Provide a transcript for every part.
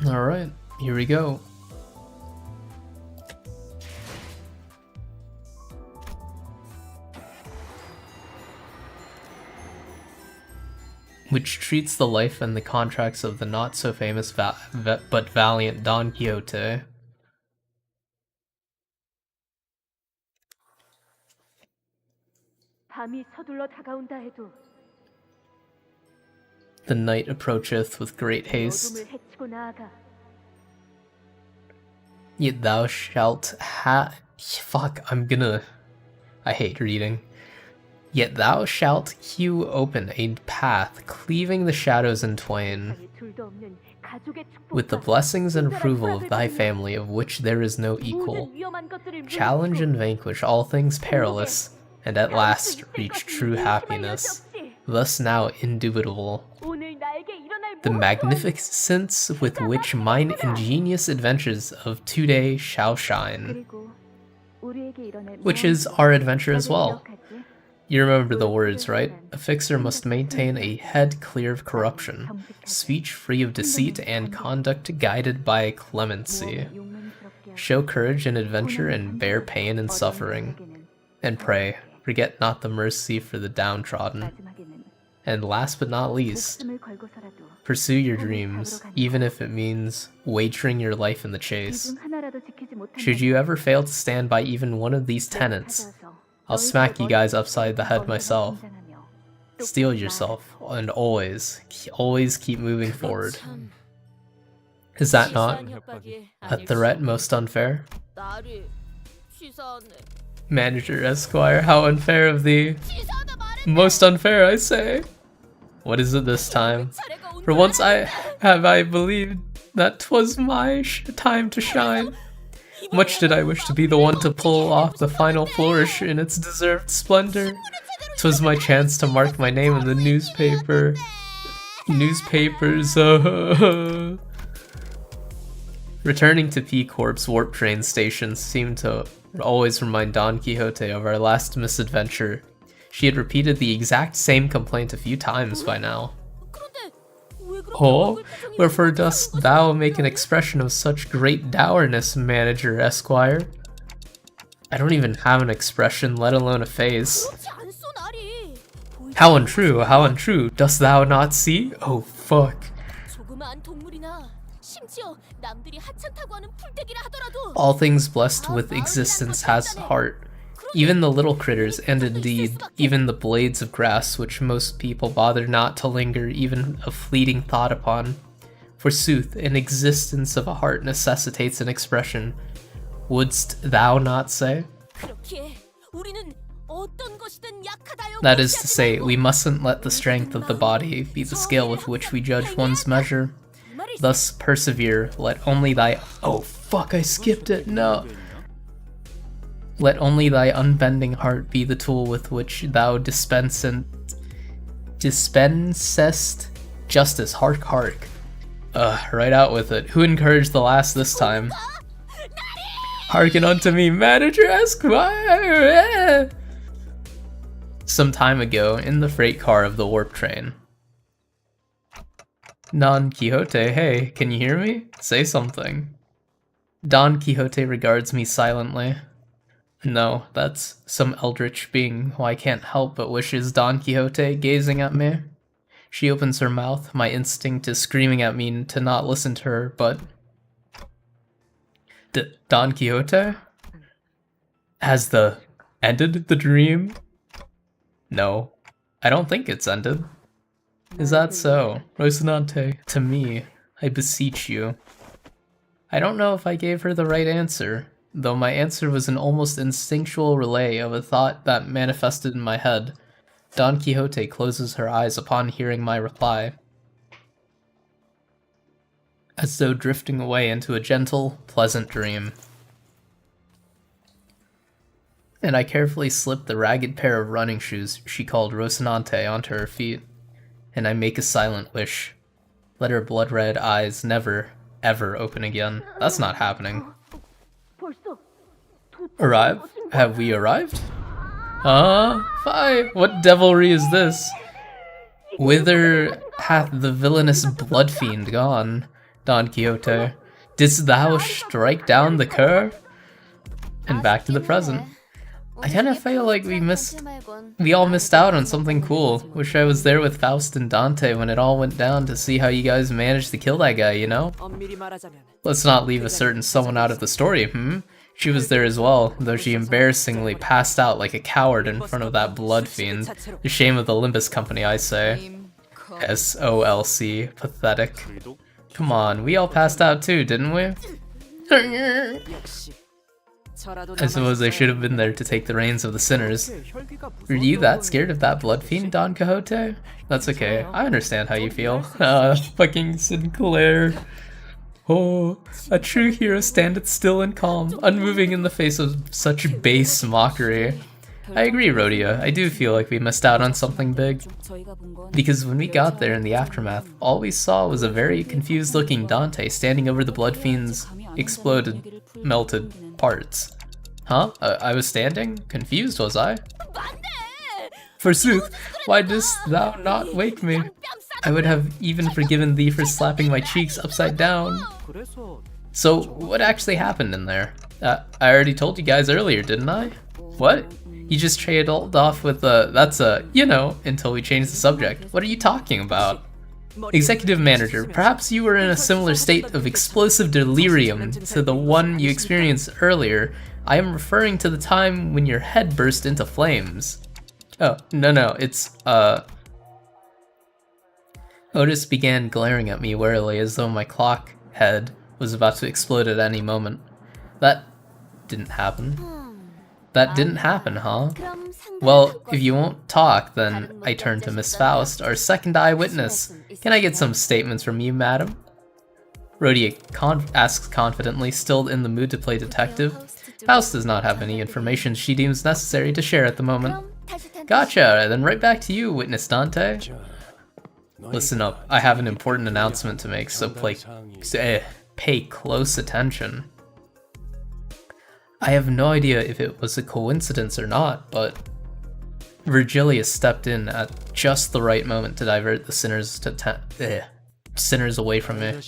Alright, here we go. Which treats the life and the contracts of the not-so-famous but valiant Don Quixote. The night approacheth with great haste. Yet thou shalt I hate reading. Yet thou shalt hew open a path, cleaving the shadows in twain, with the blessings and approval of thy family, of which there is no equal. Challenge and vanquish all things perilous, and at last reach true happiness. Thus now indubitable. The magnificence with which mine ingenious adventures of today shall shine. Which is our adventure as well. You remember the words, right? A fixer must maintain a head clear of corruption, speech free of deceit, and conduct guided by clemency. Show courage in adventure and bear pain and suffering. And pray, forget not the mercy for the downtrodden. And last but not least, pursue your dreams, even if it means wagering your life in the chase. Should you ever fail to stand by even one of these tenets, I'll smack you guys upside the head myself. Steel yourself, and always keep moving forward. Is that not a threat most unfair? Manager Esquire, how unfair of thee. Most unfair, I say. What is it this time? For once I believed that 'twas my time to shine. Much did I wish to be the one to pull off the final flourish in its deserved splendor. 'Twas my chance to mark my name in the newspapers. Returning to P-Corp's warp train station seemed to always remind Don Quixote of our last misadventure. She had repeated the exact same complaint a few times by now. Oh, wherefore dost thou make an expression of such great dourness, Manager Esquire? I don't even have an expression, let alone a face. How untrue, dost thou not see? Oh fuck. All things blessed with existence has a heart. Even the little critters, and indeed, even the blades of grass, which most people bother not to linger even a fleeting thought upon. Forsooth, an existence of a heart necessitates an expression. Wouldst thou not say? That is to say, we mustn't let the strength of the body be the scale with which we judge one's measure. Thus persevere, let only thy— oh fuck, I skipped it, no! Let only thy unbending heart be the tool with which thou dispensest justice. Hark, hark. Right out with it. Who encouraged the last this time? Hearken unto me, Manager Esquire! Some time ago, in the freight car of the warp train. Don Quixote, hey, can you hear me? Say something. Don Quixote regards me silently. No, that's some eldritch being who I can't help but wishes Don Quixote gazing at me. She opens her mouth, my instinct is screaming at me to not listen to her, but... Don Quixote? Has ended the dream? No, I don't think it's ended. Is that so? Rocinante, to me, I beseech you. I don't know if I gave her the right answer, though my answer was an almost instinctual relay of a thought that manifested in my head. Don Quixote closes her eyes upon hearing my reply, as though drifting away into a gentle, pleasant dream. And I carefully slipped the ragged pair of running shoes she called Rocinante onto her feet, and I make a silent wish. Let her blood-red eyes never, ever open again. That's not happening. Arrive? Have we arrived? Fie! What devilry is this? Whither hath the villainous blood fiend gone? Don Quixote. Didst thou strike down the cur? And back to the present. I kinda feel like we all missed out on something cool. Wish I was there with Faust and Dante when it all went down to see how you guys managed to kill that guy, you know? Let's not leave a certain someone out of the story, She was there as well, though she embarrassingly passed out like a coward in front of that blood fiend. The shame of the Limbus Company, I say. SOLC. Pathetic. Come on, we all passed out too, didn't we? I suppose I should have been there to take the reins of the sinners. Were you that scared of that blood fiend, Don Quixote? That's okay, I understand how you feel. Fucking Sinclair. Oh, a true hero standeth still and calm, unmoving in the face of such base mockery. I agree, Rhodia, I do feel like we missed out on something big. Because when we got there in the aftermath, all we saw was a very confused looking Dante standing over the blood fiend's exploded, melted parts. Huh? I was standing? Confused, was I? Forsooth, why didst thou not wake me? I would have even forgiven thee for slapping my cheeks upside down. So, what actually happened in there? I already told you guys earlier, didn't I? What? You just trailed off with that's you know, until we changed the subject. What are you talking about? Executive Manager, perhaps you were in a similar state of explosive delirium to the one you experienced earlier. I am referring to the time when your head burst into flames. Oh, no, it's, Otis began glaring at me warily as though my clock head was about to explode at any moment. That didn't happen. That didn't happen, huh? Well, if you won't talk, then I turn to Miss Faust, our second eyewitness. Can I get some statements from you, madam? Rhodia asks confidently, still in the mood to play detective. Faust does not have any information she deems necessary to share at the moment. Gotcha, then right back to you, witness Dante. Listen up, I have an important announcement to make, so pay close attention. I have no idea if it was a coincidence or not, but Virgilius stepped in at just the right moment to divert the sinners away from me.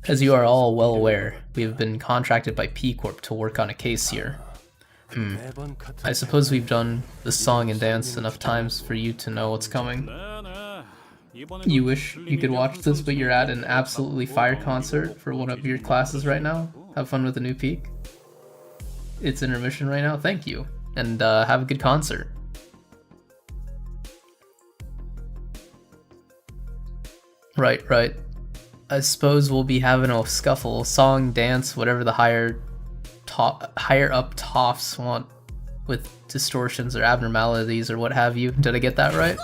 As you are all well aware, we have been contracted by P Corp to work on a case here. I suppose we've done the song and dance enough times for you to know what's coming. You wish you could watch this, but you're at an absolutely fire concert for one of your classes right now? Have fun with the new peak? It's intermission right now? Thank you. And have a good concert. Right. I suppose we'll be having a scuffle, song, dance, whatever the higher up toffs want, with distortions or abnormalities or what have you. Did I get that right?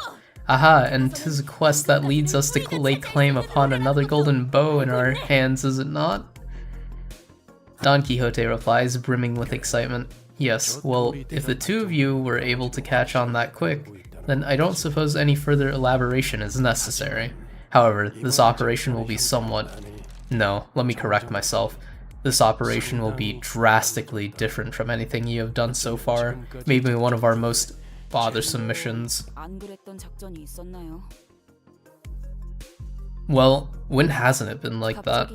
Aha, and 'tis a quest that leads us to lay claim upon another golden bow in our hands, is it not? Don Quixote replies, brimming with excitement. Yes, well, if the two of you were able to catch on that quick, then I don't suppose any further elaboration is necessary. However, this operation will be No, let me correct myself. This operation will be drastically different from anything you have done so far, maybe one of our most bothersome missions. Well, when hasn't it been like that?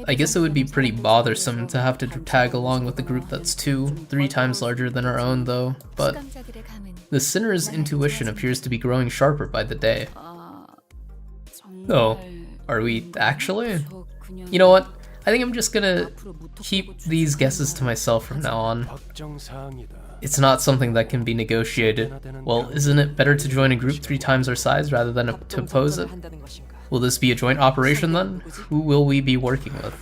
I guess it would be pretty bothersome to have to tag along with a group that's 2-3 times larger than our own though, but the sinner's intuition appears to be growing sharper by the day. Oh, are we actually? You know what? I think I'm just gonna keep these guesses to myself from now on. It's not something that can be negotiated. Well, isn't it better to join a group 3 times our size rather than to oppose it? Will this be a joint operation then? Who will we be working with?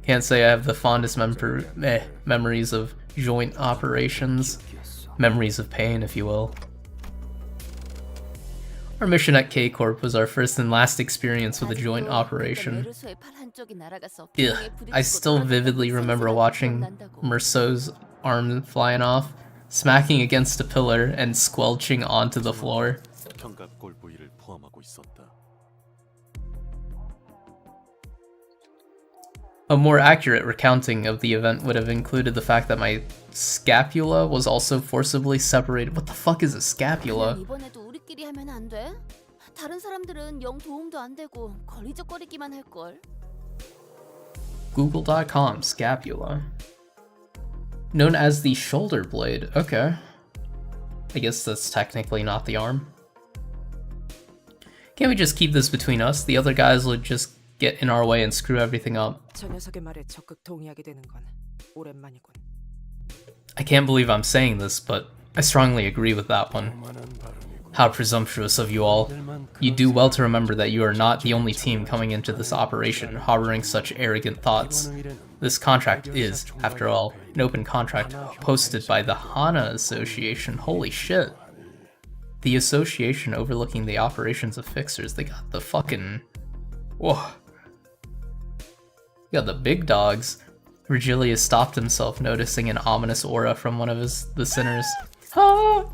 Can't say I have the fondest memories of joint operations. Memories of pain, if you will. Our mission at K-Corp was our first and last experience with a joint operation. Ugh, I still vividly remember watching Merceau's arm flying off, smacking against a pillar, and squelching onto the floor. A more accurate recounting of the event would have included the fact that my scapula was also forcibly separated. What the fuck is a scapula? 다른 사람들은 영 도움도 안 되고 걸리적거리기만 할 걸. Google.com scapula. Known as the shoulder blade. Okay. I guess that's technically not the arm. Can't we just keep this between us? The other guys will just get in our way and screw everything up. I can't believe I'm saying this, but I strongly agree with that one. How presumptuous of you all. You do well to remember that you are not the only team coming into this operation harboring such arrogant thoughts. This contract is, after all, an open contract posted by the Hana Association. Holy shit. The association overlooking the operations of fixers. They got the fucking... Whoa. They got the big dogs. Virgilius stopped himself, noticing an ominous aura from one of the sinners. Ah!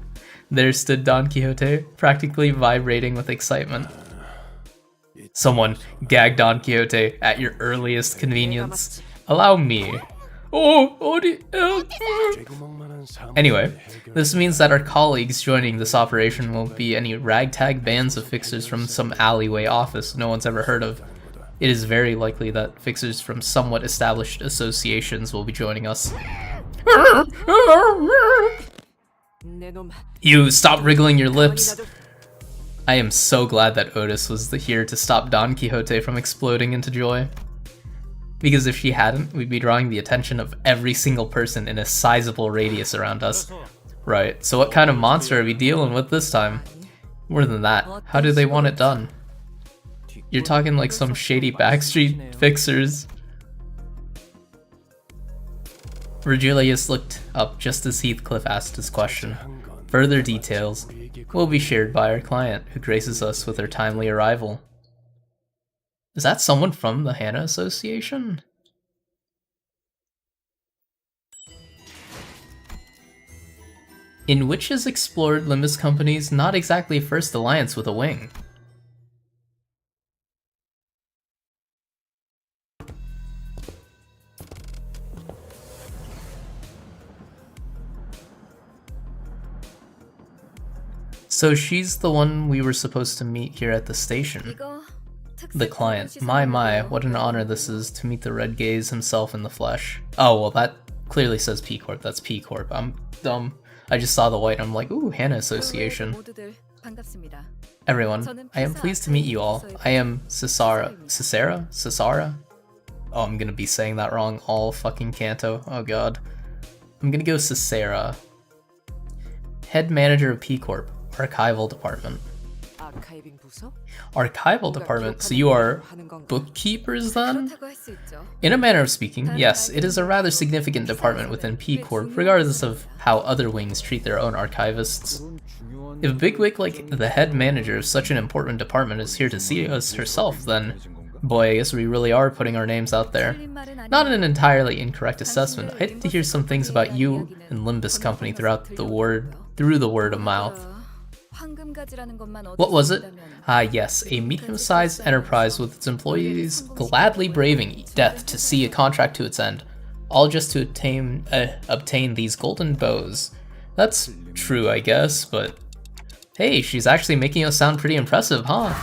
There stood Don Quixote, practically vibrating with excitement. Someone gag Don Quixote at your earliest convenience. Allow me. Anyway, this means that our colleagues joining this operation won't be any ragtag bands of fixers from some alleyway office no one's ever heard of. It is very likely that fixers from somewhat established associations will be joining us. You stop wriggling your lips. I am so glad that Otis was here to stop Don Quixote from exploding into joy. Because if she hadn't, we'd be drawing the attention of every single person in a sizable radius around us. Right, so what kind of monster are we dealing with this time? More than that, how do they want it done? You're talking like some shady backstreet fixers. Virgilius looked up just as Heathcliff asked his question. Further details will be shared by our client, who graces us with her timely arrival. Is that someone from the Hana Association? In which has explored Limbus Company's not exactly first alliance with a wing. So she's the one we were supposed to meet here at the station. The client. My, what an honor this is to meet the Red Gaze himself in the flesh. Oh, well that clearly says P Corp, that's P Corp. I'm dumb. I just saw the white and I'm like, ooh, Hana Association. Everyone, I am pleased to meet you all. I am Cesara? Oh, I'm gonna be saying that wrong all fucking Canto. Oh god. I'm gonna go Cesara. Head manager of P Corp, Archival Department. Archival Department, so you are bookkeepers then? In a manner of speaking, yes, it is a rather significant department within P Corp, regardless of how other wings treat their own archivists. If a bigwig like the head manager of such an important department is here to see us herself, then boy, I guess we really are putting our names out there. Not an entirely incorrect assessment. I had to hear some things about you and Limbus Company through the word of mouth. What was it? Ah yes, a medium-sized enterprise with its employees gladly braving death to see a contract to its end, all just to obtain these golden bows. That's true, I guess, but hey, she's actually making us sound pretty impressive, huh?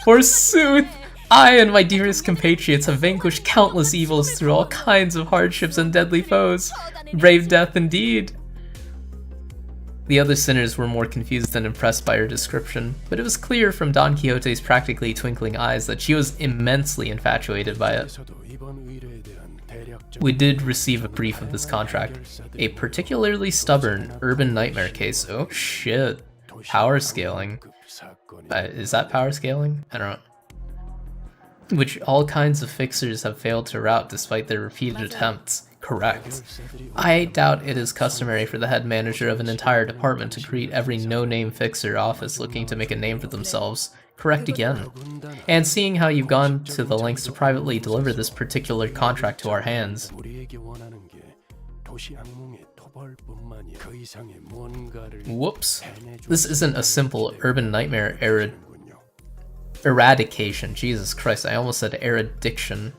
Forsooth! I and my dearest compatriots have vanquished countless evils through all kinds of hardships and deadly foes. Brave death indeed! The other sinners were more confused than impressed by her description, but it was clear from Don Quixote's practically twinkling eyes that she was immensely infatuated by it. We did receive a brief of this contract. A particularly stubborn urban nightmare case. Oh shit. Power scaling. Is that power scaling? I don't know. Which all kinds of fixers have failed to rout despite their repeated attempts. Correct. I doubt it is customary for the head manager of an entire department to greet every no-name fixer office looking to make a name for themselves. Correct again. And seeing how you've gone to the lengths to privately deliver this particular contract to our hands. Whoops. This isn't a simple urban nightmare eradication. Jesus Christ, I almost said eradiction.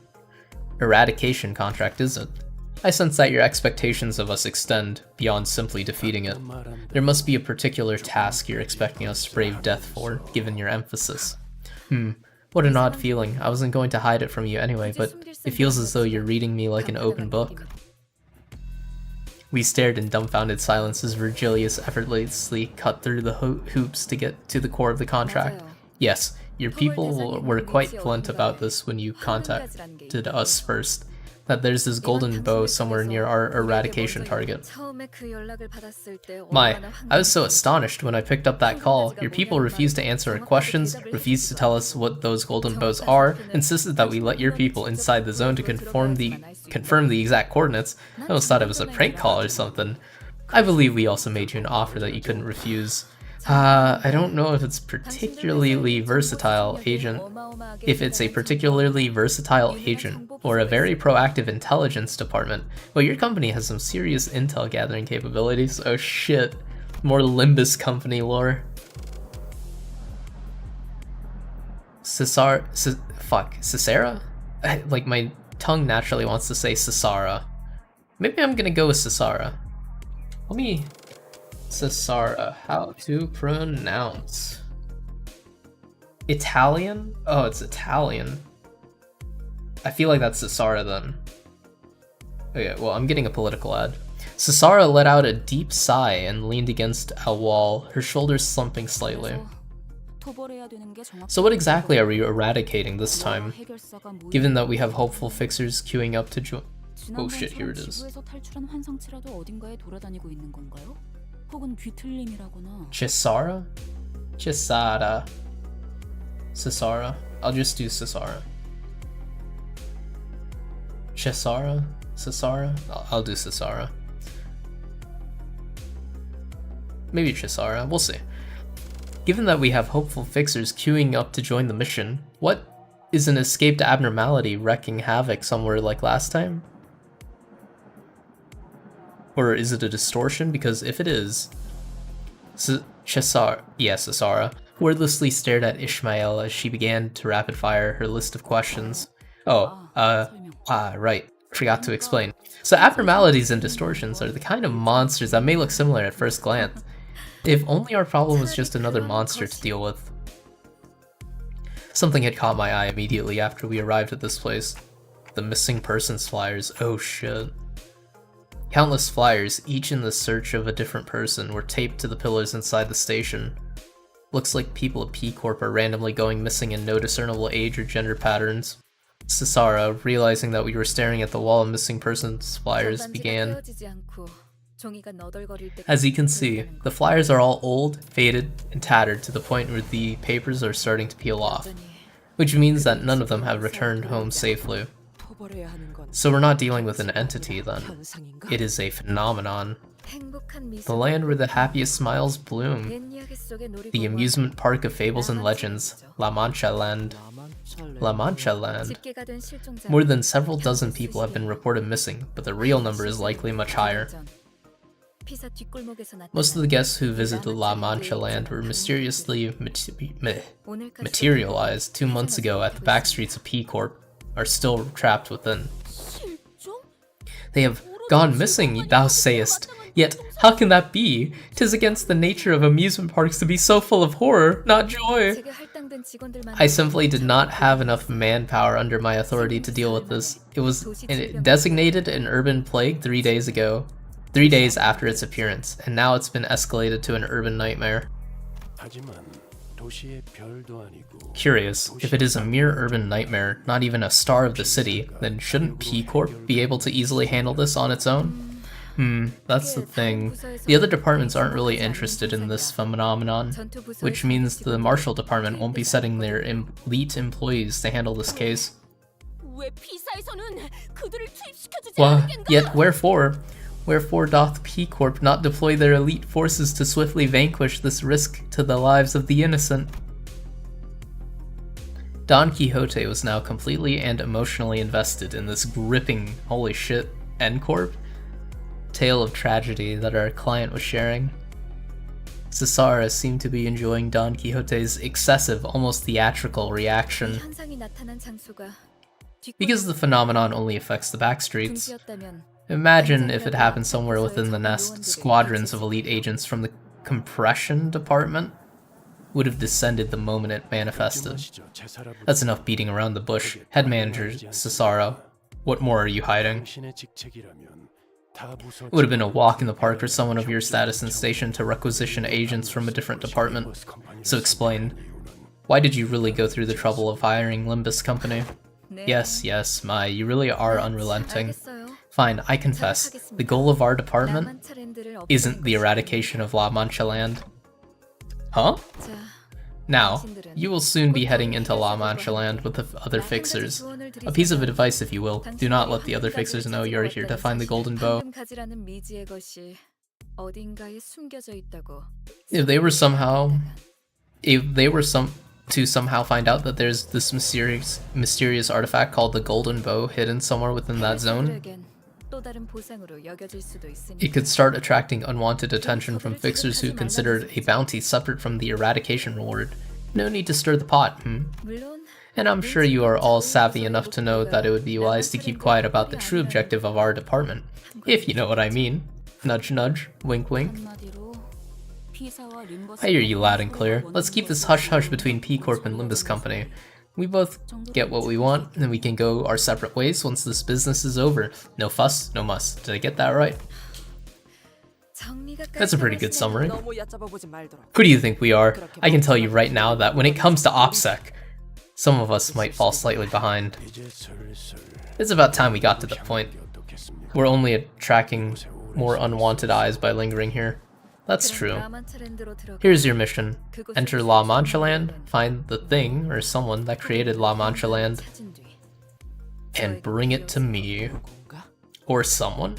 Eradication contract, is it? I sense that your expectations of us extend beyond simply defeating it. There must be a particular task you're expecting us to brave death for, given your emphasis. What an odd feeling. I wasn't going to hide it from you anyway, but it feels as though you're reading me like an open book. We stared in dumbfounded silence as Virgilius effortlessly cut through the hoops to get to the core of the contract. Yes, your people were quite blunt about this when you contacted us first, that there's this golden bow somewhere near our eradication target. I was so astonished when I picked up that call. Your people refused to answer our questions, refused to tell us what those golden bows are, insisted that we let your people inside the zone to confirm the exact coordinates. I almost thought it was a prank call or something. I believe we also made you an offer that you couldn't refuse. I don't know if it's particularly versatile agent. If it's a particularly versatile agent, or a very proactive intelligence department. Well, your company has some serious intel gathering capabilities. Oh shit. More Limbus Company lore. Cesara? Like, my tongue naturally wants to say Cesara. Maybe I'm gonna go with Cesara. Let me... Cesara. How to pronounce? Italian? Oh, it's Italian. I feel like that's Cesara then. Okay, well, I'm getting a political ad. Cesara let out a deep sigh and leaned against a wall, her shoulders slumping slightly. So what exactly are we eradicating this time? Given that we have hopeful fixers queuing up to join... Oh shit, here it is. Cesara? Cesara. Cesara. I'll just do Cesara. Cesara? Cesara? I'll do Cesara. Maybe Cesara, we'll see. Given that we have hopeful fixers queuing up to join the mission, what is an escaped abnormality wreaking havoc somewhere like last time? Or is it a distortion? Because if it is... Cesara wordlessly stared at Ishmael as she began to rapid-fire her list of questions. Right. Forgot to explain. So abnormalities and distortions are the kind of monsters that may look similar at first glance. If only our problem was just another monster to deal with. Something had caught my eye immediately after we arrived at this place. The missing persons flyers. Oh shit. Countless flyers, each in the search of a different person, were taped to the pillars inside the station. Looks like people at P-Corp are randomly going missing in no discernible age or gender patterns. Cesara, realizing that we were staring at the wall of missing persons flyers, began. As you can see, the flyers are all old, faded, and tattered to the point where the papers are starting to peel off, which means that none of them have returned home safely. So we're not dealing with an entity then. It is a phenomenon. The land where the happiest smiles bloom. The amusement park of fables and legends, La Mancha Land. La Mancha Land. More than several dozen people have been reported missing, but the real number is likely much higher. Most of the guests who visited La Mancha Land were mysteriously materialized 2 months ago at the back streets of P-Corp, are still trapped within. They have gone missing, thou sayest. Yet, how can that be? 'Tis against the nature of amusement parks to be so full of horror, not joy. I simply did not have enough manpower under my authority to deal with this. It was designated an urban plague 3 days ago. 3 days after its appearance, and now it's been escalated to an urban nightmare. Curious, if it is a mere urban nightmare, not even a star of the city, then shouldn't P-Corp be able to easily handle this on its own? That's the thing. The other departments aren't really interested in this phenomenon, which means the Marshal Department won't be setting their elite employees to handle this case. Yet wherefore? Wherefore doth P-Corp not deploy their elite forces to swiftly vanquish this risk to the lives of the innocent? Don Quixote was now completely and emotionally invested in this gripping, holy shit, N-Corp tale of tragedy that our client was sharing. Cesara seemed to be enjoying Don Quixote's excessive, almost theatrical reaction. Because the phenomenon only affects the backstreets, Imagine if it happened somewhere within the nest, squadrons of elite agents from the compression department would have descended the moment it manifested. That's enough beating around the bush. Head manager Cesaro, what more are you hiding? It would have been a walk in the park for someone of your status and station to requisition agents from a different department. So explain, why did you really go through the trouble of hiring Limbus Company? Yes, Mai, you really are unrelenting. Fine, I confess, the goal of our department isn't the eradication of La Mancha land. Huh? Now, you will soon be heading into La Mancha land with the other fixers. A piece of advice, if you will, do not let the other fixers know you're here to find the golden bow. If they were to somehow find out that there's this mysterious artifact called the golden bow hidden somewhere within that zone, it could start attracting unwanted attention from fixers who considered a bounty separate from the eradication reward. No need to stir the pot, And I'm sure you are all savvy enough to know that it would be wise to keep quiet about the true objective of our department. If you know what I mean. Nudge nudge, wink wink. I hear you loud and clear. Let's keep this hush-hush between P-Corp and Limbus Company. We both get what we want, and we can go our separate ways once this business is over. No fuss, no muss. Did I get that right? That's a pretty good summary. Who do you think we are? I can tell you right now that when it comes to OPSEC, some of us might fall slightly behind. It's about time we got to the point. We're only attracting more unwanted eyes by lingering here. That's true. Here's your mission. Enter La Mancha land, find the thing or someone that created La Mancha land, and bring it to me. Or someone.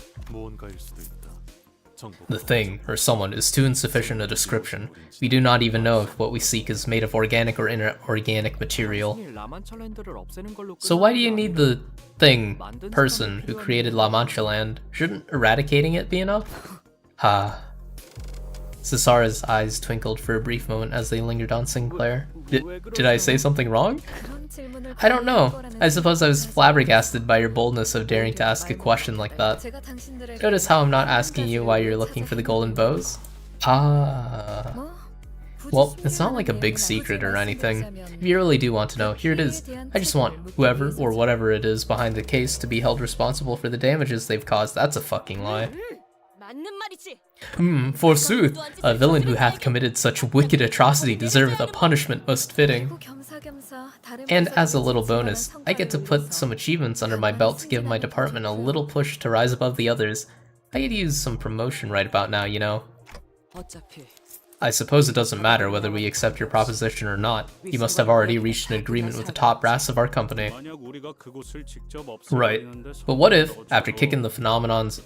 The thing or someone is too insufficient a description. We do not even know if what we seek is made of organic or inorganic material. So why do you need the thing, person, who created La Mancha land? Shouldn't eradicating it be enough? Ha. Cesara's eyes twinkled for a brief moment as they lingered on Sinclair. Did I say something wrong? I don't know. I suppose I was flabbergasted by your boldness of daring to ask a question like that. Notice how I'm not asking you why you're looking for the golden bows? Ah. Well, it's not like a big secret or anything. If you really do want to know, here it is. I just want whoever or whatever it is behind the case to be held responsible for the damages they've caused. That's a fucking lie. Forsooth, a villain who hath committed such wicked atrocity deserveth a punishment most fitting. And as a little bonus, I get to put some achievements under my belt to give my department a little push to rise above the others. I could use some promotion right about now, you know. I suppose it doesn't matter whether we accept your proposition or not. You must have already reached an agreement with the top brass of our company. Right. But what if, after kicking the phenomenon's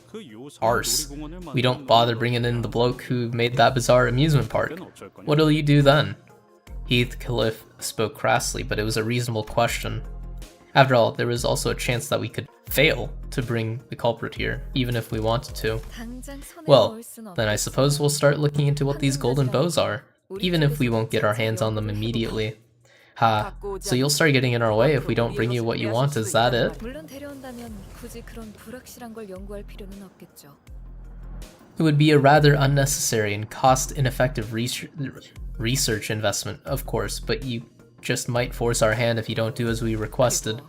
arse, we don't bother bringing in the bloke who made that bizarre amusement park? What'll you do then? Heathcliff spoke crassly, but it was a reasonable question. After all, there was also a chance that we could fail to bring the culprit here, even if we wanted to. Well, then I suppose we'll start looking into what these golden bows are, even if we won't get our hands on them immediately. Ha, so you'll start getting in our way if we don't bring you what you want, is that it? It would be a rather unnecessary and cost-ineffective research investment, of course, but you just might force our hand if you don't do as we requested.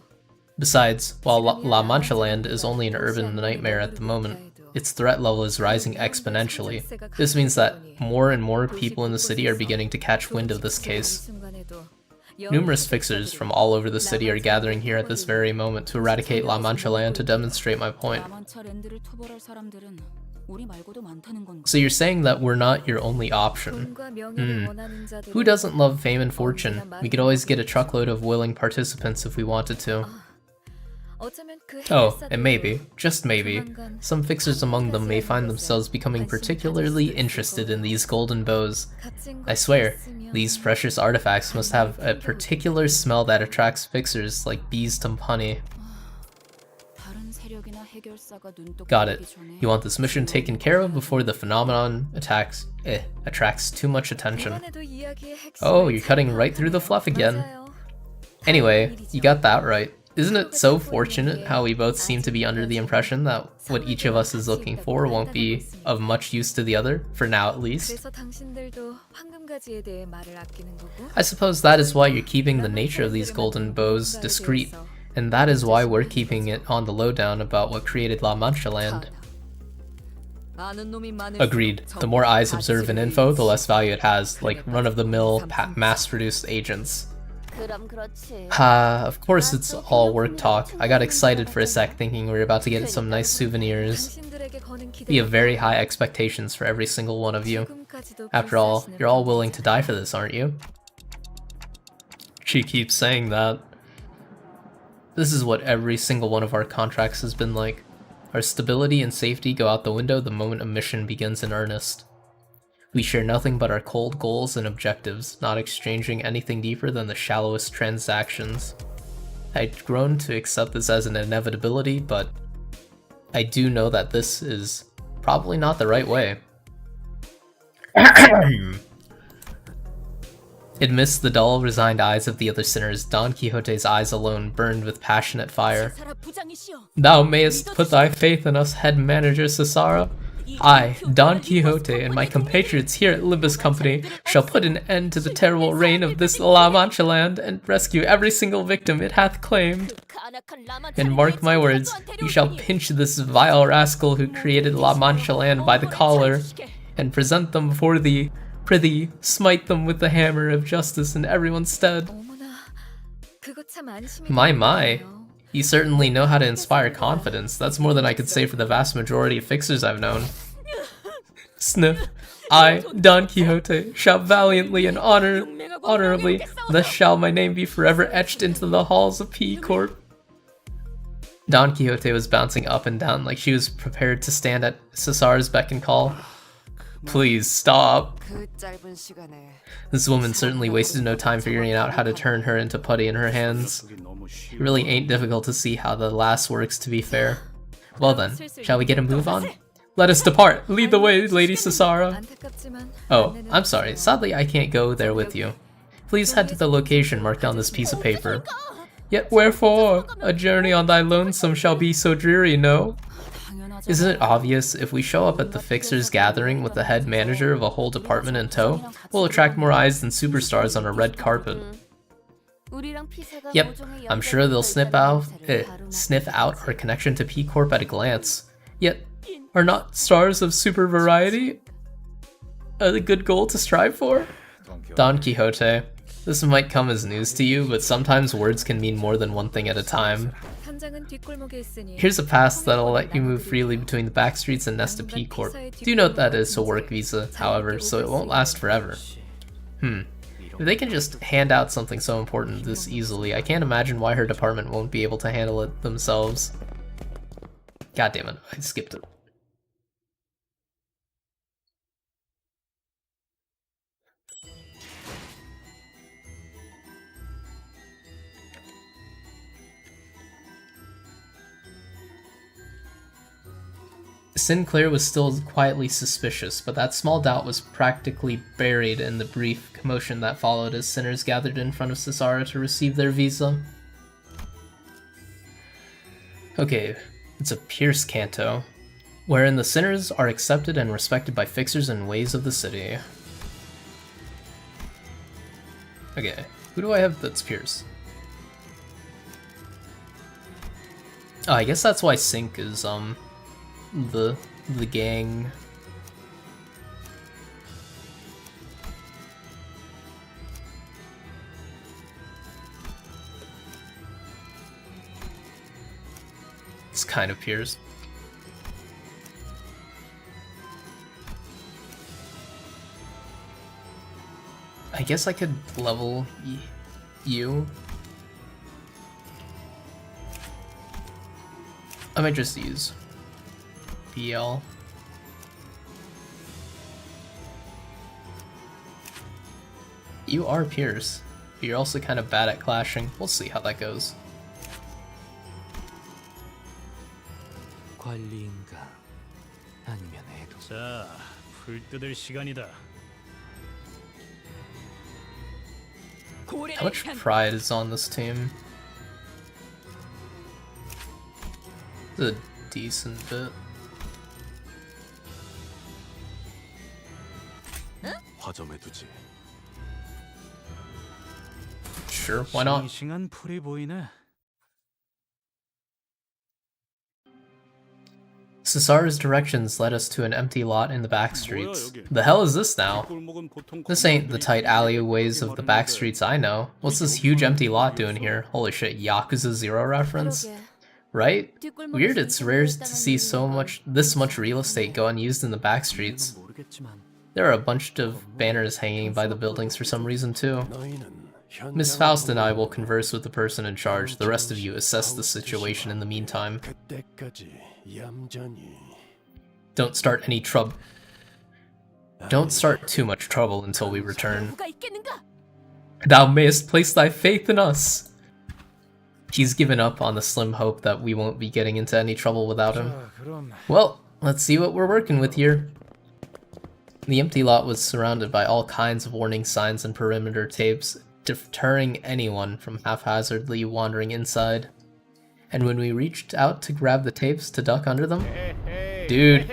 Besides, while La Mancha land is only an urban nightmare at the moment, its threat level is rising exponentially. This means that more and more people in the city are beginning to catch wind of this case. Numerous fixers from all over the city are gathering here at this very moment to eradicate La Mancha land to demonstrate my point. So you're saying that we're not your only option? Who doesn't love fame and fortune? We could always get a truckload of willing participants if we wanted to. Oh, and maybe, just maybe, some fixers among them may find themselves becoming particularly interested in these golden bows. I swear, these precious artifacts must have a particular smell that attracts fixers like bees to honey. Got it. You want this mission taken care of before the phenomenon attracts too much attention. Oh, you're cutting right through the fluff again. Anyway, you got that right. Isn't it so fortunate how we both seem to be under the impression that what each of us is looking for won't be of much use to the other, for now at least? I suppose that is why you're keeping the nature of these golden bows discreet, and that is why we're keeping it on the lowdown about what created La Mancha land. Agreed. The more eyes observe an info, the less value it has, like run-of-the-mill, mass-produced agents. Of course it's all work talk. I got excited for a sec thinking we were about to get some nice souvenirs. We have very high expectations for every single one of you. After all, you're all willing to die for this, aren't you? She keeps saying that. This is what every single one of our contracts has been like. Our stability and safety go out the window the moment a mission begins in earnest. We share nothing but our cold goals and objectives, not exchanging anything deeper than the shallowest transactions. I'd grown to accept this as an inevitability, but I do know that this is probably not the right way. Amidst the dull, resigned eyes of the other sinners, Don Quixote's eyes alone burned with passionate fire. Thou mayest put thy faith in us, head manager Cesara. I, Don Quixote, and my compatriots here at Limbus Company shall put an end to the terrible reign of this La Mancha land and rescue every single victim it hath claimed. And mark my words, you shall pinch this vile rascal who created La Mancha land by the collar, and present them before thee. Prithee, smite them with the hammer of justice in everyone's stead. My. You certainly know how to inspire confidence. That's more than I could say for the vast majority of fixers I've known. Sniff. I, Don Quixote, shall valiantly and honorably, thus shall my name be forever etched into the halls of P Corp. Don Quixote was bouncing up and down like she was prepared to stand at Cesar's beck and call. Please stop. This woman certainly wasted no time figuring out how to turn her into putty in her hands. It really ain't difficult to see how the lass works, to be fair. Well then, shall we get a move on? Let us depart! Lead the way, Lady Cesara! Oh, I'm sorry. Sadly, I can't go there with you. Please head to the location marked on this piece of paper. Yet wherefore? A journey on thy lonesome shall be so dreary, no? Isn't it obvious? If we show up at the Fixers gathering with the head manager of a whole department in tow, we'll attract more eyes than superstars on a red carpet. Yep, I'm sure they'll sniff out our connection to P Corp at a glance. Yet, are not stars of super variety a good goal to strive for? Don Quixote, this might come as news to you, but sometimes words can mean more than one thing at a time. Here's a pass that'll let you move freely between the back streets and Nesta P Corp. Do note that it's a work visa, however, so it won't last forever. If they can just hand out something so important this easily, I can't imagine why her department won't be able to handle it themselves. God damn it, I skipped it. Sinclair was still quietly suspicious, but that small doubt was practically buried in the brief commotion that followed as sinners gathered in front of Cesara to receive their visa. Okay, it's a Pierce Canto, wherein the sinners are accepted and respected by fixers and ways of the city. Okay, who do I have that's Pierce? Oh, I guess that's why Sync is, the gang. It's kind of Pierce. I guess I could level you. I might just use BL. You are Pierce, but you're also kind of bad at clashing. We'll see how that goes. How much pride is on this team? a decent bit. Sure, why not? 싱싱한 풀이 보이네. Cesar's directions led us to an empty lot in the back streets. The hell is this now? This ain't the tight alleyways of the back streets I know. What's this huge empty lot doing here? Holy shit, Yakuza 0 reference? Right? Weird, it's rare to see this much real estate go unused in the back streets. There are a bunch of banners hanging by the buildings for some reason too. Miss Faust and I will converse with the person in charge. The rest of you assess the situation in the meantime. Don't start any trouble. Don't start too much trouble until we return. Thou mayest place thy faith in us. He's given up on the slim hope that we won't be getting into any trouble without him. Well, let's see what we're working with here. The empty lot was surrounded by all kinds of warning signs and perimeter tapes, deterring anyone from haphazardly wandering inside. And when we reached out to grab the tapes to duck under them, dude,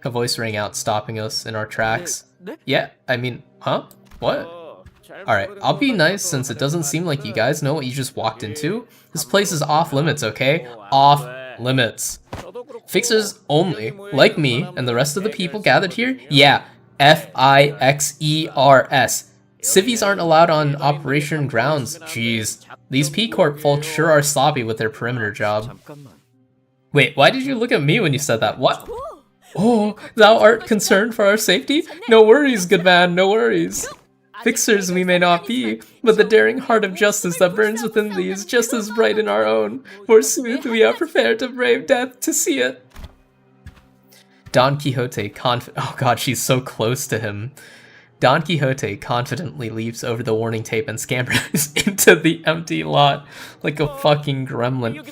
a voice rang out, stopping us in our tracks. Yeah, I mean, huh? What? Alright, I'll be nice since it doesn't seem like you guys know what you just walked into. This place is off limits, okay? Off limits. Fixers only, like me and the rest of the people gathered here? Yeah, F-I-X-E-R-S. Civvies aren't allowed on operation grounds. Jeez. These P-Corp folks sure are sloppy with their perimeter job. Wait, why did you look at me when you said that? What? Oh, thou art concerned for our safety? No worries, good man, no worries. Fixers we may not be, but the daring heart of justice that burns within thee is just as bright in our own. Forsooth, we are prepared to brave death to see it. Don Quixote oh god, she's so close to him. Don Quixote confidently leaps over the warning tape and scampers into the empty lot like a fucking gremlin.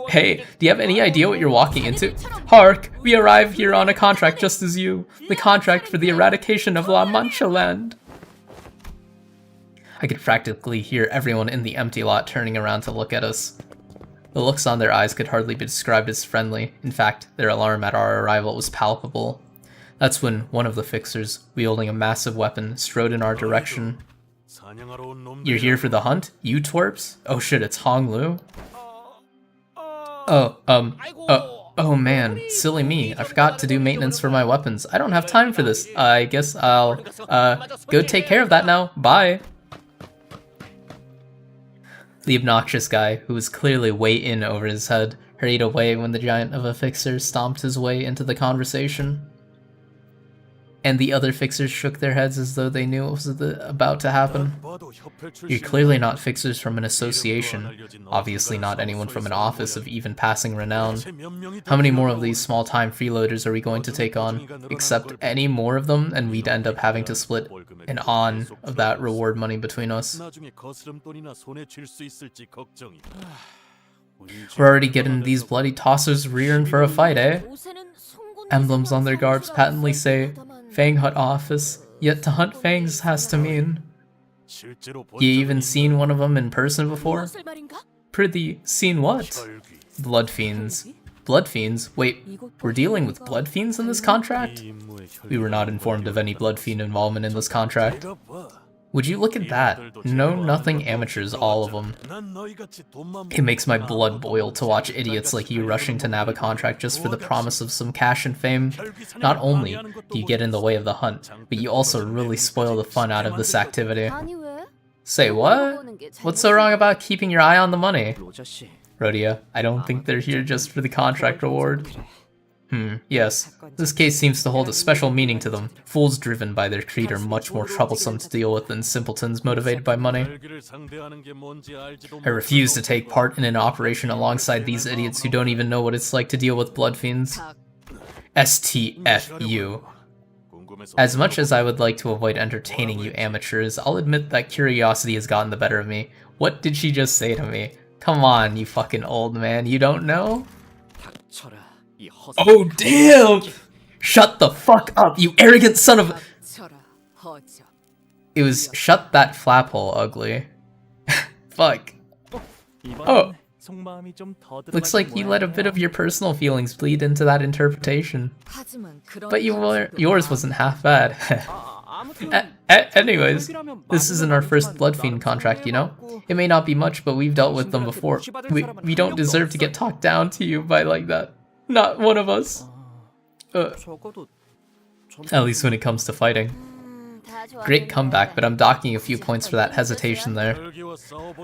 Hey, do you have any idea what you're walking into? Hark, we arrive here on a contract just as you. The contract for the eradication of La Mancha land. I could practically hear everyone in the empty lot turning around to look at us. The looks on their eyes could hardly be described as friendly. In fact, their alarm at our arrival was palpable. That's when one of the fixers, wielding a massive weapon, strode in our direction. You're here for the hunt? You twerps? Oh shit, it's Hong Lu? Oh man, silly me. I forgot to do maintenance for my weapons. I don't have time for this. I guess I'll, go take care of that now. Bye. The obnoxious guy, who was clearly way in over his head, hurried away when the giant of a fixer stomped his way into the conversation. And the other fixers shook their heads as though they knew what was about to happen. You're clearly not fixers from an association, obviously not anyone from an office of even passing renown. How many more of these small-time freeloaders are we going to take on? Accept any more of them and we'd end up having to split an on of that reward money between us. We're already getting these bloody tossers rearing for a fight, eh? Emblems on their garbs patently say, Fang Hut office, yet to hunt fangs has to mean. You even seen one of them in person before? Prithee, seen what? Blood fiends. Blood fiends? Wait, we're dealing with blood fiends in this contract? We were not informed of any blood fiend involvement in this contract. Would you look at that? No, nothing amateurs, all of them. It makes my blood boil to watch idiots like you rushing to nab a contract just for the promise of some cash and fame. Not only do you get in the way of the hunt, but you also really spoil the fun out of this activity. Say what? What's so wrong about keeping your eye on the money? Rhodia, I don't think they're here just for the contract reward. Yes. This case seems to hold a special meaning to them. Fools driven by their creed are much more troublesome to deal with than simpletons motivated by money. I refuse to take part in an operation alongside these idiots who don't even know what it's like to deal with blood fiends. STFU. As much as I would like to avoid entertaining you amateurs, I'll admit that curiosity has gotten the better of me. What did she just say to me? Come on, you fucking old man, you don't know? Oh damn! Shut the fuck up, you arrogant son of a— It was shut that flap hole, ugly. Fuck. Oh, 속마음이 좀 더 Looks like you let a bit of your personal feelings bleed into that interpretation. But yours wasn't half bad. Anyways, this isn't our first Blood Fiend contract, you know? It may not be much, but we've dealt with them before. We don't deserve to get talked down to you by like that. Not one of us. At least when it comes to fighting. Great comeback, but I'm docking a few points for that hesitation there.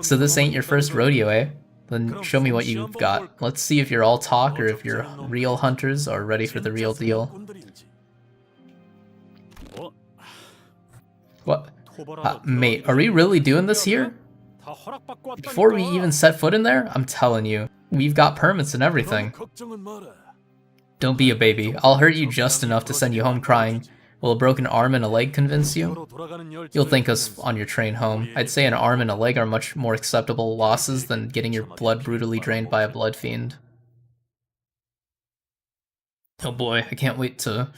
So this ain't your first rodeo, eh? Then show me what you've got. Let's see if you're all talk or if you're real hunters or ready for the real deal. What? Mate, are we really doing this here? Before we even set foot in there? I'm telling you, we've got permits and everything. Don't be a baby. I'll hurt you just enough to send you home crying. Will a broken arm and a leg convince you? You'll thank us on your train home. I'd say an arm and a leg are much more acceptable losses than getting your blood brutally drained by a blood fiend. Oh boy, I can't wait to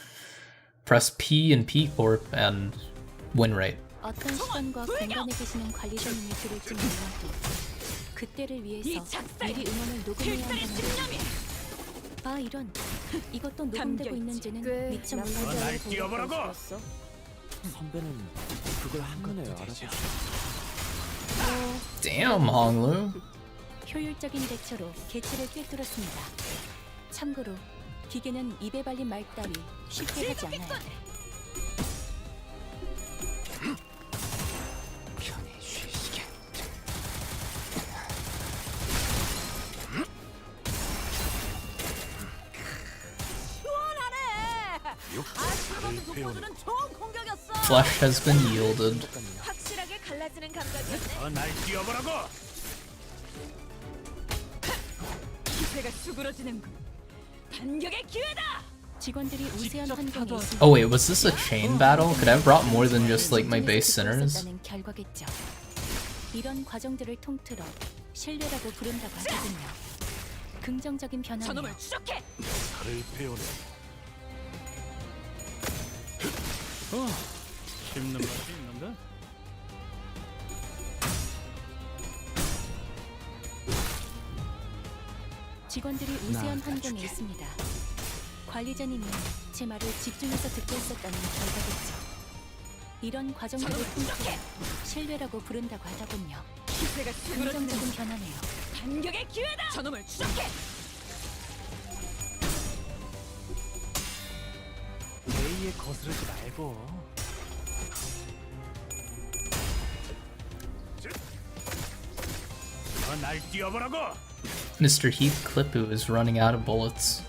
press P and P Corp and win rate. 어떤 시간과 공간에 계시는 관리자님이 들을지 몰라도 그때를 위해서 미리 음원을 녹음해야 한다는 거예요. 아 이런 이것도 녹음되고 있는지는 미처 몰랐어요. 선배는 그걸 한눈에 알아보셨어. Damn, Honglu. 효율적인 대처로 개체를 꿰뚫었습니다. 참고로 기계는 입에 발린 말 따위 쉽게 하지 않아요. Flesh has been yielded. 확실하게 갈라지는 감각이었네. 날 뛰어보라고. 기세가 수그러지는군. 반격의 기회다. 직원들이 우세한 환경에 있습니다. Oh wait, was this a chain battle? Could I have brought more than just like my base sinners? 결과겠죠. 이런 과정들을 통틀어 신뢰라고 부른다고 하거든요. 긍정적인 변화는 저놈을 추적해. 살을 베어내. 씹는 맛이 있는데? 직원들이 우세한 환경에 있습니다. 관리자님이 제 말을 집중해서 듣고 있었다는 결과겠죠. 이런 과정들을 통틀어 신뢰라고 부른다고 하더군요. 긍정적인 변화네요. 반격의 기회다. 저놈을 추적해. A에 거스르지 말고. 날 뛰어보라고. Mr. Heathcliff is running out of bullets.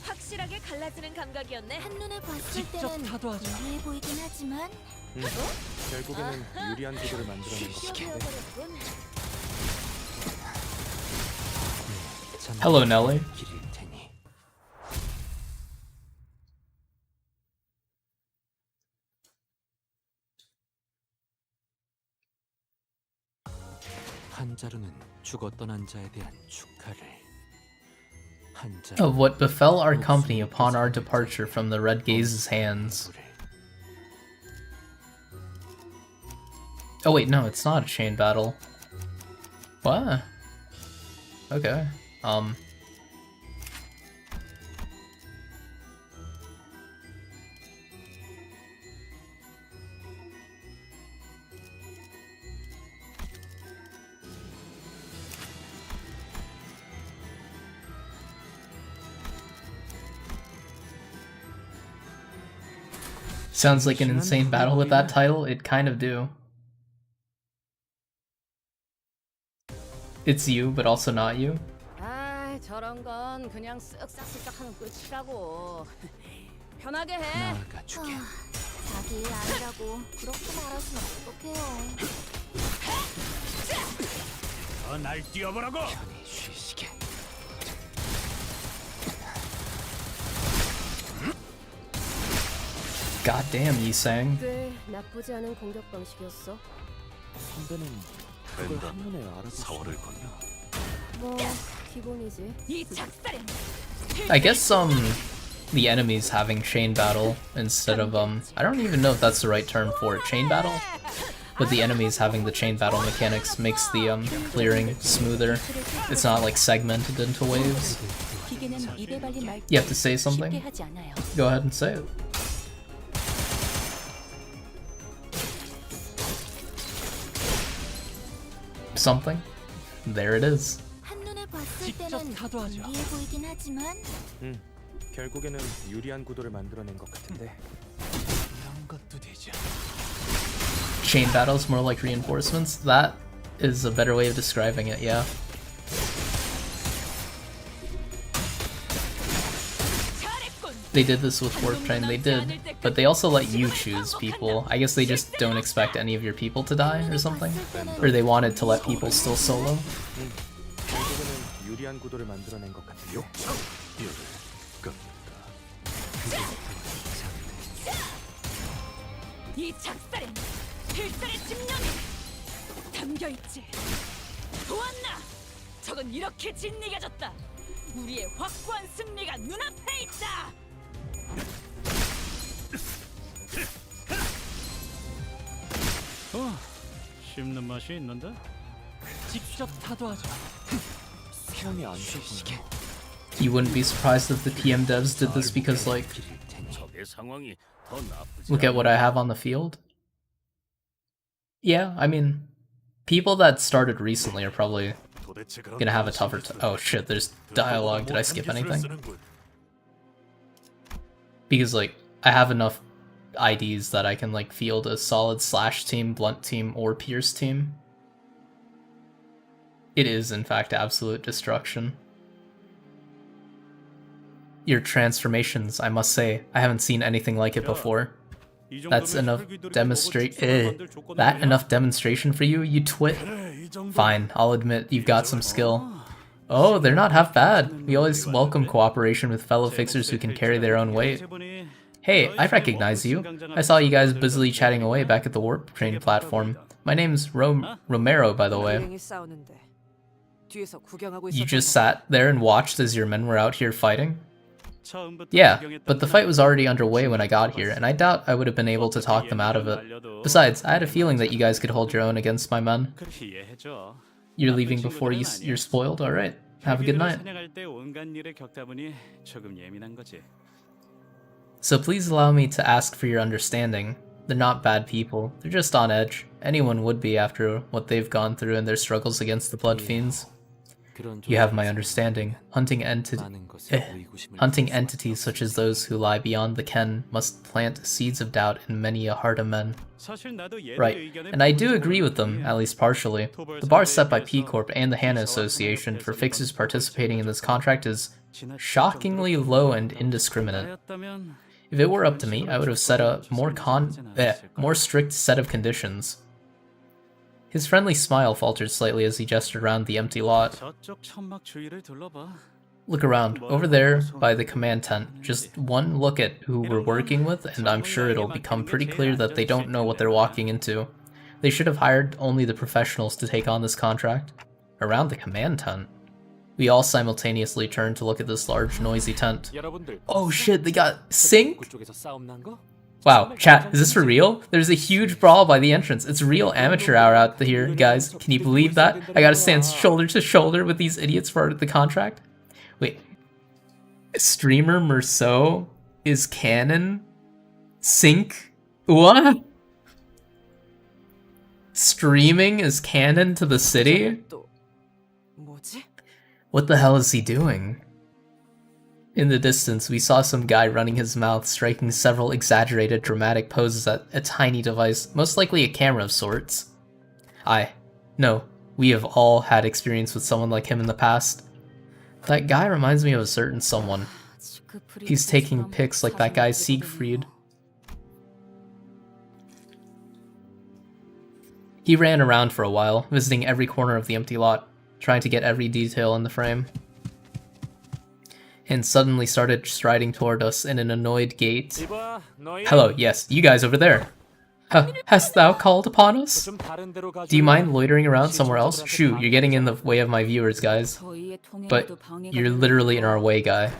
확실하게 갈라지는 감각이었네. 한눈에 봤을 때는 유리해 보이긴 하지만 결국에는 유리한 구도를 만들어낸 것 같은데. Hello, Nelly. 한자루는 죽었던 한자에 대한 축하를. Of what befell our company upon our departure from the Red Gaze's hands. Oh wait, no, it's not a chain battle. What? Okay. Sounds like an insane battle with that title. It kind of do. It's you, but also not you. 아, 저런 건 그냥 쓱싹쓱싹 하는 끝이라고. 편하게 해. 나가주게. 자기 일 아니라고 그렇게 말하시면 어떡해요. 날 뛰어보라고. 편히 쉬시게. God damn, Yisang. 꽤 나쁘지 않은 공격 방식이었어. 선배는 그걸 한눈에 알아서 사활을 거냐? 뭐 기본이지. 이 작살은 I guess the enemies having chain battle instead of I don't even know if that's the right term for it, chain battle, but the enemies having the chain battle mechanics makes the clearing smoother. It's not like segmented into waves. You have to say something? Go ahead and say it. Something? There it is. 한눈에 봤을 때는 불리해 보이긴 하지만 결국에는 유리한 구도를 만들어낸 것 같은데. 이런 것도 되죠. Chain battles more like reinforcements? That is a better way of describing it, yeah. They did this with Warp Train, they did, but they also let you choose people. I guess they just don't expect any of your people to die or something? Or they wanted to let people still solo? 결국에는 유리한 구도를 만들어낸 것 같은데. 이 작살엔 필살의 집념이 담겨있지. 보았나? 적은 이렇게 진리가졌다. 우리의 확고한 승리가 눈앞에 있다. 씹는 맛이 있는데? 직접 타도하자. 사람이 안 좋구나. You wouldn't be surprised if the PM devs did this because, like, look at what I have on the field. Yeah, I mean, people that started recently are probably gonna have a tougher time. Oh shit, there's dialogue. Did I skip anything? Because, like, I have enough IDs that I can, like, field a solid slash team, blunt team, or pierce team. It is, in fact, absolute destruction. Your transformations, I must say, I haven't seen anything like it before. That's enough enough demonstration for you, you twit? Fine, I'll admit you've got some skill. Oh, they're not half bad. We always welcome cooperation with fellow fixers who can carry their own weight. Hey, I recognize you. I saw you guys busily chatting away back at the Warp Train platform. My name's Romero, by the way. You just sat there and watched as your men were out here fighting? Yeah, but the fight was already underway when I got here, and I doubt I would have been able to talk them out of it. Besides, I had a feeling that you guys could hold your own against my men. You're leaving before you're spoiled? Alright, have a good night. So please allow me to ask for your understanding. They're not bad people, they're just on edge. Anyone would be after what they've gone through in their struggles against the Blood Fiends. You have my understanding. Hunting entities such as those who lie beyond the ken must plant seeds of doubt in many a heart of men. Right, and I do agree with them, at least partially. The bar set by P Corp and the HANA Association for fixers participating in this contract is shockingly low and indiscriminate. If it were up to me, I would have set a more strict set of conditions. His friendly smile faltered slightly as he gestured around the empty lot. Look around, over there by the command tent. Just one look at who we're working with, and I'm sure it'll become pretty clear that they don't know what they're walking into. They should have hired only the professionals to take on this contract. Around the command tent? We all simultaneously turned to look at this large, noisy tent. Oh shit, they got sync? Wow, chat, is this for real? There's a huge brawl by the entrance. It's real amateur hour out here, guys. Can you believe that? I gotta stand shoulder to shoulder with these idiots for the contract. Wait. Streamer Merceau is canon? Sync? What? Streaming is canon to the city? What the hell is he doing? In the distance, we saw some guy running his mouth, striking several exaggerated dramatic poses at a tiny device, most likely a camera of sorts. No, we have all had experience with someone like him in the past. That guy reminds me of a certain someone. He's taking pics like that guy Siegfried. He ran around for a while, visiting every corner of the empty lot, trying to get every detail in the frame. And suddenly started striding toward us in an annoyed gait. Hello, yes, you guys over there. Hast thou called upon us? Do you mind loitering around somewhere else? Shoo, you're getting in the way of my viewers, guys. But you're literally in our way, guy.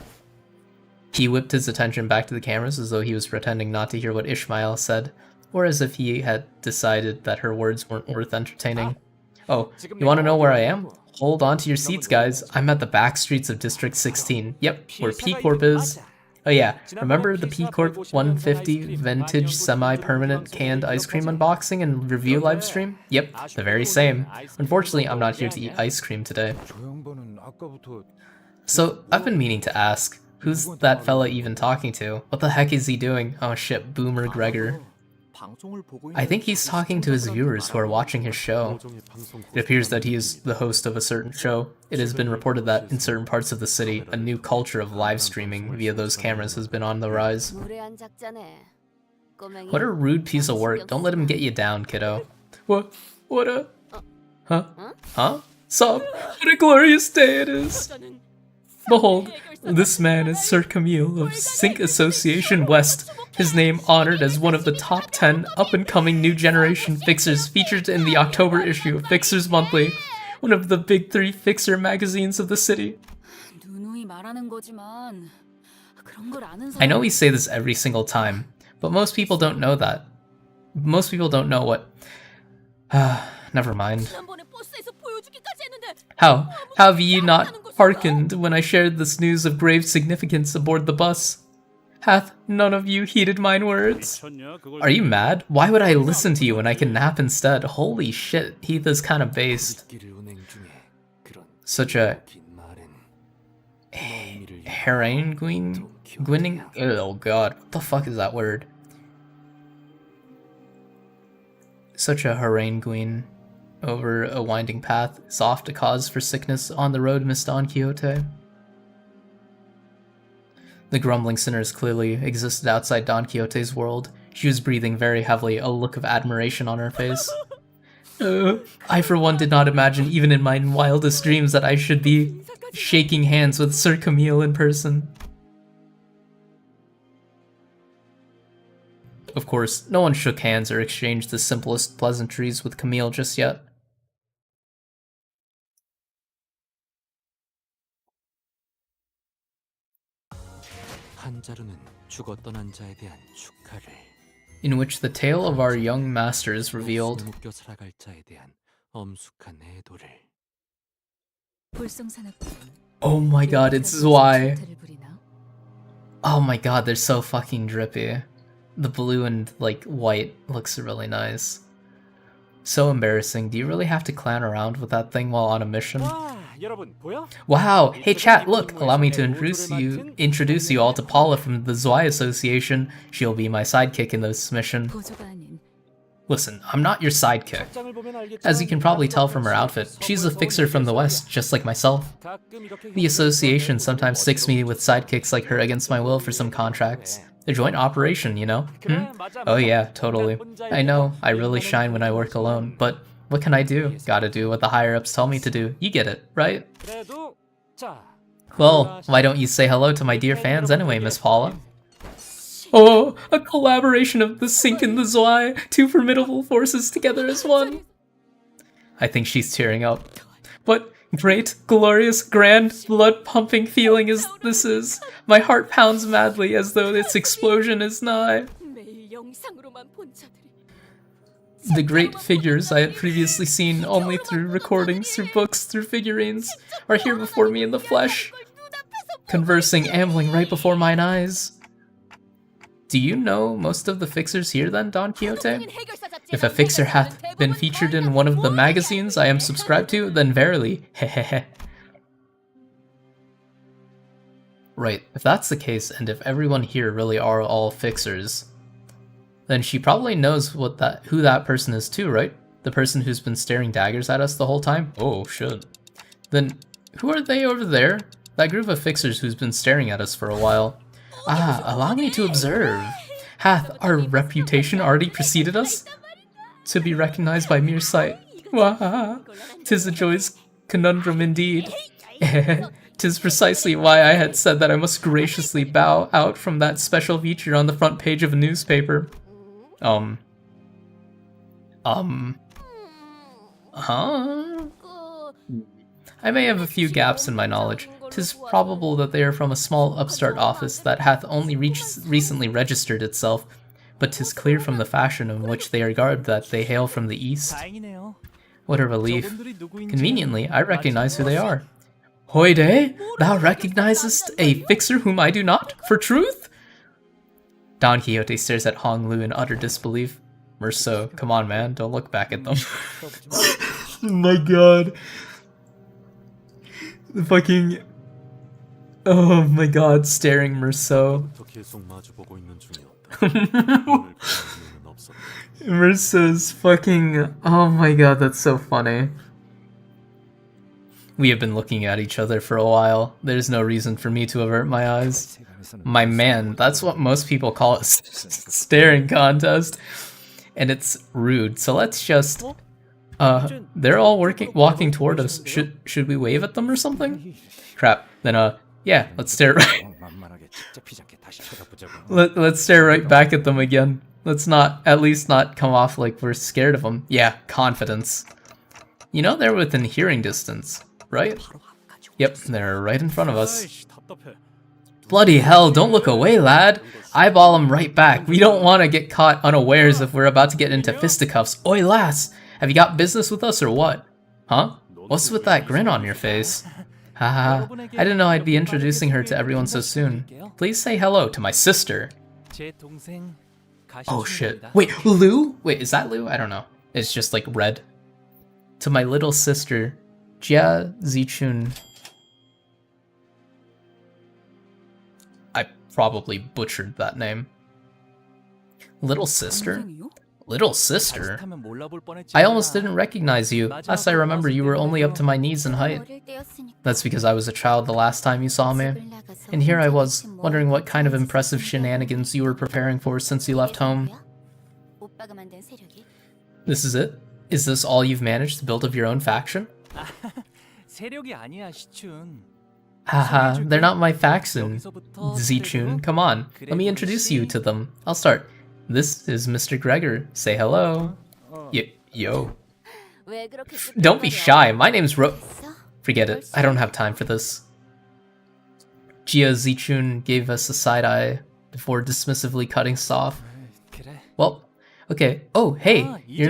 He whipped his attention back to the cameras as though he was pretending not to hear what Ishmael said, or as if he had decided that her words weren't worth entertaining. Oh, you want to know where I am? Hold on to your seats, guys. I'm at the back streets of District 16. Yep, where P-Corp is. Oh yeah, remember the P-Corp 150 vintage semi-permanent canned ice cream unboxing and review livestream? Yep, the very same. Unfortunately, I'm not here to eat ice cream today. So, I've been meaning to ask, who's that fella even talking to? What the heck is he doing? Oh shit, Boomer Gregor. I think he's talking to his viewers who are watching his show. It appears that he is the host of a certain show. It has been reported that in certain parts of the city, a new culture of live streaming via those cameras has been on the rise. What a rude piece of work. Don't let him get you down, kiddo. What a... Huh? Huh? Sup? What a glorious day it is! Behold, this man is Sir Camille of Sync Association West, his name honored as one of the top 10 up-and-coming new generation fixers featured in the October issue of Fixers Monthly, one of the big 3 fixer magazines of the city. I know we say this every single time, but most people don't know that. Most people don't know what... never mind. How have ye not hearkened when I shared this news of grave significance aboard the bus? Hath none of you heeded mine words? Are you mad? Why would I listen to you when I can nap instead? Holy shit, Heath is kind of based. Such a... Gwinning? Oh god, what the fuck is that word? Such a haranguing over a winding path is oft a cause for sickness on the road, Miss Don Quixote. The grumbling sinners clearly existed outside Don Quixote's world. She was breathing very heavily, a look of admiration on her face. I for one did not imagine even in my wildest dreams that I should be shaking hands with Sir Camille in person. Of course, no one shook hands or exchanged the simplest pleasantries with Camille just yet. In which the tale of our young master is revealed. Oh my god, it's Zwei. Oh my god, they're so fucking drippy. The blue and, like, white looks really nice. So embarrassing. Do you really have to clown around with that thing while on a mission? Wow! Hey chat, look! Allow me to introduce you all to Paula from the Zwei Association. She'll be my sidekick in this mission. Listen, I'm not your sidekick. As you can probably tell from her outfit, she's a fixer from the West, just like myself. The association sometimes sticks me with sidekicks like her against my will for some contracts. A joint operation, you know? Oh yeah, totally. I know, I really shine when I work alone, but what can I do? Gotta do what the higher-ups tell me to do. You get it, right? Well, why don't you say hello to my dear fans anyway, Miss Paula? Oh, a collaboration of the Sync and the Zwei, 2 formidable forces together as one. I think she's tearing up. What great, glorious, grand, blood-pumping feeling this is. My heart pounds madly as though its explosion is nigh. The great figures I had previously seen only through recordings, through books, through figurines, are here before me in the flesh, conversing, ambling right before mine eyes. Do you know most of the fixers here then, Don Quixote? If a fixer hath been featured in one of the magazines I am subscribed to, then verily, hehehe. Right, if that's the case, and if everyone here really are all fixers, then she probably knows who that person is too, right? The person who's been staring daggers at us the whole time? Oh, shit. Then, who are they over there? That group of fixers who's been staring at us for a while. Ah, allow me to observe. Hath our reputation already preceded us? To be recognized by mere sight. Wah! 'Tis a joyous conundrum indeed. 'Tis precisely why I had said that I must graciously bow out from that special feature on the front page of a newspaper. Huh? I may have a few gaps in my knowledge. 'Tis probable that they are from a small upstart office that hath only recently registered itself, but 'tis clear from the fashion in which they are garbed that they hail from the east. 다행이네요. What a relief. 저분들이 누구인지는 Conveniently, I recognize who they are. Hoide, thou recognizest a fixer whom I do not, for truth? Don Quixote stares at Hong Lu in utter disbelief. Merceau, come on man, don't look back at them. Oh my god. The fucking... Oh my god, staring Merceau. 계속 마주보고 있는 중이었다. 오늘 그 이유는 없었다. Merceau's fucking... Oh my god, that's so funny. We have been looking at each other for a while. There's no reason for me to avert my eyes. My man, that's what most people call a staring contest. And it's rude, so let's just... they're all walking toward us. Should we wave at them or something? Crap. Then, yeah, let's stare right... Let's stare right back at them again. Let's at least not come off like we're scared of them. Yeah, confidence. You know they're within hearing distance, right? Yep, they're right in front of us. 아이씨, 답답해. Bloody hell, don't look away, lad. Eyeball him right back. We don't want to get caught unawares if we're about to get into fisticuffs. Oi, lass, have you got business with us or what? Huh? What's with that grin on your face? Haha, I didn't know I'd be introducing her to everyone so soon. Please say hello to my sister. 제 동생 Oh shit. 가시입니다. Wait, Lou? Wait, is that Lou? I don't know. It's just like red. To my little sister, Jia Zichun. I probably butchered that name. Little sister? Little sister? 비슷하면 몰라볼 뻔했지. I almost didn't recognize you. Last I remember, you were only up to my knees in height. That's because I was a child the last time you saw me. And here I was, wondering what kind of impressive shenanigans you were preparing for since you left home. This is it? Is this all you've managed to build of your own faction? 세력이 아니야, 시춘. Haha, they're not my faction. Zichun, come on, let me introduce you to them. I'll start. This is Mr. Gregor. Say hello. Yo. Don't be shy, my name's Forget it, I don't have time for this. Jia Zichun gave us a side eye before dismissively cutting us off. 그래. Well, okay. Oh, hey, you've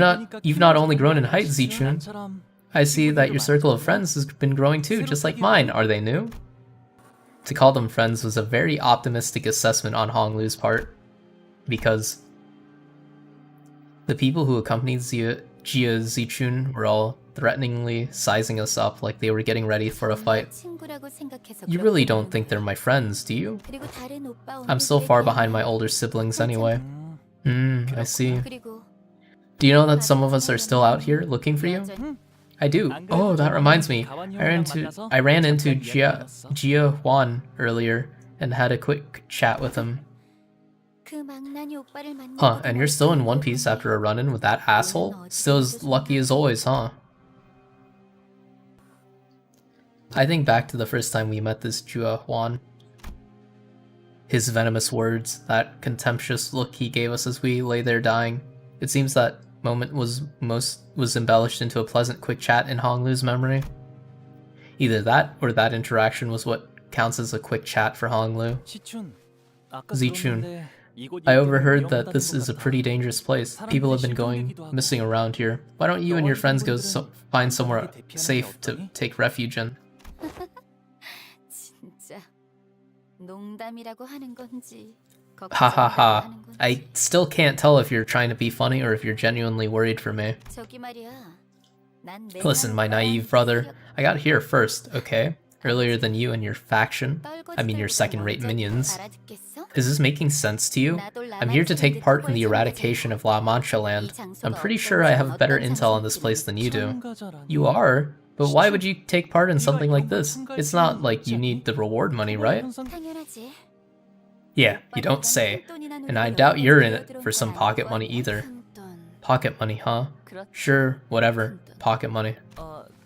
not only grown in height, Zichun. 나처럼 I see that your circle of friends has been growing too, just like mine. Are they new? To call them friends was a very optimistic assessment on Hong Lu's part, because the people who accompanied Jia Zichun were all threateningly sizing us up like they were getting ready for a fight. You really don't think they're my friends, do you? I'm still far behind my older siblings anyway. I see. Do you know that some of us are still out here looking for you? I do. Oh, that reminds me. I ran into Jia Huan earlier and had a quick chat with him. Huh, and you're still in one piece after a run-in with that asshole? Still as lucky as always, huh? I think back to the first time we met this Jia Huan. His venomous words, that contemptuous look he gave us as we lay there dying. It seems that moment was embellished into a pleasant quick chat in Hong Lu's memory. Either that or that interaction was what counts as a quick chat for Hong Lu. 시춘. 아까 Zichun, 들었는데 이곳 I 옆에 overheard 위험 that 같은 this is a 곳 pretty 같아. dangerous place. People have been going missing around here. Why don't you and your friends go find somewhere safe to take refuge in? 진짜 농담이라고 하는 건지. Ha ha ha. I still can't tell if you're trying to be funny or if you're genuinely worried for me. 저기 말이야. Listen, my naive brother, I got here first, okay? Earlier than you and your faction. I mean your second-rate minions. Is this making sense to you? I'm here to take part in the eradication of La Mancha land. I'm pretty sure I have better intel on this place than you do. You are? But why would you take part in something like this? It's not like you need the reward money, right? 당연하지. Yeah, you don't say. And I doubt you're in it for some pocket money either. Pocket money, huh? Sure, whatever. Pocket money.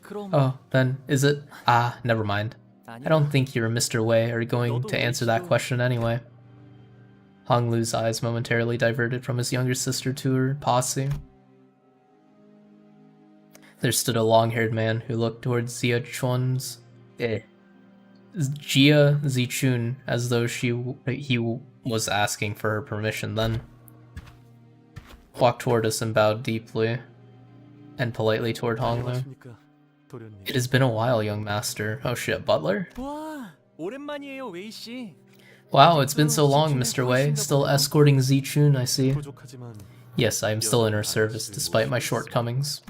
그럼 Oh, then, is it? Ah, never mind. I don't think you or Mr. Wei are going to answer that question anyway. Hong Lu's eyes momentarily diverted from his younger sister to her posse. There stood a long-haired man who looked towards Xia Chun's Jia Zichun as though he was asking for her permission, then walked toward us and bowed deeply and politely toward Honglu. 안녕하십니까, 도련님. It has been a while, young master. Oh shit, butler? 와, 오랜만이에요, 웨이 씨. Wow, it's been so long, Mr. Wei. Still escorting Zichun, I see. 부족하지만 Yes, I am still in her service, despite my shortcomings.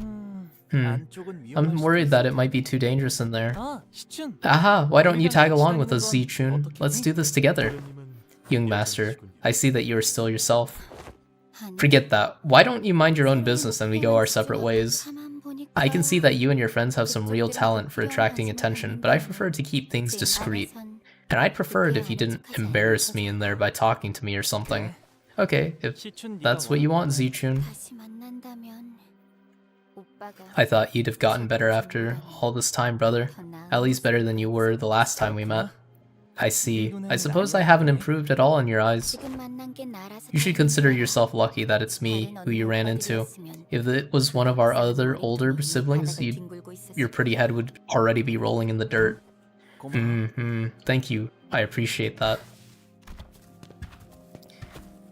안쪽은 위험할 I'm 수도 worried that 있어. it might be too dangerous in there. 아, 시춘. Aha, why don't you tag along with us, Zichun? Let's do this together. 도련님은 Young master, I see that you are still yourself. 아니, Forget that. Why don't you mind your own business and we go our separate ways? 가만 보니까 I can see that you and your friends have some real talent for attracting attention, but I prefer to keep things discreet. 내 And I'd prefer it if you didn't embarrass me in there by talking to me or something. Okay, if 시춘, that's what you want, Zichun. 다시 만난다면 오빠가 I thought you'd have gotten better after all this time, brother. At least better than you were the last time we met. I see. I suppose I haven't improved at all in your eyes. 지금 만난 게 나라서 You should consider yourself lucky that it's me who you ran into. If it was one of our other older siblings, your pretty head would already be rolling in the dirt. Thank you. I appreciate that.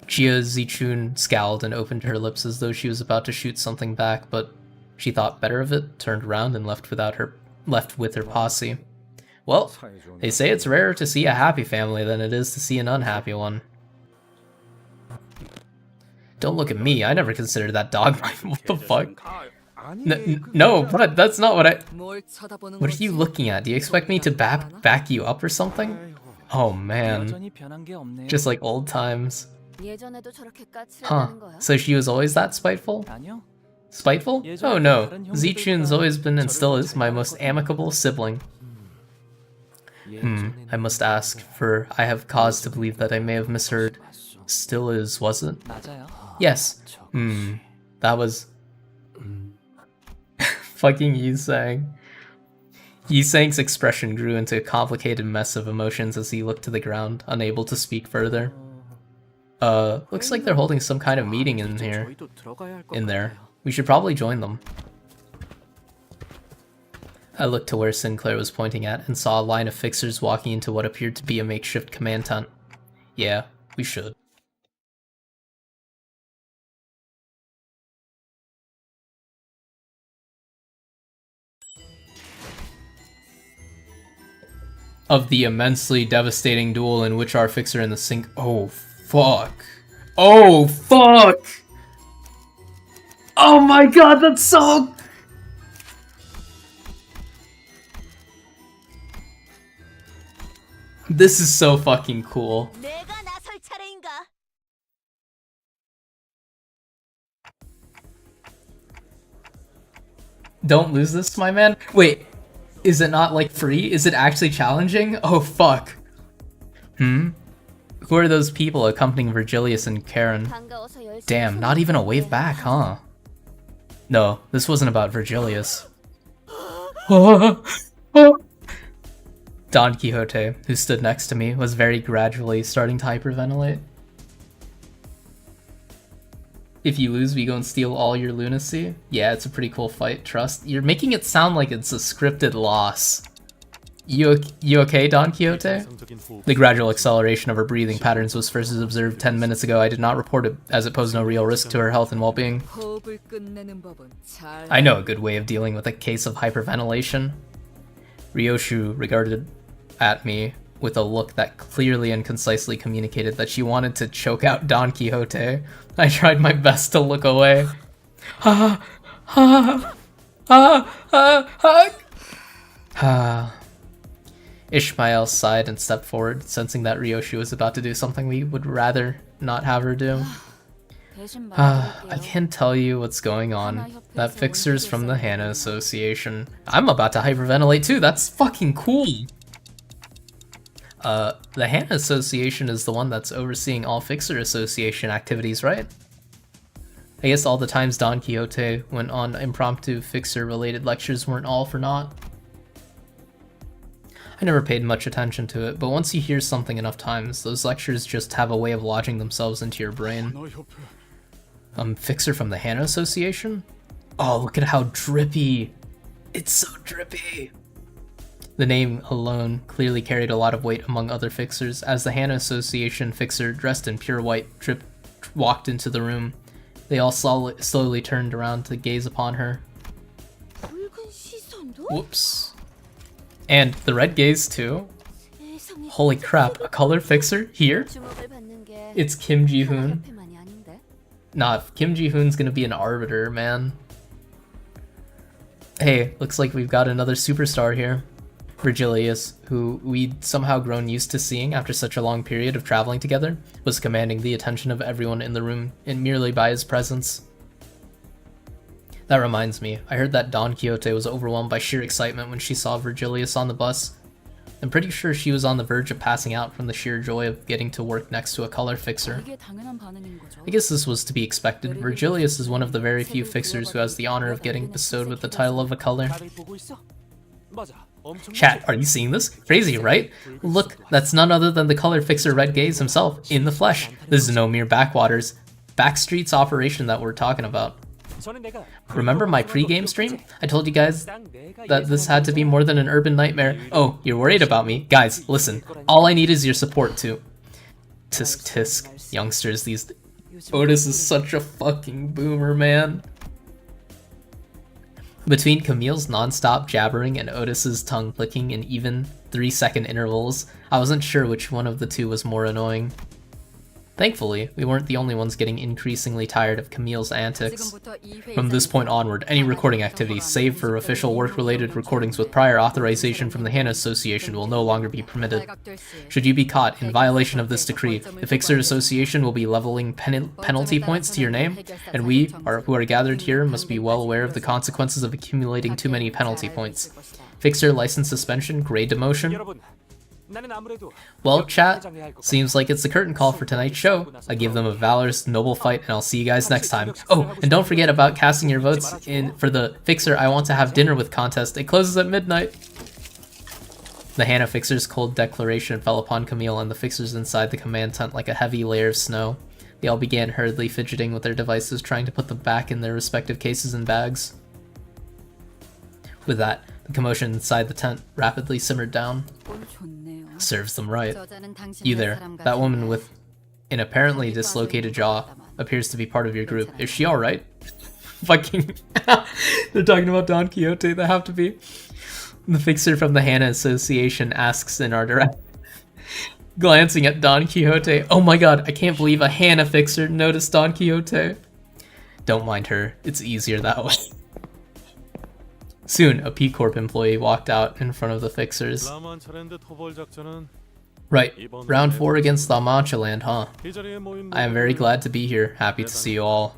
Jia Zichun scowled and opened her lips as though she was about to shoot something back, but she thought better of it, turned around, and left with her posse. Well, they say it's rarer to see a happy family than it is to see an unhappy one. Don't look at me. I never considered that dog mine. What the fuck? No, but that's not what I... 뭘 쳐다보는 What are you looking at? Do you expect me to back you up or something? Oh man, 여전히 변한 게 없네요. just like old times. 예전에도 저렇게 Huh, 까칠하다는 거야? so she was always that spiteful? 아니요. Spiteful? Oh no, Zichun's always been and still is my most amicable sibling. I must ask, for I have cause to believe that I may have misheard. Still is, was it? 맞아요. Yes. That was... fucking Yusang. Yusang's expression grew into a complicated mess of emotions as he looked to the ground, unable to speak further. Looks like they're holding some kind of meeting in here. 저희도 들어가야 할것 In there. 같아요. We should probably join them. I looked to where Sinclair was pointing at and saw a line of fixers walking into what appeared to be a makeshift command tent. Yeah, we should. Of the immensely devastating duel in which our fixer and the sink— oh fuck. Oh fuck! Oh my god, that's so— this is so fucking cool. 내가 나설 차례인가? Don't lose this, my man. Wait, is it not like free? Is it actually challenging? Oh fuck. Who are those people accompanying Virgilius and Karen? 반가워서 열심히 Damn, not even a wave back, huh? No, this wasn't about Virgilius. Don Quixote, who stood next to me, was very gradually starting to hyperventilate. If you lose, we go and steal all your lunacy? Yeah, it's a pretty cool fight, trust. You're making it sound like it's a scripted loss. You okay, Don Quixote? The gradual acceleration of her breathing patterns was first observed 10 minutes ago. I did not report it, as it posed no real risk to her health and well-being. 호흡을 끝내는 법은 잘 I know a good way of dealing with a case of hyperventilation. Ryoshu regarded at me with a look that clearly and concisely communicated that she wanted to choke out Don Quixote. I tried my best to look away. Ishmael sighed and stepped forward, sensing that Ryoshu was about to do something we would rather not have her do. 대신 I 말해줄게요. can't tell you what's going on. That fixer's from the Hana Association. I'm about to hyperventilate too, that's fucking cool! The Hana Association is the one that's overseeing all Fixer Association activities, right? I guess all the times Don Quixote went on impromptu Fixer-related lectures weren't all for naught. I never paid much attention to it, but once you hear something enough times, those lectures just have a way of lodging themselves into your brain. Fixer from the Hana Association? Oh, look at how drippy! It's so drippy! The name alone clearly carried a lot of weight among other fixers. As the Hana Association fixer dressed in pure white walked into the room, they all slowly turned around to gaze upon her. Whoops. And the red gaze too. Holy crap, a color fixer here? It's Kim Ji-hoon. Nah, if Kim Ji-hoon's gonna be an arbiter, man. Hey, looks like we've got another superstar here. Virgilius, who we'd somehow grown used to seeing after such a long period of traveling together, was commanding the attention of everyone in the room and merely by his presence. That reminds me, I heard that Don Quixote was overwhelmed by sheer excitement when she saw Virgilius on the bus. I'm pretty sure she was on the verge of passing out from the sheer joy of getting to work next to a color fixer. I guess this was to be expected. Virgilius is one of the very few fixers who has the honor of getting bestowed with the title of a color. Chat, are you seeing this? Crazy, right? Look, that's none other than the color fixer Red Gaze himself, in the flesh. This is no mere backstreets operation that we're talking about. Remember my pre-game stream? I told you guys that this had to be more than an urban nightmare. Oh, you're worried about me? Guys, listen. All I need is your support too. Tisk tisk. Youngsters, these... Otis is such a fucking boomer, man. Between Camille's non-stop jabbering and Otis's tongue clicking in even 3-second intervals, I wasn't sure which one of the two was more annoying. Thankfully, we weren't the only ones getting increasingly tired of Camille's antics. From this point onward, any recording activity, save for official work-related recordings with prior authorization from the Hana Association, will no longer be permitted. Should you be caught in violation of this decree, the Fixer Association will be leveling penalty points to your name, and we, who are gathered here, must be well aware of the consequences of accumulating too many penalty points. Fixer license suspension, grade demotion. Well, chat, seems like it's the curtain call for tonight's show. I give them a valorous, noble fight, and I'll see you guys next time. Oh, and don't forget about casting your votes in for the Fixer I Want to Have Dinner With contest. It closes at midnight. The Hana Fixer's cold declaration fell upon Camille and the Fixers inside the command tent like a heavy layer of snow. They all began hurriedly fidgeting with their devices, trying to put them back in their respective cases and bags. With that, the commotion inside the tent rapidly simmered down. Serves them right. You there, that woman with an apparently dislocated jaw appears to be part of your group. Is she alright? Fucking... They're talking about Don Quixote, they have to be. The Fixer from the Hana Association asks in our direction. Glancing at Don Quixote. Oh my god, I can't believe a Hana Fixer noticed Don Quixote. Don't mind her, it's easier that way. Soon, a P Corp employee walked out in front of the Fixers. Right, round 4 against La Mancha Land, huh? I am very glad to be here, happy to see you all.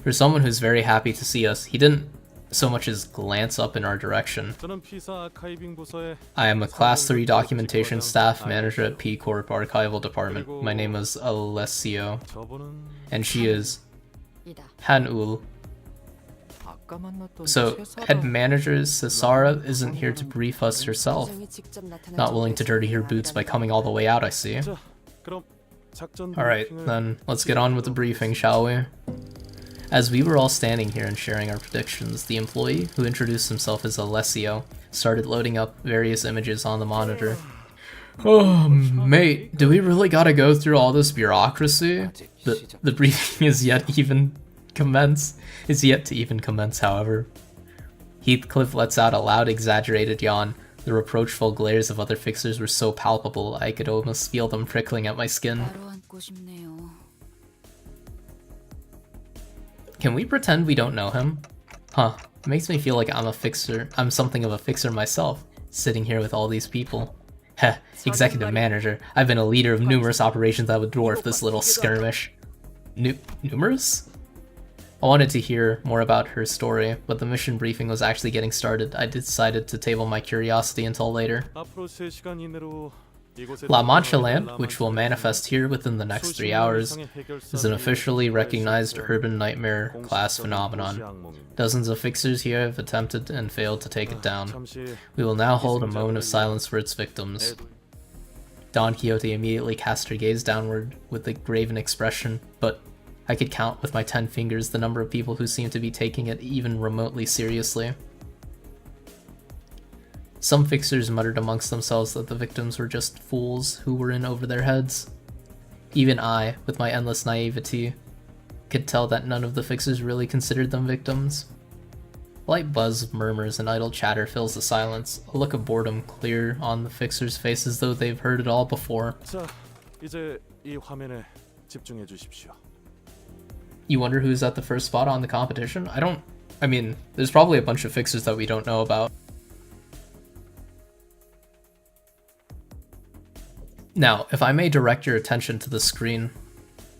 For someone who's very happy to see us, he didn't so much as glance up in our direction. I am a Class 3 documentation staff manager at P Corp Archival Department. My name is Alessio, and she is Hanul. So, head manager Cesara isn't here to brief us herself. Not willing to dirty her boots by coming all the way out, I see. Alright, then let's get on with the briefing, shall we? As we were all standing here and sharing our predictions, the employee, who introduced himself as Alessio, started loading up various images on the monitor. Oh, mate, do we really gotta go through all this bureaucracy? The briefing is yet to even commence, however. Heathcliff lets out a loud, exaggerated yawn. The reproachful glares of other Fixers were so palpable, I could almost feel them prickling at my skin. Can we pretend we don't know him? Huh, it makes me feel like I'm something of a Fixer myself, sitting here with all these people. Heh, executive manager. I've been a leader of numerous operations that would dwarf this little skirmish. Numerous? I wanted to hear more about her story, but the mission briefing was actually getting started. I decided to table my curiosity until later. La Mancha Land, which will manifest here within the next 3 hours, is an officially recognized urban nightmare class phenomenon. Dozens of Fixers here have attempted and failed to take it down. We will now hold a moment of silence for its victims. Don Quixote immediately cast her gaze downward with a graven expression, but I could count with my 10 fingers the number of people who seemed to be taking it even remotely seriously. Some fixers muttered amongst themselves that the victims were just fools who were in over their heads. Even I, with my endless naivety, could tell that none of the fixers really considered them victims. A light buzz of murmurs and idle chatter fills the silence, a look of boredom clear on the fixers' faces as though they've heard it all before. 자, 이제 이 화면에 집중해 주십시오. You wonder who's at the first spot on the competition? I mean, there's probably a bunch of fixers that we don't know about. Now, if I may direct your attention to the screen,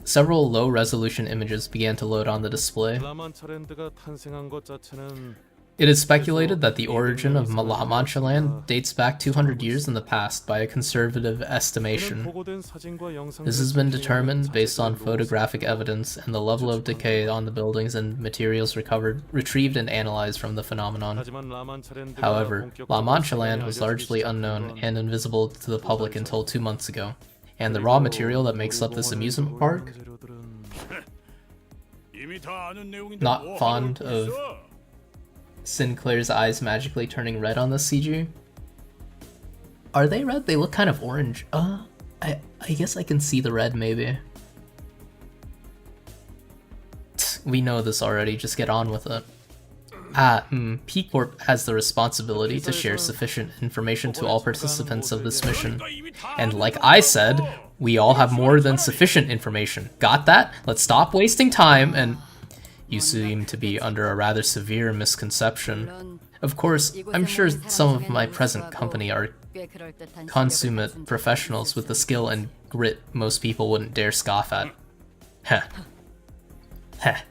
several low-resolution images began to load on the display. 라만차랜드가 탄생한 것 자체는 It is speculated that the origin of La Mancha Land dates back 200 years in the past by a conservative estimation. 보고된 사진과 영상들 This has been determined based on photographic evidence and the level of decay on the buildings and materials retrieved and analyzed from the phenomenon. 하지만 라만차랜드가 However, La 본격적으로 Mancha Land 사전에 was 알려지기 largely 시작한 unknown 건 and invisible to the public until 2 months ago, and the raw material that makes up this amusement park, not fond of Sinclair's eyes magically turning red on this CG. Are they red? They look kind of orange. I guess I can see the red maybe. We know this already, just get on with it. P Corp has the responsibility to share sufficient information to all participants of this mission. And like I said, we all have more than sufficient information. Got that? Let's stop wasting time and... You seem to be under a rather severe misconception. Of course, I'm sure some of my present company are consummate professionals with the skill and grit most people wouldn't dare scoff at. Heh. Heh.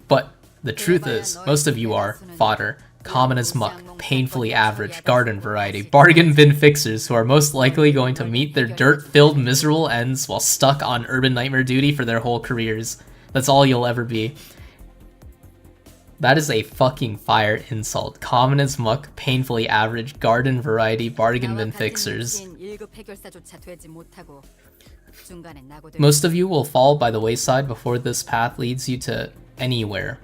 But the truth is, most of you are fodder, common as muck, painfully average, garden variety, bargain bin fixers who are most likely going to meet their dirt-filled miserable ends while stuck on urban nightmare duty for their whole careers. That's all you'll ever be. That is a fucking fire insult. Common as muck, painfully average, garden variety, bargain bin fixers. Most of you will fall by the wayside before this path leads you to anywhere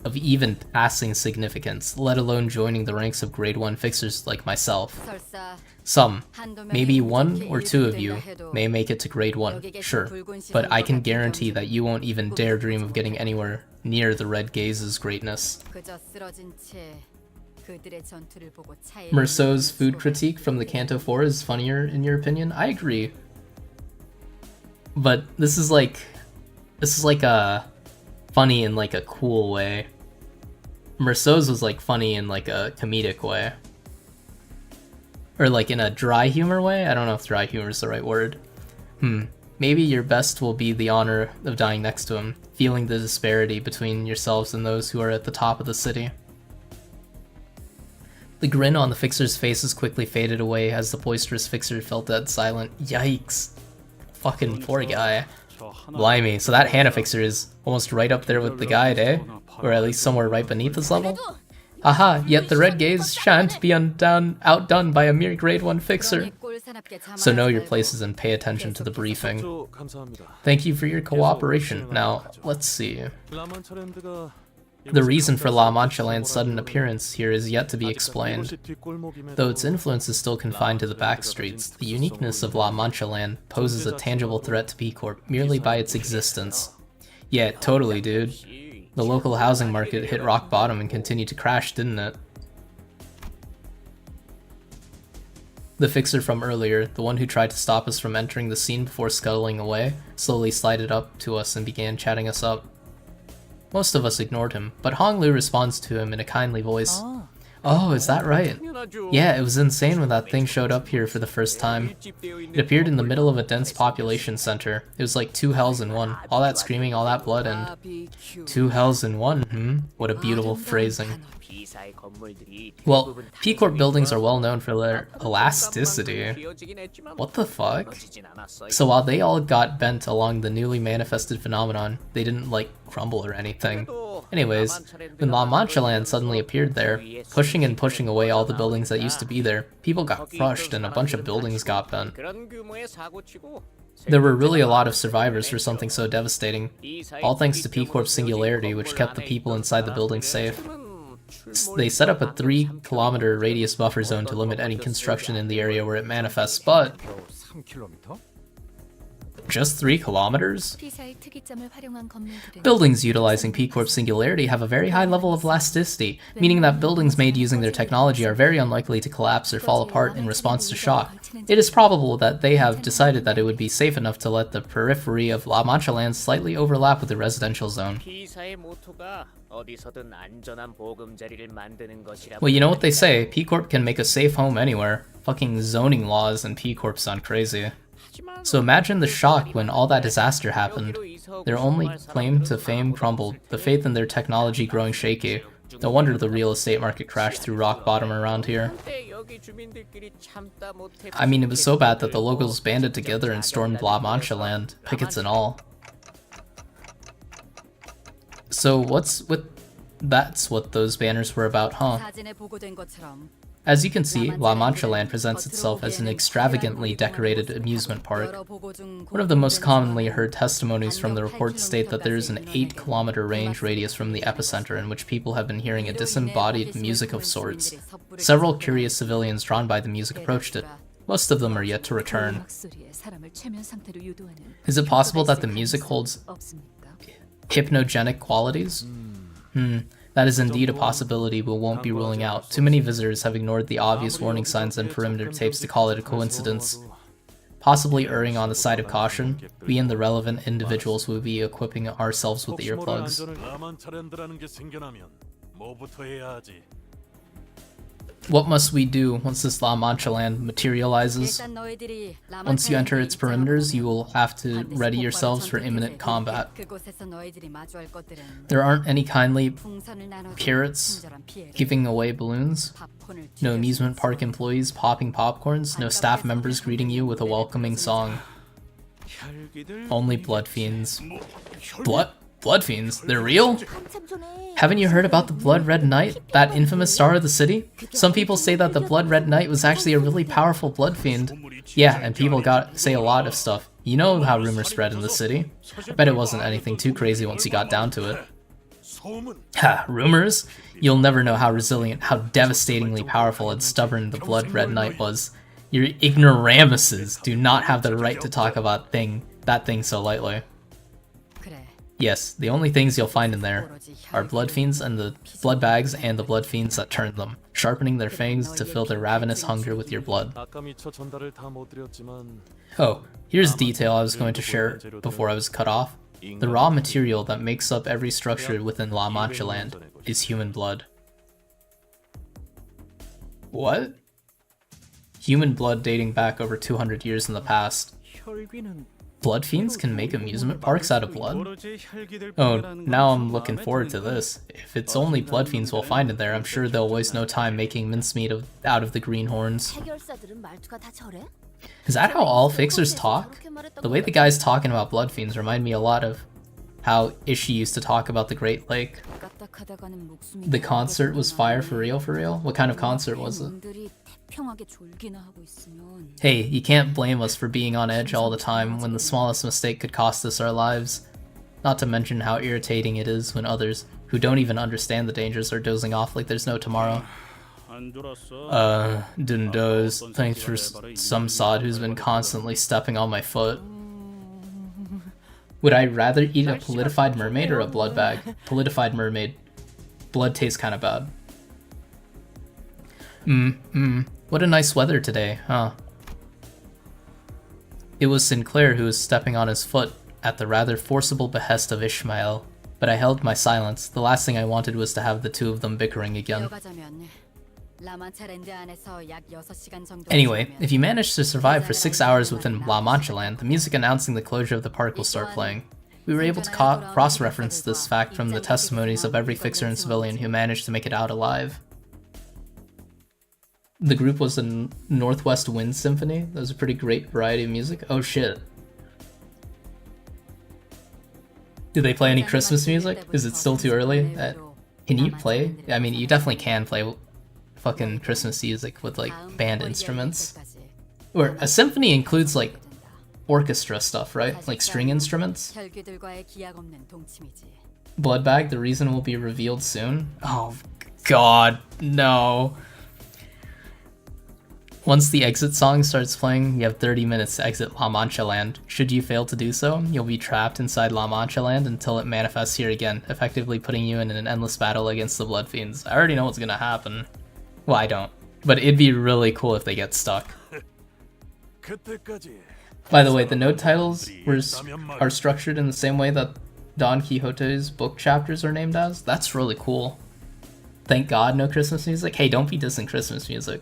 of even passing significance, let alone joining the ranks of grade 1 fixers like myself. Some, maybe 1 or 2 of you, may make it to grade 1, sure, but I can guarantee that you won't even dare dream of getting anywhere near the Red Gaze's greatness. Merceau's food critique from the Canto 4 is funnier in your opinion? I agree. But this is like a funny in like a cool way. Merceau's was like funny in like a comedic way. Or like in a dry humor way? I don't know if dry humor is the right word. Maybe your best will be the honor of dying next to him, feeling the disparity between yourselves and those who are at the top of the city. The grin on the fixer's faces quickly faded away as the boisterous fixer fell dead silent. Yikes. Fucking poor guy. Blimey, so that Hannah fixer is almost right up there with the guide, eh? Or at least somewhere right beneath his level? Aha, yet the Red Gaze shan't be outdone by a mere grade 1 fixer. So know your places and pay attention to the briefing. Thank you for your cooperation. Now, let's see. The reason for La Mancha Land's sudden appearance here is yet to be explained. Though its influence is still confined to the back streets, the uniqueness of La Mancha Land poses a tangible threat to P Corp merely by its existence. Yeah, totally, dude. The local housing market hit rock bottom and continued to crash, didn't it? The fixer from earlier, the one who tried to stop us from entering the scene before scuttling away, slowly slided up to us and began chatting us up. Most of us ignored him, but Hong Lu responds to him in a kindly voice. Oh, is that right? Yeah, it was insane when that thing showed up here for the first time. It appeared in the middle of a dense population center. It was like 2 hells in one. All that screaming, all that blood, and... 2 hells in one, What a beautiful phrasing. Well, P Corp buildings are well known for their elasticity. What the fuck? So while they all got bent along the newly manifested phenomenon, they didn't, like, crumble or anything. Anyways, when La Mancha Land suddenly appeared there, pushing and pushing away all the buildings that used to be there, people got crushed and a bunch of buildings got bent. There were really a lot of survivors for something so devastating, all thanks to P Corp's singularity, which kept the people inside the building safe. They set up a 3-kilometer radius buffer zone to limit any construction in the area where it manifests, but 3km? just 3 kilometers? 피사의 특이점을 활용한 건물들은 Buildings utilizing P-Corp Singularity have a very high level of elasticity, meaning that buildings made using their technology are very unlikely to collapse or fall apart in response to shock. It is probable that they have decided that it would be safe enough to let the periphery of La Mancha land slightly overlap with the residential zone. P사의 모토가 어디서든 안전한 보금자리를 만드는 것이라고. Well, you know what they say, P-Corp can make a safe home anywhere. Fucking zoning laws and P-Corp sound crazy. So imagine the shock when all that disaster happened. Their only claim to fame crumbled, the faith in their technology growing shaky. No wonder the real estate market crashed through rock bottom around here. I mean, it was so bad that the locals banded together and stormed La Mancha land, pickets and all. So that's what those banners were about, huh? 사진에 보고된 것처럼 As you can see, La Mancha land presents itself as an extravagantly decorated amusement park. 여러 보고 중 One of the most commonly heard testimonies from the reports state that there is an 8-kilometer range radius from the epicenter in which people have been hearing a disembodied music of sorts. Several curious civilians drawn by the music approached it. Most of them are yet to return. 소리에 사람을 최면 상태로 유도하는 Is it possible that the music holds 없습니까? hypnogenic qualities? That is indeed a possibility we won't be ruling out. Too many visitors have ignored the obvious warning signs and perimeter tapes to call it a coincidence. Possibly erring on the side of caution, we and the relevant individuals will be equipping ourselves with earplugs. 라만차랜드라는 게 생겨나면 뭐부터 해야 하지? What must we do once this La Mancha land materializes? 일단 너희들이 Once you enter its perimeters, you will have to ready yourselves for imminent combat. 그곳에서 너희들이 마주할 것들은 There aren't any kindly 풍선을 나눠 parrots 친절한 피해를 giving away balloons, 팝콘을 no 튀겨주는 amusement park employees popping popcorns, no staff members greeting you with a welcoming song. Only blood fiends. Blood fiends? They're real? Haven't you heard about the Blood Red Knight, that infamous star of the city? Some people say that the Blood Red Knight was actually a really powerful blood fiend. Yeah, and people say a lot of stuff. You know how rumors spread in the city. I bet it wasn't anything too crazy once you got down to it. Ha, rumors? You'll never know how resilient, how devastatingly powerful and stubborn the Blood Red Knight was. Your ignoramuses do not have the right to talk about that thing so lightly. 그래 Yes, the only things you'll find in there are blood fiends and the blood bags and the blood fiends that turn them, sharpening their fangs to fill their ravenous hunger with your blood. 아까 미처 전달을 다 못 드렸지만 Oh, here's a detail I was going to share before I was cut off. The raw material that makes up every structure within La Mancha land is human blood. What? Human blood dating back over 200 years in the past. 혈귀는 Blood fiends can make amusement parks out of blood? Oh, now I'm looking forward to this. If it's only blood fiends we'll find in there, I'm sure they'll waste no time making mincemeat out of the greenhorns. 해결사들은 말투가 다 저래? Is that how all fixers talk? The way the guy's talking about blood fiends remind me a lot of how Ishii used to talk about the Great Lake. 까딱하다가는 목숨이 The concert was fire for real, for real? What kind of concert was it? 놈들이 태평하게 졸기나 하고 있으면 Hey, you can't blame us for being on edge all the time when the smallest mistake could cost us our lives. Not to mention how irritating it is when others, who don't even understand the dangers, are dozing off like there's no tomorrow. Didn't doze. Thanks for some sod who's been constantly stepping on my foot. Would I rather eat a politified mermaid or a blood bag? Politified mermaid. Blood tastes kinda bad. What a nice weather today, huh? It was Sinclair who was stepping on his foot at the rather forcible behest of Ishmael, but I held my silence. The last thing I wanted was to have the two of them bickering again. 이어가자면 라만차랜드 안에서 약 6시간 정도 Anyway, if you manage to survive for 6 hours within La Mancha land, the music announcing the closure of the park will start playing. We were able to cross-reference this fact from the testimonies of every fixer and civilian who managed to make it out alive. The group was the Northwest Wind Symphony. That was a pretty great variety of music. Oh shit. Do they play any Christmas music? Is it still too early? Can you play? I mean, you definitely can play fucking Christmas music with like band instruments. Or a symphony includes like orchestra stuff, right? Like string instruments. 혈귀들과의 기약 없는 동침이지. Blood bag, the reason will be revealed soon. Oh god, no. Once the exit song starts playing, you have 30 minutes to exit La Mancha Land. Should you fail to do so, you'll be trapped inside La Mancha Land until it manifests here again, effectively putting you in an endless battle against the Blood Fiends. I already know what's gonna happen. Well, I don't. But it'd be really cool if they get stuck. By the way, the note titles are structured in the same way that Don Quixote's book chapters are named as. That's really cool. Thank God no Christmas music. Hey, don't be dissing Christmas music.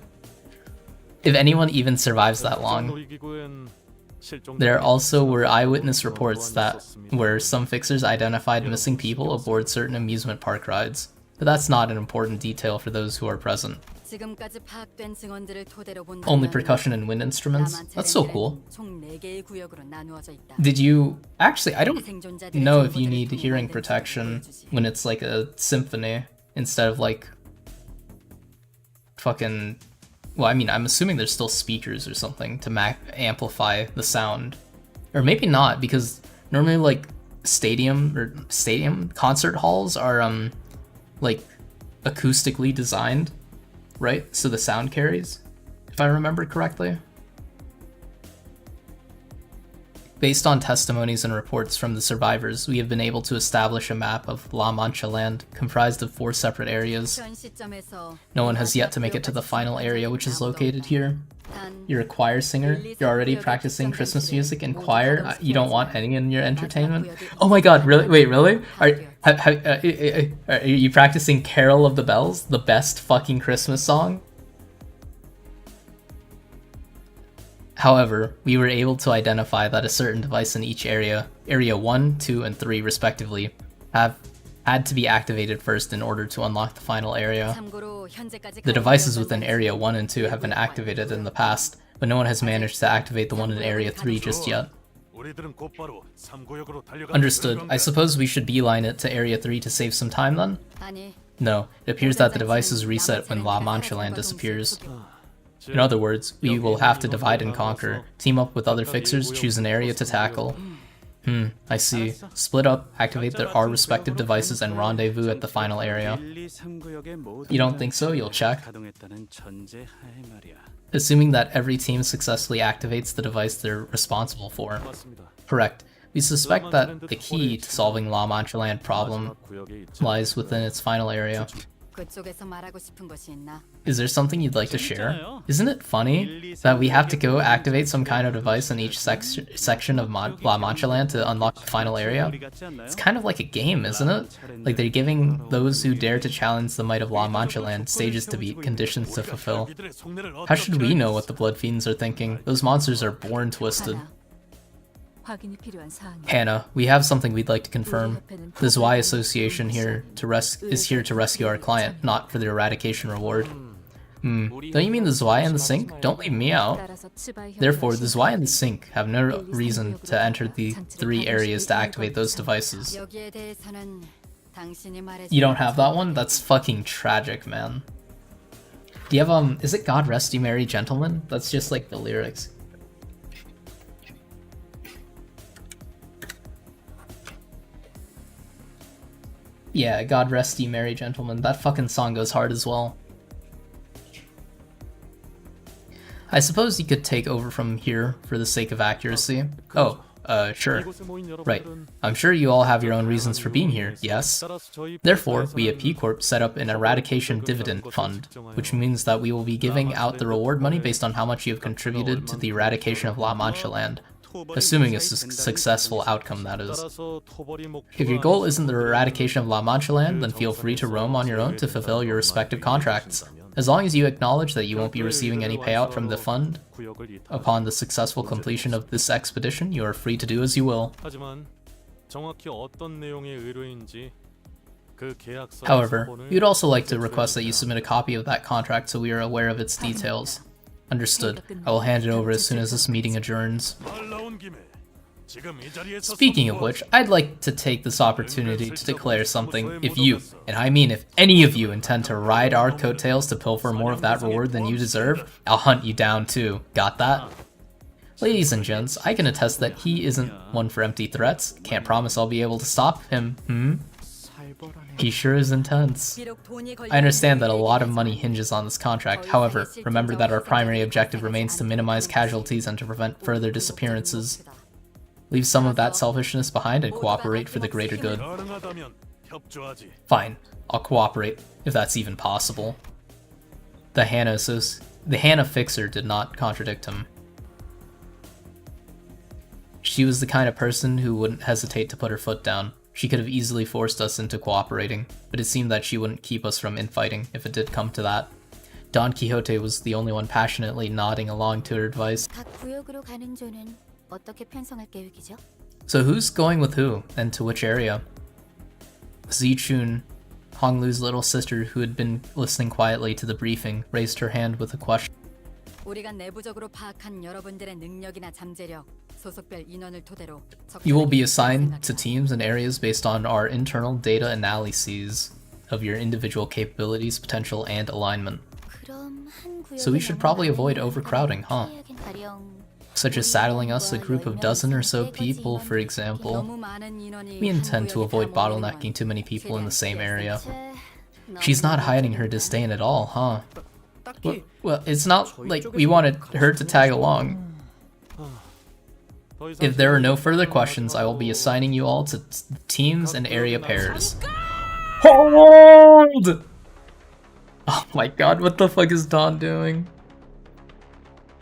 If anyone even survives that long. There also were eyewitness reports where some fixers identified missing people aboard certain amusement park rides. But that's not an important detail for those who are present. Only percussion and wind instruments? That's so cool. Did you... Actually, I don't know if you need hearing protection when it's like a symphony instead of like... fucking... Well, I mean, I'm assuming there's still speakers or something to amplify the sound. Or maybe not, because normally like stadium concert halls are like acoustically designed, right? So the sound carries, if I remember correctly. Based on testimonies and reports from the survivors, we have been able to establish a map of La Mancha Land, comprised of 4 separate areas. No one has yet to make it to the final area, which is located here. You're a choir singer? You're already practicing Christmas music in choir? You don't want any in your entertainment? Oh my god, really? Wait, really? Are you practicing Carol of the Bells? The best fucking Christmas song? However, we were able to identify that a certain device in each area, Area 1, 2, and 3 respectively, have had to be activated first in order to unlock the final area. The devices within Area 1 and 2 have been activated in the past, but no one has managed to activate the one in Area 3 just yet. Understood. I suppose we should beeline it to Area 3 to save some time then? No, it appears that the devices reset when La Mancha Land disappears. In other words, we will have to divide and conquer, team up with other fixers, choose an area to tackle. I see. Split up, activate our respective devices, and rendezvous at the final area. You don't think so? You'll check. Assuming that every team successfully activates the device they're responsible for. Correct. We suspect that the key to solving La Mancha Land problem lies within its final area. Is there something you'd like to share? Isn't it funny that we have to go activate some kind of device in each section of La Mancha Land to unlock the final area? It's kind of like a game, isn't it? Like they're giving those who dare to challenge the might of La Mancha Land stages to beat, conditions to fulfill. How should we know what the Blood Fiends are thinking? Those monsters are born twisted. Hannah, we have something we'd like to confirm. The Zwei Association is here to rescue our client, not for the eradication reward. Don't you mean the Zwei and the Sink? Don't leave me out. Therefore, the Zwei and the Sink have no reason to enter the 3 areas to activate those devices. You don't have that one? That's fucking tragic, man. Do you have, is it God Rest Ye Merry Gentlemen? That's just like the lyrics. Yeah, God Rest Ye Merry Gentlemen. That fucking song goes hard as well. I suppose you could take over from here for the sake of accuracy. Oh, sure. Right. I'm sure you all have your own reasons for being here, yes? Therefore, we at P-Corp set up an eradication dividend fund, which means that we will be giving out the reward money based on how much you have contributed to the eradication of La Mancha Land. Assuming a successful outcome, that is. If your goal isn't the eradication of La Mancha Land, then feel free to roam on your own to fulfill your respective contracts. As long as you acknowledge that you won't be receiving any payout from the fund upon the successful completion of this expedition, you are free to do as you will. However, we would also like to request that you submit a copy of that contract so we are aware of its details. Understood. I will hand it over as soon as this meeting adjourns. Speaking of which, I'd like to take this opportunity to declare something. If you, and I mean if any of you, intend to ride our coattails to pilfer more of that reward than you deserve, I'll hunt you down too. Got that? Ladies and gents, I can attest that he isn't one for empty threats. Can't promise I'll be able to stop him, He sure is intense. I understand that a lot of money hinges on this contract. However, remember that our primary objective remains to minimize casualties and to prevent further disappearances. Leave some of that selfishness behind and cooperate for the greater good. 가능하다면 협조하지. Fine, I'll cooperate, if that's even possible. The Hannah fixer did not contradict him. She was the kind of person who wouldn't hesitate to put her foot down. She could have easily forced us into cooperating, but it seemed that she wouldn't keep us from infighting if it did come to that. Don Quixote was the only one passionately nodding along to her advice. 각 구역으로 가는 조는 어떻게 편성할 계획이죠? So who's going with who, and to which area? Zichun, Honglu's little sister who had been listening quietly to the briefing, raised her hand with a question. 우리가 내부적으로 파악한 여러분들의 능력이나 잠재력, 소속별 인원을 토대로 You will be assigned to teams and areas based on our internal data analyses of your individual capabilities, potential, and alignment. 그럼 한 구역에 So we should probably avoid overcrowding, huh? 가령 Such as saddling us a group of dozen or so people, for example. 너무 많은 인원이 We intend to avoid bottlenecking too many people in the same area. She's not hiding her disdain at all, huh? Well, it's not like we wanted her to tag along. If there are no further questions, I will be assigning you all to teams and area pairs. Hold! Oh my god, what the fuck is Don doing?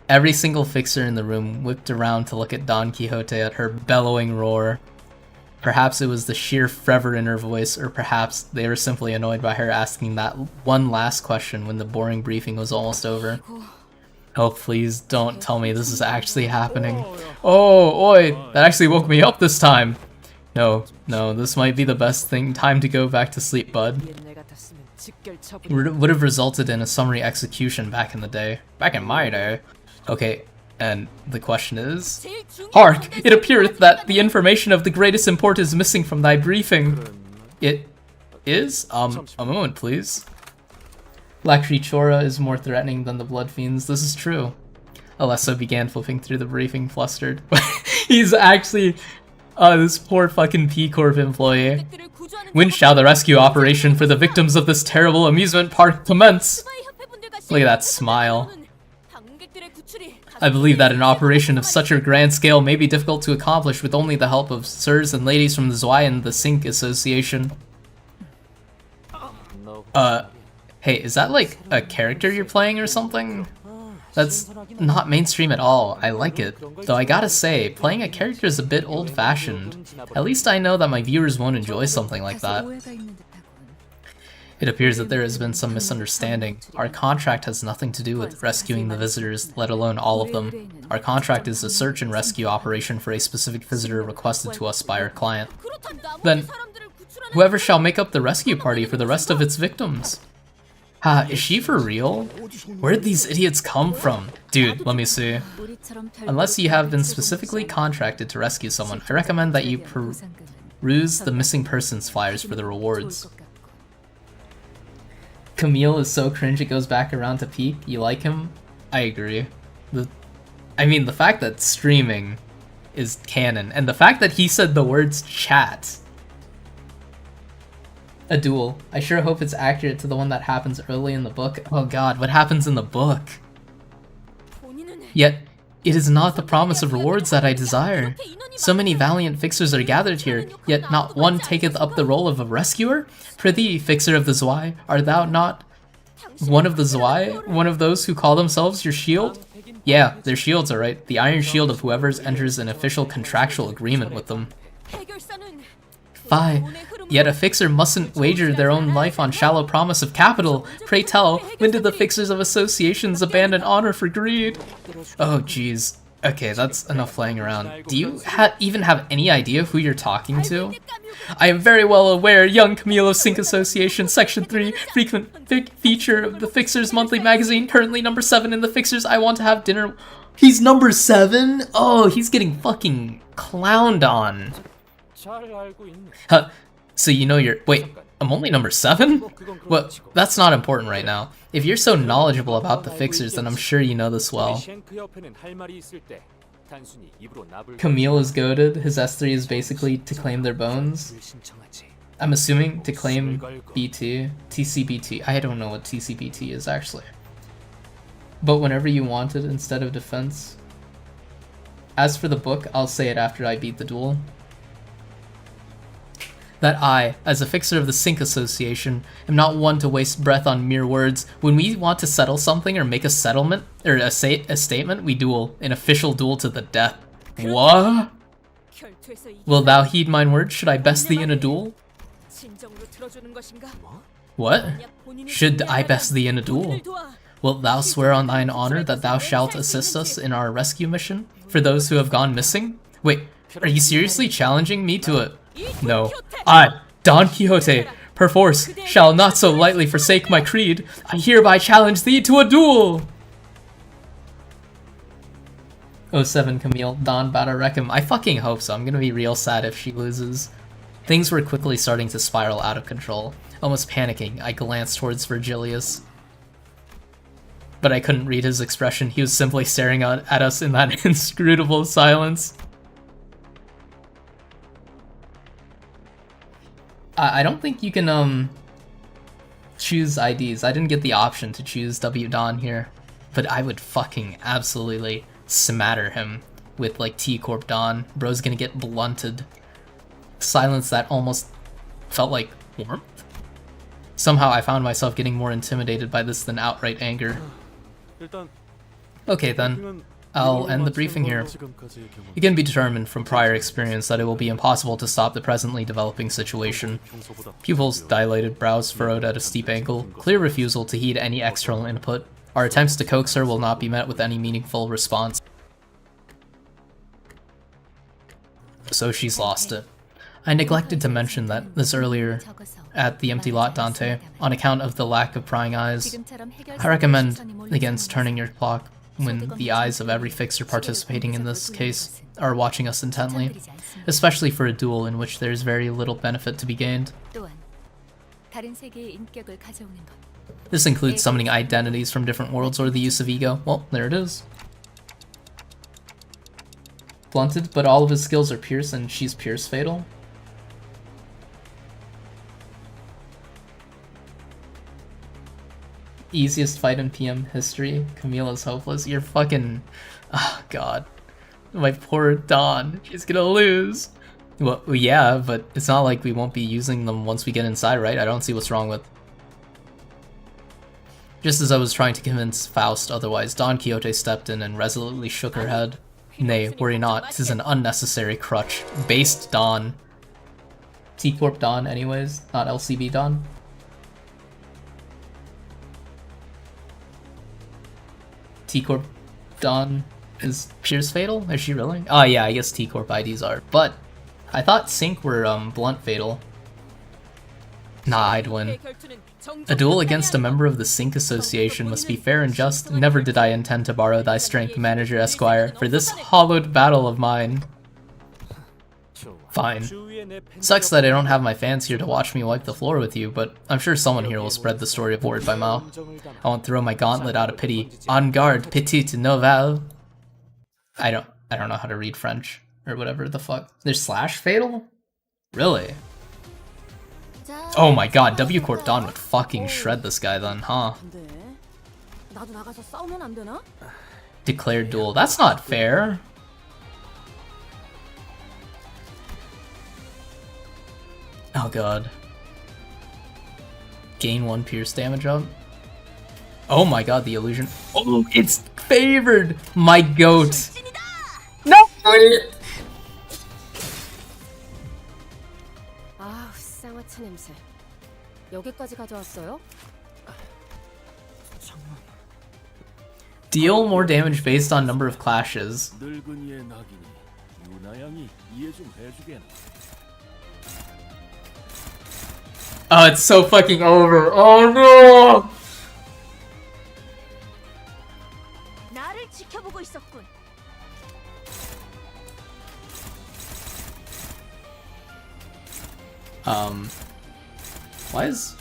Every single fixer in the room whipped around to look at Don Quixote at her bellowing roar. Perhaps it was the sheer fervor in her voice, or perhaps they were simply annoyed by her asking that one last question when the boring briefing was almost over. Oh, please don't tell me this is actually happening. Oh, oi, that actually woke me up this time. No, this might be the best time to go back to sleep, bud. Would have resulted in a summary execution back in the day. Back in my day. Okay, and the question is... Hark! It appeareth that the information of the greatest import is missing from thy briefing. It is? A moment, please. Lakshmi Chora is more threatening than the Blood Fiends, this is true. Alessa began flipping through the briefing, flustered. He's actually... this poor fucking P-Corp employee. When shall the rescue operation for the victims of this terrible amusement park commence? Look at that smile. I believe that an operation of such a grand scale may be difficult to accomplish with only the help of sirs and ladies from the Zwei and the Sink Association. Hey, is that like a character you're playing or something? That's not mainstream at all. I like it. Though I gotta say, playing a character is a bit old-fashioned. At least I know that my viewers won't enjoy something like that. It appears that there has been some misunderstanding. Our contract has nothing to do with rescuing the visitors, let alone all of them. Our contract is a search and rescue operation for a specific visitor requested to us by our client. Then, whoever shall make up the rescue party for the rest of its victims. Is she for real? Where did these idiots come from? Dude, let me see. Unless you have been specifically contracted to rescue someone, I recommend that you peruse the missing persons flyers for the rewards. Camille is so cringe it goes back around to peak. You like him? I agree. I mean, the fact that streaming is canon, and the fact that he said the words chat. A duel. I sure hope it's accurate to the one that happens early in the book. Oh god, what happens in the book? Yet, it is not the promise of rewards that I desire. So many valiant fixers are gathered here, yet not one taketh up the role of a rescuer? Prithee, fixer of the Zwei, art thou not one of the Zwei? One of those who call themselves your shield? Yeah, their shields are right. The iron shield of whoever enters an official contractual agreement with them. Fie. Yet a fixer mustn't wager their own life on shallow promise of capital. Pray tell, when did the fixers of associations abandon honor for greed? Oh jeez. Okay, that's enough playing around. Do you even have any idea who you're talking to? I am very well aware, young Camille of Sink Association, Section 3, frequent feature of the Fixers Monthly Magazine, currently number 7 in the Fixers I Want to Have Dinner. He's number 7? Oh, he's getting fucking clowned on. Huh, so you know you're- wait, I'm only number 7? Well, that's not important right now. If you're so knowledgeable about the Fixers, then I'm sure you know this well. Camille is goated, his S3 is basically to claim their bones. I'm assuming to claim BT, TCBT. I don't know what TCBT is actually. But whenever you want it instead of defense. As for the book, I'll say it after I beat the duel. That I, as a fixer of the Sync Association, am not one to waste breath on mere words. When we want to settle something or make a settlement, or a statement, we duel. An official duel to the death. What? Will thou heed mine words? Should I best thee in a duel? What? Should I best thee in a duel? Wilt thou swear on thine honor that thou shalt assist us in our rescue mission for those who have gone missing? Wait, are you seriously challenging me to a... No. I, Don Quixote, perforce, shall not so lightly forsake my creed. I hereby challenge thee to a duel! 07 Camille, Don Batarekim. I fucking hope so. I'm gonna be real sad if she loses. Things were quickly starting to spiral out of control. Almost panicking, I glanced towards Virgilius. But I couldn't read his expression. He was simply staring at us in that inscrutable silence. I don't think you can, choose IDs. I didn't get the option to choose W Don here. But I would fucking absolutely smatter him with, like, T-Corp Don. Bro's gonna get blunted. Silence that almost felt like warmth. Somehow I found myself getting more intimidated by this than outright anger. Okay then, I'll end the briefing here. It can be determined from prior experience that it will be impossible to stop the presently developing situation. Pupils dilated, brows furrowed at a steep angle, clear refusal to heed any external input. Our attempts to coax her will not be met with any meaningful response. So she's lost it. I neglected to mention that this earlier at the empty lot, Dante, on account of the lack of prying eyes. I recommend against turning your clock when the eyes of every fixer participating in this case are watching us intently, especially for a duel in which there is very little benefit to be gained. This includes summoning identities from different worlds or the use of ego. Well, there it is. Blunted, but all of his skills are Pierce and she's Pierce Fatal. Easiest fight in PM history. Camilla's hopeless. You're fucking... Oh, God. My poor Dawn. She's gonna lose. Well, yeah, but it's not like we won't be using them once we get inside, right? I don't see what's wrong with... Just as I was trying to convince Faust otherwise, Don Quixote stepped in and resolutely shook her head. Nay, worry not. This is an unnecessary crutch. Based Don. T-Corp Don, anyways. Not LCB Don. T-Corp Dawn is Pierce Fatal? Is she really? Oh yeah, I guess T-Corp IDs are. But I thought Sync were Blunt Fatal. Nah, I'd win. A duel against a member of the Sync Association must be fair and just. Never did I intend to borrow thy strength, Manager Esquire, for this hallowed battle of mine. Fine. Sucks that I don't have my fans here to watch me wipe the floor with you, but I'm sure someone here will spread the story of word by mouth. I won't throw my gauntlet out of pity. En garde, petite nouvelle. I don't know how to read French, or whatever the fuck. There's slash fatal? Really? Oh my god, W Corp Dawn would fucking shred this guy then, huh? Declared duel. That's not fair. Oh god. Gain 1 pierce damage up. Oh my god, the illusion. Oh, it's favored! My goat! No! 아, 쌍화차 냄새. 여기까지 가져왔어요? Deal more damage based on number of clashes. 늙은이의 낙이니 유나양이 이해 좀 해주게나. Oh, it's so fucking over. Oh no! 나를 지켜보고 있었군. Why is...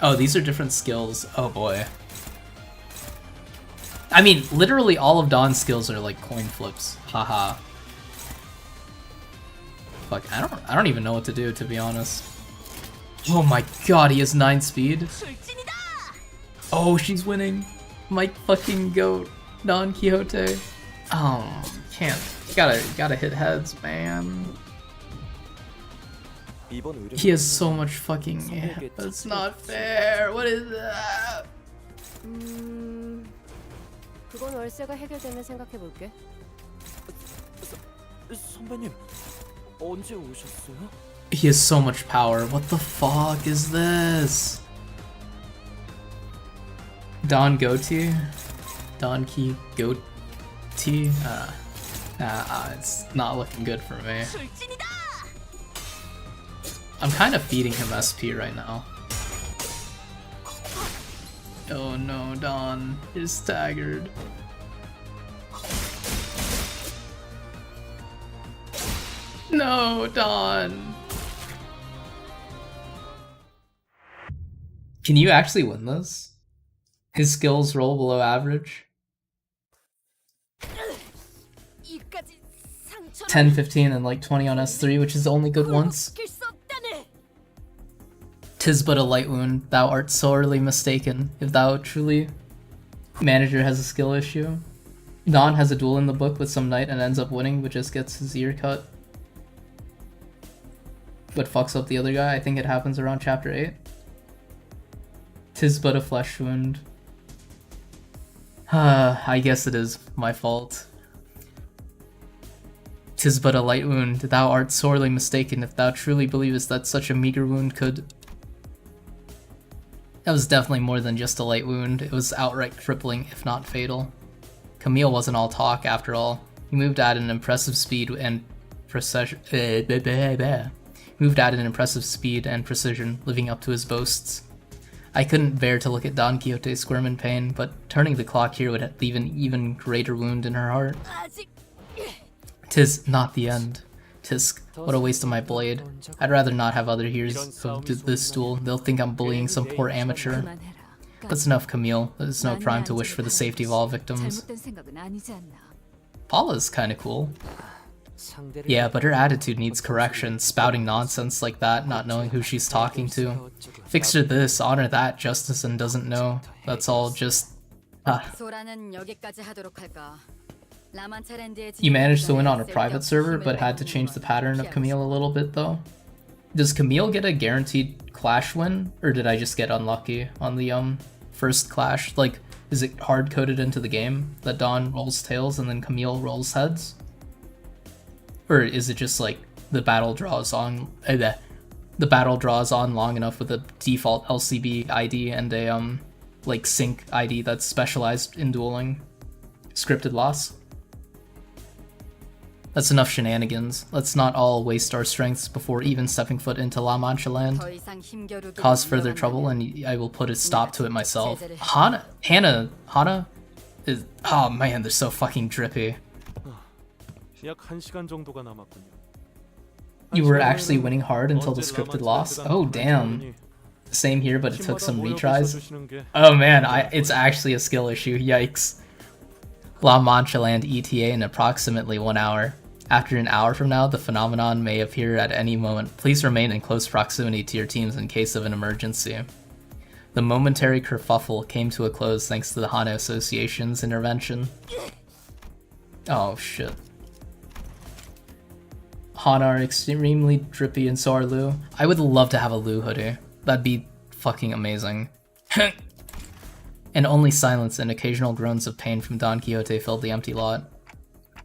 Oh, these are different skills. Oh boy. I mean, literally all of Dawn's skills are like coin flips. Haha. Fuck, I don't even know what to do, to be honest. Oh my god, he has 9 speed. Oh, she's winning. My fucking goat, Don Quixote. Oh, can't. Gotta hit heads, man. He has so much fucking. That's not fair. What is that? 그건 월세가 해결되면 생각해 볼게. 선배님, 언제 오셨어요? He has so much power. What the fuck is this? Don Goatee? Don Key Goatee? It's not looking good for me. I'm kind of feeding him SP right now. Oh no, Don. You're staggered. No, Don. Can you actually win this? His skills roll below average. 10, 15, and like 20 on S3, which is the only good ones. 'Tis but a light wound, thou art sorely mistaken, if thou truly... Manager has a skill issue. Don has a duel in the book with some knight and ends up winning, but just gets his ear cut. But fucks up the other guy. I think it happens around chapter 8. 'Tis but a flesh wound. I guess it is my fault. 'Tis but a light wound, thou art sorely mistaken if thou truly believest that such a meager wound could... That was definitely more than just a light wound, it was outright crippling, if not fatal. Camille wasn't all talk, after all. He moved at an impressive speed and precision... living up to his boasts. I couldn't bear to look at Don Quixote squirm in pain, but turning the clock here would leave an even greater wound in her heart. 'Tis not the end. Tisk, what a waste of my blade. I'd rather not have other heroes of this duel. They'll think I'm bullying some poor amateur. That's enough, Camille. There's no crime to wish for the safety of all victims. Paula's kinda cool. Yeah, but her attitude needs correction, spouting nonsense like that, not knowing who she's talking to. Fix her this, honor that, justice and doesn't know. That's all just... You managed to win on a private server, but had to change the pattern of Camille a little bit though. Does Camille get a guaranteed clash win, or did I just get unlucky on the first clash? Like, is it hard-coded into the game that Dawn rolls tails and then Camille rolls heads? Or is it just like the battle draws on long enough with a default LCB ID and a like sync ID that's specialized in dueling? Scripted loss? That's enough shenanigans. Let's not all waste our strengths before even stepping foot into La Mancha land. Cause further trouble and I will put a stop to it myself. Hannah is... Oh man, they're so fucking drippy. You were actually winning hard until the scripted loss? Oh damn. Same here, but it took some retries. Oh man, it's actually a skill issue, yikes. La Mancha land ETA in approximately 1 hour. After an hour from now, the phenomenon may appear at any moment. Please remain in close proximity to your teams in case of an emergency. The momentary kerfuffle came to a close thanks to the Hana Association's intervention. Oh shit. Hana are extremely drippy and so are Lu. I would love to have a Lu hoodie. That'd be fucking amazing. And only silence and occasional groans of pain from Don Quixote filled the empty lot.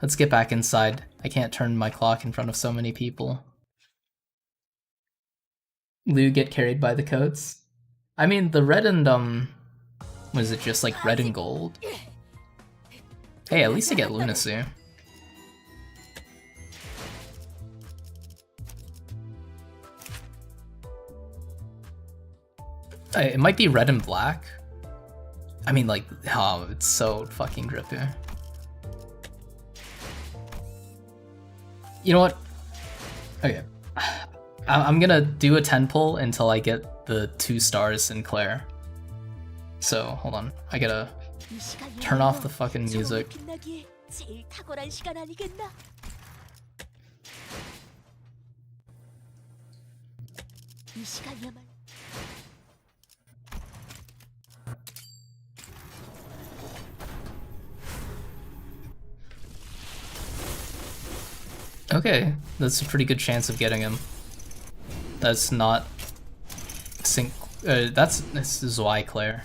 Let's get back inside. I can't turn my clock in front of so many people. Lu get carried by the coats? I mean, the red and, was it just like red and gold? Hey, at least I get lunacy. It might be red and black. I mean, like, oh, it's so fucking drippy. You know what? Okay. I'm gonna do a 10 pull until I get the 2 stars in Claire. So, hold on. I gotta turn off the fucking music. Okay, that's a pretty good chance of getting him. That's not sync. This is why Claire.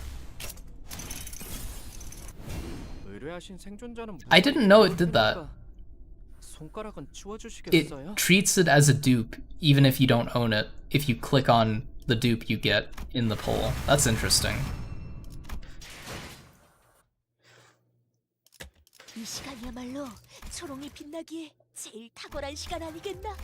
의뢰하신 생존자는 I didn't know it did that. 손가락은 It 치워주시겠어요? treats it as a dupe, even if you don't own it, if you click on the dupe you get in the poll. That's interesting. 이 시간이야말로 초롱이 빛나기에 제일 탁월한 시간 아니겠나?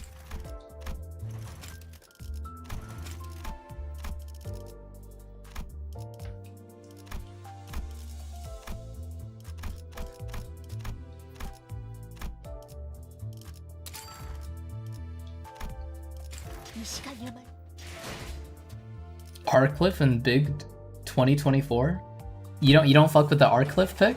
이 시간이야말로 Arcliff and Big 2024? You don't fuck with the Arcliff pick?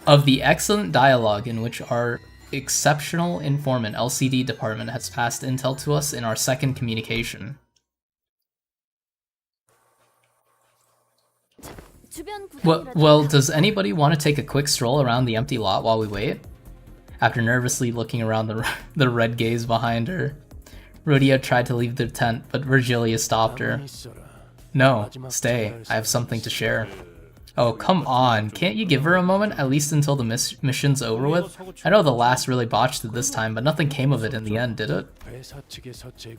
Of the excellent dialogue in which our exceptional informant LCD department has passed intel to us in our second communication. Well, does anybody want to take a quick stroll around the empty lot while we wait? After nervously looking around the red gaze behind her, Rodeo tried to leave the tent, but Virgilia stopped her. No, stay. I have something to share. Oh, come on. Can't you give her a moment, at least until the mission's over with? I know the last really botched it this time, but nothing came of it in the end, did it?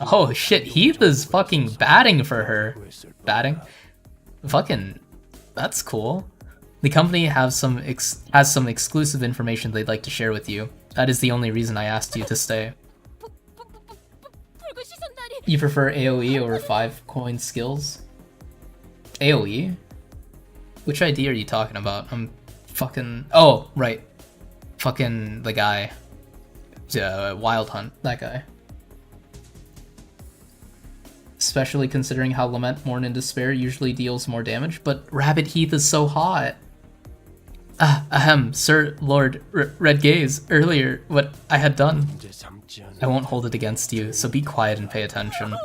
Oh shit, Heath is fucking batting for her. Batting? Fucking... that's cool. The company has some exclusive information they'd like to share with you. That is the only reason I asked you to stay. You prefer AoE over 5-coin skills? AoE? Which ID are you talking about? I'm fucking... oh, right. Fucking the guy. Wild Hunt. That guy. Especially considering how Lament, Mourn, and Despair usually deals more damage, but Rabbit Heath is so hot. Ahem, Sir Lord Red Gaze, earlier, what I had done. I won't hold it against you, so be quiet and pay attention.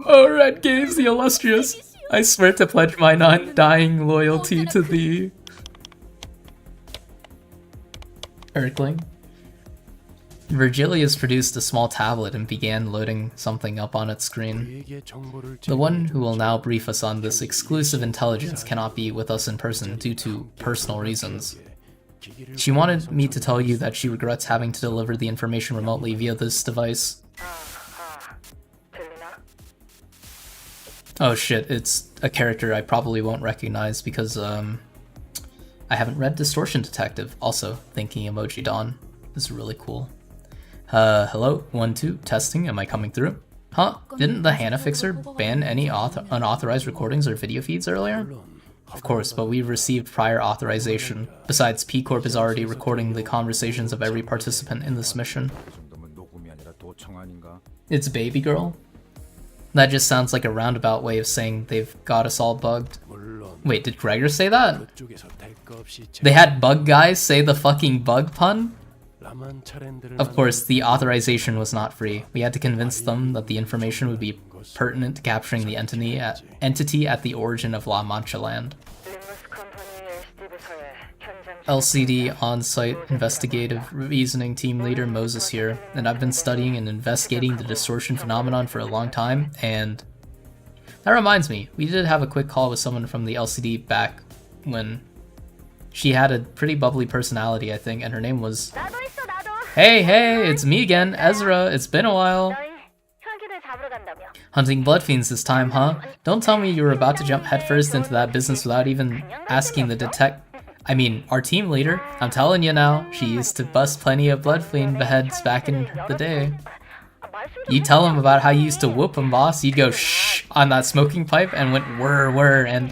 Oh, Red Gaze the illustrious! I swear to pledge my undying loyalty to thee. Earthling. Virgilius produced a small tablet and began loading something up on its screen. The one who will now brief us on this exclusive intelligence cannot be with us in person due to personal reasons. She wanted me to tell you that she regrets having to deliver the information remotely via this device. Oh shit, it's a character I probably won't recognize because, I haven't read Distortion Detective. Also, thinking emoji Dawn is really cool. Hello? 1, 2, testing, am I coming through? Huh? Didn't the Hannah Fixer ban any unauthorized recordings or video feeds earlier? Of course, but we've received prior authorization. Besides, P-Corp is already recording the conversations of every participant in this mission. It's Baby Girl? That just sounds like a roundabout way of saying they've got us all bugged. Wait, did Gregor say that? They had bug guys say the fucking bug pun? Of course, the authorization was not free. We had to convince them that the information would be pertinent to capturing the entity at the origin of La Mancha land. LCD on-site investigative reasoning team leader Moses here, and I've been studying and investigating the distortion phenomenon for a long time, and... that reminds me, we did have a quick call with someone from the LCD back when... she had a pretty bubbly personality, I think, and her name was... Hey, it's me again, Ezra, it's been a while. Hunting blood fiends this time, huh? Don't tell me you were about to jump headfirst into that business without even asking the our team leader. I'm telling you now, she used to bust plenty of blood fiend beheads back in the day. You tell him about how you used to whoop him, boss. You'd go shh on that smoking pipe and went whir, and...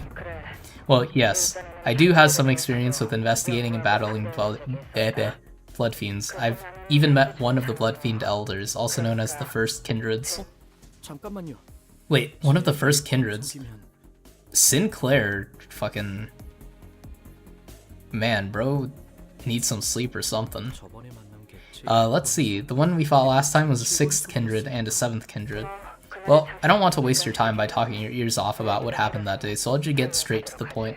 well, yes, I do have some experience with investigating and battling blood fiends. I've even met one of the blood fiend elders, also known as the first kindreds. 잠깐만요. Wait, one of the first kindreds? Sinclair, fucking... man, bro needs some sleep or something. Let's see, the one we fought last time was a 6th kindred and a 7th kindred. Well, I don't want to waste your time by talking your ears off about what happened that day, so I'll just get straight to the point.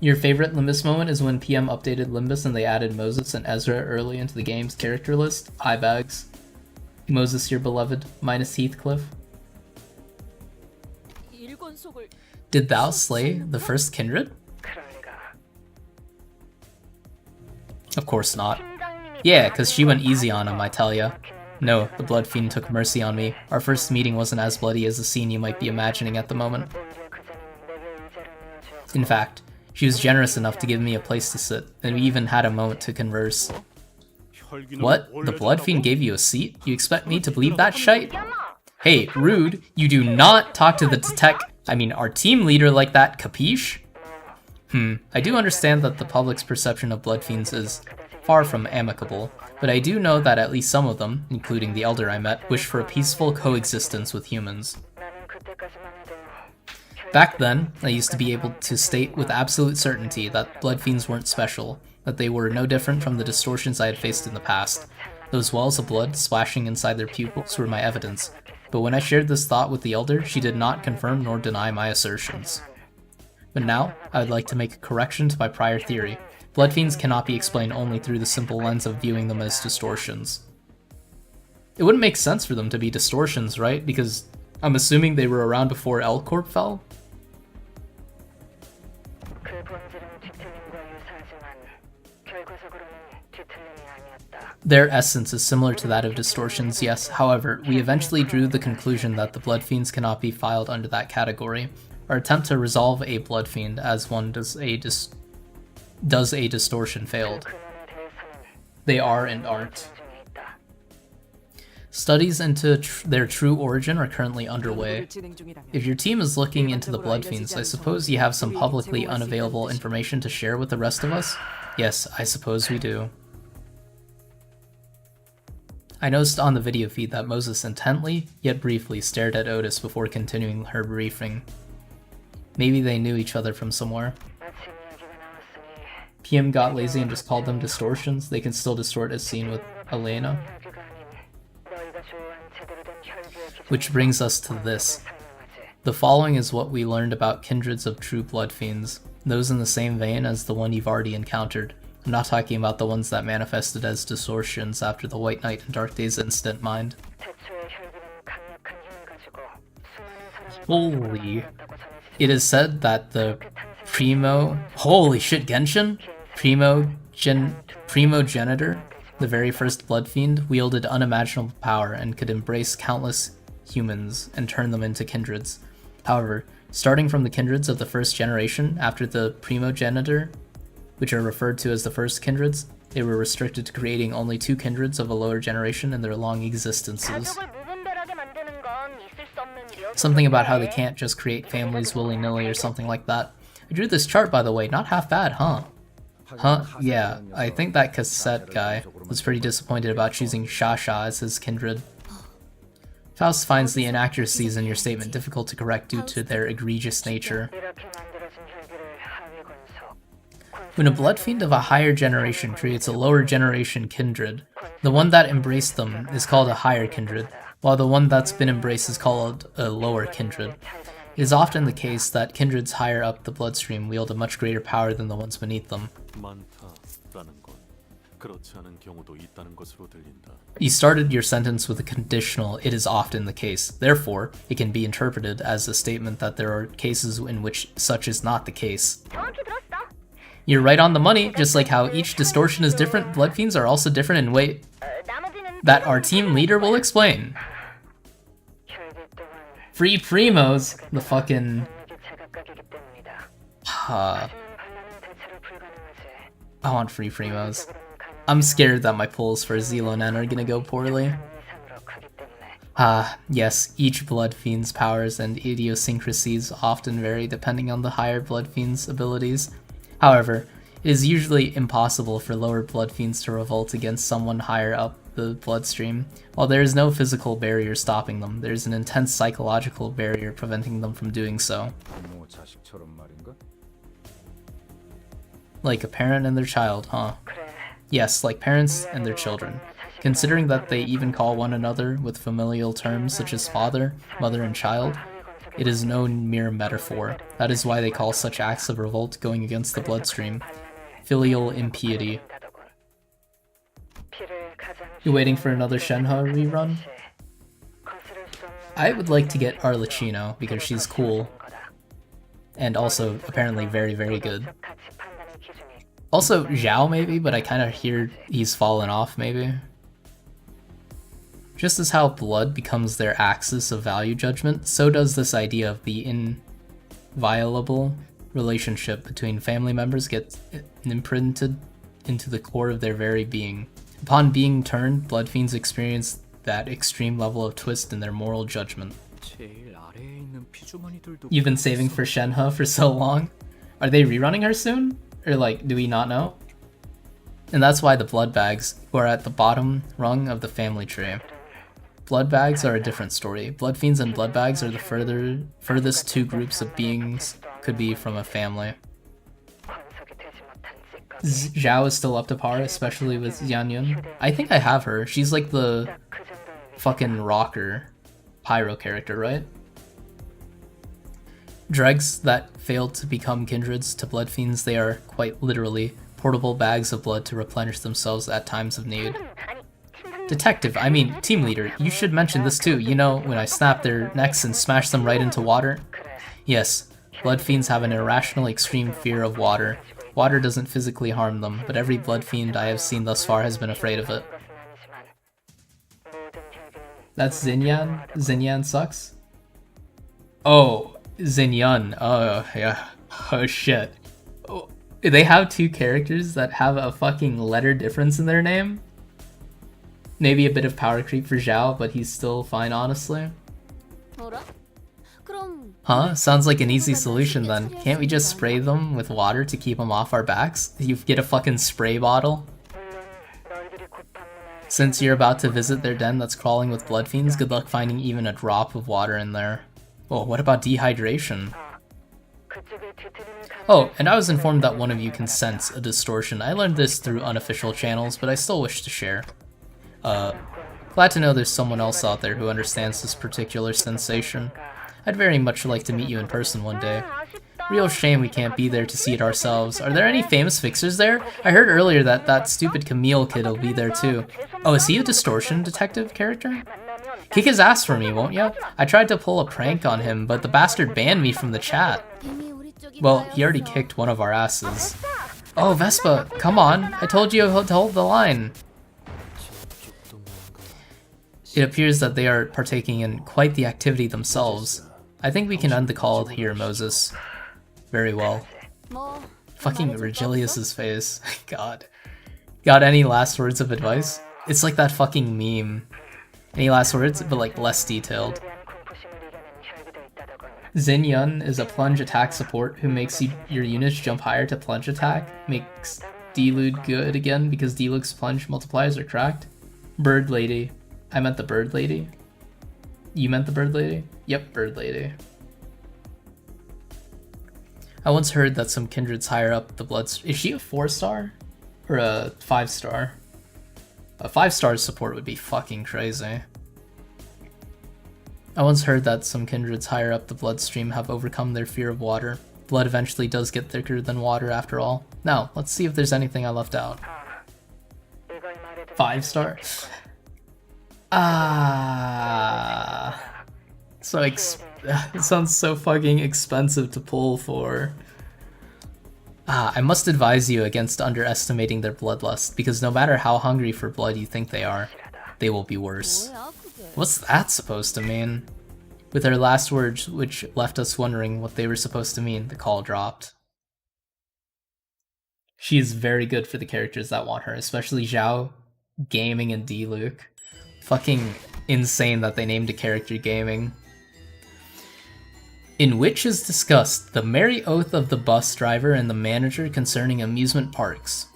Your favorite Limbus moment is when PM updated Limbus and they added Moses and Ezra early into the game's character list. Eyebags. Moses, your beloved, minus Heathcliff. Did thou slay the first kindred? Of course not. Yeah, cause she went easy on him, I tell ya. No, the Blood Fiend took mercy on me. Our first meeting wasn't as bloody as the scene you might be imagining at the moment. In fact, she was generous enough to give me a place to sit, and we even had a moment to converse. What? The Blood Fiend gave you a seat? You expect me to believe that shite? Hey, rude, you do not talk to the our team leader like that, capiche? I do understand that the public's perception of Blood Fiends is far from amicable, but I do know that at least some of them, including the elder I met, wish for a peaceful coexistence with humans. Back then, I used to be able to state with absolute certainty that Blood Fiends weren't special, that they were no different from the distortions I had faced in the past. Those wells of blood splashing inside their pupils were my evidence, but when I shared this thought with the elder, she did not confirm nor deny my assertions. But now, I would like to make a correction to my prior theory. Blood Fiends cannot be explained only through the simple lens of viewing them as distortions. It wouldn't make sense for them to be distortions, right? Because I'm assuming they were around before L-Corp fell? Their essence is similar to that of distortions, yes. However, we eventually drew the conclusion that the Blood Fiends cannot be filed under that category. Our attempt to resolve a Blood Fiend as one does a distortion failed. They are and aren't. Studies into their true origin are currently underway. If your team is looking into the Blood Fiends, I suppose you have some publicly unavailable information to share with the rest of us? Yes, I suppose we do. I noticed on the video feed that Moses intently, yet briefly, stared at Otis before continuing her briefing. Maybe they knew each other from somewhere. PM got lazy and just called them distortions. They can still distort as seen with Elena. Which brings us to this. The following is what we learned about kindreds of true Blood Fiends, those in the same vein as the one you've already encountered. I'm not talking about the ones that manifested as distortions after the White Knight and Dark Days incident, mind. Holy. It is said that the holy shit, Genshin? Primogenitor, the very first Blood Fiend, wielded unimaginable power and could embrace countless humans and turn them into kindreds. However, starting from the kindreds of the first generation after the Primogenitor, which are referred to as the first kindreds, they were restricted to creating only 2 kindreds of a lower generation in their long existences. Something about how they can't just create families willy-nilly or something like that. I drew this chart, by the way, not half bad, huh? Yeah, I think that cassette guy was pretty disappointed about choosing Shasha as his kindred. Faust finds the inaccuracies in your statement difficult to correct due to their egregious nature. When a Blood Fiend of a higher generation creates a lower generation kindred, the one that embraced them is called a higher kindred, while the one that's been embraced is called a lower kindred. It is often the case that kindreds higher up the bloodstream wield a much greater power than the ones beneath them. You started your sentence with a conditional, "it is often the case." Therefore, it can be interpreted as a statement that there are cases in which such is not the case. You're right on the money, just like how each distortion is different, Blood Fiends are also different in way that our team leader will explain. Free Primos, the fucking... I want free Primos. I'm scared that my pulls for Xilonen are gonna go poorly. Yes, each Blood Fiend's powers and idiosyncrasies often vary depending on the higher Blood Fiend's abilities. However, it is usually impossible for lower Blood Fiends to revolt against someone higher up the bloodstream. While there is no physical barrier stopping them, there is an intense psychological barrier preventing them from doing so. Like a parent and their child, huh? Yes, like parents and their children. Considering that they even call one another with familial terms such as father, mother, and child, It is no mere metaphor. That is why they call such acts of revolt going against the bloodstream filial impiety. You waiting for another Shenhe rerun? I would like to get Arlecchino because she's cool. And also apparently very, very good. Also Zhao maybe, but I kind of hear he's fallen off maybe. Just as how blood becomes their axis of value judgment, so does this idea of the inviolable relationship between family members get imprinted into the core of their very being. Upon being turned, blood fiends experience that extreme level of twist in their moral judgment. 제일 아래에 있는 피주머니들도 You've been saving for Shenhe for so long? Are they rerunning her soon? Or like, do we not know? And that's why the blood bags, who are at the bottom rung of the family tree. Blood bags are a different story. Blood fiends and blood bags are the furthest two groups of beings could be from a family. Zhao is still up to par, especially with Xianyun. I think I have her. She's like the fucking rocker pyro character, right? Dregs that failed to become kindreds to blood fiends, they are quite literally portable bags of blood to replenish themselves at times of need. Detective, I mean team leader, you should mention this too. You know, when I snap their necks and smash them right into water? Yes, blood fiends have an irrational extreme fear of water. Water doesn't physically harm them, but every blood fiend I have seen thus far has been afraid of it. That's Xinyan? Xinyan sucks? Oh, Xinyan. Oh, yeah. Oh, shit. Oh, they have two characters that have a fucking letter difference in their name? Maybe a bit of power creep for Zhao, but he's still fine, honestly. Huh? Sounds like an easy solution then. Can't we just spray them with water to keep them off our backs? You get a fucking spray bottle? Since you're about to visit their den that's crawling with blood fiends, good luck finding even a drop of water in there. Oh, what about dehydration? Oh, and I was informed that one of you can sense a distortion. I learned this through unofficial channels, but I still wish to share. Glad to know there's someone else out there who understands this particular sensation. I'd very much like to meet you in person one day. Real shame we can't be there to see it ourselves. Are there any famous fixers there? I heard earlier that that stupid Camille kid will be there too. Oh, is he a distortion detective character? Kick his ass for me, won't ya? I tried to pull a prank on him, but the bastard banned me from the chat. Well, he already kicked one of our asses. Oh, Vespa, come on. I told you to hold the line. It appears that they are partaking in quite the activity themselves. I think we can end the call here, Moses. Very well. Fucking Regilius's face. God. Got any last words of advice? It's like that fucking meme. Any last words, but like less detailed. Xinyan is a plunge attack support who makes your units jump higher to plunge attack. Makes Delude good again because Deluxe's plunge multipliers are cracked. Bird Lady. I meant the Bird Lady. You meant the Bird Lady? Yep, Bird Lady. I once heard that some kindreds higher up the blood... Is she a 4-star? Or a 5-star? A 5-star support would be fucking crazy. I once heard that some kindreds higher up the bloodstream have overcome their fear of water. Blood eventually does get thicker than water after all. Now, let's see if there's anything I left out. 5-star? So it sounds so fucking expensive to pull for. I must advise you against underestimating their bloodlust, because no matter how hungry for blood you think they are, they will be worse. What's that supposed to mean? With her last words, which left us wondering what they were supposed to mean, the call dropped. She is very good for the characters that want her, especially Zhao, Gaming, and D-Luke. Fucking insane that they named a character Gaming. In which is discussed the merry oath of the bus driver and the manager concerning amusement parks.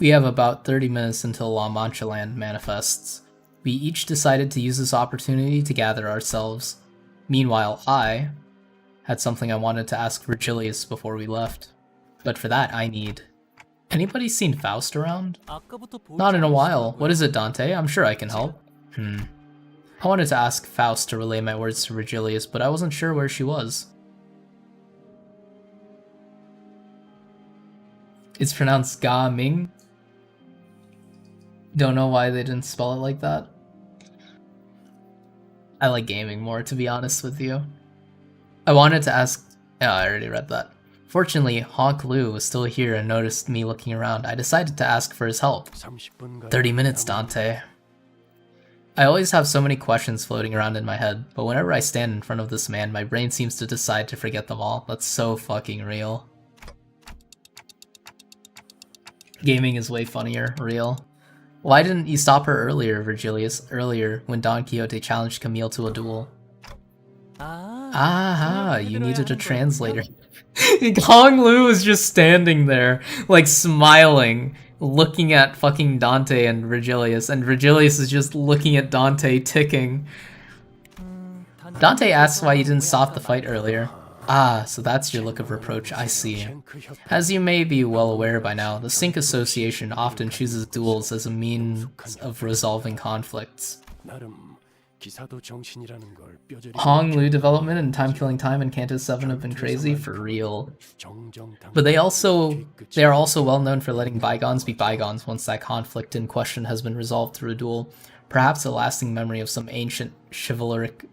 We have about 30 minutes until La Mancha Land manifests. We each decided to use this opportunity to gather ourselves. Meanwhile, I had something I wanted to ask Virgilius before we left. But for that, I need Anybody seen Faust around? 아까부터 보이지 Not in a while. 않으시더라고요. What is it, Dante? I'm sure I can help. I wanted to ask Faust to relay my words to Virgilius, but I wasn't sure where she was. It's pronounced Ga Ming. Don't know why they didn't spell it like that. I like gaming more, to be honest with you. I wanted to ask... Oh, I already read that. Fortunately, Honk Lu was still here and noticed me looking around. I decided to ask for his help. 30 minutes, Dante. I always have so many questions floating around in my head, but whenever I stand in front of this man, my brain seems to decide to forget them all. That's so fucking real. Gaming is way funnier, real. Why didn't you stop her earlier, Virgilius? Earlier, when Don Quixote challenged Camille to a duel. Aha, you needed a translator. Hong Lu is just standing there, like smiling, looking at fucking Dante and Virgilius is just looking at Dante ticking. Dante asks why you didn't stop the fight earlier. Ah, so that's your look of reproach, I see. As you may be well aware by now, the Sync Association often chooses duels as a means of resolving conflicts. Hong Lu development and time-killing time in Canto 7 have been crazy, for real. But they are also well known for letting bygones be bygones once that conflict in question has been resolved through a duel. Perhaps a lasting memory of some ancient chivalric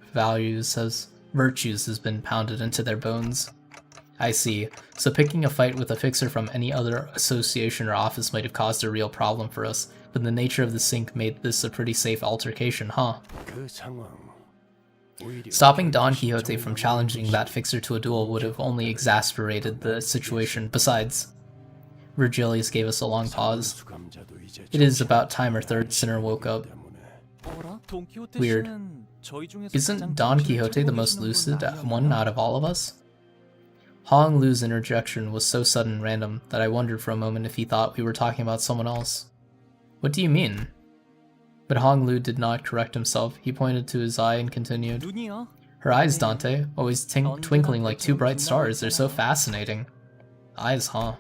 virtues has been pounded into their bones. I see. So picking a fight with a fixer from any other association or office might have caused a real problem for us, but the nature of the sync made this a pretty safe altercation, huh? Stopping Don Quixote from challenging that fixer to a duel would have only exasperated the situation. Besides, Virgilius gave us a long pause. It is about time our third sinner woke up. Weird. Isn't Don Quixote the most lucid one out of all of us? Hong Lu's interjection was so sudden and random that I wondered for a moment if he thought we were talking about someone else. What do you mean? But Hong Lu did not correct himself. He pointed to his eye and continued. Her eyes, Dante, always twinkling like two bright stars. They're so fascinating. Eyes, huh?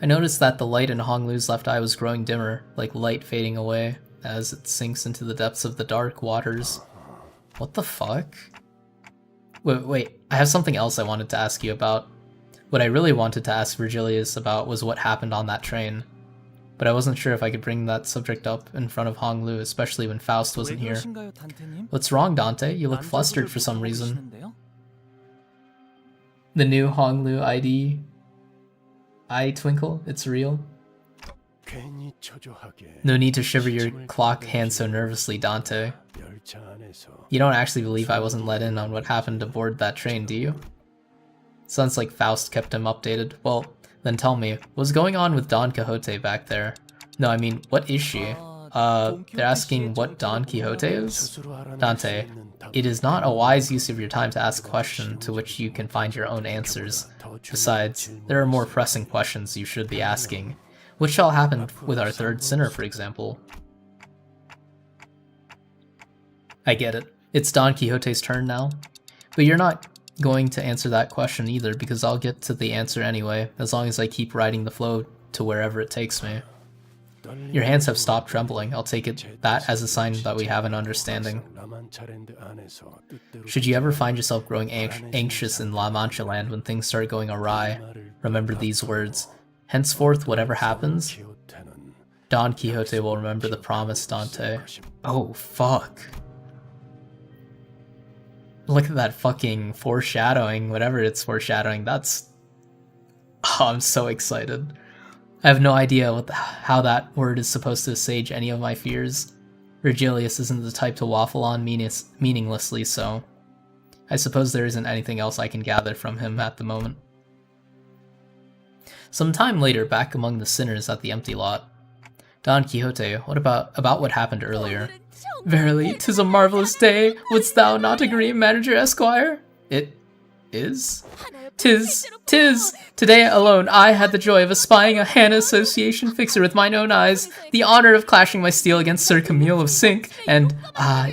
I noticed that the light in Hong Lu's left eye was growing dimmer, like light fading away as it sinks into the depths of the dark waters. What the fuck? Wait, I have something else I wanted to ask you about. What I really wanted to ask Virgilius about was what happened on that train. But I wasn't sure if I could bring that subject up in front of Hong Lu, especially when Faust wasn't here. What's wrong, Dante? You look flustered for some reason. The new Hong Lu ID... eye twinkle? It's real? No need to shiver your clock hand so nervously, Dante. You don't actually believe I wasn't let in on what happened aboard that train, do you? Sounds like Faust kept him updated. Well, then tell me, what's going on with Don Quixote back there? No, I mean, what is she? They're asking what Don Quixote is? Dante, it is not a wise use of your time to ask a question to which you can find your own answers. Besides, there are more pressing questions you should be asking. What shall happen with our third sinner, for example? I get it. It's Don Quixote's turn now. But you're not going to answer that question either, because I'll get to the answer anyway, as long as I keep riding the flow to wherever it takes me. Your hands have stopped trembling. I'll take that as a sign that we have an understanding. Should you ever find yourself growing anxious in La Mancha land when things start going awry, remember these words. Henceforth, whatever happens, Don Quixote will remember the promise, Dante. Oh, fuck. Look at that fucking foreshadowing, whatever it's foreshadowing, that's... Oh, I'm so excited. I have no idea how that word is supposed to assuage any of my fears. Virgilius isn't the type to waffle on meaninglessly, so... I suppose there isn't anything else I can gather from him at the moment. Some time later, back among the sinners at the empty lot. Don Quixote, what about what happened earlier? Verily, 'tis a marvelous day. Wouldst thou not agree, Manager Esquire? It is? 'Tis! Today alone I had the joy of espying a Hannah Association fixer with mine own eyes, the honor of clashing my steel against Sir Camille of Sync, and,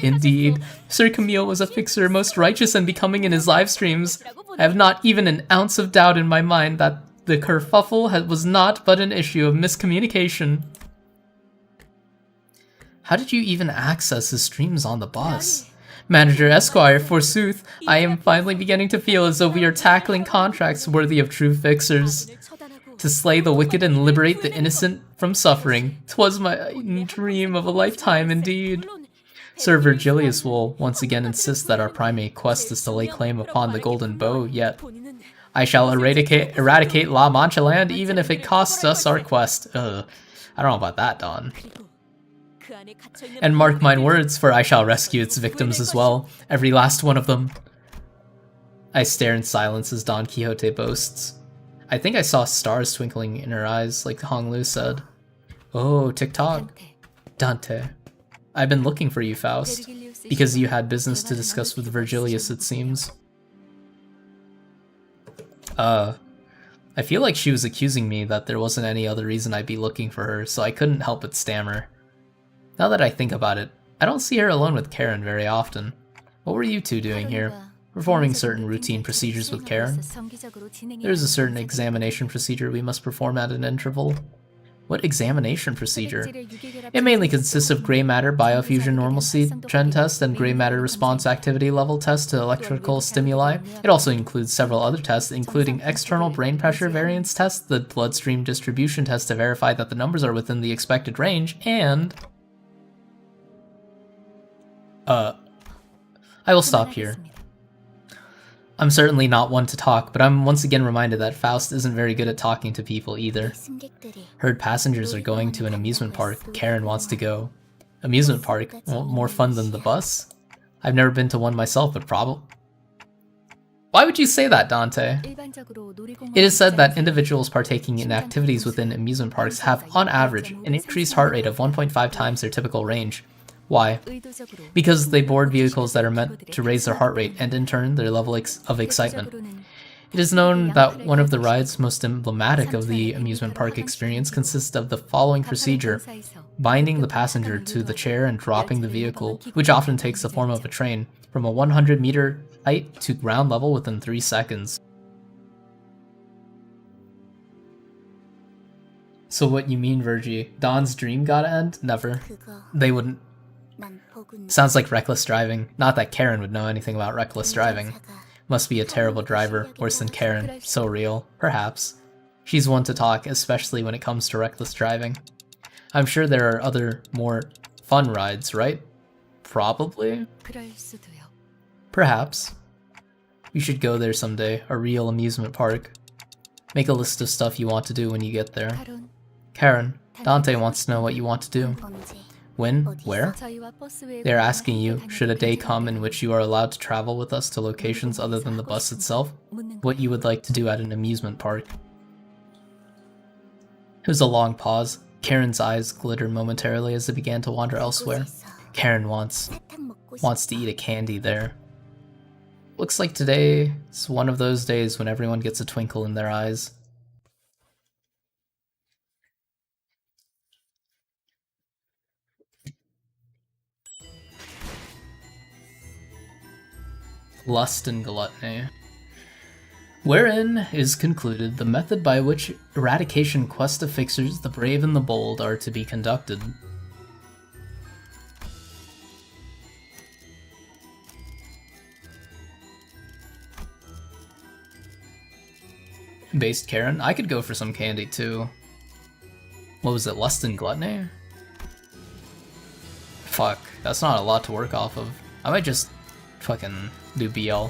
indeed, Sir Camille was a fixer most righteous and becoming in his live streams. I have not even an ounce of doubt in my mind that The kerfuffle was not but an issue of miscommunication. How did you even access his streams on the bus? Manager Esquire, forsooth, I am finally beginning to feel as though we are tackling contracts worthy of true fixers. To slay the wicked and liberate the innocent from suffering. 'Twas my dream of a lifetime indeed. Sir Virgilius will once again insist that our primate quest is to lay claim upon the golden bow, yet I shall eradicate La Mancha land even if it costs us our quest. Ugh. I don't know about that, Don. And mark mine words, for I shall rescue its victims as well. Every last one of them. I stare in silence as Don Quixote boasts. I think I saw stars twinkling in her eyes, like Hong Lu said. Oh, TikTok. Dante. I've been looking for you, Faust. Because you had business to discuss with Virgilius, it seems. I feel like she was accusing me that there wasn't any other reason I'd be looking for her, so I couldn't help but stammer. Now that I think about it, I don't see her alone with Karen very often. What were you two doing here? Performing certain routine procedures with Karen? There is a certain examination procedure we must perform at an interval. What examination procedure? It mainly consists of gray matter biofusion normalcy trend test and gray matter response activity level test to electrical stimuli. It also includes several other tests, including external brain pressure variance test, the bloodstream distribution test to verify that the numbers are within the expected range, and... I will stop here. I'm certainly not one to talk, but I'm once again reminded that Faust isn't very good at talking to people either. Heard passengers are going to an amusement park. Karen wants to go. Amusement park? Well, more fun than the bus? I've never been to one myself, but probably... Why would you say that, Dante? It is said that individuals partaking in activities within amusement parks have, on average, an increased heart rate of 1.5 times their typical range. Why? Because they board vehicles that are meant to raise their heart rate and in turn their level of excitement. It is known that one of the rides most emblematic of the amusement park experience consists of the following procedure: binding the passenger to the chair and dropping the vehicle, which often takes the form of a train, from a 100-meter height to ground level within 3 seconds. So what you mean, Virgie? Don's dream gotta end? Never. They wouldn't. Sounds like reckless driving. Not that Karen would know anything about reckless driving. Must be a terrible driver, worse than Karen. So real. Perhaps. She's one to talk, especially when it comes to reckless driving. I'm sure there are other, more fun rides, right? Probably? Perhaps. You should go there someday, a real amusement park. Make a list of stuff you want to do when you get there. Karen, Dante wants to know what you want to do. When? Where? They're asking you, should a day come in which you are allowed to travel with us to locations other than the bus itself, what you would like to do at an amusement park. It was a long pause. Karen's eyes glittered momentarily as they began to wander elsewhere. Karen wants to eat a candy there. Looks like today is one of those days when everyone gets a twinkle in their eyes. Lust and Gluttony. Wherein is concluded the method by which eradication quest of fixers, the brave and the bold, are to be conducted. Based Karen? I could go for some candy too. What was it, Lust and Gluttony? Fuck, that's not a lot to work off of. I might just fucking do BL.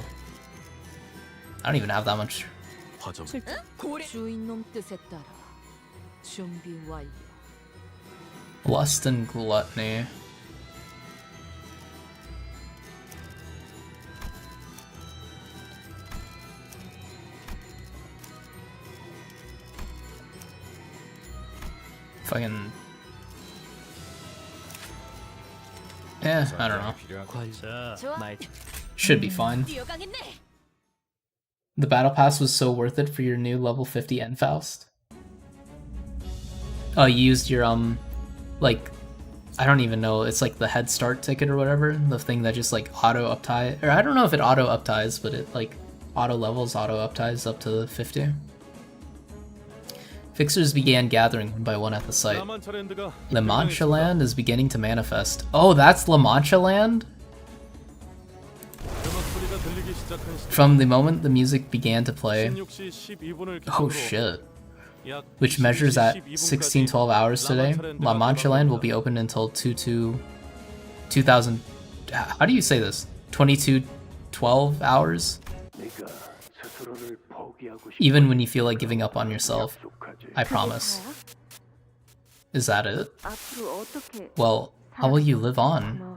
I don't even have that much. Lust and Gluttony. Fucking... yeah, I don't know. Should be fine. The battle pass was so worth it for your new level 50 end Faust. Oh, you used your, like, I don't even know, it's like the head start ticket or whatever, the thing that just like auto uptie, or I don't know if it auto upties, but it like auto levels, auto upties up to 50. Fixers began gathering one by one at the site. 라만차랜드가 La Mancha Land is beginning to manifest. Oh, that's La Mancha Land? 음악 소리가 들리기 시작한 시점 From the moment the music began to play, 16시 12분을 oh 기준으로 shit, 약 which measures at 12시 1612 hours today, La Mancha Land will be open until 2000. How do you say this? 2212 hours? Even when you feel like giving up on yourself, I promise. Is that it? Well, how will you live on?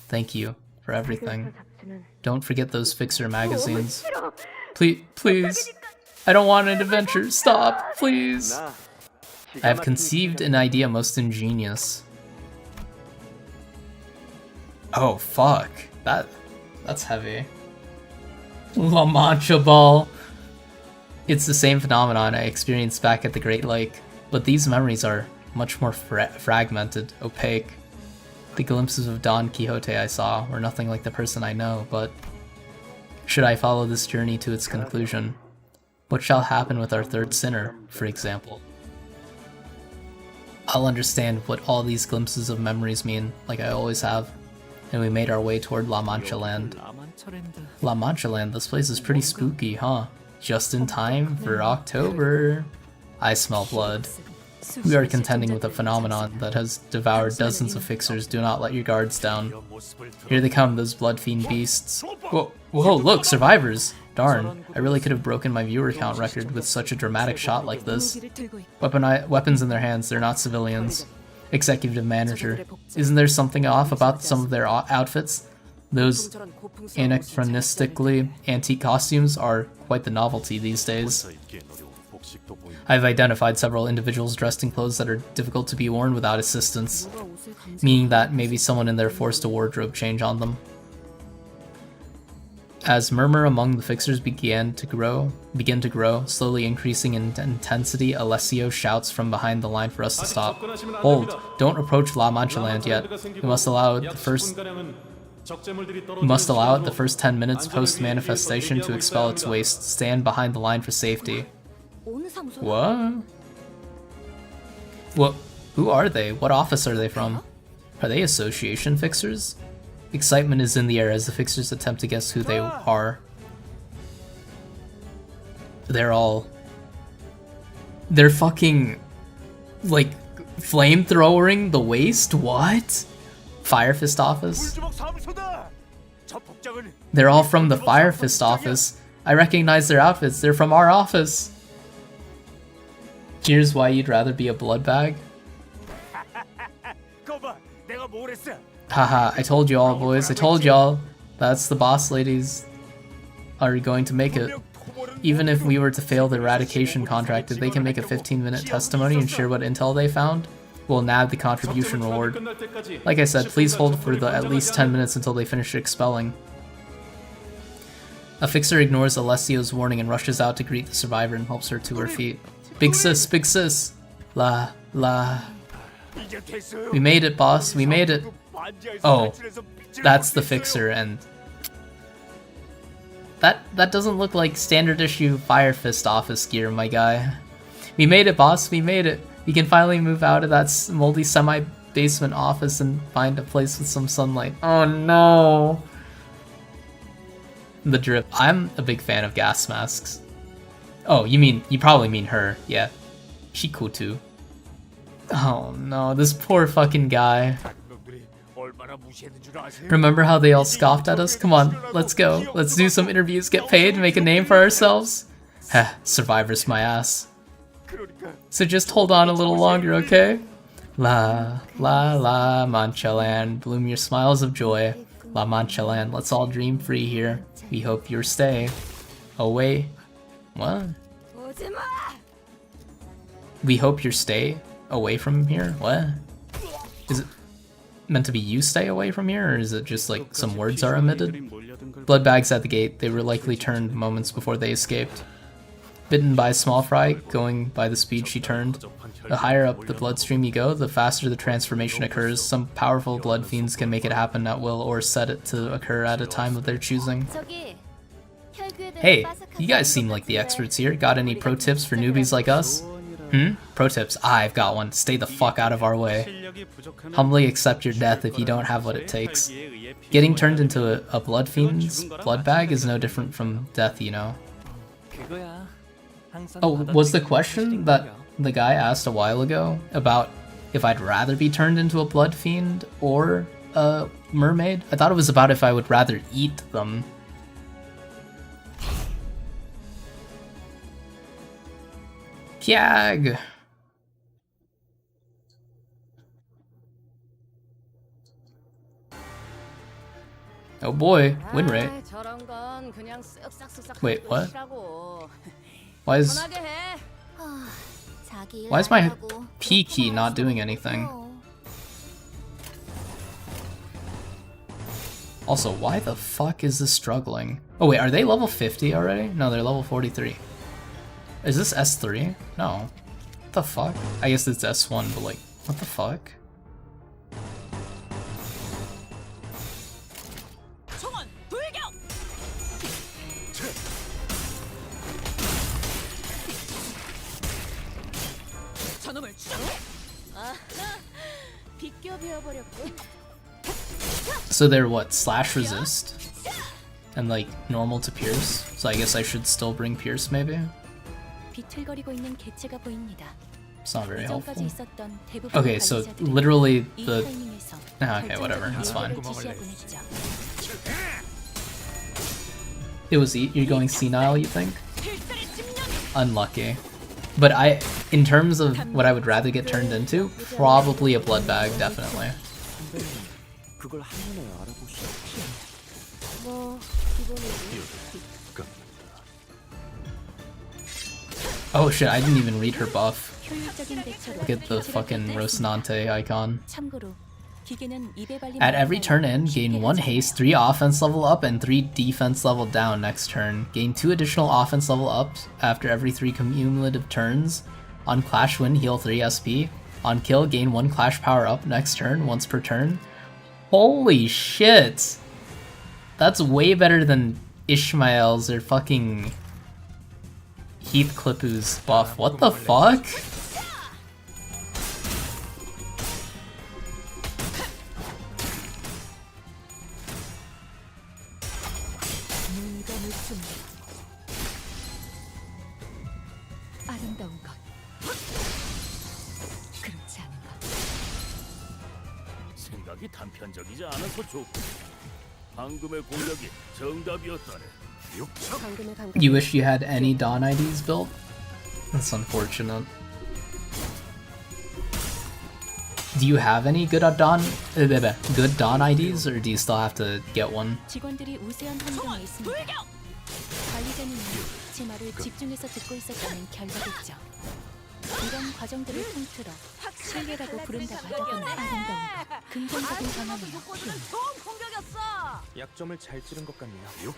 Thank you for everything. Don't forget those Fixer magazines. Please. I don't want an adventure. Stop, please. I have conceived an idea most ingenious. Oh, fuck. That's heavy. La Mancha Ball. It's the same phenomenon I experienced back at the Great Lake, but these memories are much more fragmented, opaque. The glimpses of Don Quixote I saw were nothing like the person I know, but should I follow this journey to its conclusion? What shall happen with our third sinner, for example? I'll understand what all these glimpses of memories mean, like I always have, and we made our way toward La Mancha Land. 라만차랜드. La Mancha Land, this place is pretty spooky, huh? Just in time for October. I smell blood. We are contending with a phenomenon that has devoured dozens of Fixers. Do not let your guards down. Here they come, those blood-fiend beasts. Whoa, look, survivors! Darn, I really could have broken my viewer count record with such a dramatic shot like this. Weapons in their hands, they're not civilians. Executive manager. Isn't there something off about some of their outfits? Those anachronistically antique costumes are quite the novelty these days. I've identified several individuals dressed in clothes that are difficult to be worn without assistance, meaning that maybe someone in there forced a wardrobe change on them. As murmur among the Fixers begin to grow, slowly increasing in intensity, Alessio shouts from behind the line for us to stop. Hold! Don't approach La Mancha Land yet. We must allow it the first 10 minutes post-manifestation to expel its waste. Stand behind the line for safety. What? Who are they? What office are they from? Are they Association Fixers? Excitement is in the air as the Fixers attempt to guess who they are. They're fucking, like, flamethrowering the waste? What? Fire Fist office? They're all from the Fire Fist office. I recognize their outfits. They're from our office. Here's why you'd rather be a blood bag. Haha, I told you all, boys. I told y'all. That's the boss ladies are going to make it. Even if we were to fail the eradication contract, if they can make a 15-minute testimony and share what intel they found, we'll nab the contribution reward. Like I said, please hold for the at least 10 minutes until they finish expelling. A Fixer ignores Alessio's warning and rushes out to greet the survivor and helps her to her feet. Big sis, big sis. La. We made it, boss, we made it. Oh, that's the Fixer, and that doesn't look like standard issue Fire Fist office gear, my guy. We made it, boss, we made it. We can finally move out of that moldy semi-basement office and find a place with some sunlight. Oh no. The drip. I'm a big fan of gas masks. Oh, you probably mean her. Yeah. She cool too. Oh no, this poor fucking guy. Remember how they all scoffed at us? Come on, let's go. Let's do some interviews, get paid, make a name for ourselves. Heh, survivors my ass. So just hold on a little longer, okay? La Mancha Land, bloom your smiles of joy. La Mancha Land, let's all dream free here. We hope your stay away. What? We hope your stay away from here? What? Is it meant to be you stay away from here, or is it just like some words are omitted? Blood bags at the gate, they were likely turned moments before they escaped. Bitten by a small fry, going by the speed she turned. The higher up the bloodstream you go, the faster the transformation occurs. Some powerful blood fiends can make it happen at will or set it to occur at a time of their choosing. Hey, you guys seem like the experts here. Got any pro tips for newbies like us? Pro tips. I've got one. Stay the fuck out of our way. Humbly accept your death if you don't have what it takes. Getting turned into a blood fiend's blood bag is no different from death, you know. Oh, was the question that the guy asked a while ago about if I'd rather be turned into a blood fiend or a mermaid? I thought it was about if I would rather eat them. Piag! Oh boy, win rate. Wait, what? Why is my P key not doing anything? Also, why the fuck is this struggling? Oh wait, are they level 50 already? No, they're level 43. Is this S3? No. What the fuck? I guess it's S1, but like, what the fuck? So they're what, slash resist? And like normal to pierce? So I guess I should still bring pierce maybe? It's not very helpful. Okay, so literally the... okay, whatever, it's fine. It was you're going senile, you think? Unlucky. But in terms of what I would rather get turned into, probably a blood bag, definitely. Oh shit, I didn't even read her buff. Look at the fucking Rocinante icon. At every turn in, gain 1 haste, 3 offense level up, and 3 defense level down next turn. Gain 2 additional offense level ups after every 3 cumulative turns. On Clash win, heal 3 SP. On kill, gain 1 Clash power up next turn, once per turn. Holy shit! That's way better than Ishmael's or fucking Heathcliff's buff. What the fuck? 생각이 단편적이지 않아서 좋고 방금의 공격이 정답이었다네. You wish you had any Dawn IDs built? That's unfortunate. Do you have any good Dawn IDs, or do you still have to get one? 직원들이 우세한 환경에 있습니다. 관리자님이 제 말을 집중해서 듣고 있었다는 결과겠죠. 이런 과정들을 통틀어 신뢰라고 부른다고 하더군요. 아름다운 것, 긍정적인 경험이요. 좋은 공격이었어. 약점을 잘 찌른 것 같네요.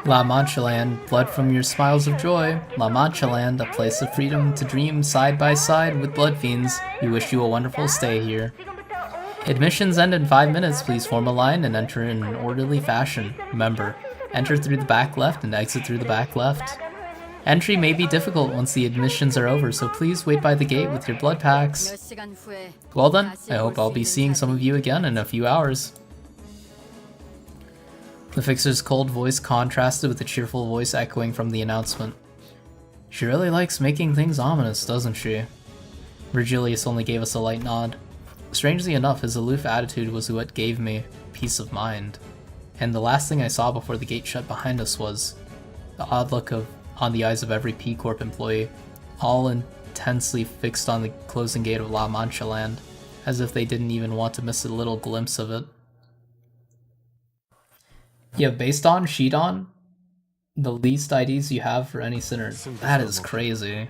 La Mancha Land, blood from your smiles of joy. La Mancha Land, a place of freedom to dream side by side with blood fiends. We wish you a wonderful stay here. Admissions end in 5 minutes. Please form a line and enter in an orderly fashion. Remember, enter through the back left and exit through the back left. Entry may be difficult once the admissions are over, so please wait by the gate with your blood packs. Well then, I hope I'll be seeing some of you again in a few hours. The fixer's cold voice contrasted with the cheerful voice echoing from the announcement. She really likes making things ominous, doesn't she? Virgilius only gave us a light nod. Strangely enough, his aloof attitude was what gave me peace of mind. And the last thing I saw before the gate shut behind us was the odd look on the eyes of every P Corp employee, all intensely fixed on the closing gate of La Mancha Land, as if they didn't even want to miss a little glimpse of it. Yeah, based on Shidon, the least IDs you have for any sinner. That is crazy.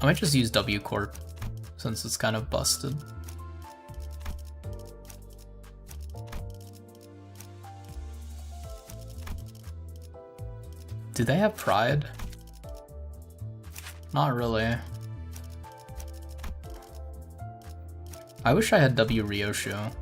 I might just use W Corp, since it's kind of busted. Do they have pride? Not really. I wish I had W Ryoshu.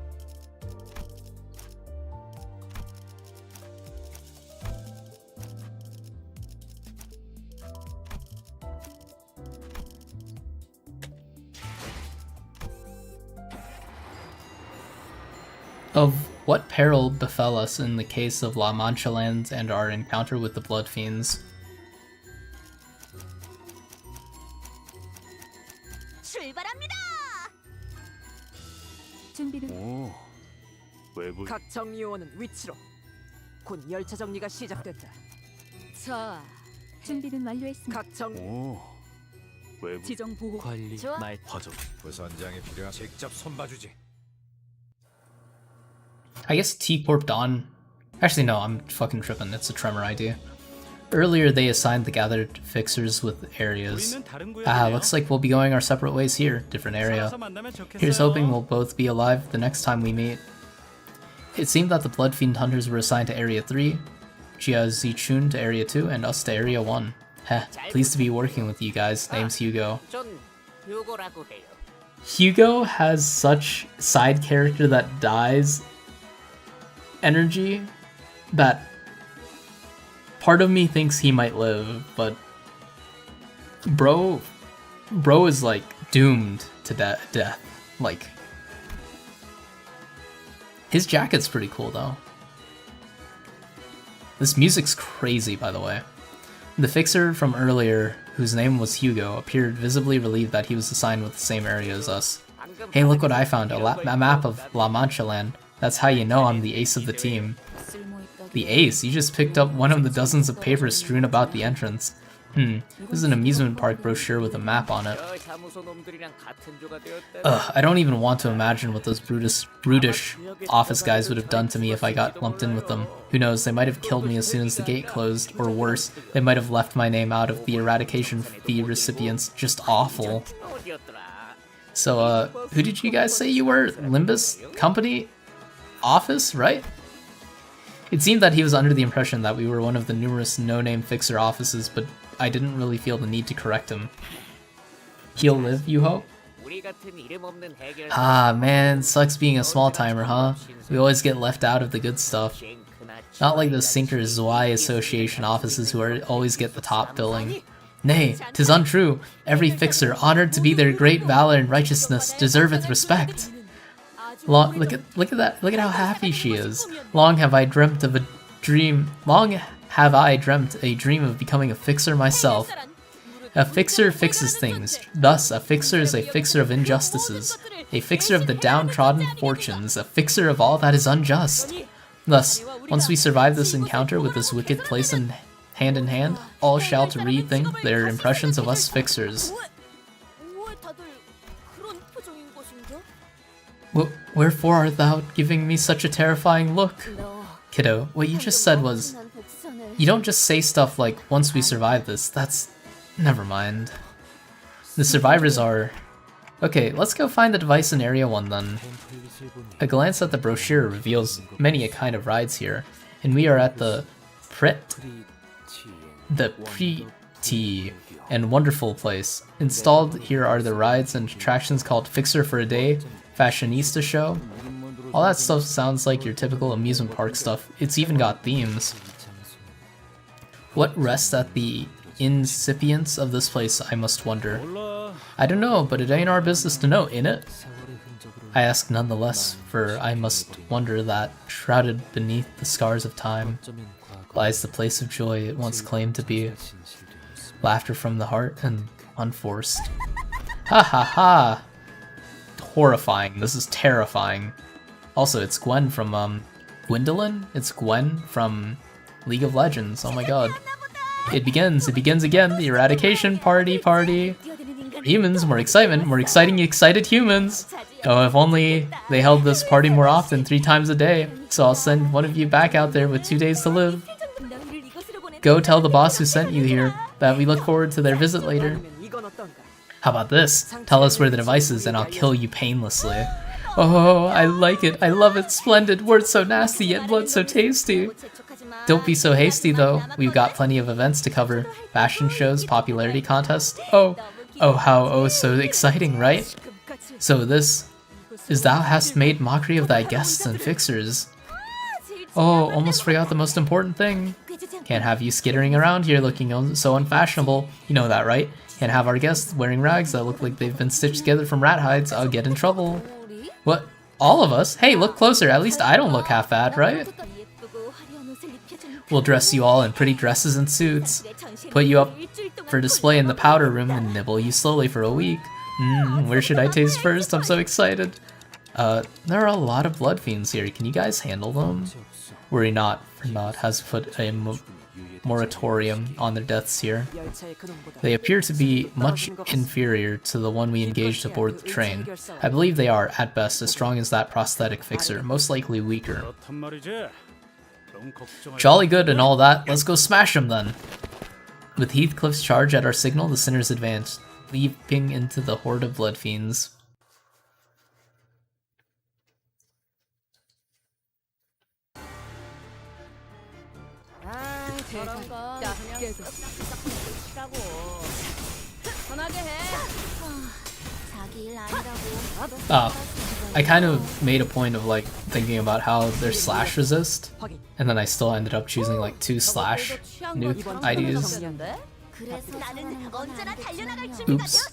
Of what peril befell us in the case of La Mancha Land and our encounter with the Blood Fiends? 준비는 오, 외부 각 정리요원은 위치로. 곧 열차 정리가 시작된다. 자, 준비는 완료했습니다. 각 정. 오, 외부 지정 보호 관리 좋아. 말 화정 부선장이 필요한 직접 손봐주지. I guess T Corp Dawn. Actually, no, I'm fucking tripping. It's a Tremor idea. Earlier, they assigned the gathered fixers with areas. Looks like we'll be going our separate ways here. Different area. Here's hoping we'll both be alive the next time we meet. It seemed that the Blood Fiend Hunters were assigned to Area 3, Jia Zichun to Area 2, and us to Area 1. Heh, pleased to be working with you guys. Name's Hugo. 전 휴고라고 해요. Hugo has such side character that dies energy that part of me thinks he might live, but bro is like doomed to death. Like, his jacket's pretty cool though. This music's crazy, by the way. The fixer from earlier, whose name was Hugo, appeared visibly relieved that he was assigned with the same area as us. Hey, look what I found, a map of La Mancha Land. That's how you know I'm the ace of the team. The ace? You just picked up one of the dozens of papers strewn about the entrance. This is an amusement park brochure with a map on it. 저 사무소 놈들이랑 같은 조가 되었다. Ugh, I don't even want to imagine what those brutish office guys would have done to me if I got lumped in with them. Who knows, they might have killed me as soon as the gate closed, or worse, they might have left my name out of the eradication fee recipients. Just awful. 어디였더라? So, who did you guys say you were? Limbus Company? Office, right? It seemed that he was under the impression that we were one of the numerous no-name fixer offices, but I didn't really feel the need to correct him. He'll live, you hope? 우리 같은 이름 없는 해결. Ah, man, sucks being a small-timer, huh? We always get left out of the good stuff. Not like the Sinkers Zwei Association offices who always get the top billing. Nay, 'tis untrue. Every fixer, honored to be their great valor and righteousness, deserveth respect. Look at that. Look at how happy she is. Long have I dreamt a dream of becoming a fixer myself. A fixer fixes things. Thus, a fixer is a fixer of injustices, a fixer of the downtrodden fortunes, a fixer of all that is unjust. Thus, once we survive this encounter with this wicked place in hand, all shall to rethink their impressions of us fixers. Wherefore art thou giving me such a terrifying look? Kiddo, what you just said was, you don't just say stuff like, once we survive this, that's... Never mind. The survivors are... Okay, let's go find the device in Area 1 then. A glance at the brochure reveals many a kind of rides here, and we are at the pretty and wonderful place. Installed here are the rides and attractions called Fixer for a Day, Fashionista Show. All that stuff sounds like your typical amusement park stuff. It's even got themes. What rests at the incipience of this place, I must wonder. I don't know, but it ain't our business to know, innit? I ask nonetheless, for I must wonder that, shrouded beneath the scars of time, lies the place of joy it once claimed to be. Laughter from the heart and unforced. Ha ha ha! Horrifying. This is terrifying. Also, it's Gwen from, Gwendolyn? It's Gwen from League of Legends. Oh my god. It begins again. The eradication party. Humans, more excitement, more excited humans. Oh, if only they held this party more often, 3 times a day. So I'll send one of you back out there with 2 days to live. Go tell the boss who sent you here that we look forward to their visit later. How about this? Tell us where the device is and I'll kill you painlessly. Oh, I like it. I love it. Splendid. Words so nasty, yet blood so tasty. Don't be so hasty though. We've got plenty of events to cover. Fashion shows, popularity contests. Oh, how oh so exciting, right? So this is thou hast made mockery of thy guests and fixers. Oh, almost forgot the most important thing. Can't have you skittering around here looking so unfashionable. You know that, right? Can't have our guests wearing rags that look like they've been stitched together from rat hides. I'll get in trouble. What? All of us? Hey, look closer. At least I don't look half bad, right? We'll dress you all in pretty dresses and suits, put you up for display in the powder room, and nibble you slowly for a week. Where should I taste first? I'm so excited. There are a lot of blood fiends here. Can you guys handle them? Worry not, for Not has put a moratorium on their deaths here. They appear to be much inferior to the one we engaged aboard the train. I believe they are, at best, as strong as that prosthetic fixer, most likely weaker. Jolly good and all that, let's go smash them then! With Heathcliff's charge at our signal, the sinners advance, leaping into the horde of blood fiends. I kind of made a point of like thinking about how they're slash resist, and then I still ended up choosing like 2 slash nuke IDs. Oops.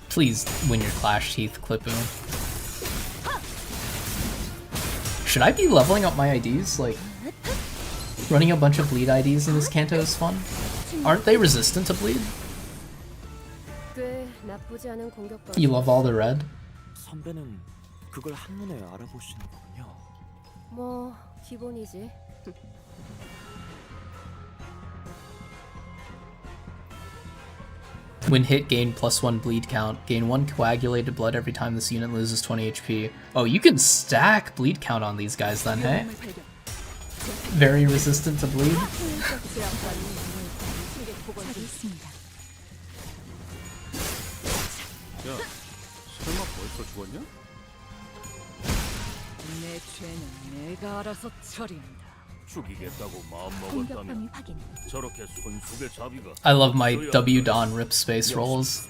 Please win your clash, Heathcliff. Should I be leveling up my IDs? Like, running a bunch of bleed IDs in this Canto is fun. Aren't they resistant to bleed? You love all the red? 선배는 그걸 한눈에 알아보시는군요. 뭐 기본이지. When hit, gain +1 bleed count. Gain 1 coagulated blood every time this unit loses 20 HP. Oh, you can stack bleed count on these guys then, hey? Very resistant to bleed. 설마 벌써 죽었냐? 내 죄는 내가 알아서 처리한다. 죽이겠다고 마음먹었다면 저렇게 손수의 자비가 I love my W Dawn rip space rolls.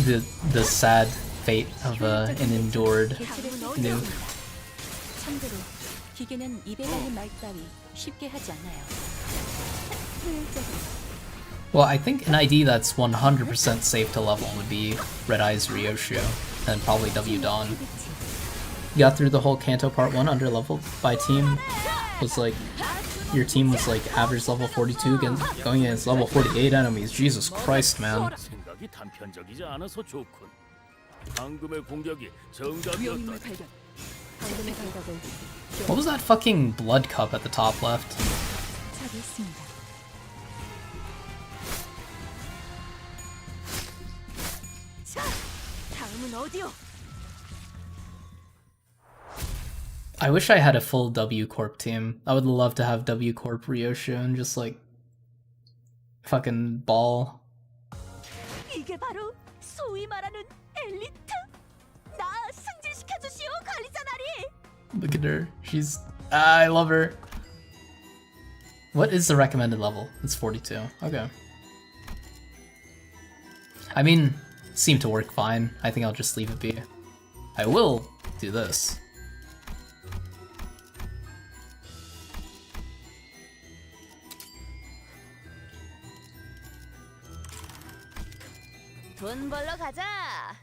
The sad fate of an endured nuke. 참고로 기계는 입에 달린 말 따위 쉽게 하지 않아요. Well, I think an ID that's 100% safe to level would be Red Eye's Ryoshu, and probably W Dawn. You got through the whole Canto Part 1 under leveled by team. Was like, your team was like average level 42 going against level 48 enemies. Jesus Christ, man. 생각이 단편적이지 않아서 좋군. 방금의 공격이 정답이었다. What was that fucking blood cup at the top left? I wish I had a full W Corp team. I would love to have W Corp Ryoshu and just like fucking ball. 이게 바로 소위 말하는 엘리트. 나 승진시켜 주시오, 관리자 나리. Look at her. She's I love her. What is the recommended level? It's 42. Okay. I mean, it seemed to work fine. I think I'll just leave it be. I will do this.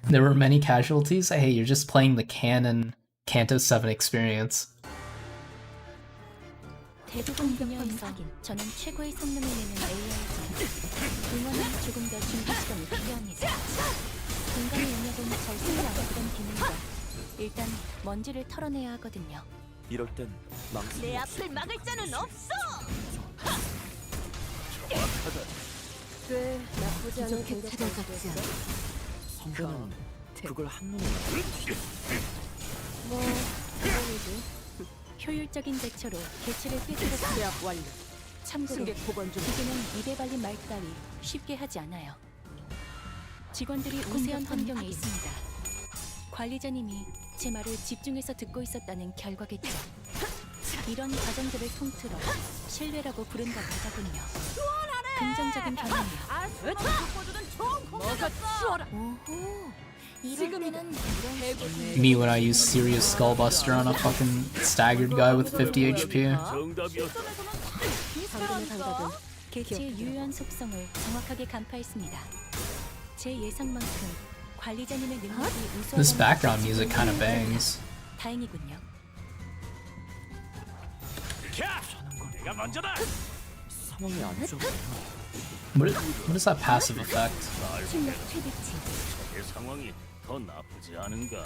There were many casualties. Hey, you're just playing the canon Canto 7 experience. 대부분 분야에서 저는 최고의 성능을 내는 AI지. 응원은 조금 더 준비 시간이 필요합니다. 공간의 영역은 잘 쓰지 않았던 기능이라 일단 먼지를 털어내야 하거든요. 이럴 땐 망설임 내 앞을 막을 자는 없어. 꽤 나쁘지 않은 공격까지. 선배는 그걸 한눈에 뭐 기본이지. 효율적인 대처로 개체를 꿰뚫어 제압 완료. 참고로 기계는 입에 발린 말 따위 쉽게 하지 않아요. 직원들이 우세한 환경에 있습니다. 관리자님이 제 말을 집중해서 듣고 있었다는 결과겠죠. 이런 과정들을 통틀어 신뢰라고 부른다고 하군요. 긍정적인 변화요. 뭐가 치워라. 오호. 이럴 때는 이런 Me when I use serious skullbuster on a fucking staggered guy with 50 HP. 정답이었어. 방금의 감각은 개체의 유효한 속성을 정확하게 간파했습니다. 제 예상만큼 관리자님의 능력이 우수하다는 This background 사실을 music kind of 인정합니다. bangs. 다행이군요. 내가 먼저다. 상황이 안 좋아. What is that passive effect? 실력 최대치. 내 상황이 더 나쁘지 않은가?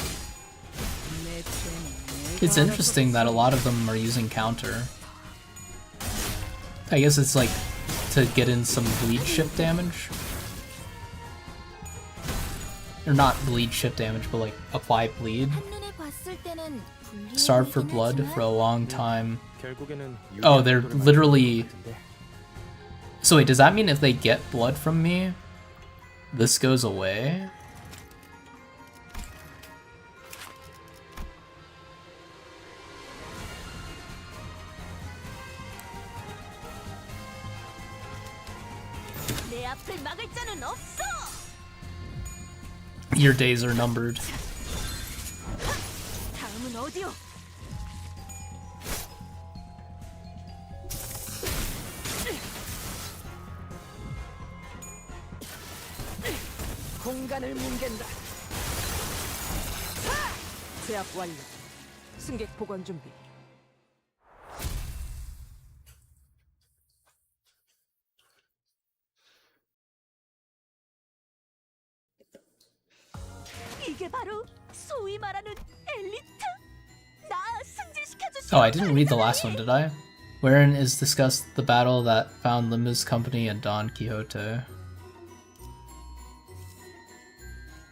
It's interesting that a lot of them are using counter. I guess it's like to get in some bleed ship damage. Or not bleed ship damage, but like apply bleed. 한눈에 봤을 때는 불리해 Starve for 보이긴 blood 하지만 for a long time. 결국에는 Oh, 유리한 they're 구도를 literally... 만드는 것 같은데. So wait, does that mean if they get blood from me, this goes away? 내 앞을 막을 자는 없어. Your days are numbered. 다음은 어디요? 공간을 뭉갠다. 제압 완료. 승객 보관 준비. 이게 바로 소위 말하는 엘리트. 나 승진시켜 주시. Oh, I didn't read the last one, did I? Wherein is discussed the battle that found Limbus Company and Don Quixote.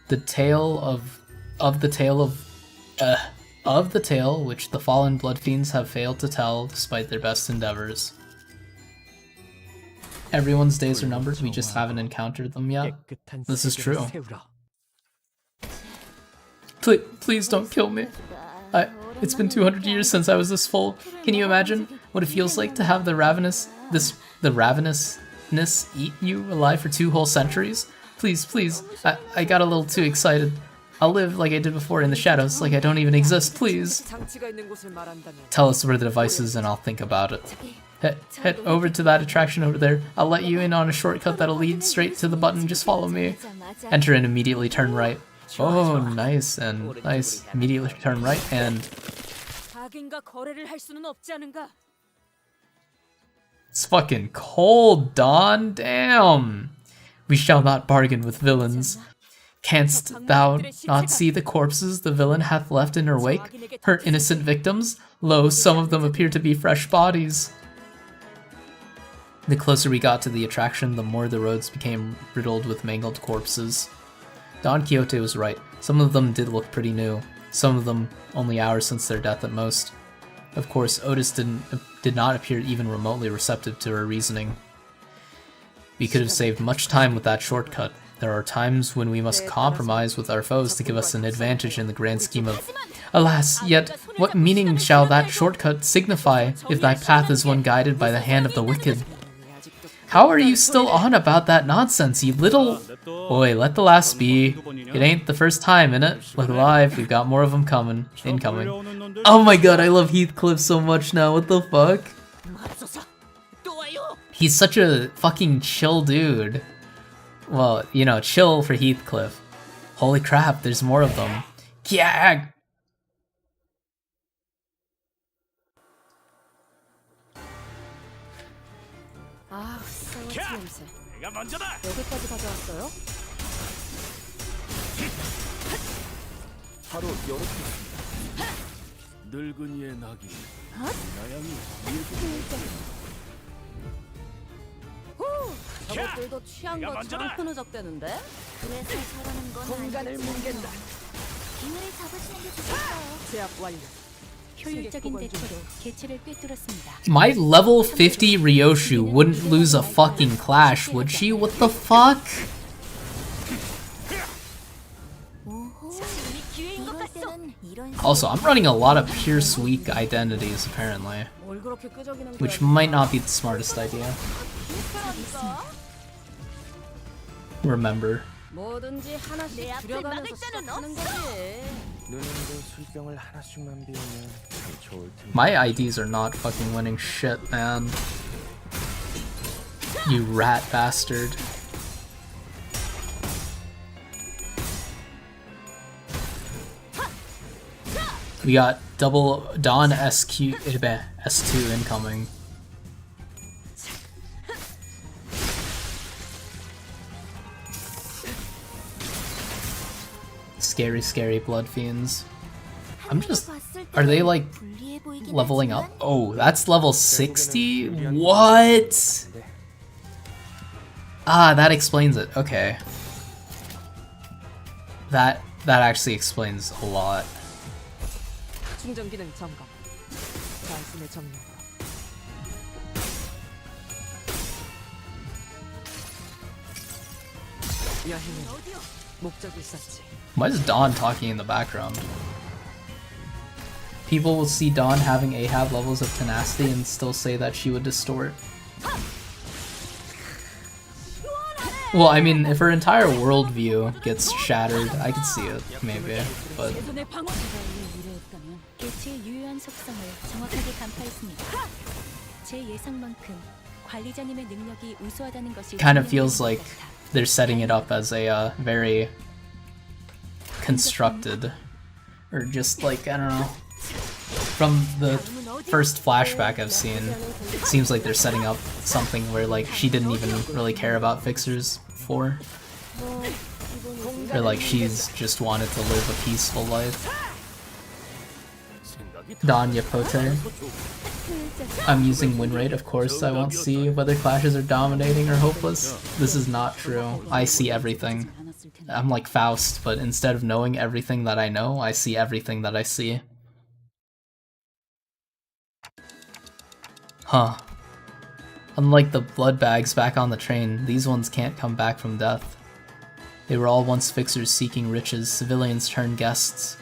The tale of the tale which the fallen blood fiends have failed to tell despite their best endeavors. Everyone's days are numbered, we just haven't encountered them yet. This is true. Please don't kill me. It's been 200 years since I was this full. Can you imagine what it feels like to have the ravenousness eat you alive for 2 whole centuries? Please, I got a little too excited. I'll live like I did before in the shadows, like I don't even exist, please. 장치가 있는 곳을 말한다면 Tell us where the device is and I'll think about it. Head over to that attraction over there. I'll let you in on a shortcut that'll lead straight to the button, just follow me. Enter and immediately turn right. Oh, nice, and nice. Immediately turn right, and 자긴과 거래를 할 수는 없지 않은가? it's fucking cold, Dawn. Damn. We shall not bargain with villains. Canst thou not see the corpses the villain hath left in her wake? Her innocent victims? Lo, some of them appear to be fresh bodies. The closer we got to the attraction, the more the roads became riddled with mangled corpses. Don Quixote was right. Some of them did look pretty new. Some of them only hours since their death at most. Of course, Otis did not appear even remotely receptive to her reasoning. We could have saved much time with that shortcut. There are times when we must compromise with our foes to give us an advantage in the grand scheme of... Alas, yet, what meaning shall that shortcut signify if thy path is one guided by the hand of the wicked? How are you still on about that nonsense, you little... Oi, let the last be. It ain't the first time, innit? Look alive, we've got more of them coming. Incoming. Oh my god, I love Heathcliff so much now, what the fuck? He's such a fucking chill dude. Well, you know, chill for Heathcliff. Holy crap, there's more of them. Yeah! 아, 쌍화치 냄새. 내가 먼저다. 여기까지 가져왔어요? 바로 이렇게 있습니다. 늙은이의 낙이 나양이 저것들도 취한 내가 것처럼 먼저다. 흐느적대는데? 그래서 저러는 건 공간을 뭉갠다. 기회를 잡으시는 게 좋겠어요. 제압 완료. 효율적인 대처로 개체를 꿰뚫었습니다. My level 50 Ryoshu wouldn't lose a fucking clash, would she? What the fuck? 이럴 때는 이런 Also, I'm running a lot of Pierce weak identities apparently, 뭘 그렇게 끄적이는 거야? which might not be the smartest idea. Remember. 뭐든지 하나씩 줄여가면서 시작하는 거지. 누님도 술병을 하나씩만 비우면 참 좋을 텐데. My IDs are not fucking winning shit, man. You rat bastard. We got double Dawn S2 incoming. Scary, scary blood fiends. I'm just. Are they like 불리해 보이긴 leveling up? 하지만 Oh, that's level 60? What? Ah, that explains it. Okay. That actually explains a lot. 충전 기능 점검. 단숨에 점령. 여행은 목적이 있었지. Why is Dawn talking in the background? People will see Dawn having Ahab levels of tenacity and still say that she would distort. Well, I mean, if her entire worldview gets shattered, I could see it, maybe, but 최선의 방어. 유래했다면 개체의 유효한 속성을 정확하게 간파했습니다. 제 예상만큼 관리자님의 능력이 우수하다는 것이 kind of 증명된 feels 것 like 같아. they're setting it up as a very constructed, or just like, I don't know, from the first flashback I've seen, it seems like they're setting up something where like she didn't even really care about fixers before, or like she's just wanted to live a peaceful life. Don Yapote. I'm using win rate, of course. I won't see whether clashes are dominating or hopeless. This is not true. I see everything. I'm like Faust, but instead of knowing everything that I know, I see everything that I see. Huh. Unlike the blood bags back on the train, these ones can't come back from death. They were all once fixers seeking riches, civilians turned guests,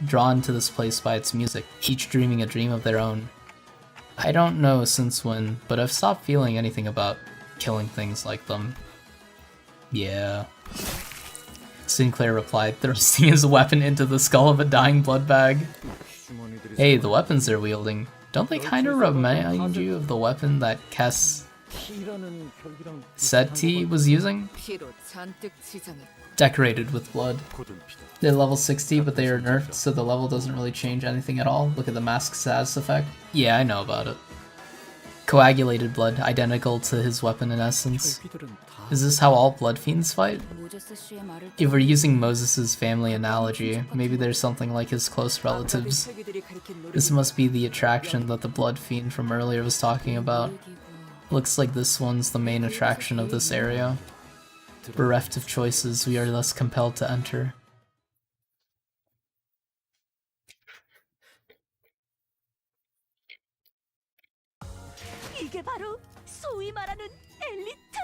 drawn to this place by its music, each dreaming a dream of their own. I don't know since when, but I've stopped feeling anything about killing things like them. Yeah. Sinclair replied, thrusting his weapon into the skull of a dying blood bag. Hey, the weapons they're wielding, don't they kinda remind you of the weapon that Kes Seti was using? 피로 잔뜩 지장했고. Decorated with blood. They're level 60, but they are nerfed, so the level doesn't really change anything at all. Look at the mask status effect. Yeah, I know about it. Coagulated blood, identical to his weapon in essence. Is this how all blood fiends fight? 모제스 씨의 말을 If we're using Moses' family analogy, maybe there's something like his close relatives. 세계들이 가리킨 노래. This must be the attraction that the blood fiend from earlier was talking about. Looks like this one's the main attraction of this area. Bereft of choices, we are thus compelled to enter. 이게 바로 소위 말하는 엘리트.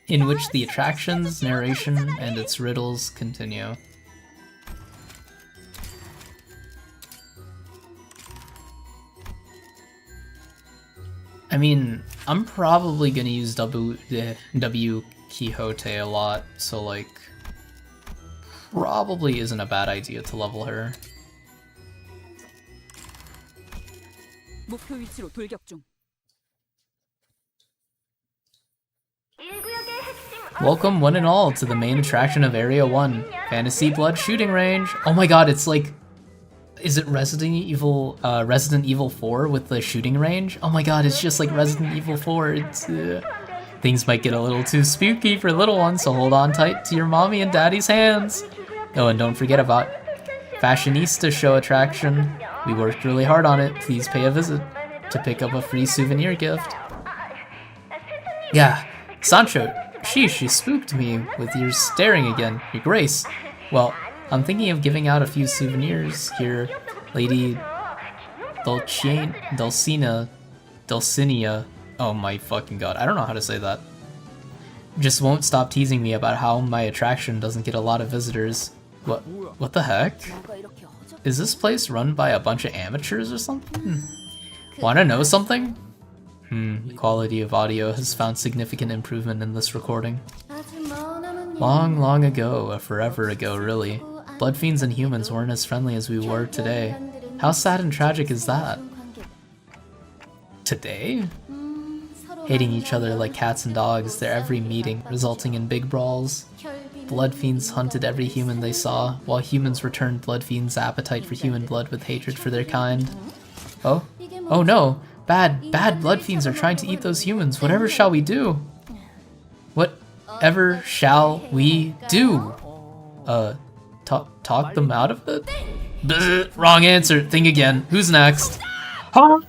In which the attractions, narration, and its riddles continue. I mean, I'm probably gonna use W Quixote a lot, so like, probably isn't a bad idea to level her. 목표 위치로 돌격 중. Welcome one and all to the main attraction of Area 1, Fantasy Blood Shooting Range. Oh my god, it's like, is it Resident Evil 4 with the shooting range? Oh my god, it's just like Resident Evil 4. It's, things might get a little too spooky for little ones, so hold on tight to your mommy and daddy's hands. Oh, and don't forget about Fashionista Show attraction. We worked really hard on it. Please pay a visit to pick up a free souvenir gift. Yeah, Sancho, sheesh, you spooked me with your staring again, Your Grace. Well, I'm thinking of giving out a few souvenirs here, Lady Dulcinea. Oh my fucking god, I don't know how to say that. Just won't stop teasing me about how my attraction doesn't get a lot of visitors. What the heck? 뭐가 이렇게 허접? Is this place run by a bunch of amateurs or something? Wanna know something? Quality of audio has found significant improvement in this recording. 아주 머나먼 Long, long ago, forever ago really, blood fiends and humans weren't as friendly as we were today. How sad and tragic is that? Today? Hating each other like cats and dogs, their every meeting resulting in big brawls. Blood fiends hunted every human they saw, while humans returned blood fiends' appetite for human blood with hatred for their kind. Oh? Oh no! Bad blood fiends are trying to eat those humans. Whatever shall we do? Whatever shall we do? Talk them out of it? Bleh, wrong answer. Think again. Who's next? Hark!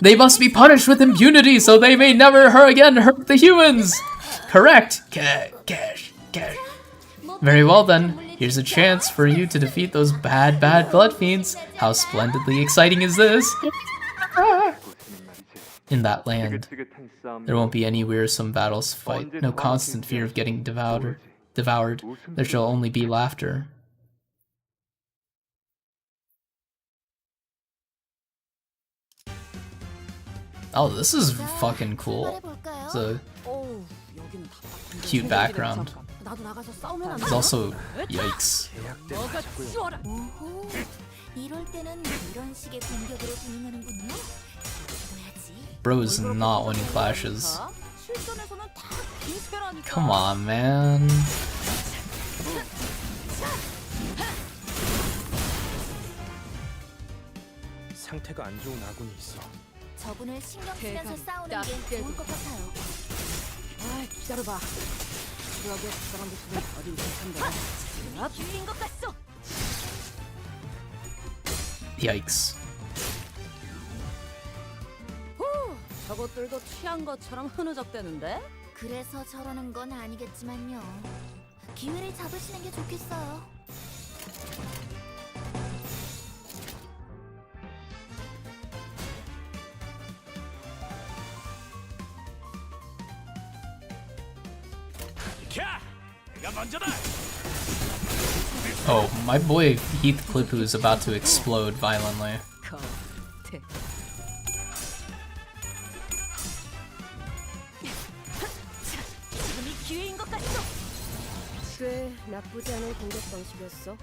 They must be punished with impunity so they may never again hurt the humans! Correct! Cash. Very well then. Here's a chance for you to defeat those bad blood fiends. How splendidly exciting is this? In that land, there won't be any wearisome battles to fight, no constant fear of getting devoured. There shall only be laughter. Oh, this is fucking cool. It's a 어우, 여기는 답답한데. cute background. 나도 나가서 싸우면 안 It's 돼? also yikes. 너가 치워라. 오호, 이럴 때는 이런 식의 공격으로 대응하는군요. 보여야지. Bro is not winning clashes. 실전에서는 다 비슷해라니까. Come on, man. 상태가 안 좋은 아군이 있어. 저분을 신경 쓰면서 대가리 싸우는 딱 게 떼고. 좋을 것 같아요. 아, 기다려봐. 그러게 그 사람들 손에 어디 있을 텐데. 아, 기회인 것 같소. Yikes. 후, 저것들도 취한 것처럼 흐느적대는데? 그래서 저러는 건 아니겠지만요. 기회를 잡으시는 게 좋겠어요. Oh, my boy Heathcliff is about to explode violently. 겉에. 지금이 기회인 것 같소. 꽤 나쁘지 않은 공격 방식이었어.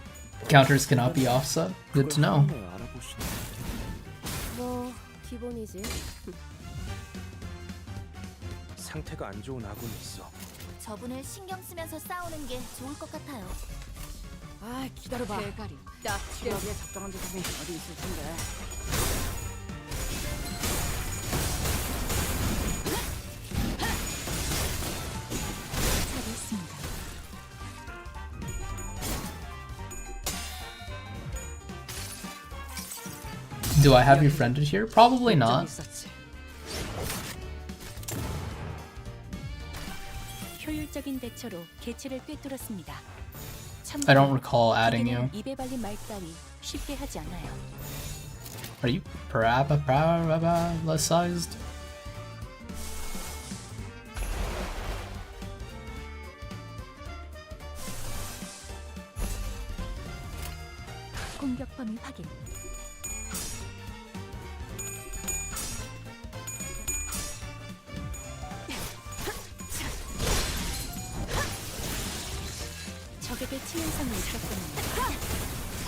Counters cannot be offset. Good to know. 알아보시네. 뭐 기본이지. 상태가 안 좋은 아군이 있어. 저분을 신경 쓰면서 싸우는 게 좋을 것 같아요. 아, 기다려봐. 대가리 딱 치료하기에 적당한 조건이 어디 있을 텐데. 잘했습니다. Do I have you friended here? Probably not. 있었지. 효율적인 대처로 개체를 꿰뚫었습니다. I don't recall adding you. 입에 발린 말 따위 쉽게 하지 않아요. Are you paralyzed? 공격 범위 확인. 적에게 치명상이 있었군요.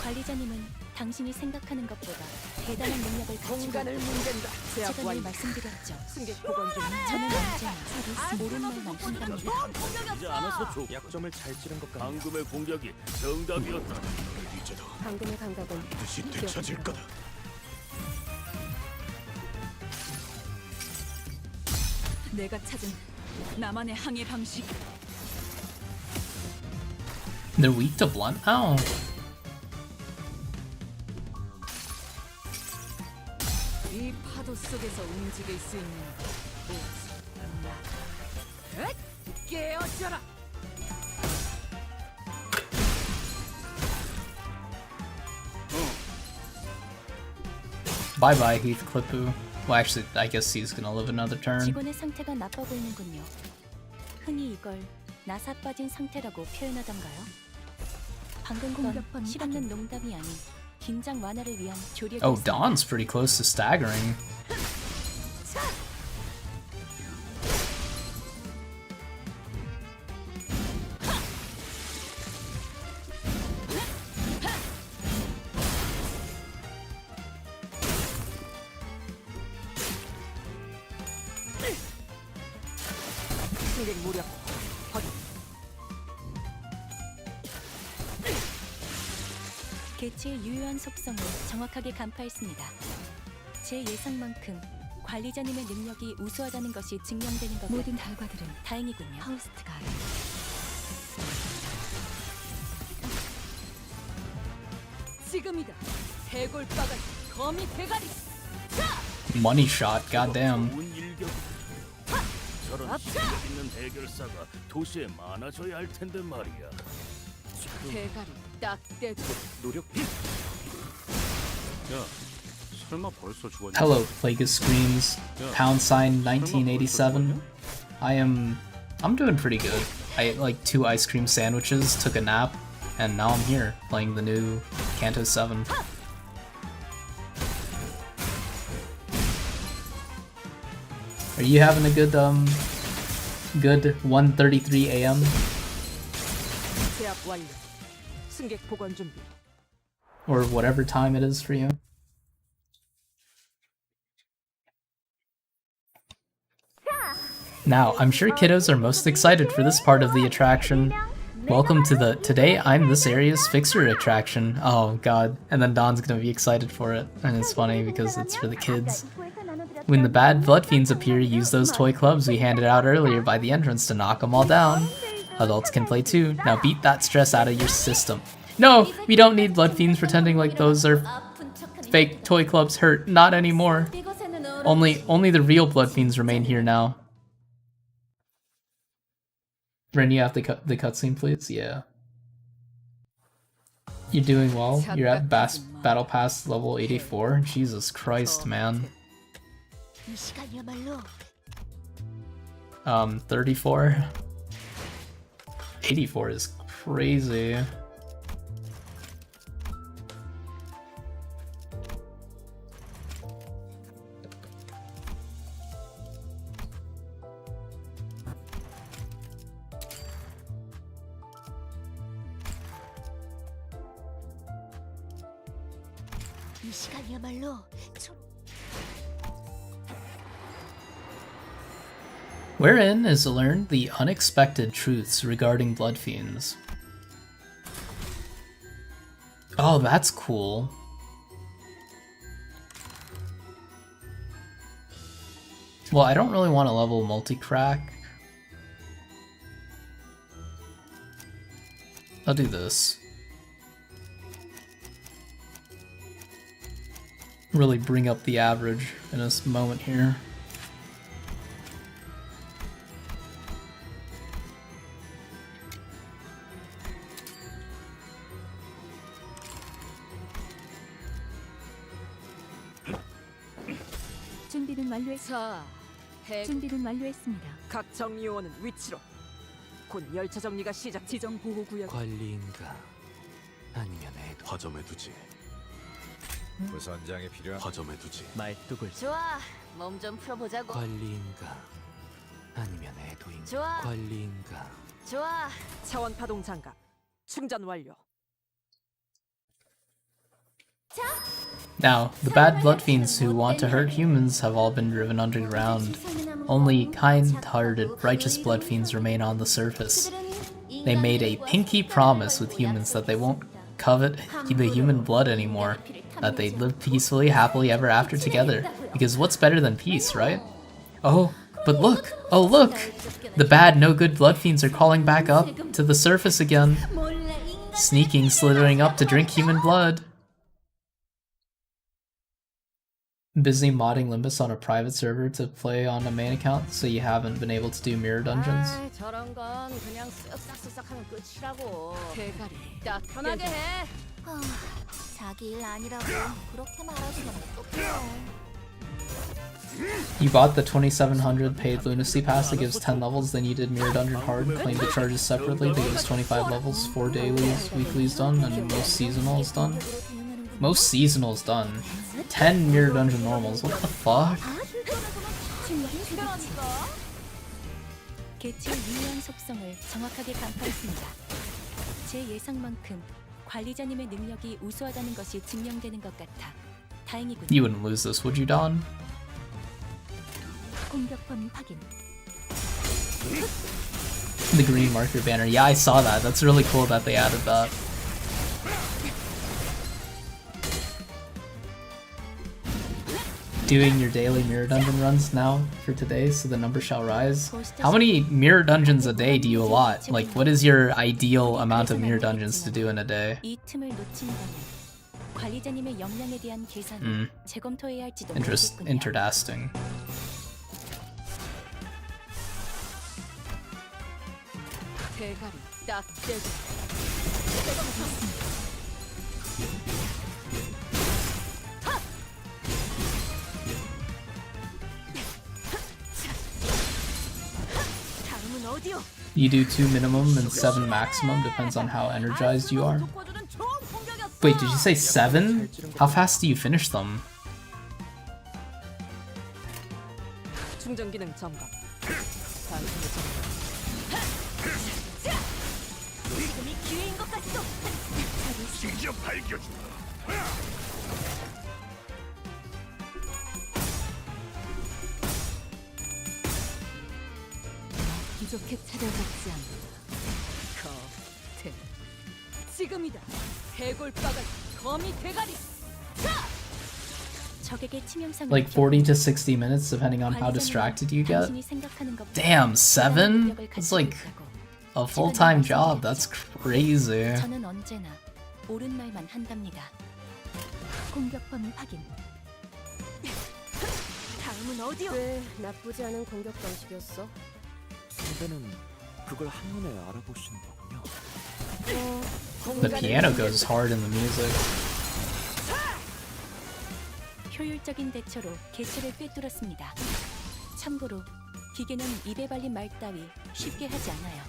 관리자님은 당신이 생각하는 것보다 대단한 능력을 가지고 공간을 문댄다. 제압 제가 늘 완료. 말씀드렸죠. 승객 보관 중. 저는 언제나 옳은 말만 한답니다. 약점을 잘 찌른 것 같네. 방금의 공격이 정답이었다. 이제도 방금의 감각은 뜻이 되찾을 거다. 내가 찾은 나만의 항해 방식. They're weak to blunt? Oh. 이 파도 속에서 움직일 수 있는 나. 깨어져라. Bye bye, Heathcliff. Well, actually, I guess he's gonna live another turn. 직원의 상태가 나빠 보이는군요. 흔히 이걸 나사 빠진 상태라고 표현하던가요? 방금 건 실없는 농담이 아닌 긴장 완화를 위한 조력이 Oh, Dawn's pretty close to staggering. 개체의 유효한 속성을 정확하게 간파했습니다. 제 예상만큼 관리자님의 능력이 우수하다는 것이 증명되는 것 모든 결과들은 다행이군요. 하우스트가 지금이다. 해골바가 거미 대가리. Money shot, goddamn. 좋은 일격. 저런 실력 있는 해결사가 도시에 많아져야 할 텐데 말이야. 대가리 딱 떼고. 노력. 야, 설마 벌써 죽었냐? Hello, Plagueis Screams. #1987. I'm doing pretty good. I ate like 2 ice cream sandwiches, took a nap, and now I'm here playing the new Canto 7. Are you having a good 1:33 a.m.? 제압 완료. 승객 보관 준비. Or whatever time it is for you? Now, I'm sure kiddos are most excited for this part of the attraction. Welcome to the Today I'm This Area's Fixer attraction. Oh god. And then Don's gonna be excited for it. And it's funny because it's for the kids. When the bad blood fiends appear, use those toy clubs we handed out earlier by the entrance to knock them all down. Adults can play too. Now beat that stress out of your system. No, we don't need blood fiends pretending like those are fake toy clubs hurt. Not anymore. Only the real blood fiends remain here now. Ren, you have the cutscene, please? Yeah. You're doing well. You're at Battle Pass level 84. Jesus Christ, man. 34. 84 is crazy. Wherein is learned the unexpected truths regarding blood fiends. Oh, that's cool. Well, I don't really want to level multi-crack. I'll do this. Really bring up the average in this moment here. 준비는 완료했습니다. 각 정리요원은 위치로. 곧 열차 정리가 시작. 지정 보호 구역. 관리인가 아니면 애도 화점에 두지. 부선장이 필요한 화점에 두지. 말뚝을 좋아. 몸 좀 풀어보자고. 관리인가 아니면 애도인가 좋아. 관리인가 좋아. 차원 파동 장갑. 충전 완료. Now, the bad blood fiends who want to hurt humans have all been driven underground. Only kind-hearted, righteous blood fiends remain on the surface. They made a pinky promise with humans that they won't covet the human blood anymore, that they'd live peacefully, happily ever after together. Because what's better than peace, right? Oh, but look! Oh look! The bad, no-good blood fiends are crawling back up to the surface again. Sneaking, slithering up to drink human blood. Busy modding Limbus on a private server to play on a main account, so you haven't been able to do mirror dungeons. 아이, 저런 건 그냥 쓱싹쓱싹하는 끝이라고. 대가리 딱 편하게 해. 자기 일 아니라고 그렇게 말하시면 어떡해요. You bought the 2700 paid lunacy pass that gives 10 levels, then you did Mirror Dungeon hard, claimed the charges separately that gives 25 levels, 4 dailies, weeklies done, and most seasonals done. Most seasonals done. 10 Mirror Dungeon normals, what the fuck? 개체의 유효한 속성을 정확하게 간파했습니다. 제 예상만큼 관리자님의 능력이 우수하다는 것이 증명되는 것 같아 다행이군요. You wouldn't lose this, would you, Don? 공격범 확인. The green marker banner. Yeah, I saw that. That's really cool that they added that. Doing your daily mirror dungeon runs now for today, so the number shall rise. How many mirror dungeons a day do you allot? Like, what is your ideal amount of mirror dungeons to do in a day? 이 틈을 놓친다면 관리자님의 역량에 대한 계산을 재검토해야 할지도 모르겠군요. Interesting. 대가리 딱 떼고. 다음은 어디요? You do 2 minimum and 7 maximum, depends on how energized you are. Wait, did you say 7? How fast do you finish them? 충전 기능 점검. 지금이 기회인 것 같소. 직접 밝혀주마. 기적해 찾아잡지 않는다. 거태. 지금이다. 해골바가 거미 대가리. 적에게 치명상을 Like 40 to 60 minutes, depending on how distracted you get. 당신이 생각하는 것보다 Damn, 7? 능력을 It's 가지고 like 있다고. a full-time job. That's crazy. 저는 언제나 옳은 말만 한답니다. 공격범 확인. 다음은 어디요? 꽤 나쁘지 않은 공격 방식이었어. 선배는 그걸 한눈에 알아보시는 거군요. The piano goes hard in the music. 효율적인 대처로 개체를 꿰뚫었습니다. 참고로 기계는 입에 발린 말 따위 쉽게 하지 않아요.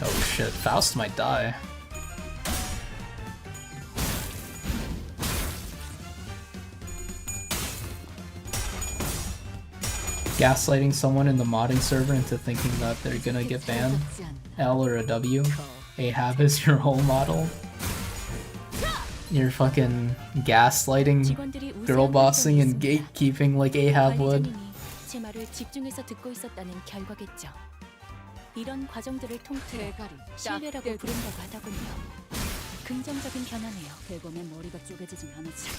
Oh shit, Faust might die. Gaslighting someone in the modding server into thinking that they're gonna get banned. L or a W. Ahab is your role model. You're fucking gaslighting, girl bossing, and gatekeeping like Ahab would. 관리자님이 제 말을 집중해서 듣고 있었다는 결과겠죠. 이런 과정들을 통틀어 신뢰라고 부른다고 하더군요. 긍정적인 변화네요. 대검의 머리가 쪼개지진 않았지.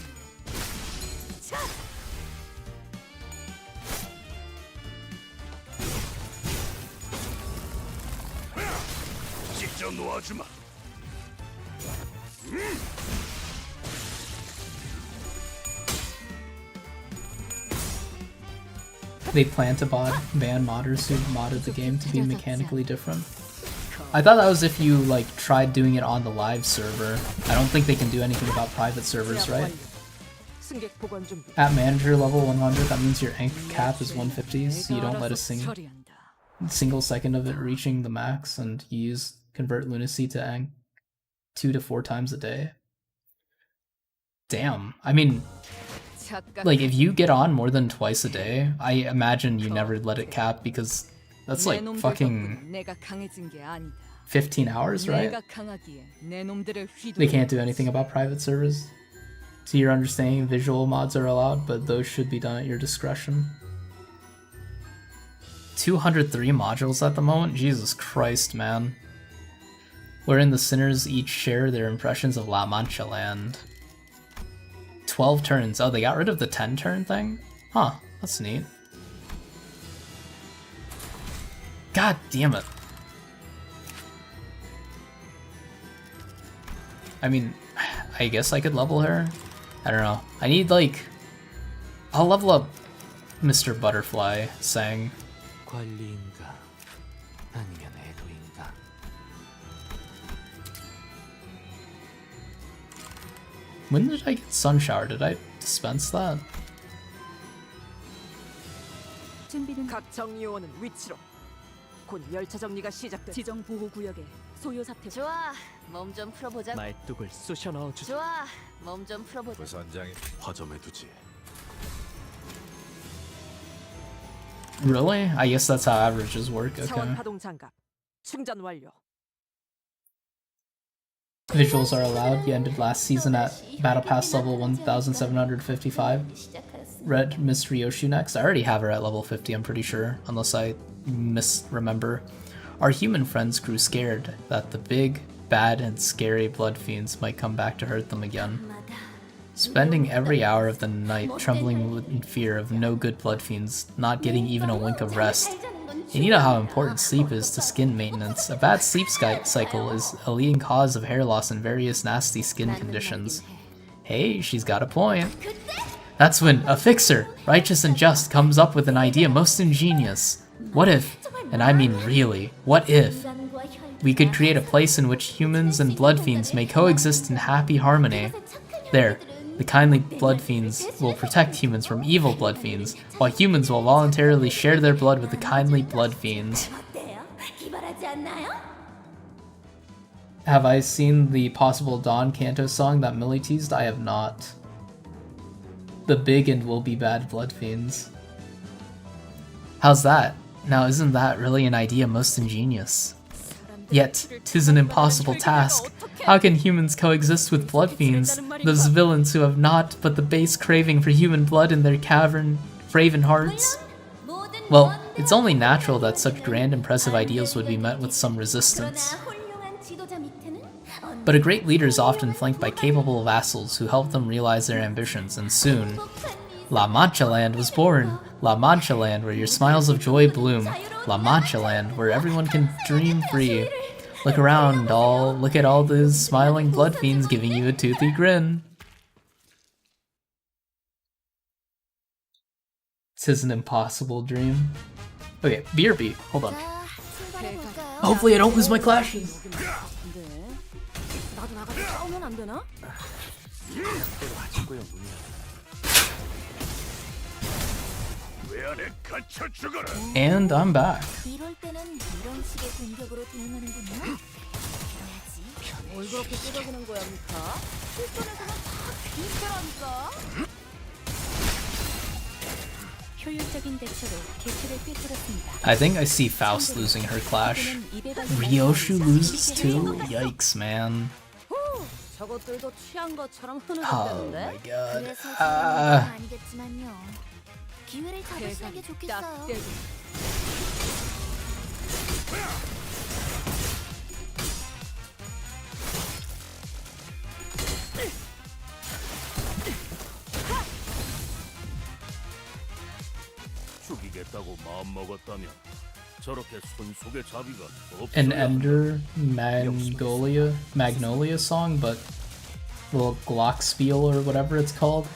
직접 놓아주마. They plan to ban modders who modded the game to be mechanically different. I thought that was if you like tried doing it on the live server. I don't think they can do anything about private servers, right? 승객 보관 준비. At manager level 100, that means your ank cap is 150, so you don't let a single second of it reaching the max, and you use convert lunacy to ank 2 to 4 times a day. Damn. I mean, like, if you get on more than twice a day, I imagine you never let it cap, because that's like fucking 15 hours, right? They can't do anything about private servers. To your understanding, visual mods are allowed, but those should be done at your discretion. 203 modules at the moment? Jesus Christ, man. Wherein the sinners each share their impressions of La Mancha land. 12 turns. Oh, they got rid of the 10 turn thing? Huh, that's neat. God damn it. I mean, I guess I could level her. I don't know. I need, like... I'll level up Mr. Butterfly, saying. 관리인가 아니면 애도인가? When did I get Sun Shower? Did I dispense that? 준비는 각 정리원은 위치로. 곧 열차 정리가 시작돼. 지정 보호 구역에 소요 사태. 좋아. 몸 좀 풀어보자. 말뚝을 쑤셔 넣어주자. 좋아. 몸 좀 풀어보자. 부선장이 화점에 두지. Really? I guess that's how averages work. 차원 Okay. 파동 장갑. 충전 완료. Visuals are allowed. You ended last season at Battle Pass level 1755. Red Miss Ryoshu next. I already have her at level 50, I'm pretty sure, unless I misremember. Our human friends grew scared that the big, bad, and scary blood fiends might come back to hurt them again. Spending every hour of the night trembling in fear of no good blood fiends, not getting even a wink of rest. And you know how important sleep is to skin maintenance. A bad sleep cycle is a leading cause of hair loss and various nasty skin conditions. Hey, she's got a point. That's when a fixer, righteous and just, comes up with an idea most ingenious. What if, and I mean really, what if, we could create a place in which humans and blood fiends may coexist in happy harmony? There, the kindly blood fiends will protect humans from evil blood fiends, while humans will voluntarily share their blood with the kindly blood fiends. Have I seen the possible Dawn Canto song that Millie teased? I have not. The big and will be bad blood fiends. How's that? Now isn't that really an idea most ingenious? Yet, 'tis an impossible task. How can humans coexist with blood fiends, those villains who have naught but the base craving for human blood in their craven hearts? Well, it's only natural that such grand impressive ideals would be met with some resistance. But a great leader is often flanked by capable vassals who help them realize their ambitions, and soon, La Mancha Land was born. La Mancha Land, where your smiles of joy bloom. La Mancha Land, where everyone can dream free. Look around, look at all those smiling blood fiends giving you a toothy grin. 'Tis an impossible dream. Okay, BRB, hold on. Hopefully I don't lose my clashes. 나도 나가서 싸우면 안 되나? 왜 안에 갇혀 죽어라. And I'm back. 이럴 때는 이런 식의 공격으로 대응하는군요. 뭘 그렇게 뜯어지는 거야, 미카? 실전에서는 다 비슷하니까. 효율적인 대처로 개체를 꿰뚫었습니다. I think I see Faust losing her clash. Ryoshu loses too? Yikes, man. 저것들도 취한 것처럼 Oh 흐느적대는데. my god. 그래서 저는 아니겠지만요. 기회를 잡으시는 게 좋겠어요. 죽이겠다고 마음 먹었다면 저렇게 손속의 자비가 An 없어야 Ender Magnolia song, but the Glockenspiel or whatever it's called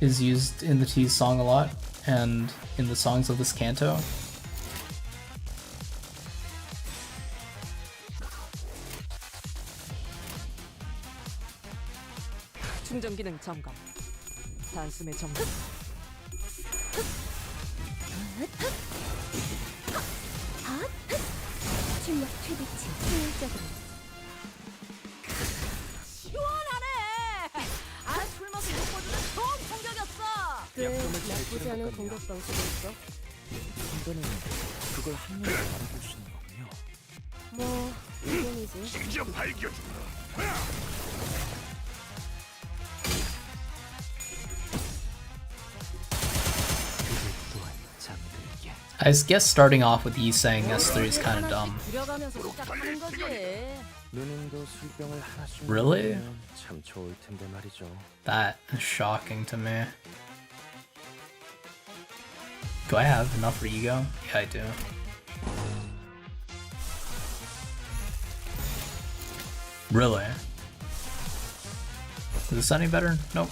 is used in the Tease song a lot and in the songs of this canto. 충전 기능 점검. 단숨에 점검. 출력 최대치 효율적으로. 시원하네. 아, 술 먹고 못 보여주는 좋은 공격이었어. 꽤 나쁘지 않은 공격 방식이 있어. 이거는 그걸 한 명에 알아볼 수 있는 거군요. 뭐 이동이지. 직접 밝혀준다. I guess starting off with Yi saying S3 is kind of dumb. 들여가면서 시작하는 거지. 누님도 술병을 하나씩 Really? 먹으면 참 좋을 텐데 말이죠. That is shocking to me. Do I have enough Ego? Yeah, I do. Really? Is this any better? Nope.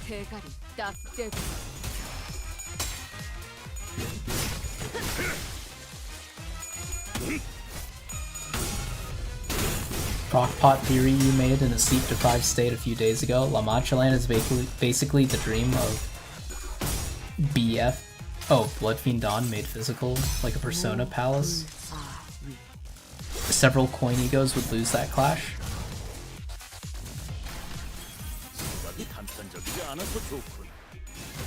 대가리 딱 떼고. crockpot theory you made in a sleep-deprived state a few days ago. La Mancha Land is basically the dream of BF. Oh, Bloodfiend Dawn made physical, like a Persona Palace. Several coin egos would lose that clash. 생각이 단편적이지 않아서 좋군.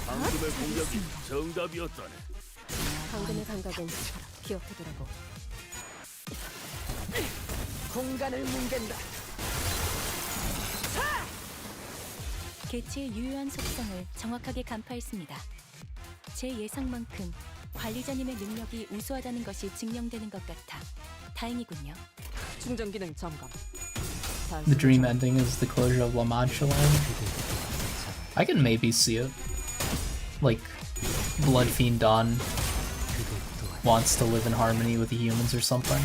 방금의 공격이 정답이었다네. 방금의 감각은 기억해두라고. 공간을 뭉갠다. 개체의 유효한 속성을 정확하게 간파했습니다. 제 예상만큼 관리자님의 능력이 우수하다는 것이 증명되는 것 같아 다행이군요. 충전 기능 점검. The dream ending is the closure of La Mancha Land. I can maybe see it. Like, Bloodfiend Dawn wants to live in harmony with the humans or something.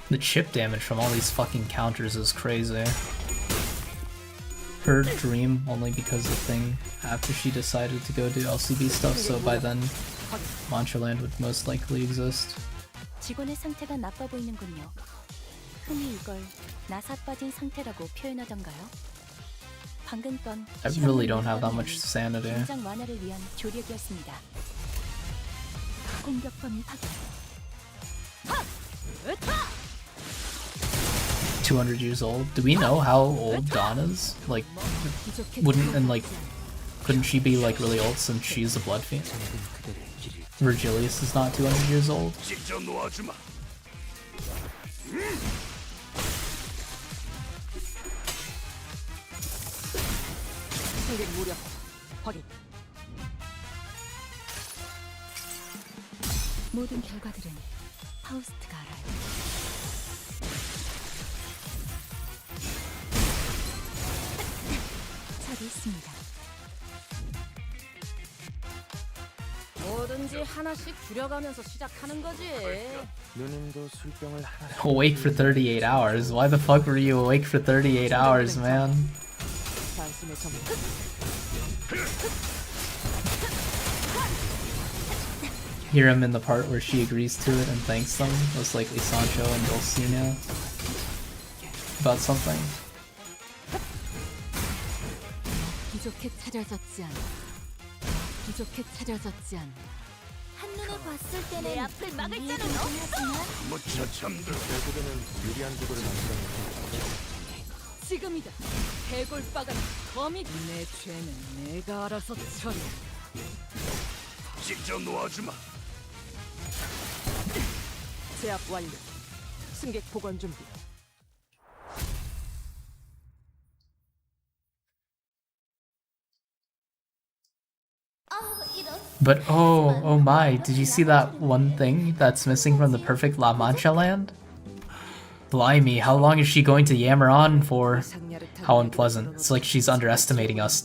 The chip damage from all these fucking counters is crazy. Her dream only because the thing after she decided to go do LCB stuff, so by then Mancha Land would most likely exist. 직원의 상태가 나빠 보이는군요. 흔히 이걸 나사 빠진 상태라고 표현하던가요? 방금 건 I really don't have that much sanity. 긴장 완화를 위한 조력이었습니다. 공격 범위 확인. 200 years old. Do we know how old Dawn is? Like, couldn't she be like really old since she's a blood fiend? Virgilius is not 200 years old. 직접 놓아주마. 승객 무력 확인. 모든 결과들은 파우스트가 알아요. 처리했습니다. 뭐든지 하나씩 줄여가면서 시작하는 거지. 누님도 술병을 하나. Awake for 38 hours? Why the fuck were you awake for 38 hours, man? 단숨에 점. Hear him in the part where she agrees to it and thanks them, most likely Sancho and Dulcinea, about something. 부족해 차려졌지 않아. 부족해 차려졌지 않아. 한눈에 봤을 때는 내 앞을 막을 자는 없어. 무쳐 잠들. 결국에는 유리한 구도를 만들어내고 지금이다. 해골빠가 거미. 내 죄는 내가 알아서 처리. 직접 놓아주마. 제압 완료. 승객 보관 준비. But oh my, did you see that one thing that's missing from the perfect La Mancha Land? Blimey, how long is she going to yammer on for? How unpleasant. It's like she's underestimating us,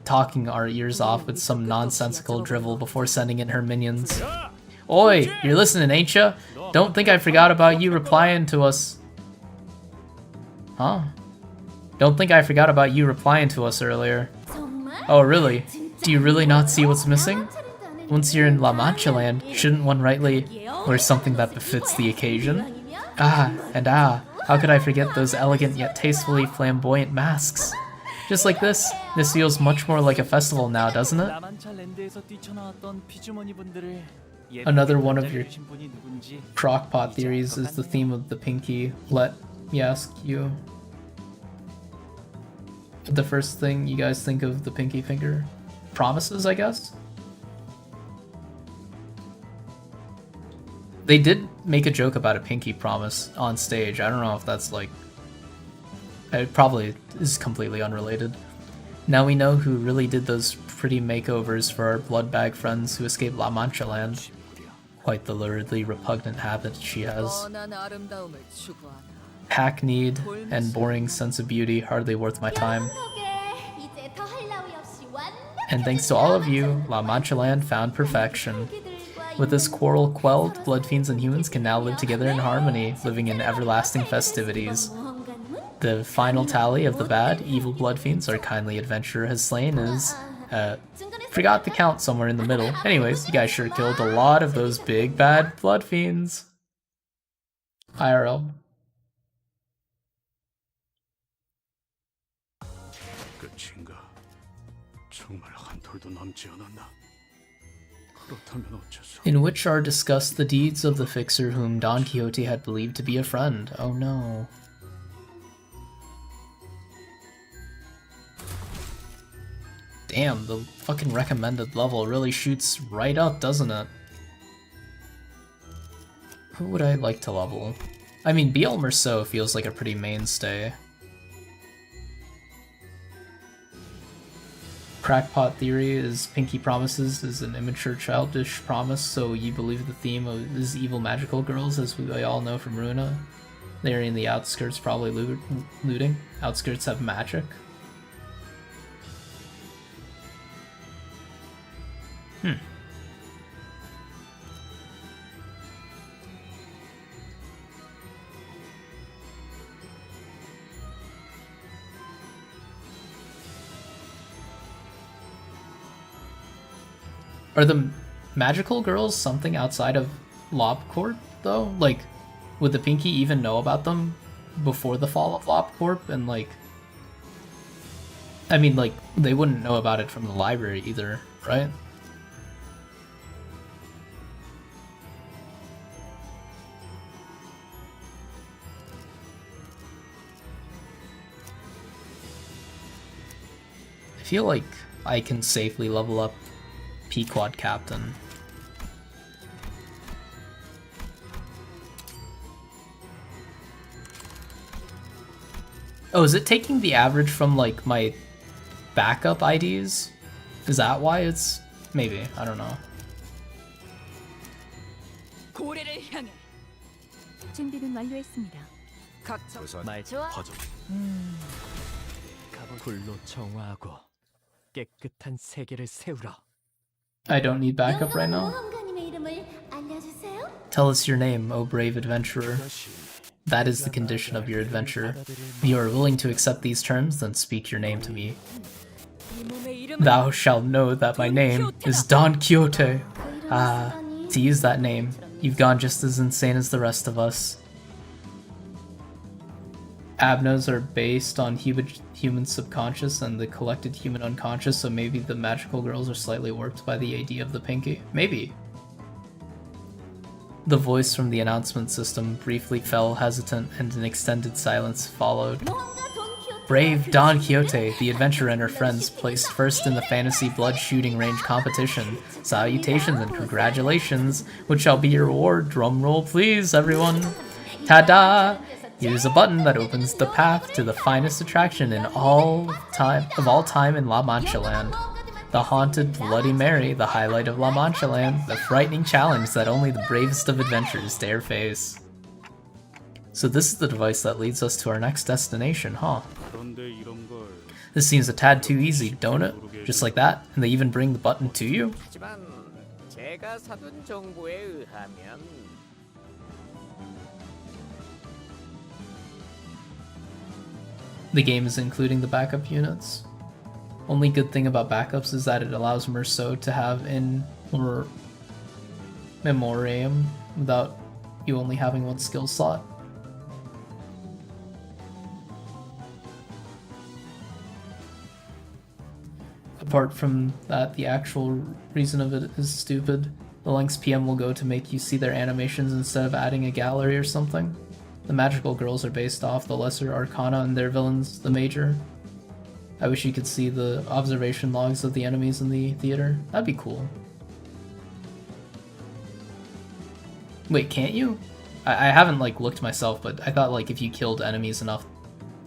talking our ears off with some nonsensical drivel before sending in her minions. Oi, you're listening, ain't ya? Don't think I forgot about you replying to us. Huh? Don't think I forgot about you replying to us earlier. Oh really? Do you really not see what's missing? Once you're in La Mancha Land, shouldn't one rightly wear something that befits the occasion? How could I forget those elegant yet tastefully flamboyant masks? Just like this feels much more like a festival now, doesn't it? Another one of your crockpot theories is the theme of the pinky. Let me ask you. The first thing you guys think of the pinky finger? Promises, I guess? They did make a joke about a pinky promise on stage. I don't know if that's like... It probably is completely unrelated. Now we know who really did those pretty makeovers for our bloodbag friends who escaped La Mancha Land. Quite the luridly repugnant habit she has. 뻔한 아름다움을 추구하나. Hackneyed and boring sense of beauty, hardly worth my time. And thanks to all of you, La Mancha Land found perfection. With this quarrel quelled, blood fiends and humans can now live together in harmony, living in everlasting festivities. The final tally of the bad, evil blood fiends our kindly adventurer has slain is, forgot the count somewhere in the middle. Anyways, you guys sure killed a lot of those big bad blood fiends. IRL. 끝인가? 정말 한 톨도 남지 않았나? 그렇다면 어째서? In which are discussed the deeds of the fixer whom Don Quixote had believed to be a friend. Oh no. Damn, the fucking recommended level really shoots right up, doesn't it? Who would I like to level? I mean, Biel Merceau feels like a pretty mainstay. Crackpot theory is Pinky Promises is an immature childish promise, so you believe the theme of is evil magical girls, as we all know from Runa. They're in the outskirts, probably looting. Outskirts have magic. Are the magical girls something outside of LobCorp, though? Like, would the Pinky even know about them before the fall of LobCorp? And, like, I mean, like, they wouldn't know about it from the library either, right? I feel like I can safely level up Pequod Captain. Oh, is it taking the average from, like, my backup IDs? Is that why it's... maybe, I don't know. 고래를 향해 준비는 완료했습니다. 말 화점. 불로 정화하고 깨끗한 세계를 세우라. I don't need backup right now. Tell us your name, O brave adventurer. That is the condition of your adventure. If you are willing to accept these terms, then speak your name to me. Thou shalt know that my name is Don Quixote. Ah, to use that name, you've gone just as insane as the rest of us. Abnos are based on human subconscious and the collected human unconscious, so maybe the magical girls are slightly warped by the idea of the Pinky. Maybe. The voice from the announcement system briefly fell hesitant and an extended silence followed. Brave Don Quixote, the adventurer and her friends, placed first in the fantasy blood shooting range competition. Salutations and congratulations! What shall be your reward? Drumroll please, everyone! Ta-da! Here's a button that opens the path to the finest attraction in all time in La Mancha Land. The haunted Bloody Mary, the highlight of La Mancha Land, the frightening challenge that only the bravest of adventurers dare face. So this is the device that leads us to our next destination, huh? This seems a tad too easy, don't it? Just like that, and they even bring the button to you? 하지만 제가 사둔 정보에 의하면 The game is including the backup units. Only good thing about backups is that it allows Merceau to have in memoriam without you only having one skill slot. Apart from that, the actual reason of it is stupid. The lengths PM will go to make you see their animations instead of adding a gallery or something. The magical girls are based off the lesser arcana and their villains, the major. I wish you could see the observation logs of the enemies in the theater. That'd be cool. Wait, can't you? I haven't like looked myself, but I thought like if you killed enemies enough,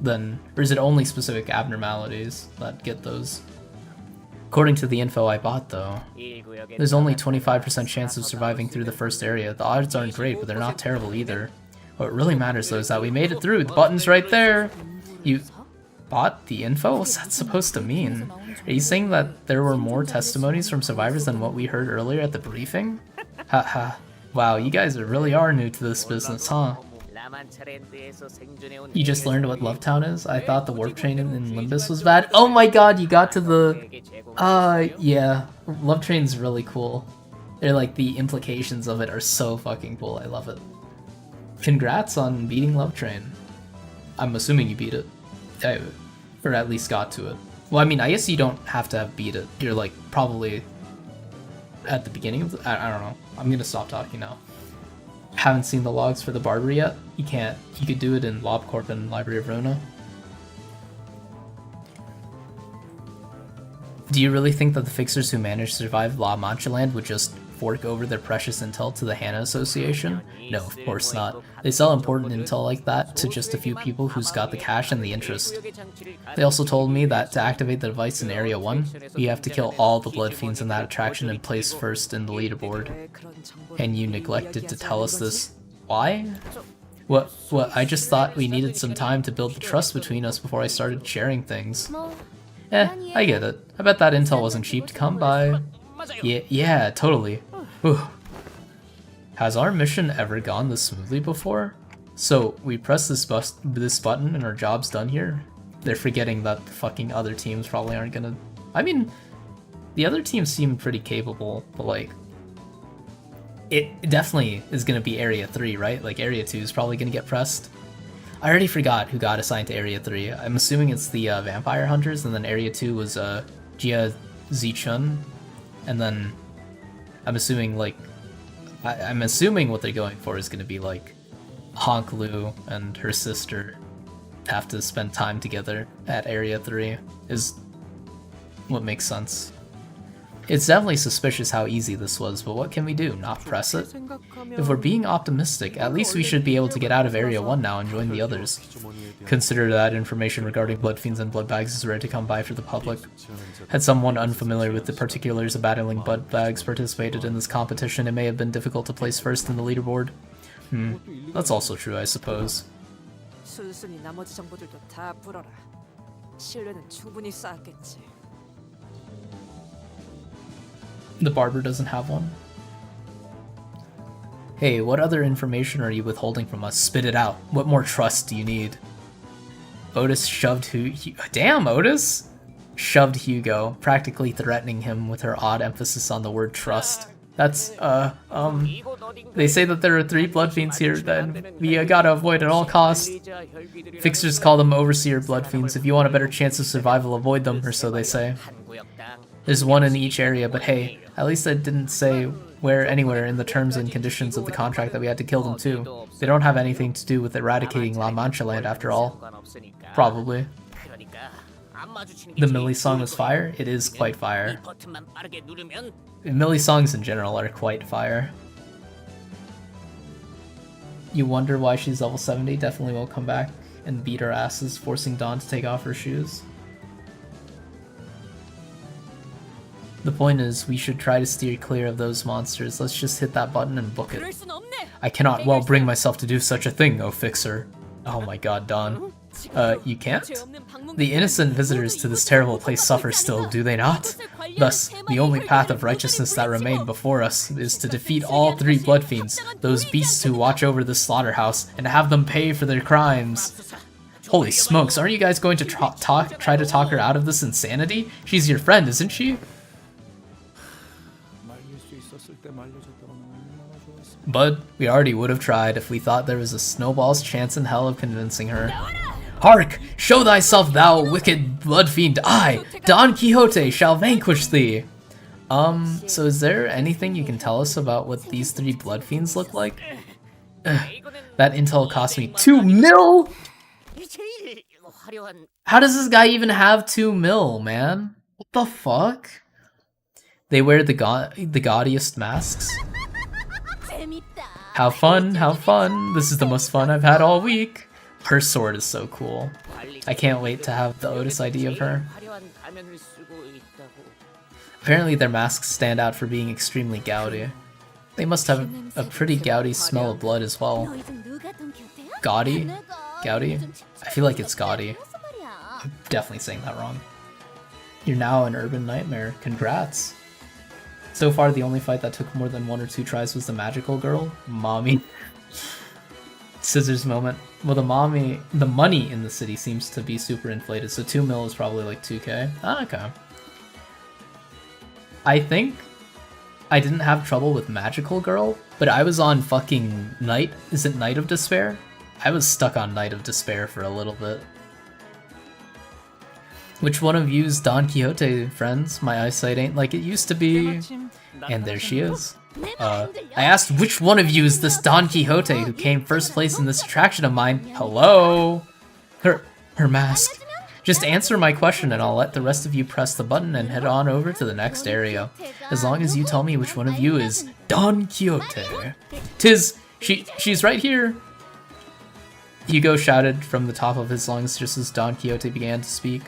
then... or is it only specific abnormalities that get those? According to the info I bought though, there's only 25% chance of surviving through the first area. The odds aren't great, but they're not terrible either. What really matters though is that we made it through. The button's right there. You bought the info? What's that supposed to mean? Are you saying that there were more testimonies from survivors than what we heard earlier at the briefing? Haha. Wow, you guys really are new to this business, huh? You just learned what Love Town is? I thought the warp train in Limbus was bad. Oh my god, you got to the... yeah. Love Train's really cool. They're like, the implications of it are so fucking cool. I love it. Congrats on beating Love Train. I'm assuming you beat it. Or at least got to it. Well, I mean, I guess you don't have to have beat it. You're like, probably at the beginning of the... I don't know. I'm gonna stop talking now. Haven't seen the logs for the barber yet? You can't. You could do it in LobCorp and Library of Rona. Do you really think that the fixers who managed to survive La Mancha Land would just fork over their precious intel to the Hana Association? No, of course not. They sell important intel like that to just a few people who's got the cash and the interest. They also told me that to activate the device in Area 1, you have to kill all the blood fiends in that attraction and place first in the leaderboard. And you neglected to tell us this. Why? What, I just thought we needed some time to build the trust between us before I started sharing things. I get it. I bet that intel wasn't cheap to come by. Yeah, totally. Whew. Has our mission ever gone this smoothly before? So, we press this button and our job's done here? They're forgetting that the fucking other teams probably aren't gonna... I mean, the other teams seem pretty capable, but like... It definitely is gonna be Area 3, right? Like, Area 2 is probably gonna get pressed. I already forgot who got assigned to Area 3. I'm assuming it's the Vampire Hunters, and then Area 2 was Jia Zichun, and then I'm assuming like I'm assuming what they're going for is going to be like Honk Lu and her sister have to spend time together at Area 3 is what makes sense. It's definitely suspicious how easy this was, but what can we do? Not press it? If we're being optimistic, at least we should be able to get out of Area 1 now and join the others. Consider that information regarding blood fiends and blood bags is rare to come by for the public. Had someone unfamiliar with the particulars of battling blood bags participated in this competition, it may have been difficult to place first in the leaderboard. That's also true, I suppose. 순순히 나머지 정보들도 다 풀어라. 신뢰는 충분히 쌓았겠지. The barber doesn't have one. Hey, what other information are you withholding from us? Spit it out. What more trust do you need? Otis shoved Damn, Otis! Shoved Hugo, practically threatening him with her odd emphasis on the word trust. That's, they say that there are 3 blood fiends here, then we gotta avoid at all costs. Fixers call them overseer blood fiends. If you want a better chance of survival, avoid them, or so they say. There's one in each area, but hey, at least I didn't say where anywhere in the terms and conditions of the contract that we had to kill them too. They don't have anything to do with eradicating La Mancha Land after all. Probably. The Millie song was fire? It is quite fire. Millie songs in general are quite fire. You wonder why she's level 70? Definitely will come back and beat our asses, forcing Dawn to take off her shoes. The point is, we should try to steer clear of those monsters. Let's just hit that button and book it. I cannot well bring myself to do such a thing, oh fixer. Oh my god, Dawn. You can't? The innocent visitors to this terrible place suffer still, do they not? Thus, the only path of righteousness that remain before us is to defeat all 3 blood fiends, those beasts who watch over this slaughterhouse, and have them pay for their crimes. Holy smokes, aren't you guys going to try to talk her out of this insanity? She's your friend, isn't she? But we already would have tried if we thought there was a snowball's chance in hell of convincing her. Hark! Show thyself, thou wicked blood fiend! I, Don Quixote, shall vanquish thee! So is there anything you can tell us about what these 3 blood fiends look like? That intel cost me 2 mil?! How does this guy even have 2 mil, man? What the fuck? They wear the gaudiest masks. How fun, how fun. This is the most fun I've had all week. Her sword is so cool. I can't wait to have the Otis ID of her. Apparently their masks stand out for being extremely gaudy. They must have a pretty gaudy smell of blood as well. Gaudy? Gaudy? I feel like it's gaudy. I'm definitely saying that wrong. You're now an urban nightmare. Congrats. So far, the only fight that took more than 1 or 2 tries was the magical girl. Mommy. Scissors moment. Well, the money in the city seems to be super inflated, so 2 mil is probably like 2k. Ah, okay. I think I didn't have trouble with Magical Girl, but I was on fucking Night. Is it Night of Despair? I was stuck on Night of Despair for a little bit. Which one of you's Don Quixote, friends? My eyesight ain't like it used to be. And there she is. I asked which one of you is this Don Quixote who came first place in this attraction of mine. Hello? Her mask. Just answer my question and I'll let the rest of you press the button and head on over to the next area. As long as you tell me which one of you is Don Quixote. She's right here. Hugo shouted from the top of his lungs just as Don Quixote began to speak.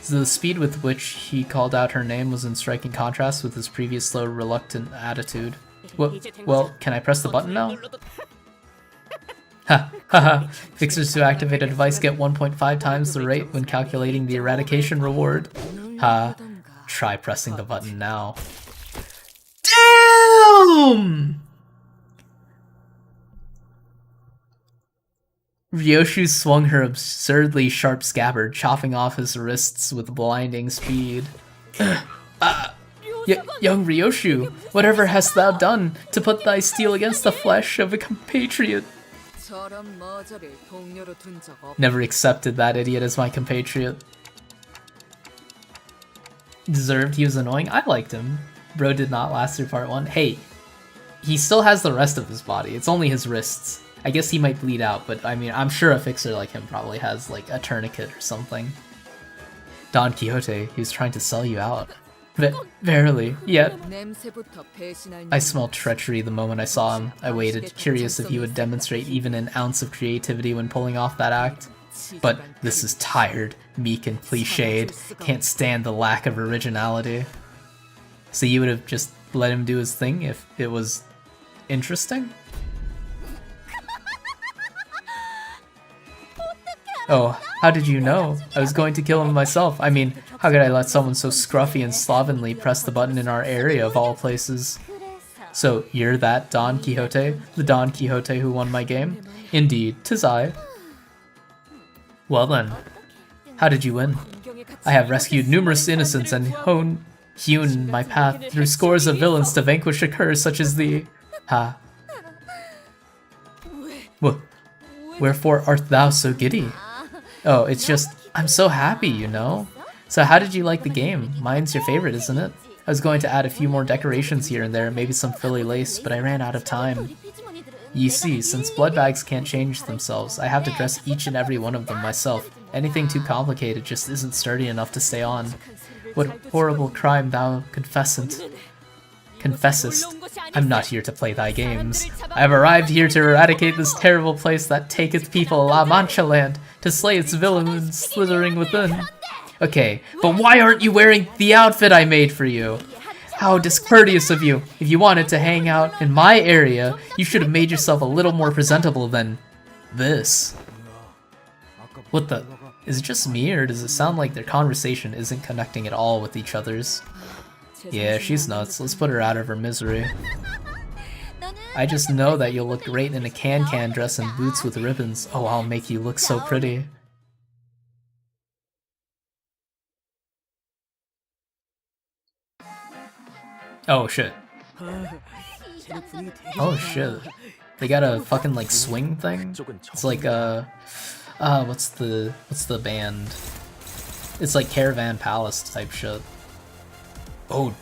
The speed with which he called out her name was in striking contrast with his previous slow, reluctant attitude. Well, can I press the button now? Ha, haha. Fixers who activate a device get 1.5 times the rate when calculating the eradication reward. Ha. Try pressing the button now. Damn! Ryoshu swung her absurdly sharp scabbard, chopping off his wrists with blinding speed. Young Ryoshu, whatever hast thou done to put thy steel against the flesh of a compatriot? Never accepted that idiot as my compatriot. Deserved he was annoying? I liked him. Bro did not last through part 1. Hey, he still has the rest of his body. It's only his wrists. I guess he might bleed out, but I mean, I'm sure a fixer like him probably has like a tourniquet or something. Don Quixote, he was trying to sell you out. Verily, yet. I smelled treachery the moment I saw him. I waited, curious if he would demonstrate even an ounce of creativity when pulling off that act. But this is tired, meek and cliched, can't stand the lack of originality. So you would have just let him do his thing if it was interesting? Oh, how did you know? I was going to kill him myself. I mean, how could I let someone so scruffy and slovenly press the button in our area of all places? So, you're that Don Quixote? The Don Quixote who won my game? Indeed, 'tis I. Well then, how did you win? I have rescued numerous innocents and hewn my path through scores of villains to vanquish a curse such as thee. Ha. Wherefore art thou so giddy? Oh, it's just, I'm so happy, you know? So how did you like the game? Mine's your favorite, isn't it? I was going to add a few more decorations here and there, maybe some frilly lace, but I ran out of time. You see, since blood bags can't change themselves, I have to dress each and every one of them myself. Anything too complicated just isn't sturdy enough to stay on. What horrible crime thou confessest. I'm not here to play thy games. I have arrived here to eradicate this terrible place that taketh people La Mancha land, to slay its villains slithering within. Okay, but why aren't you wearing the outfit I made for you? How discourteous of you. If you wanted to hang out in my area, you should have made yourself a little more presentable than this. What the? Is it just me, or does it sound like their conversation isn't connecting at all with each other's? Yeah, she's nuts. Let's put her out of her misery. I just know that you'll look great in a can-can dress and boots with ribbons. Oh, I'll make you look so pretty. Oh shit. Oh shit. They got a fucking like swing thing? It's like what's the band? It's like Caravan Palace type shit. Oh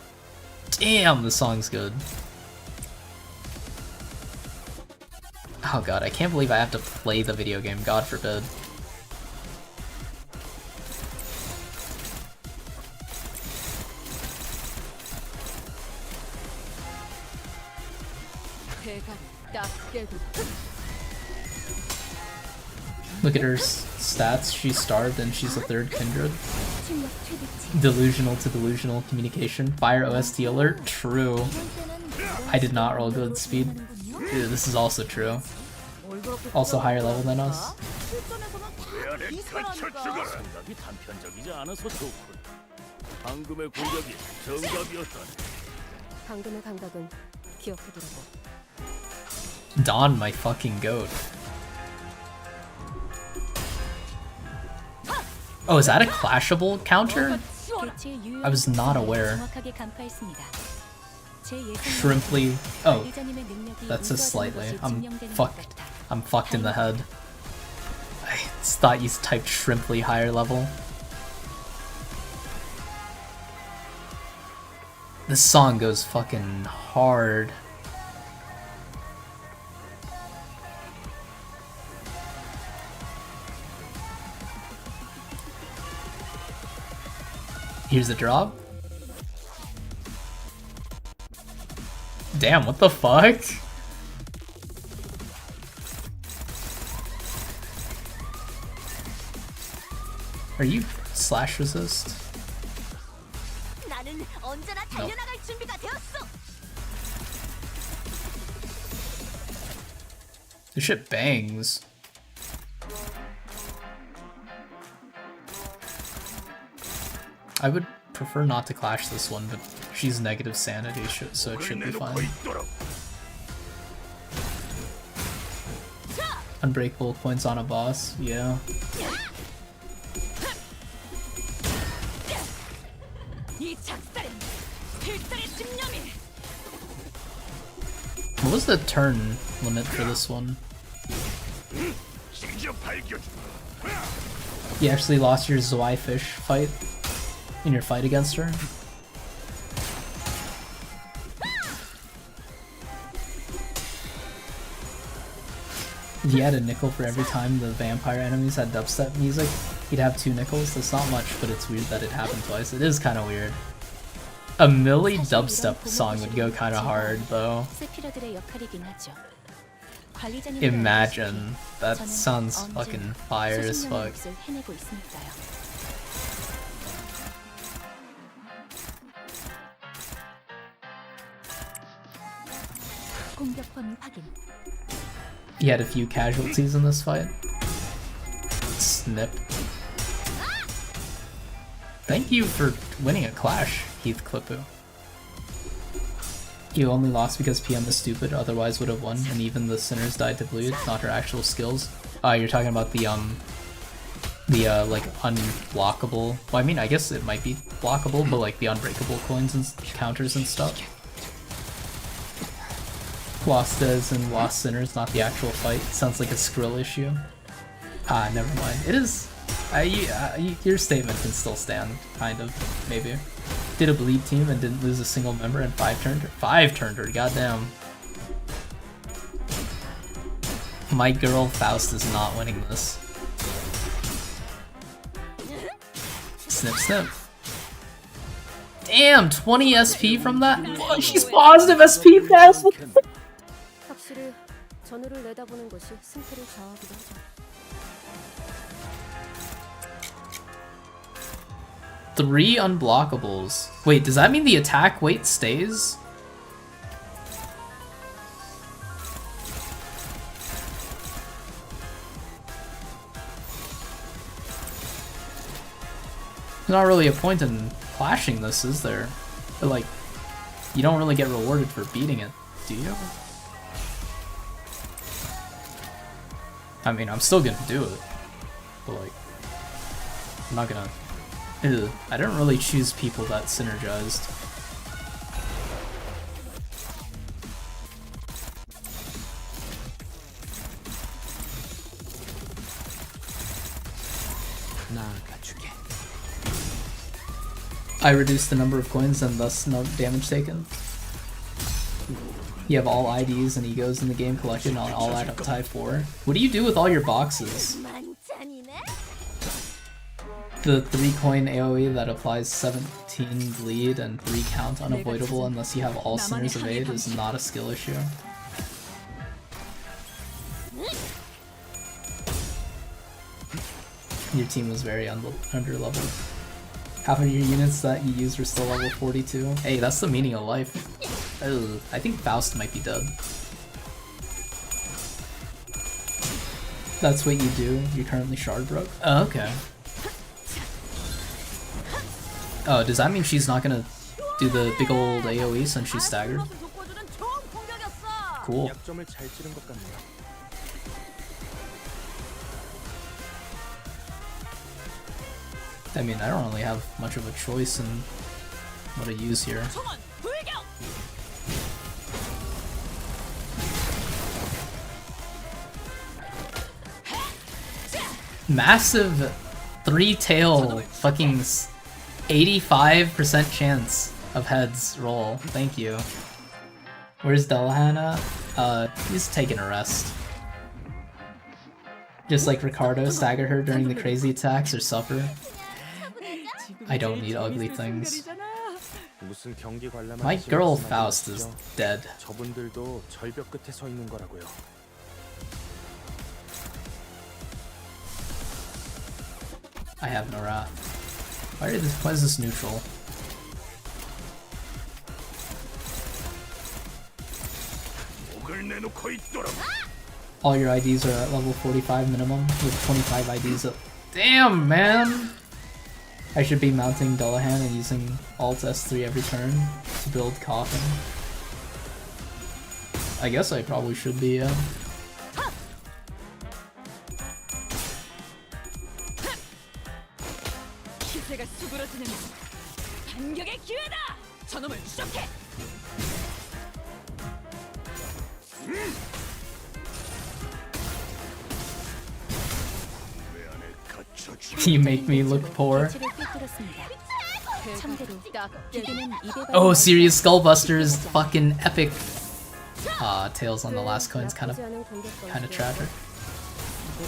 damn, the song's good. Oh god, I can't believe I have to play the video game, God forbid. Look at her stats, she's starved and she's a third kindred. Delusional to delusional communication. Fire OST alert, true. I did not roll good speed. Dude, this is also true. Also higher level than us. Dawn, my fucking goat. Oh, is that a clashable counter? 개체의 유효한 I was not 특성을 aware. 정확하게 간파했습니다. 제 예상으로 Shrimply. Oh, 관리자님의 능력이 that's a 우수하다는 slightly. 것이 I'm 증명되는 것 fucked. 같아. I'm fucked in the head. I thought you typed Shrimply higher level. This song goes fucking hard. Here's the drop. Damn, what the fuck? Are you slash resist? 나는 언제나 달려나갈 준비가 되었어. This shit bangs. I would prefer not to clash this one, but she's negative sanity, so it should be fine. Unbreakable points on a boss, yeah. What was the turn limit for this one? You actually lost your Zwei fish fight in your fight against her? If he had a nickel for every time the vampire enemies had dubstep music, he'd have 2 nickels. That's not much, but it's weird that it happened twice. It is kind of weird. A Millie dubstep song would go kind of hard, though. 세피라들의 역할이긴 하죠. 관리자님과 Imagine. That 저는 sounds 언제나 fucking fire as 수십 년의 fuck. 몫을 해내고 있으니까요. 공격 범위 확인. He had a few casualties in this fight. Snip. Thank you for winning a clash, Heath Clippu. You only lost because PM is stupid, otherwise would have won, and even the sinners died to bleed, not her actual skills. You're talking about the like unblockable. Well, I mean, I guess it might be blockable, but like the unbreakable coins and counters and stuff. Lost Des and Lost Sinners, not the actual fight. Sounds like a Skrill issue. Never mind. It is. Your statement can still stand, kind of, maybe. Did a bleed team and didn't lose a single member and 5-turned her. 5-turned her, goddamn. My girl Faust is not winning this. Snip, snip. Damn, 20 SP from that? Oh, she's positive SP fast! What the fuck? 확실히 전우를 내다보는 것이 승패를 좌우하기도 하죠. 3 unblockables. Wait, does that mean the attack weight stays? There's not really a point in clashing this, is there? But like, you don't really get rewarded for beating it, do you? I mean, I'm still gonna do it, but like, I'm not gonna... Ew, I don't really choose people that synergized. I reduced the number of coins and thus no damage taken. You have all IDs and egos in the game collected and all add up to high 4. What do you do with all your boxes? The 3 coin AoE that applies 17 bleed and 3 count unavoidable unless you have all sinners evade is not a skill issue. Your team was very under-leveled. Half of your units that you used were still level 42. Hey, that's the meaning of life. Ugh, I think Faust might be dead. That's what you do? You're currently shard broke? Oh, okay. Oh, does that mean she's not gonna do the big old AoE since she's staggered? Cool. 약점을 잘 찌른 것 같네요. I mean, I don't really have much of a choice in what I use here. Massive 3-tail fucking 85% chance of heads roll. Thank you. Where's Dullahan? He's taking a rest. Just like Ricardo staggered her during the crazy attacks or suffer. I don't need ugly things. My girl Faust is dead. 저분들도 절벽 끝에 서 있는 거라고요. I have no wrath. Why is this neutral? All your IDs are at level 45 minimum, with 25 IDs up. Damn, man! I should be mounting Dullahan and using Alt S3 every turn to build Coffin. I guess I probably should be, yeah. You make me look poor. Oh, serious Skullbuster's fucking epic. Tails on the last coin's kind of tragic.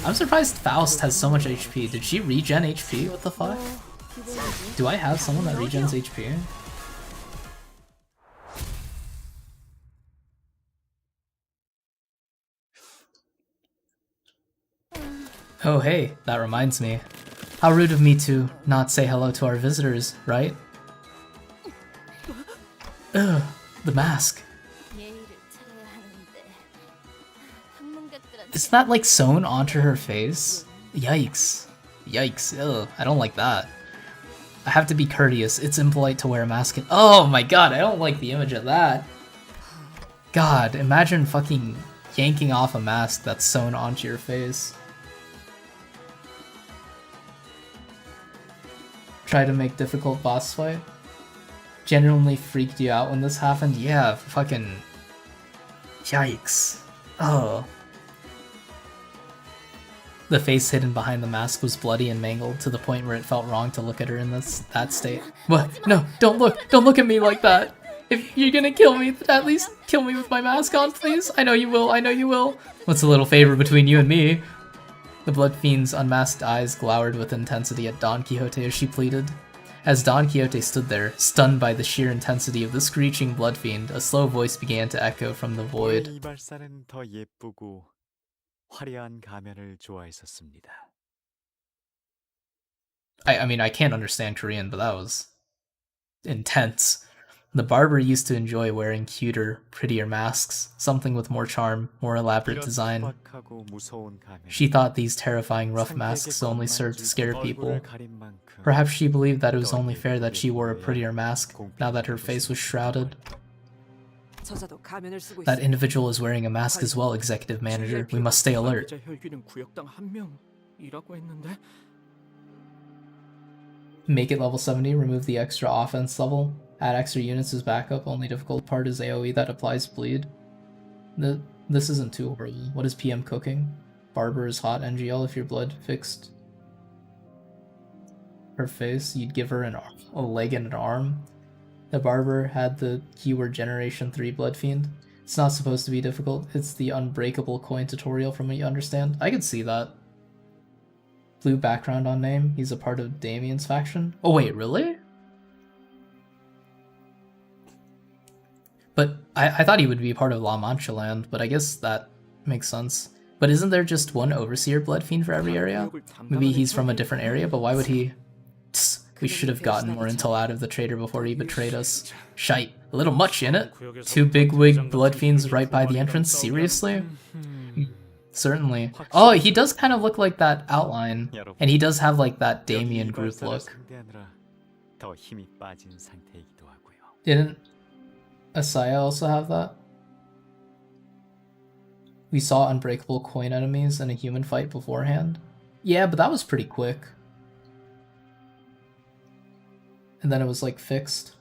I'm surprised Faust has so much HP. Did she regen HP? What the fuck? Do I have someone that regens HP? Oh hey, that reminds me. How rude of me to not say hello to our visitors, right? Ugh, the mask. Is that like sewn onto her face? Yikes. Yikes, ugh, I don't like that. I have to be courteous, it's impolite to wear a mask. Oh my god, I don't like the image of that. God, imagine fucking yanking off a mask that's sewn onto your face. Try to make difficult boss fight. Genuinely freaked you out when this happened? Yeah, fucking... Yikes. Oh. The face hidden behind the mask was bloody and mangled to the point where it felt wrong to look at her in that state. What? No, don't look at me like that! If you're gonna kill me, at least kill me with my mask on, please? I know you will, I know you will. What's a little favor between you and me? The Blood Fiend's unmasked eyes glowered with intensity at Don Quixote as she pleaded. As Don Quixote stood there, stunned by the sheer intensity of the screeching Blood Fiend, a slow voice began to echo from the void. I mean, I can't understand Korean, but that was intense. The barber used to enjoy wearing cuter, prettier masks, something with more charm, more elaborate design. She thought these terrifying rough masks only served to scare people. Perhaps she believed that it was only fair that she wore a prettier mask, now that her face was shrouded. That individual is wearing a mask as well, Executive Manager. We must stay alert. Make it level 70, remove the extra offense level. Add extra units as backup, only difficult part is AoE that applies bleed. This isn't too horrible. What is PM cooking? Barber is hot NGL if your blood fixed her face. You'd give her a leg and an arm. The barber had the keyword Generation 3 Blood Fiend. It's not supposed to be difficult. It's the unbreakable coin tutorial from what you understand. I could see that. Blue background on name. He's a part of Damien's faction. Oh wait, really? But I thought he would be part of La Mancha land, but I guess that makes sense. But isn't there just one Overseer Blood Fiend for every area? Maybe he's from a different area, but why would he... Tss, we should have gotten more intel out of the traitor before he betrayed us. Shite. A little much, innit? Two bigwig Blood Fiends right by the entrance? Seriously? Certainly. Oh, he does kind of look like that outline. And he does have like that Damien group look. Didn't Asaya also have that? We saw unbreakable coin enemies in a human fight beforehand. Yeah, but that was pretty quick. And then it was like fixed.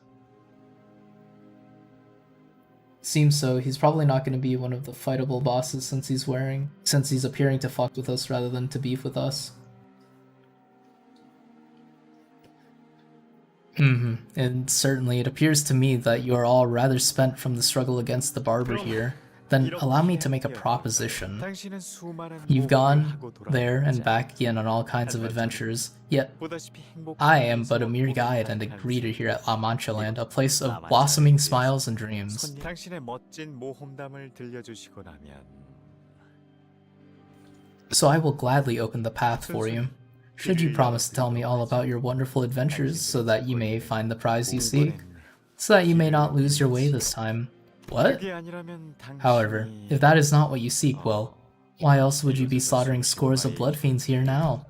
Seems so. He's probably not going to be one of the fightable bosses since he's appearing to fuck with us rather than to beef with us. And certainly it appears to me that you are all rather spent from the struggle against the barber here. Then allow me to make a proposition. You've gone there and back again on all kinds of adventures, yet I am but a mere guide and a greeter here at La Mancha Land, a place of blossoming smiles and dreams. So I will gladly open the path for you, should you promise to tell me all about your wonderful adventures so that you may find the prize you seek, so that you may not lose your way this time. What? However, if that is not what you seek, well, why else would you be slaughtering scores of blood fiends here now?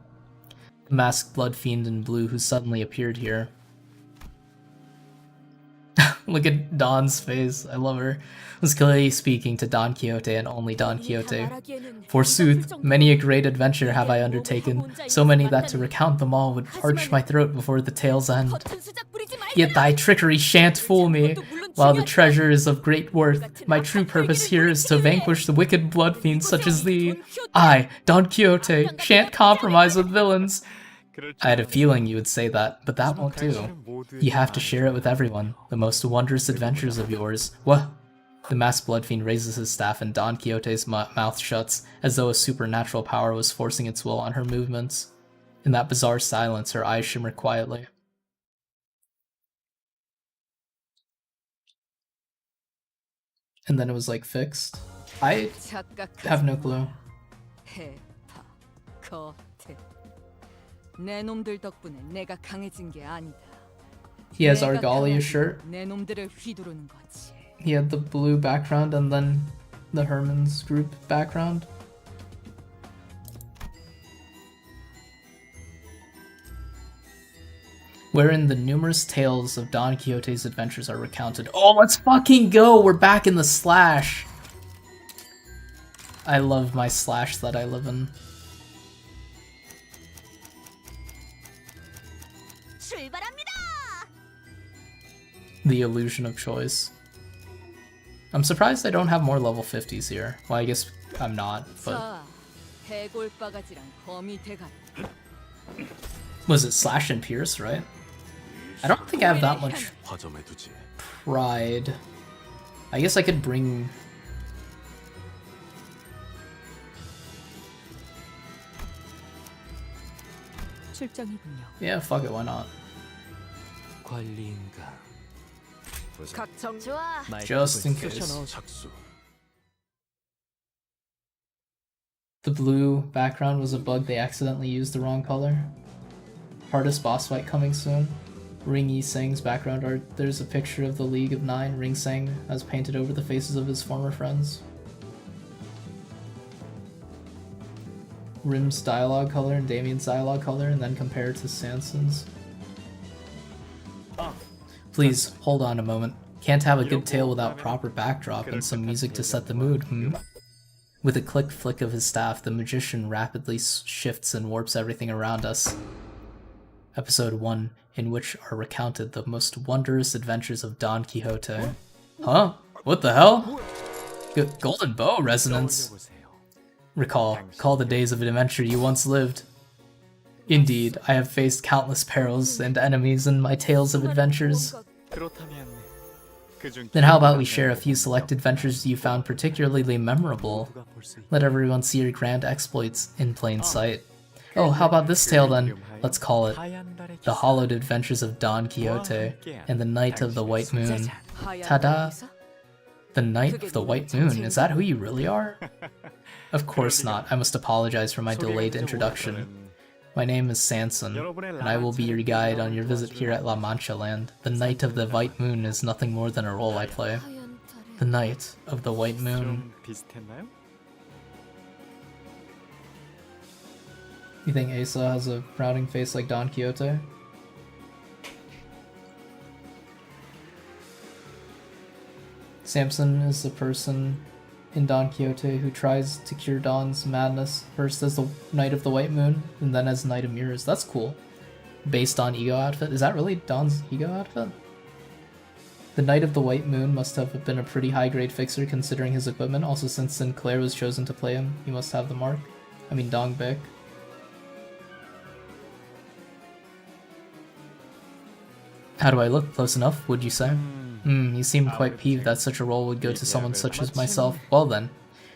The masked blood fiend in blue who suddenly appeared here. Look at Don's face, I love her. Was clearly speaking to Don Quixote and only Don Quixote. Forsooth, many a great adventure have I undertaken, so many that to recount them all would parch my throat before the tale's end. Yet thy trickery shan't fool me. While the treasure is of great worth, my true purpose here is to vanquish the wicked blood fiends such as thee. I, Don Quixote, shan't compromise with villains. I had a feeling you would say that, but that won't do. You have to share it with everyone, the most wondrous adventures of yours. What? The masked blood fiend raises his staff and Don Quixote's mouth shuts, as though a supernatural power was forcing its will on her movements. In that bizarre silence, her eyes shimmer quietly. And then it was like fixed. I have no clue. He has Argalia's shirt. He had the blue background and then the Herman's group background. Wherein the numerous tales of Don Quixote's adventures are recounted. Oh, let's fucking go! We're back in the slash! I love my slash that I live in. The illusion of choice. I'm surprised I don't have more level 50s here. Well, I guess I'm not, but... Was it slash and pierce, right? I don't think I have that much pride. I guess I could bring... Yeah, fuck it, why not? Just in case. The blue background was a bug they accidentally used the wrong color. Hardest boss fight coming soon. Ring Yi Seng's background art. There's a picture of the League of Nine Ring Seng has painted over the faces of his former friends. Rim's dialogue color and Damien's dialogue color, and then compare it to Sanson's. Please, hold on a moment. Can't have a good tale without proper backdrop and some music to set the mood, With a quick flick of his staff, the magician rapidly shifts and warps everything around us. Episode 1, in which are recounted the most wondrous adventures of Don Quixote. Huh? What the hell? Golden bow resonance. Recall the days of adventure you once lived. Indeed, I have faced countless perils and enemies in my tales of adventures. Then how about we share a few select adventures you found particularly memorable? Let everyone see your grand exploits in plain sight. Oh, how about this tale then? Let's call it The Hollowed Adventures of Don Quixote and the Night of the White Moon. Ta-da! The Night of the White Moon, is that who you really are? Of course not, I must apologize for my delayed introduction. My name is Sanson, and I will be your guide on your visit here at La Mancha Land. The Night of the White Moon is nothing more than a role I play. The Night of the White Moon. You think Asa has a frowning face like Don Quixote? Samson is the person in Don Quixote who tries to cure Don's madness, first as the Knight of the White Moon, and then as Knight of Mirrors. That's cool. based on ego outfit. Is that really Don's ego outfit? The Knight of the White Moon must have been a pretty high-grade fixer considering his equipment. Also, since Sinclair was chosen to play him, he must have the mark. I mean, Dong Baek. How do I look? Close enough, would you say? You seem quite peeved that such a role would go to someone such as myself. Well then,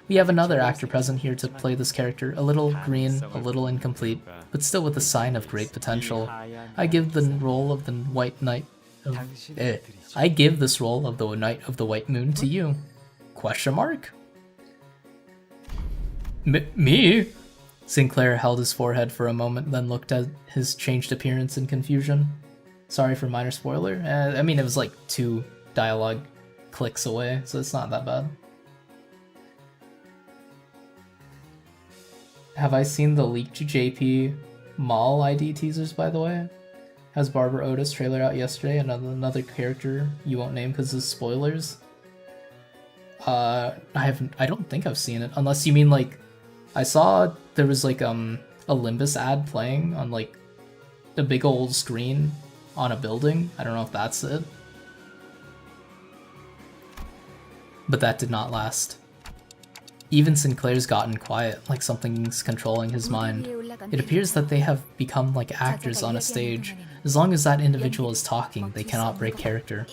we have another actor present here to play this character, a little green, a little incomplete, but still with a sign of great potential. I give the role of the White Knight of... I give this role of the Knight of the White Moon to you. Question mark? Me? Sinclair held his forehead for a moment, then looked at his changed appearance in confusion. Sorry for minor spoiler. I mean, it was like 2 dialogue clicks away, so it's not that bad. Have I seen the leaked JP Mall ID teasers, by the way? Has Barbara Otis trailer out yesterday, another character you won't name because of spoilers? I don't think I've seen it, unless you mean like, I saw there was like a Limbus ad playing on like a big old screen on a building. I don't know if that's it. But that did not last. Even Sinclair's gotten quiet, like something's controlling his mind. It appears that they have become like actors on a stage. As long as that individual is talking, they cannot break character.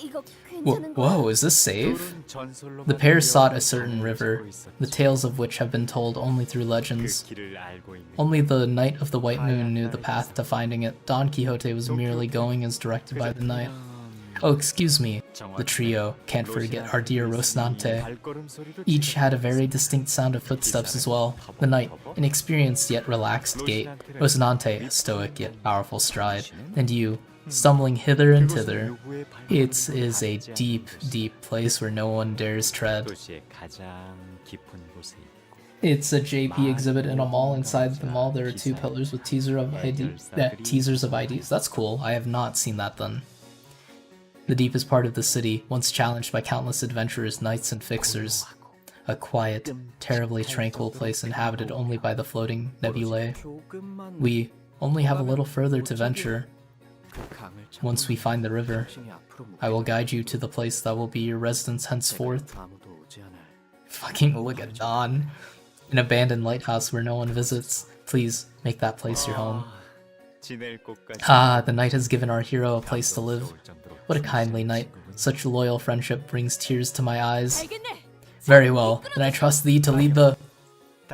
Whoa, is this safe? The pair sought a certain river, the tales of which have been told only through legends. Only the Knight of the White Moon knew the path to finding it. Don Quixote was merely going as directed by the knight. Oh, excuse me, the trio, can't forget our dear Rocinante. Each had a very distinct sound of footsteps as well. The knight, an experienced yet relaxed gait. Rocinante, a stoic yet powerful stride. And you, stumbling hither and thither. It is a deep, deep place where no one dares tread. It's a JP exhibit in a mall. Inside the mall there are 2 pillars with teasers of IDs. That's cool, I have not seen that then. The deepest part of the city, once challenged by countless adventurers, knights, and fixers. A quiet, terribly tranquil place inhabited only by the floating nebulae. We only have a little further to venture. Once we find the river, I will guide you to the place that will be your residence henceforth. Fucking look at Don. An abandoned lighthouse where no one visits. Please, make that place your home. Ah, the knight has given our hero a place to live. What a kindly knight. Such loyal friendship brings tears to my eyes. Very well, then I trust thee to lead the...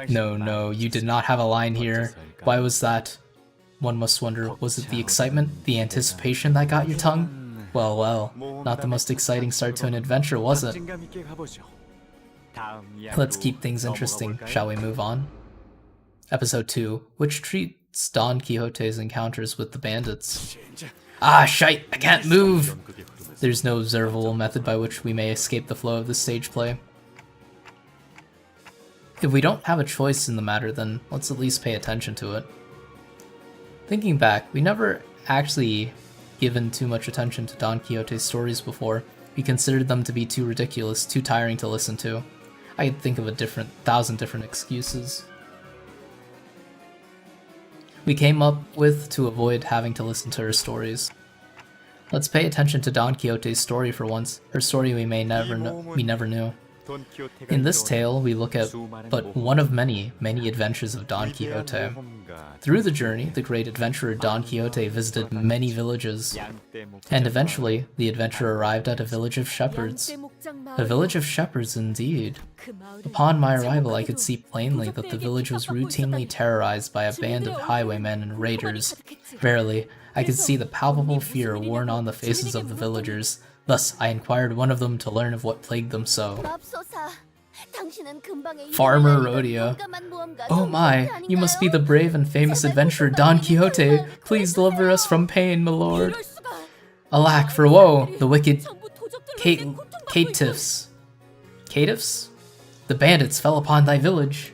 No, you did not have a line here. Why was that? One must wonder, was it the excitement, the anticipation that got your tongue? Well, not the most exciting start to an adventure, was it? Let's keep things interesting, shall we move on? Episode 2, which treats Don Quixote's encounters with the bandits. Ah, shite! I can't move! There's no observable method by which we may escape the flow of this stage play. If we don't have a choice in the matter, then let's at least pay attention to it. Thinking back, we never actually given too much attention to Don Quixote's stories before. We considered them to be too ridiculous, too tiring to listen to. I could think of 1,000 different excuses we came up with to avoid having to listen to her stories. Let's pay attention to Don Quixote's story for once, her story we never knew. In this tale, we look at but one of many adventures of Don Quixote. Through the journey, the great adventurer Don Quixote visited many villages, and eventually, the adventurer arrived at a village of shepherds. A village of shepherds indeed. Upon my arrival, I could see plainly that the village was routinely terrorized by a band of highwaymen and raiders. Verily, I could see the palpable fear worn on the faces of the villagers. Thus, I inquired one of them to learn of what plagued them so. Farmer Rodeo. Oh my, you must be the brave and famous adventurer Don Quixote. Please deliver us from pain, my lord. Alack for woe, the wicked caitiffs. Caitiffs? The bandits fell upon thy village.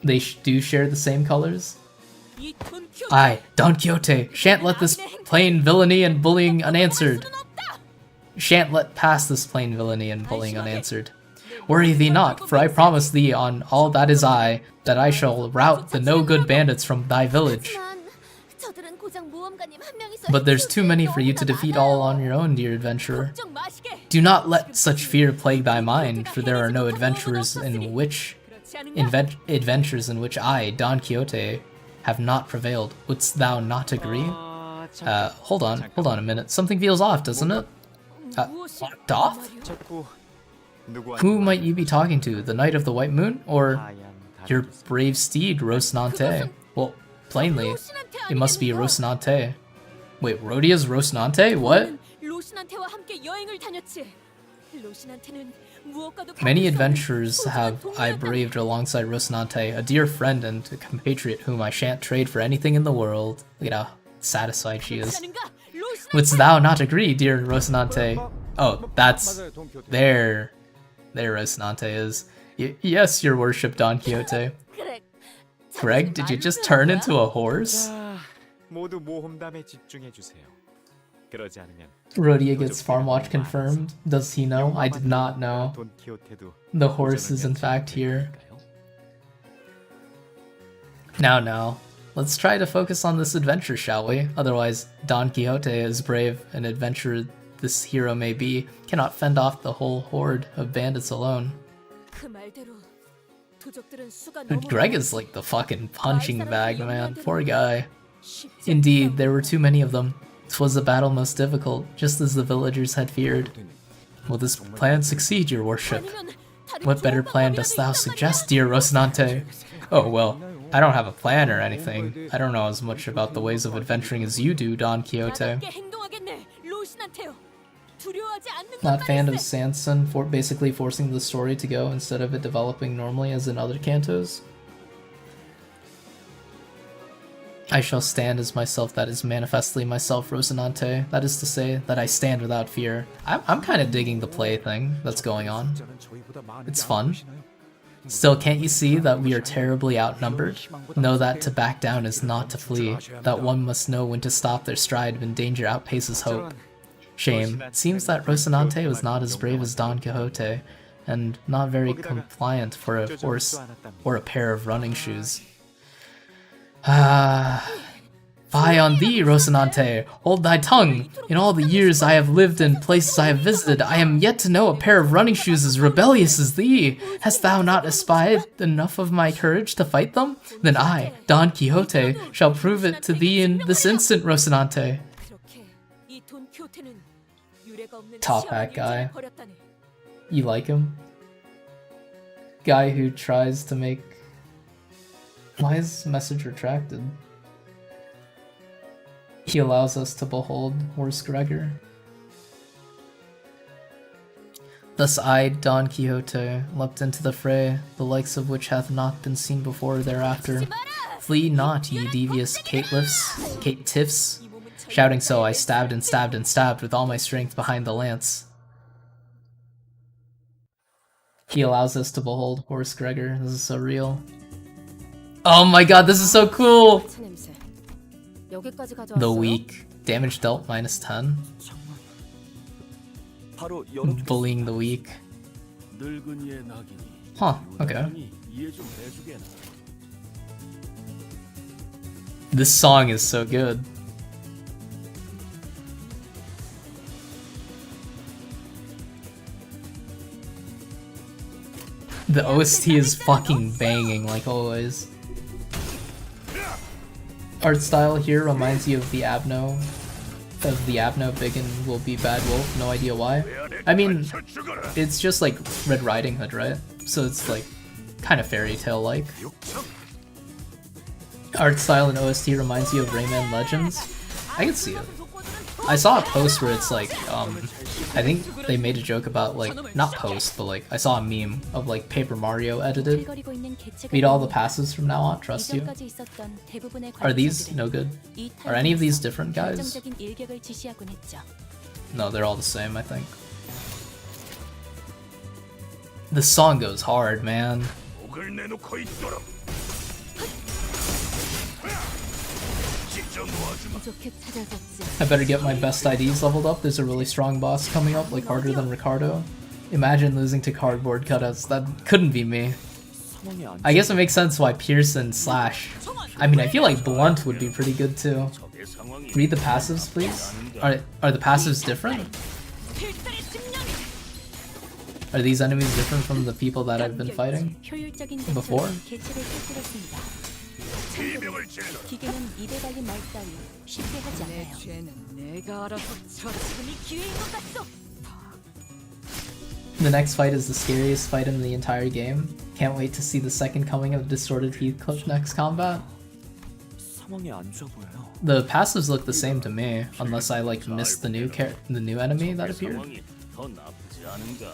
They do share the same colors? I, Don Quixote, shan't let this plain villainy and bullying unanswered. Shan't let pass this plain villainy and bullying unanswered. Worry thee not, for I promise thee on all that is I, that I shall rout the no-good bandits from thy village. But there's too many for you to defeat all on your own, dear adventurer. Do not let such fear plague thy mind, for there are no adventures in which I, Don Quixote, have not prevailed. Wouldst thou not agree? Hold on a minute. Something feels off, doesn't it? Doth? Who might you be talking to? The Knight of the White Moon? Or your brave steed, Rocinante? Well, plainly, it must be Rocinante. Wait, Rhodia's Rocinante? What? Many adventures have I braved alongside Rocinante, a dear friend and a compatriot whom I shan't trade for anything in the world. Look at how satisfied she is. Wouldst thou not agree, dear Rocinante? Oh, that's... There Rocinante is. Yes, your worship, Don Quixote. Greg, did you just turn into a horse? Rhodia gets farm watch confirmed. Does he know? I did not know. The horse is in fact here. Now, let's try to focus on this adventure, shall we? Otherwise, Don Quixote, as brave an adventurer this hero may be, cannot fend off the whole horde of bandits alone. Dude, Greg is like the fucking punching bag, man. Poor guy. Indeed, there were too many of them. 'Twas a battle most difficult, just as the villagers had feared. Will this plan succeed, your worship? What better plan dost thou suggest, dear Rocinante? Oh, well, I don't have a plan or anything. I don't know as much about the ways of adventuring as you do, Don Quixote. Not fan of Sanson for basically forcing the story to go instead of it developing normally as in other cantos. I shall stand as myself that is manifestly myself, Rocinante. That is to say, that I stand without fear. I'm kind of digging the play thing that's going on. It's fun. Still, can't you see that we are terribly outnumbered? Know that to back down is not to flee, that one must know when to stop their stride when danger outpaces hope. Shame. It seems that Rocinante was not as brave as Don Quixote, and not very compliant for a horse or a pair of running shoes. Fie on thee, Rocinante! Hold thy tongue! In all the years I have lived and places I have visited, I am yet to know a pair of running shoes as rebellious as thee! Hast thou not espied enough of my courage to fight them? Then I, Don Quixote, shall prove it to thee in this instant, Rocinante! Top hat guy. You like him? Guy who tries to make... Why is message retracted? He allows us to behold Horse Gregor. Thus I, Don Quixote, leapt into the fray, the likes of which hath not been seen before or thereafter. Flee not, ye devious caitiffs. Shouting so, I stabbed and stabbed and stabbed with all my strength behind the lance. He allows us to behold Horse Gregor. This is so real. Oh my god, this is so cool! The weak. Damage dealt -10. Bullying the weak. Huh, okay. This song is so good. The OST is fucking banging like always. Art style here reminds you of the Abno. Big and Will Be Bad Wolf, no idea why. I mean, it's just like Red Riding Hood, right? So it's like kind of fairy tale like. Art style and OST reminds you of Rayman Legends. I can see it. I saw a post where it's like, I think they made a joke about like, not post, but like, I saw a meme of like Paper Mario edited. Beat all the passes from now on, trust you. Are these no good? Are any of these different guys? No, they're all the same, I think. This song goes hard, man. I better get my best IDs leveled up. There's a really strong boss coming up, like harder than Ricardo. Imagine losing to cardboard cutouts. That couldn't be me. I guess it makes sense why Pearson / I mean, I feel like Blunt would be pretty good too. 적의 상황이 Read the passives, please. Are the passives different? Are these enemies different from the people that I've been fighting? 효율적인 before? 대처로 개체를 꿰뚫었습니다. 비명을 질러라. 기계는 입에 달린 말 따위 쉽게 하지 내 않아요. 죄는 내가 알아서 저 지금이 기회인 것 같소. The next fight is the scariest fight in the entire game. Can't wait to see the second coming of Distorted Heathcliff next combat. 상황이 안 좋아 보여요. The passives look the same to me, unless I like missed the new enemy that appeared. 상황이 더 나쁘지 않은가?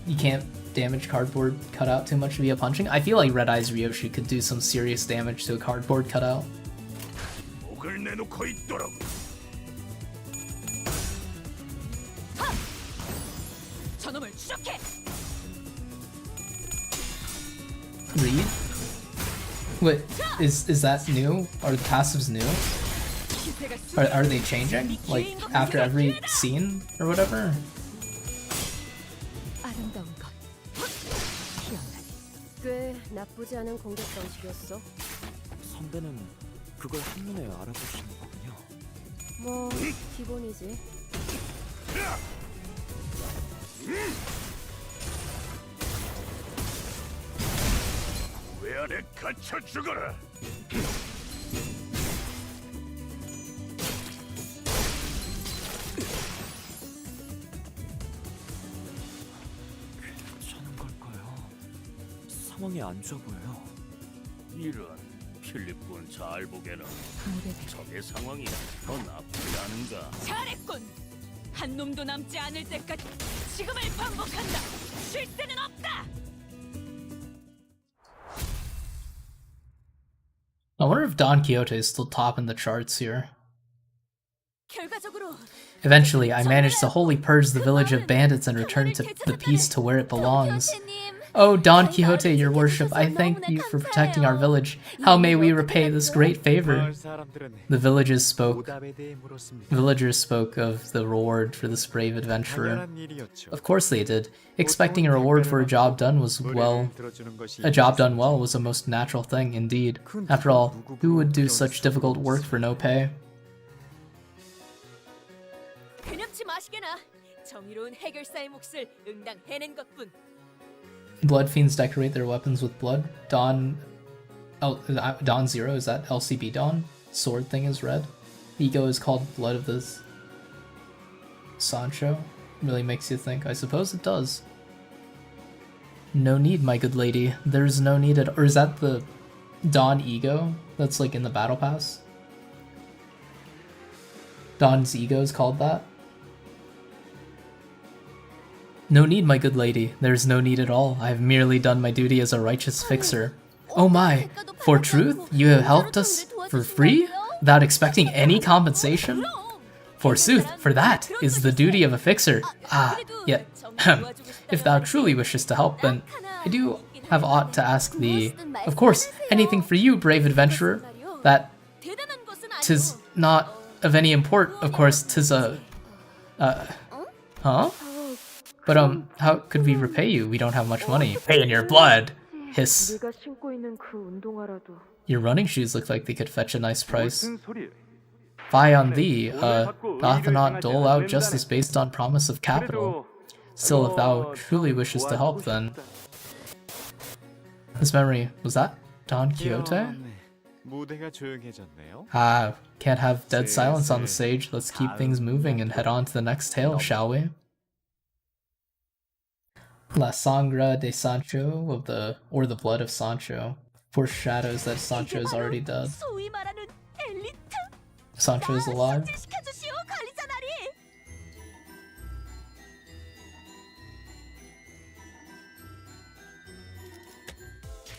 You can't damage cardboard cutout too much via punching. I feel like Red Eyes Ryoshi could do some serious damage to a cardboard cutout. 목을 내놓고 있도록. 저놈을 추적해. Read? Wait, is that new? Are the passives new? Are they changing? Like after every scene or whatever? 아름다운 것. 꽤 나쁘지 않은 공격 방식이었어. 선배는 그걸 한눈에 알아보시는 거군요. 뭐 기본이지. 왜 안에 갇혀 죽어라. 괜찮은 걸까요? 상황이 안 좋아 보여요. 이런 필립군 잘 보게라. 적의 상황이 더 나쁘지 않은가? 잘했군. 한 놈도 남지 않을 때까지 지금을 반복한다. 쉴 새는 없다. I wonder if Don Quixote is still top in the charts here. 결과적으로 Eventually, I managed to wholly purge the village of bandits and return to the peace to where it belongs. Oh, Don Quixote, your worship, I thank you for protecting our village. How may we repay this great favor? The villagers spoke of the reward for this brave adventurer. Of course they did. Expecting a reward for a job done was well was a most natural thing indeed. After all, who would do such difficult work for no pay? 괴념치 마시게나. 정의로운 해결사의 몫을 응당 해낸 것뿐. Blood fiends decorate their weapons with blood. Dawn Zero, is that LCB Dawn? Sword thing is red. Ego is called Blood of this Sancho. Really makes you think. I suppose it does. No need, my good lady. There's no need at— or is that the Dawn Ego that's like in the battle pass? Dawn's Ego is called that? No need, my good lady. There's no need at all. I have merely done my duty as a righteous fixer. Oh my! For truth? You have helped us for free? Without expecting any compensation? Forsooth, for that is the duty of a fixer. Ah, yet, if thou truly wishes to help, then I do have aught to ask thee. Of course, anything for you, brave adventurer. That 'tis not of any import, of course, 'tis a— huh? But how could we repay you? We don't have much money. Pay in your blood! Hiss. Your running shoes look like they could fetch a nice price. Fie on thee, doth not dole out justice based on promise of capital. Still, if thou truly wishes to help, then— This memory, was that Don Quixote? Ah, can't have dead silence on the stage. Let's keep things moving and head on to the next tale, shall we? La Sangre de Sancho, or the blood of Sancho, foreshadows that Sancho is already dead. 소위 말하는 엘리트. Sancho is alive. 시켜주시오, 관리자나리.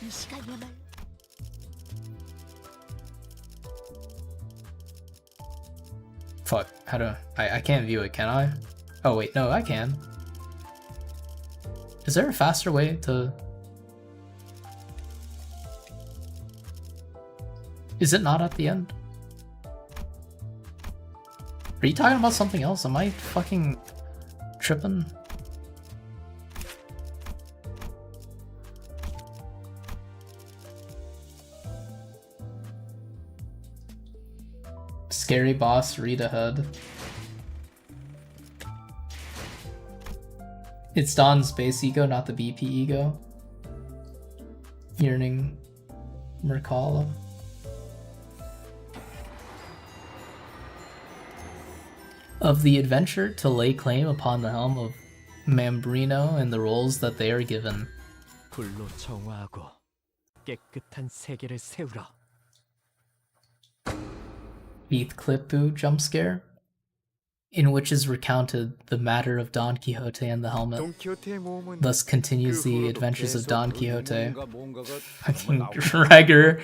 이 시간이야말로. Fuck, how do I can't view it, can I? Oh wait, no, I can. Is there a faster way to— Is it not at the end? Are you talking about something else? Am I fucking tripping? Scary boss, read ahead. It's Don's base ego, not the BP ego. Yearning Merkala. Of the adventure to lay claim upon the helm of Mambrino and the roles that they are given. 불로 정화하고 깨끗한 세계를 세우라. Heathcliff jump scare, in which is recounted the matter of Don Quixote and the helmet. Thus continues the adventures of Don Quixote. Fucking Gregor,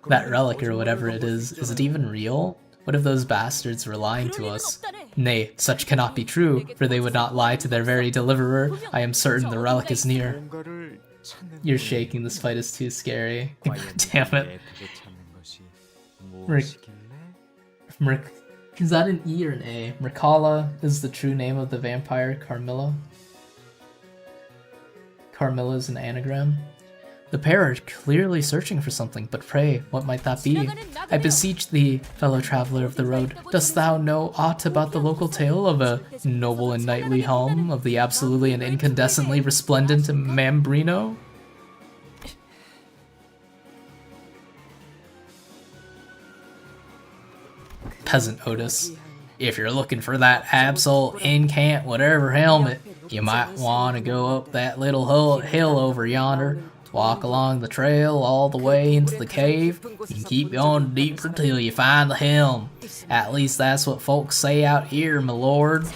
that relic or whatever it is it even real? What if those bastards were lying to us? Nay, such cannot be true, for they would not lie to their very deliverer. I am certain the relic is near. You're shaking, this fight is too scary. God damn it. Is that an E or an A? Merkala is the true name of the vampire Carmilla. Carmilla is an anagram. The pair are clearly searching for something, but pray, what might that be? I beseech thee, fellow traveler of the road, dost thou know aught about the local tale of a noble and knightly helm of the absolutely and incandescently resplendent Mambrino? Peasant Otis. If you're looking for that absol incant whatever helmet, you might want to go up that little hill over yonder, walk along the trail all the way into the cave, and keep going deeper till you find the helm. At least that's what folks say out here, my lord.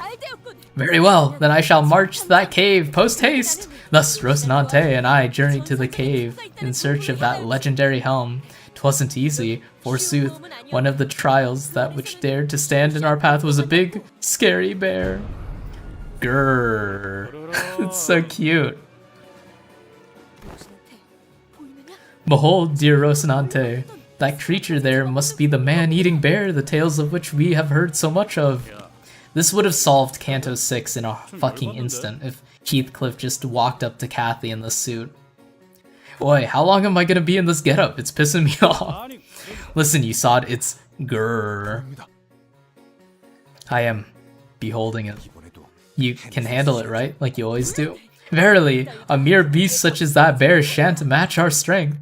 Very well, then I shall march to that cave post-haste. Thus Rocinante and I journeyed to the cave in search of that legendary helm. 'Twasn't easy, forsooth. One of the trials that which dared to stand in our path was a big, scary bear. Grrr. It's so cute. Behold, dear Rocinante, that creature there must be the man-eating bear, the tales of which we have heard so much of. This would have solved Canto 6 in a fucking instant if Heathcliff just walked up to Kathy in the suit. Boy, how long am I gonna be in this getup? It's pissing me off. Listen, you sod, it's grrr. I am beholding it. You can handle it, right? Like you always do? Verily, a mere beast such as that bear shan't match our strength.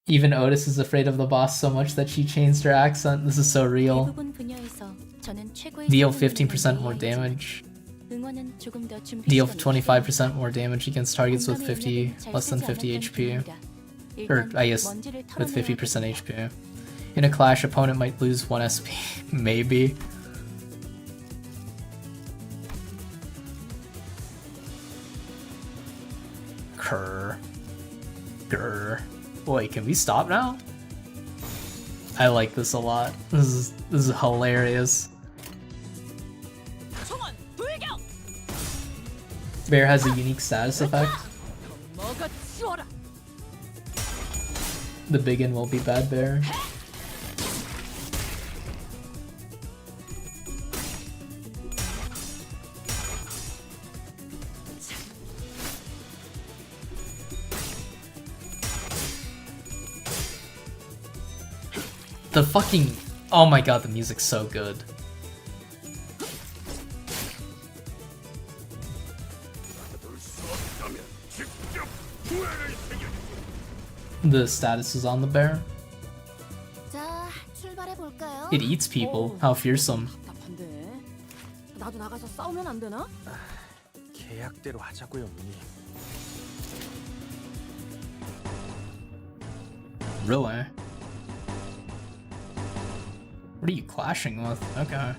Even Otis is afraid of the boss so much that she changed her accent. This is so real. Deal 15% more damage. Deal 25% more damage against targets with less than 50 HP. Or, I guess, with 50% HP. In a clash, opponent might lose 1 SP. Maybe. Grr. Grr. Wait, can we stop now? I like this a lot. This is hilarious. Bear has a unique status effect. The biggin will be bad bear. The fucking... Oh my god, the music's so good. The status is on the bear. It eats people. How fearsome. 나도 나가서 싸우면 안 되나? 계약대로 하자고요, 언니. Really? What are you clashing with? Okay.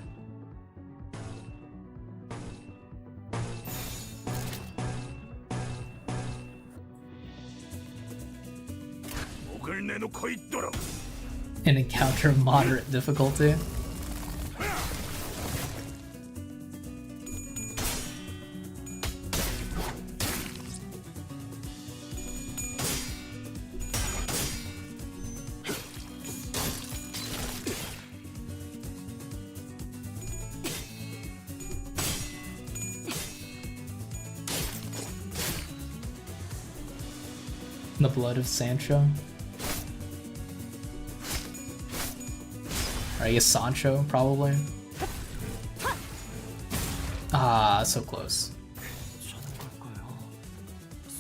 An encounter of moderate difficulty. The blood of Sancho. Or I guess Sancho, probably. Ah, so close.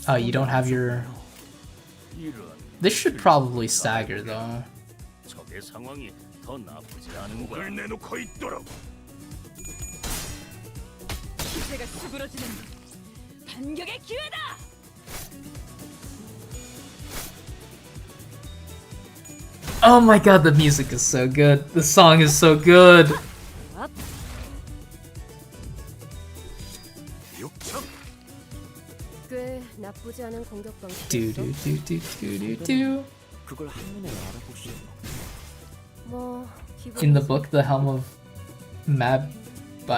Oh, you don't have your... This should probably stagger, though. 적의 상황이 더 나쁘지 않은 걸 내놓고 있도록. 기세가 수그러지는 반격의 기회다. Oh my god, the music is so good. The song is so good. 꽤 나쁘지 않은 공격 방식. Do do do do do do do. 그걸 한눈에 알아볼 수 있는 뭐 In the book, the helm of Mabino,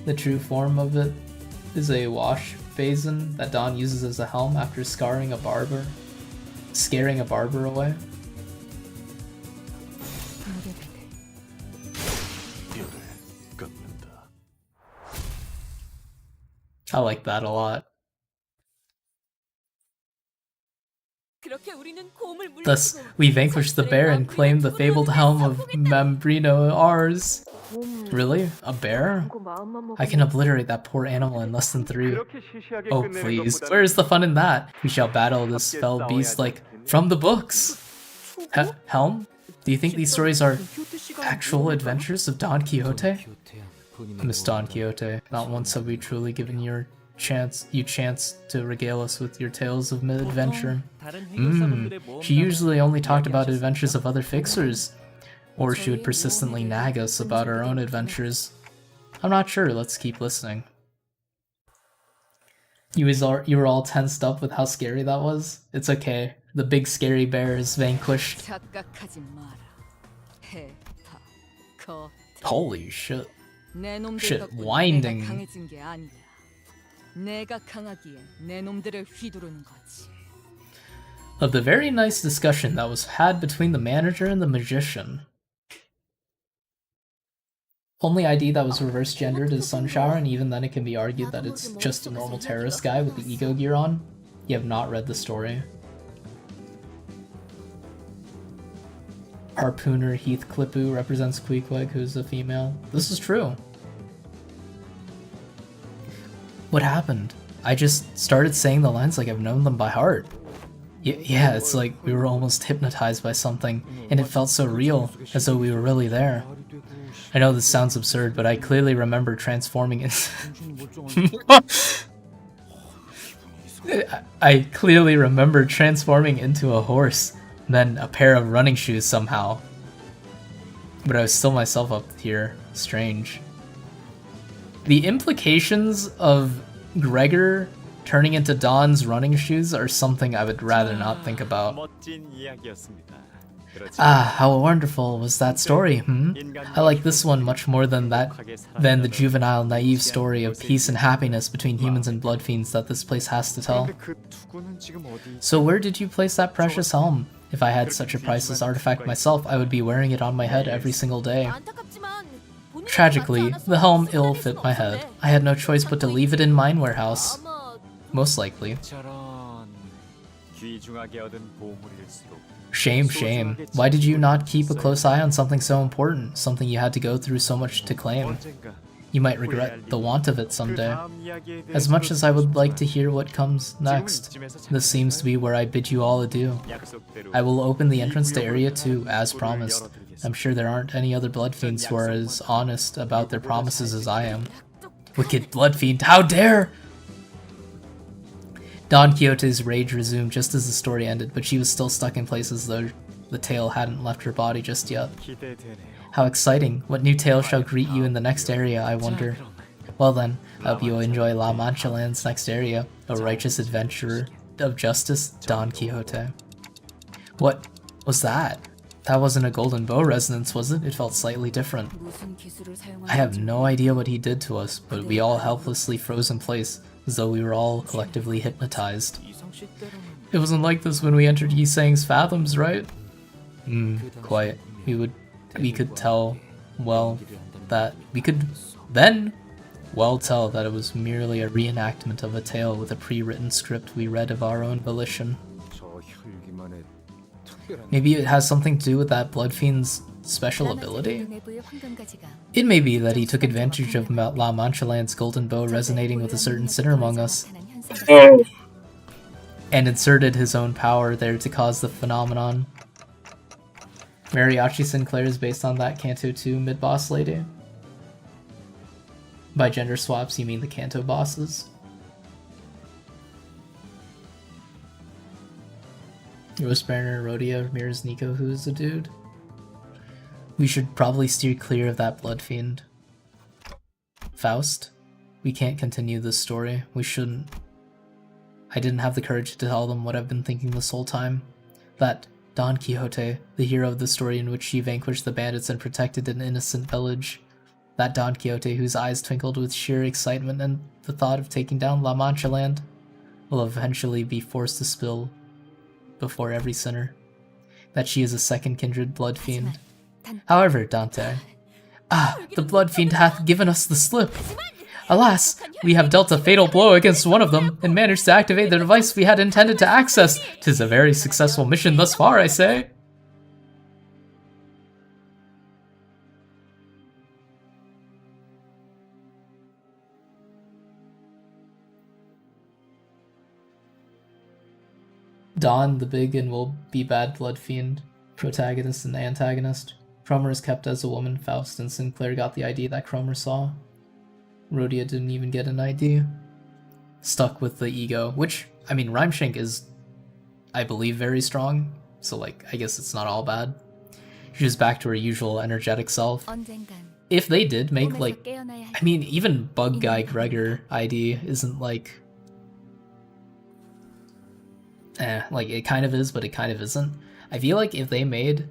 the true form of it is a wash basin that Dawn uses as a helm after scaring a barber away. I like that a lot. Thus, we vanquished the bear and claimed the fabled helm of Mambrino ours. Really? A bear? I can obliterate that poor animal in less than 3. Oh please, where is the fun in that? We shall battle this fell beast like from the books. Helm? Do you think these stories are actual adventures of Don Quixote? Miss Don Quixote, not once have we truly given you chance to regale us with your tales of mid-adventure. She usually only talked about adventures of other fixers, or she would persistently nag us about our own adventures. I'm not sure, let's keep listening. You were all tensed up with how scary that was? It's okay, the big scary bear is vanquished. Holy shit. Shit, winding. Of the very nice discussion that was had between the manager and the magician. Only ID that was reverse gendered is Sunshower, and even then it can be argued that it's just a normal terrorist guy with the ego gear on. You have not read the story. Harpooner Heath Clippu represents Queequeg, who's a female. This is true. What happened? I just started saying the lines like I've known them by heart. Yeah, it's like we were almost hypnotized by something, and it felt so real, as though we were really there. I know this sounds absurd, but I clearly remember transforming into... I clearly remember transforming into a horse, then a pair of running shoes somehow. But I was still myself up here. Strange. The implications of Gregor turning into Dawn's running shoes are something I would rather not think about. Ah, how wonderful was that story, I like this one much more than the juvenile, naive story of peace and happiness between humans and blood fiends that this place has to tell. So where did you place that precious helm? If I had such a priceless artifact myself, I would be wearing it on my head every single day. Tragically, the helm ill fit my head. I had no choice but to leave it in mine warehouse. Most likely. Shame, shame. Why did you not keep a close eye on something so important, something you had to go through so much to claim? You might regret the want of it someday. As much as I would like to hear what comes next, this seems to be where I bid you all adieu. I will open the entrance to Area 2, as promised. I'm sure there aren't any other blood fiends who are as honest about their promises as I am. Wicked blood fiend, how dare! Don Quixote's rage resumed just as the story ended, but she was still stuck in place as though the tale hadn't left her body just yet. How exciting! What new tale shall greet you in the next area, I wonder? Well then, I hope you will enjoy La Mancha Land's next area, a righteous adventurer of justice, Don Quixote. What was that? That wasn't a golden bow resonance, was it? It felt slightly different. I have no idea what he did to us, but we all helplessly froze in place, as though we were all collectively hypnotized. It wasn't like this when we entered Yisang's Fathoms, right? Quite. We could tell, well, that we could then tell that it was merely a reenactment of a tale with a pre-written script we read of our own volition. Maybe it has something to do with that Blood Fiend's special ability? It may be that he took advantage of La Mancha Land's golden bow resonating with a certain sinner among us, and inserted his own power there to cause the phenomenon. Mariachi Sinclair is based on that Canto 2 mid-boss lady. By gender swaps, you mean the Canto bosses? Rosebanner, Rhodia, Ramirez, Nico, who's the dude? We should probably steer clear of that Blood Fiend. Faust? We can't continue this story. We shouldn't. I didn't have the courage to tell them what I've been thinking this whole time. That Don Quixote, the hero of the story in which he vanquished the bandits and protected an innocent village. That Don Quixote whose eyes twinkled with sheer excitement and the thought of taking down La Mancha Land, will eventually be forced to spill before every sinner. That she is a second kindred Blood Fiend. However, Dante... the Blood Fiend hath given us the slip. Alas, we have dealt a fatal blow against one of them, and managed to activate the device we had intended to access. 'Tis a very successful mission thus far, I say. Dawn, the big and will be bad Blood Fiend, protagonist and antagonist. Cromer is kept as a woman, Faust and Sinclair got the ID that Cromer saw. Rhodia didn't even get an ID. Stuck with the ego, which, I mean, Rhymeshank is, I believe, very strong, so like, I guess it's not all bad. She's back to her usual energetic self. If they did make, like, I mean, even Bug Guy Gregor ID isn't like... like, it kind of is, but it kind of isn't. I feel like if they made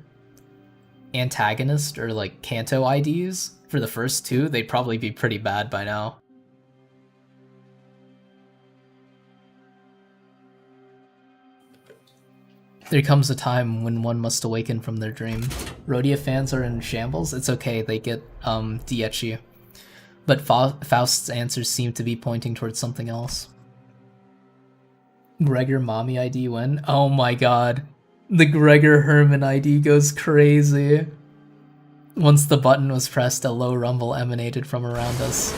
antagonist or like Canto IDs for the first two, they'd probably be pretty bad by now. There comes a time when one must awaken from their dream. Rhodia fans are in shambles. It's okay, they get Dietchi. But Faust's answers seem to be pointing towards something else. Gregor Mommy ID when? Oh my god. The Gregor Herman ID goes crazy. Once the button was pressed, a low rumble emanated from around us.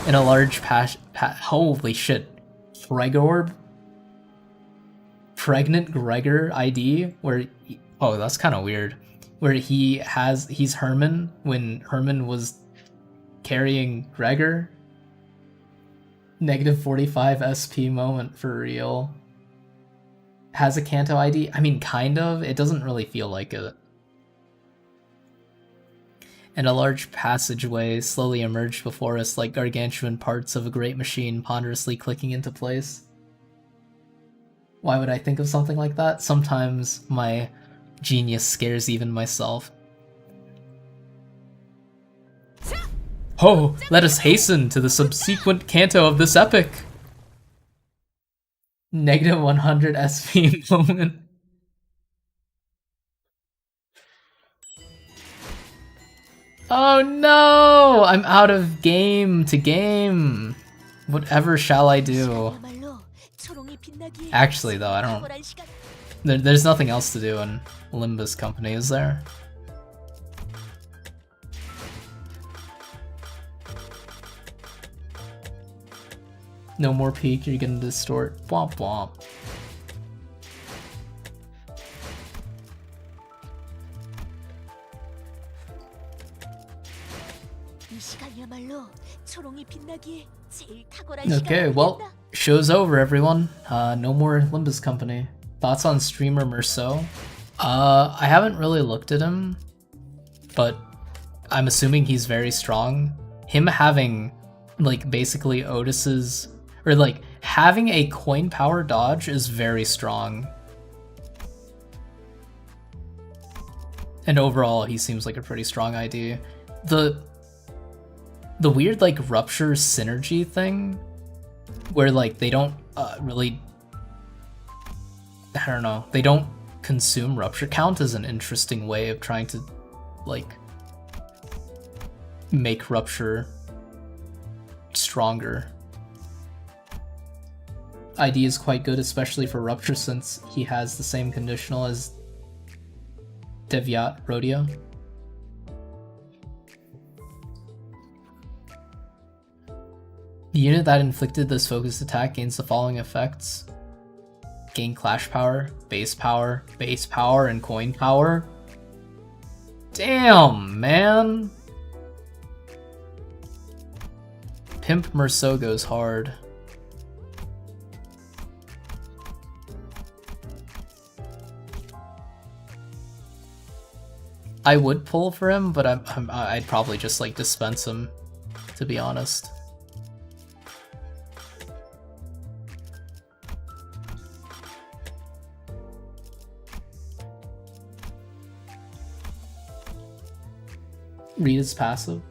In a large holy shit. Gregor? Pregnant Gregor ID? Where oh, that's kind of weird. Where he's Herman when Herman was carrying Gregor? Negative 45 SP moment for real. Has a Canto ID? I mean, kind of. It doesn't really feel like it. And a large passageway slowly emerged before us like gargantuan parts of a great machine ponderously clicking into place. Why would I think of something like that? Sometimes my genius scares even myself. Oh, let us hasten to the subsequent canto of this epic! Negative 100 SP moment. Oh no! I'm out of game to game. Whatever shall I do? Actually though, I don't... There's nothing else to do in Limbus Company, is there? No more peak, you're gonna distort. Womp womp. Okay, well, show's over, everyone. No more Limbus Company. Thoughts on streamer Merceau? I haven't really looked at him, but I'm assuming he's very strong. Him having, like, basically Otis's... or, like, having a coin power dodge is very strong. And overall, he seems like a pretty strong ID. The weird, like, Rupture synergy thing, where, like, they don't really... I don't know, they don't consume Rupture count is an interesting way of trying to, like, make Rupture stronger. ID is quite good, especially for Rupture, since he has the same conditional as Deviat Rodeo. The unit that inflicted this focused attack gains the following effects. Gain clash power, base power, and coin power. Damn, man! Pimp Merceau goes hard. I would pull for him, but I'd probably just like dispense him, to be honest. Read his passive.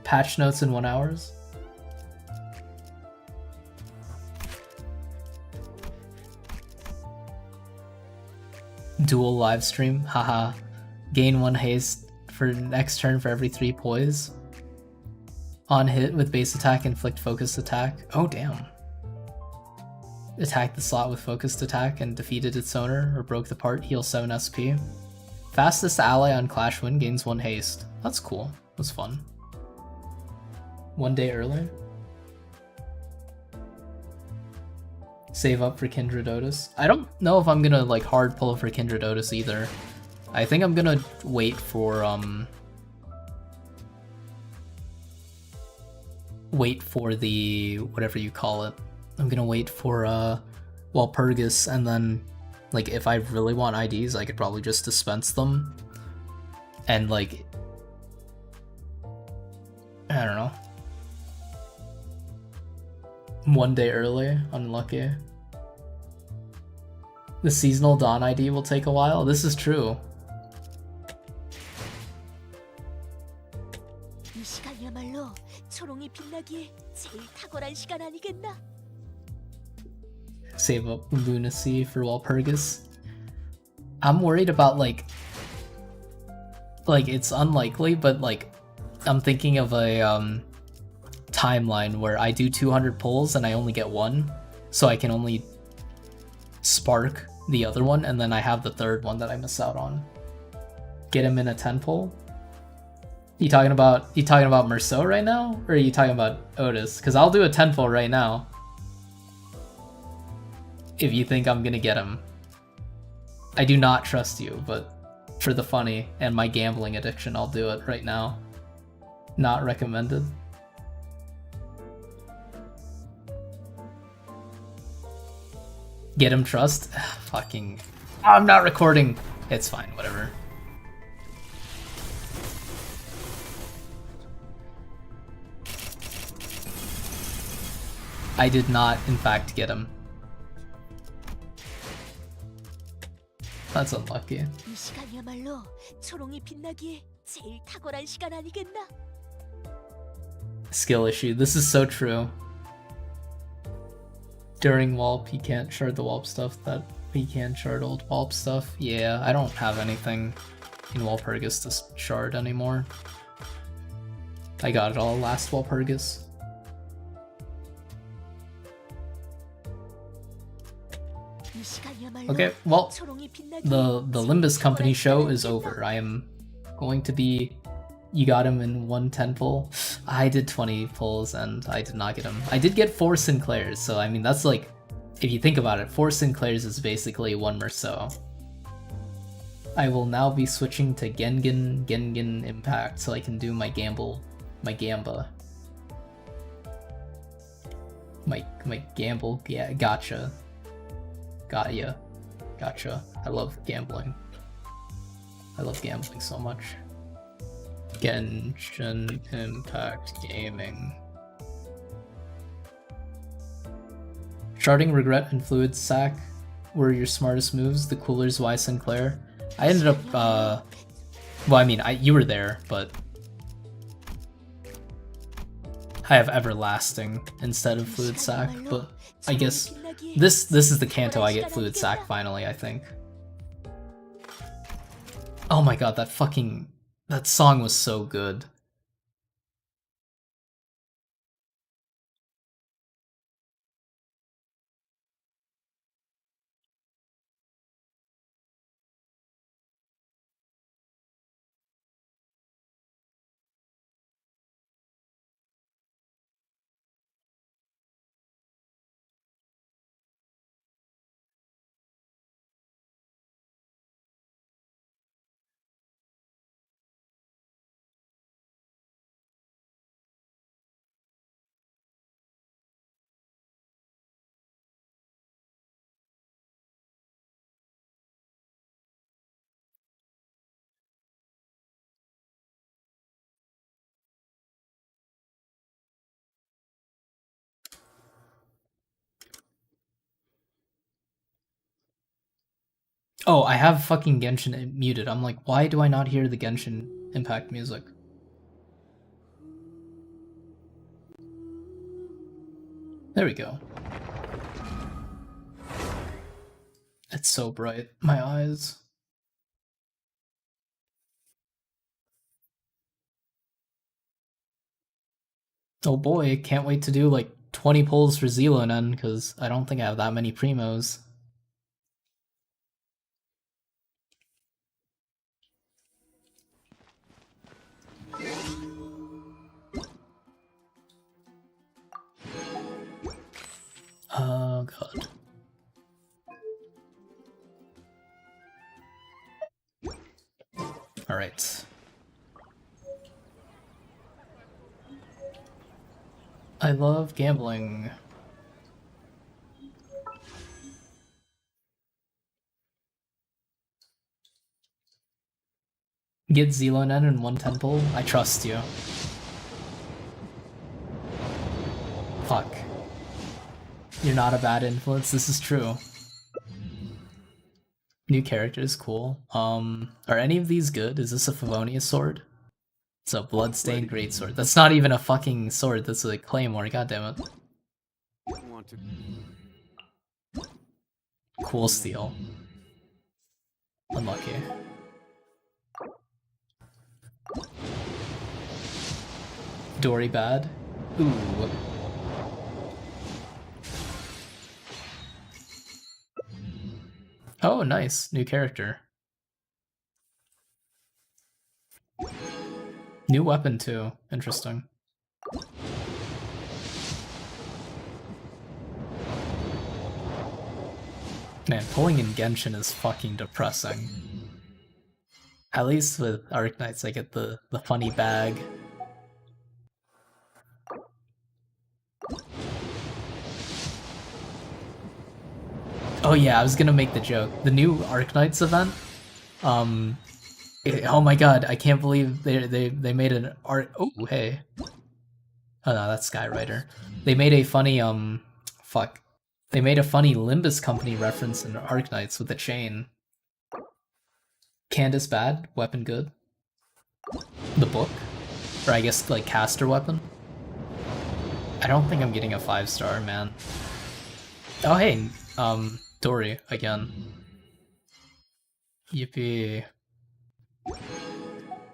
Patch notes in 1 hour. Dual live stream, haha. Gain 1 haste for next turn for every 3 poise. On hit with base attack, inflict focused attack. Oh damn. Attack the slot with focused attack and defeated its owner or broke the part, heal 7 SP. Fastest ally on Clash win gains 1 haste. That's cool. That's fun. 1 day early. Save up for Kindred Otis. I don't know if I'm gonna like hard pull for Kindred Otis either. I think I'm gonna wait for the whatever you call it. I'm gonna wait for Walpurgis, and then like if I really want IDs, I could probably just dispense them. And like I don't know. 1 day early, unlucky. The seasonal Dawn ID will take a while. This is true. 이 시간이야말로 초롱이 빛나기에 제일 탁월한 시간 아니겠나? Save up Lunacy for Walpurgis. I'm worried about like it's unlikely, but like I'm thinking of a timeline where I do 200 pulls and I only get 1, so I can only spark the other one, and then I have the third one that I miss out on. Get him in a 10 pull. You talking about Merceau right now, or are you talking about Otis? Because I'll do a 10 pull right now. If you think I'm gonna get him. I do not trust you, but for the funny and my gambling addiction, I'll do it right now. Not recommended. Get him trust? Fucking... I'm not recording! It's fine, whatever. I did not, in fact, get him. That's unlucky. 이 시간이야말로 초롱이 빛나기에 제일 탁월한 시간 아니겠나? Skill issue. This is so true. During Walp, he can't shard the Walp stuff that he can shard old Walp stuff. Yeah, I don't have anything in Walpurgis to shard anymore. I got it all last Walpurgis. Okay, well, the Limbus Company show is over. I am going to be... You got him in 110 pull. I did 20 pulls and I did not get him. I did get 4 Sinclairs, so I mean that's like, if you think about it, 4 Sinclairs is basically 1 Merceau. I will now be switching to Gengen Impact so I can do my Gamba. My gamble, yeah, gotcha. Got ya. Gotcha. I love gambling. I love gambling so much. Genshin Impact Gaming. Sharding, Regret, and Fluid Sack were your smartest moves. The Coolers, Y Sinclair. I ended up, well, I mean, you were there, but I have Everlasting instead of Fluid Sack, but I guess this is the Canto I get Fluid Sack finally, I think. Oh my god, that song was so good. Oh, I have fucking Genshin muted. I'm like, why do I not hear the Genshin Impact music? There we go. It's so bright. My eyes. Oh boy, can't wait to do like 20 pulls for Xilonen, because I don't think I have that many primos. Oh god. Alright. I love gambling. Get Xilonen in one temple? I trust you. Fuck. You're not a bad influence, this is true. New characters, cool. Are any of these good? Is this a Favonius sword? It's a bloodstained greatsword. That's not even a fucking sword, that's a claymore, goddammit. Cool steel. Unlucky. Dory bad? Ooh. Oh, nice. New character. New weapon too. Interesting. Man, pulling in Genshin is fucking depressing. At least with Arknights I get the funny bag. Oh yeah, I was gonna make the joke. The new Arknights event, oh my god, I can't believe they made an art. Oh hey, oh no, that's Skyrider. They made a funny fuck. They made a funny Limbus Company reference in Arknights with the chain. Candace bad, weapon good. The book, or I guess like caster weapon. I don't think I'm getting a 5-star, man. Oh hey, Dory again. Yippee.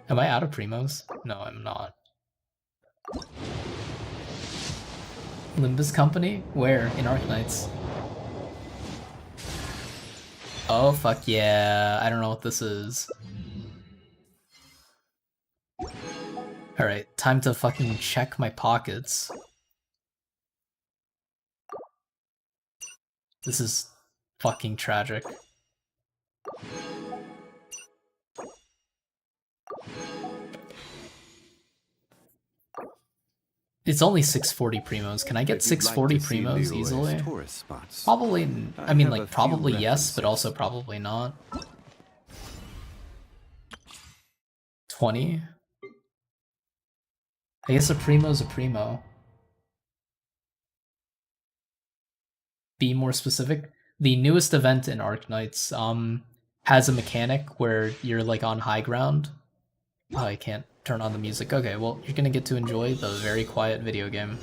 Am I out of primos? No, I'm not. Limbus Company? Where? In Arknights? Oh fuck yeah, I don't know what this is. Alright, time to fucking check my pockets. This is fucking tragic. It's only 640 primos. Can I get 640 primos easily? Probably, I mean like probably yes, but also probably not. 20? I guess a primo's a primo. Be more specific. The newest event in Arknights has a mechanic where you're like on high ground. Oh, I can't turn on the music. Okay, well, you're gonna get to enjoy the very quiet video game.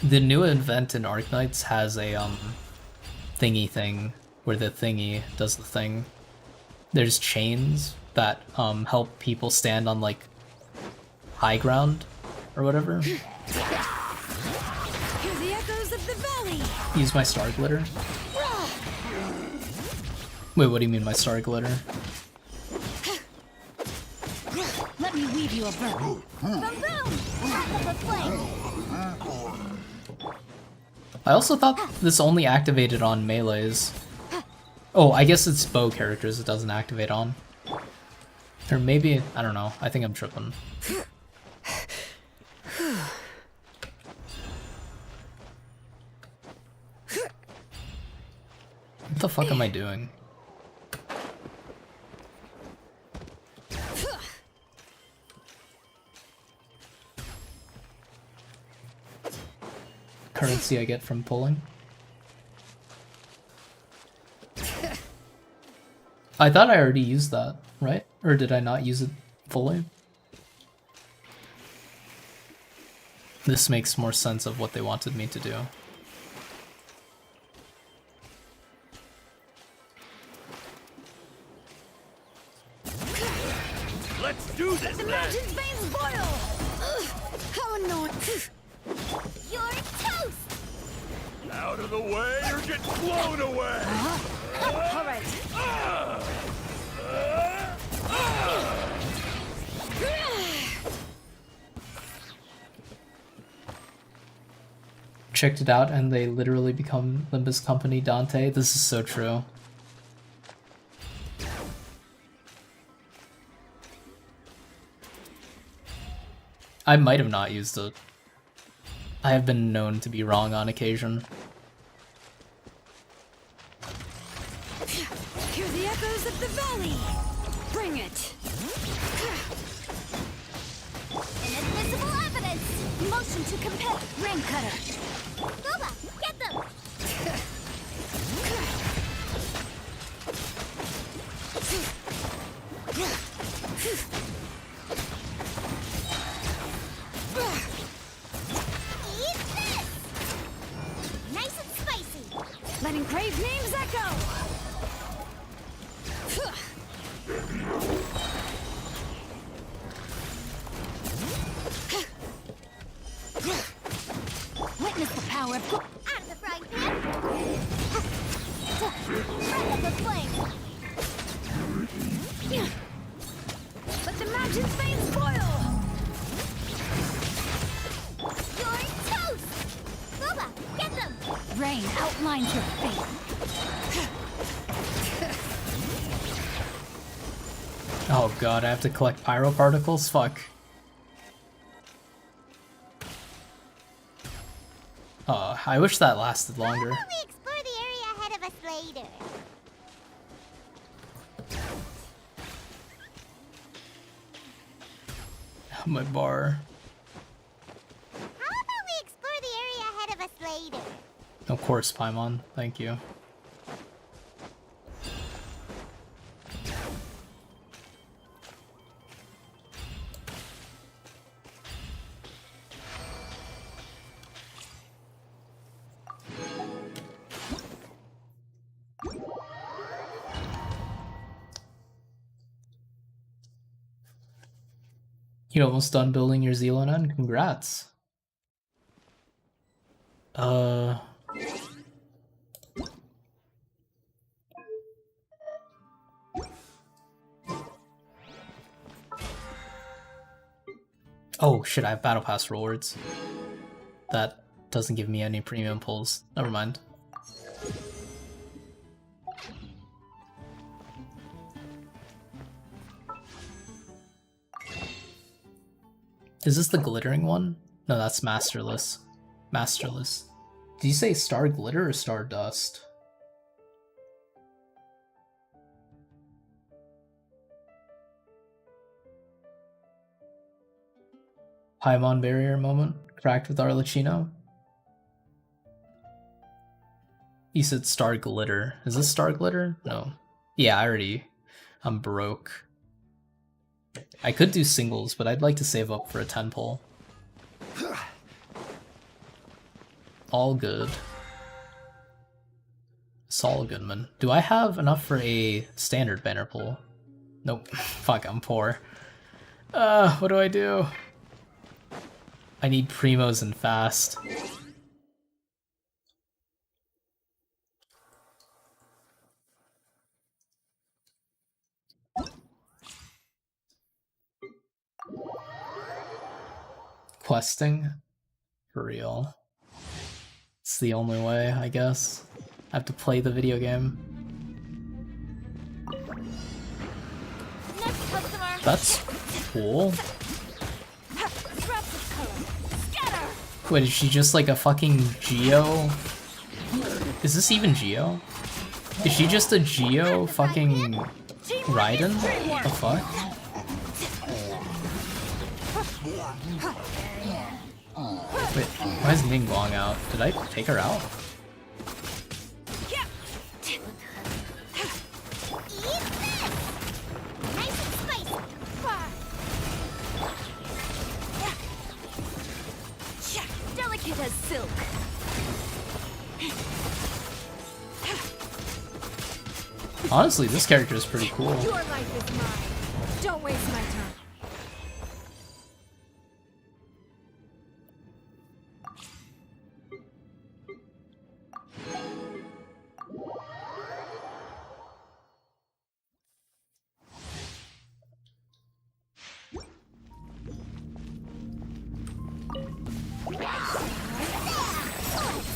The new event in Arknights has a thingy thing where the thingy does the thing. There's chains that help people stand on like high ground or whatever. Hear the echoes of the valley. Use my star glitter. Wait, what do you mean by star glitter? Let me weave you a bow. Boom, boom! Back of the flame. I also thought this only activated on melees. Oh, I guess it's bow characters it doesn't activate on. Or maybe, I don't know, I think I'm tripping. What the fuck am I doing? Currency I get from pulling. I thought I already used that, right? Or did I not use it fully? This makes more sense of what they wanted me to do. Let's do this The then! mountain's veins boil! Ugh, how annoying! You're toast! Out of the way or get blown away! All right. Checked it out and they literally become Limbus Company Dante. This is so true. I might have not used it. I have been known to be wrong on occasion. Hear the echoes of the valley! Bring it! Inadmissible evidence! Motion to compel! Rain cutter! Boba, get them! Eat this! Nice and spicy! Letting crave names echo! Witness the power of... Out of the frying pan! Breath of the flame! Let the mountain's veins boil! You're toast! Boba, get them! Rain outlines your fate. Oh god, I have to collect pyro particles? Fuck. I wish that lasted longer. Why don't we explore the area ahead of us later? My bar. How about we explore the area ahead of us later? Of course, Paimon. Thank you. You're almost done building your Xilonen? Congrats. Oh shit, I have Battle Pass rewards. That doesn't give me any premium pulls. Never mind. Is this the glittering one? No, that's Masterless. Masterless. Did you say Star Glitter or Star Dust? Paimon barrier moment? Cracked with Arlecchino? You said Star Glitter. Is this Star Glitter? No. Yeah, I'm broke. I could do singles, but I'd like to save up for a 10 pull. All good. Saul Goodman. Do I have enough for a standard banner pull? Nope. Fuck, I'm poor. What do I do? I need primos and fast. Questing? For real. It's the only way, I guess. I have to play the video game. Next customer! That's cool. Scraps of color! Scatter! Wait, is she just like a fucking Geo? Is this even Geo? Is she just a Geo fucking Raiden? What the fuck? Wait, why is Ningguang out? Did I take her out? Eat this! delicate as silk. Honestly, this character is pretty cool. Your life is mine. Don't waste my time.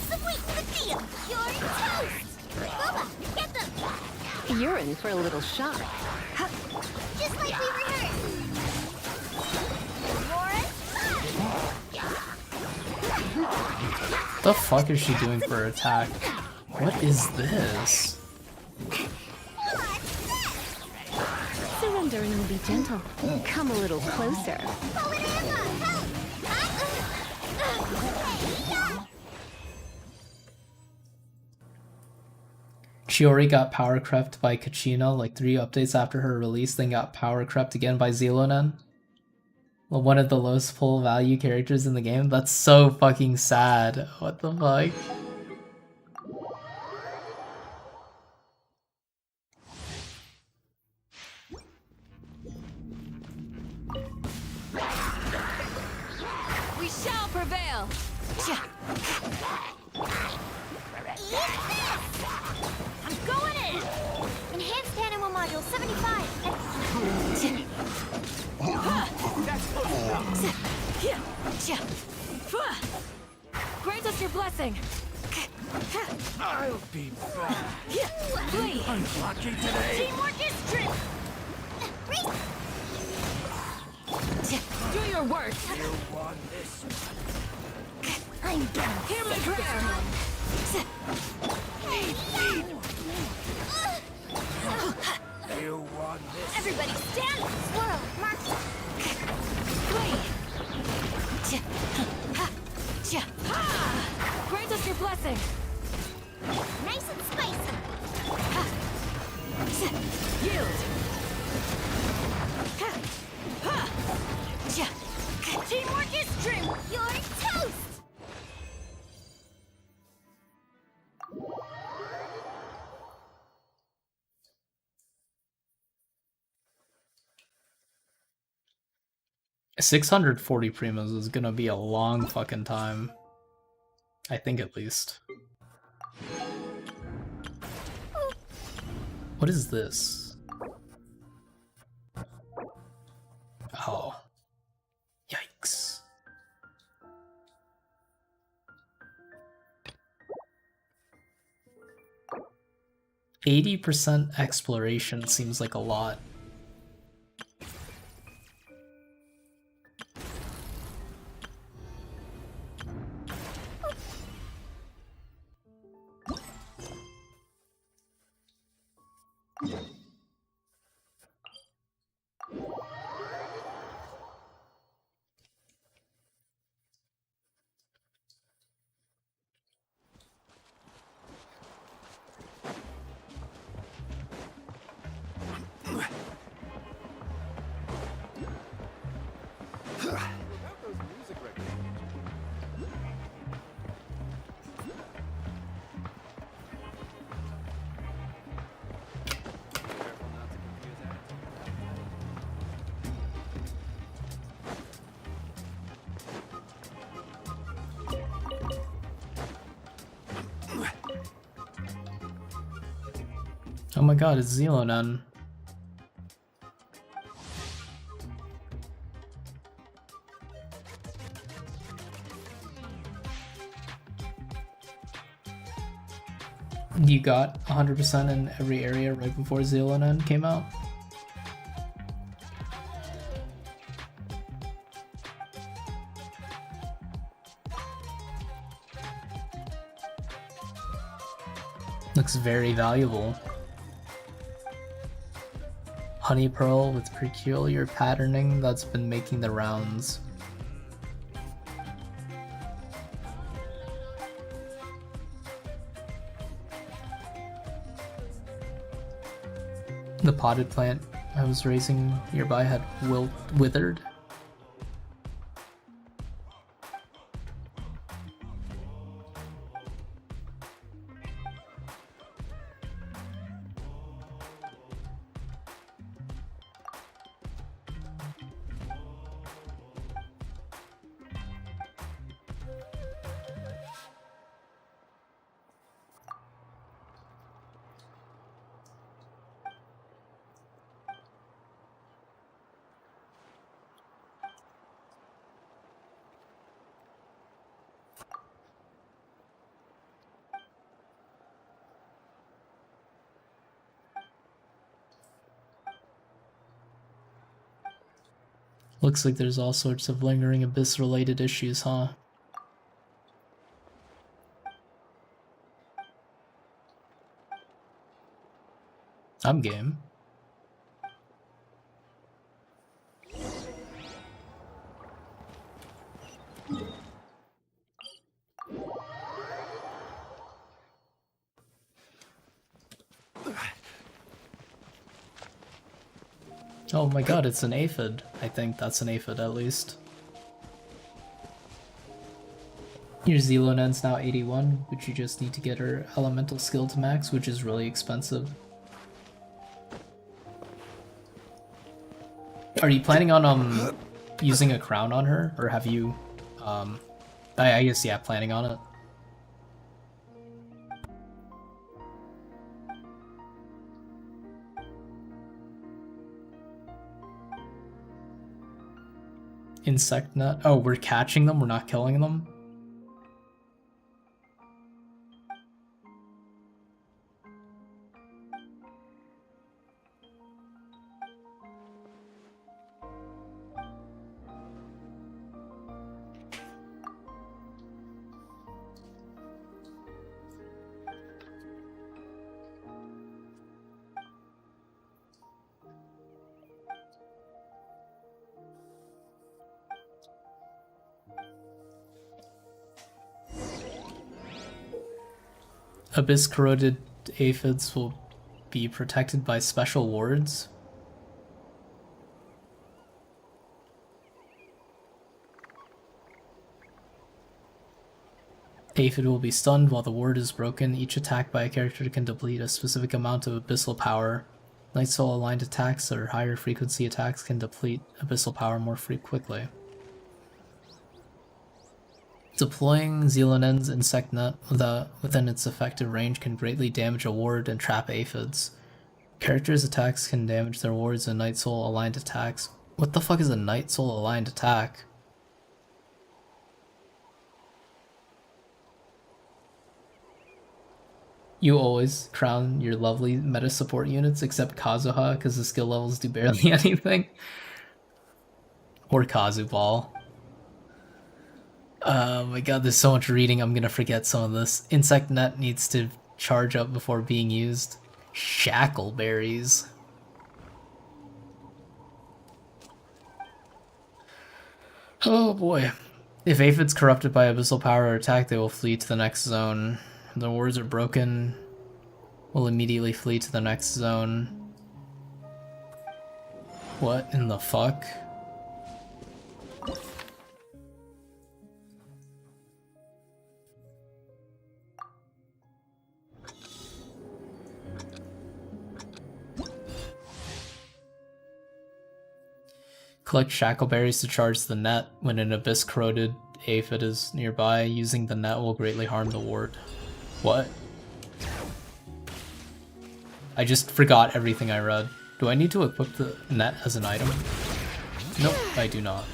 Sweeten the deal. You're toast. Bubba, get them. You're in for a little shock. Just like we rehearsed. Lauren? The fuck is she doing for her attack? What is this? Surrender and be gentle. Come a little closer. Shiori got power crept by Kachina like 3 updates after her release, then got power crept again by Xilonen. One of the lowest pull value characters in the game. That's so fucking sad. What the fuck? We shall prevail. I'm going in! Enhanced animal module 75. Grant us your blessing. I'll be back. Flee. Unlucky today. Teamwork is strength! Do your work. You want this? I'm done. Hear my prayer. You want this? Everybody stand! Swirl, mark. Flee. Grant us your blessing. Nice and spicy. Yield. Teamwork is strength! You're toast! 640 primos is gonna be a long fucking time. I think at least. What is this? Oh. Yikes. %80 exploration seems like a lot. Oh my god, it's Xilonen. You got 100% in every area right before Xilonen came out? Looks very valuable. Honey pearl with peculiar patterning that's been making the rounds. The potted plant I was raising nearby had withered. Looks like there's all sorts of lingering Abyss-related issues, huh? I'm game. Oh my god, it's an aphid. I think that's an aphid at least. Your Xilonen's now 81, but you just need to get her elemental skill to max, which is really expensive. Are you planning on using a crown on her, or have you I guess yeah, planning on it. Insect net. Oh, we're catching them, we're not killing them? Abyss corroded aphids will be protected by special wards. Aphid will be stunned while the ward is broken. Each attack by a character can deplete a specific amount of abyssal power. Night Soul aligned attacks or higher frequency attacks can deplete abyssal power more quickly. Deploying Xilonen's insect net within its effective range can greatly damage a ward and trap aphids. Characters' attacks can damage their wards and Night Soul aligned attacks. What the fuck is a Night Soul aligned attack? You always crown your lovely meta support units except Kazuha because the skill levels do barely anything. Or Kazubal. Oh my god, there's so much reading, I'm gonna forget some of this. Insect net needs to charge up before being used. Shackleberries. Oh boy. If aphids corrupted by abyssal power are attacked, they will flee to the next zone. If the wards are broken, will immediately flee to the next zone. What in the fuck? Collect shackleberries to charge the net. When an abyss corroded aphid is nearby, using the net will greatly harm the ward. What? I just forgot everything I read. Do I need to equip the net as an item? Nope, I do not.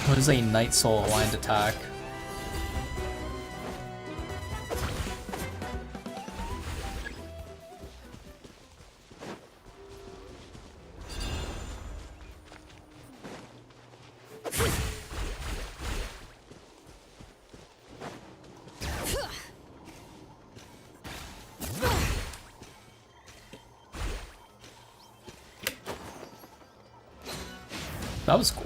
What is a Night Soul aligned attack? That was cool.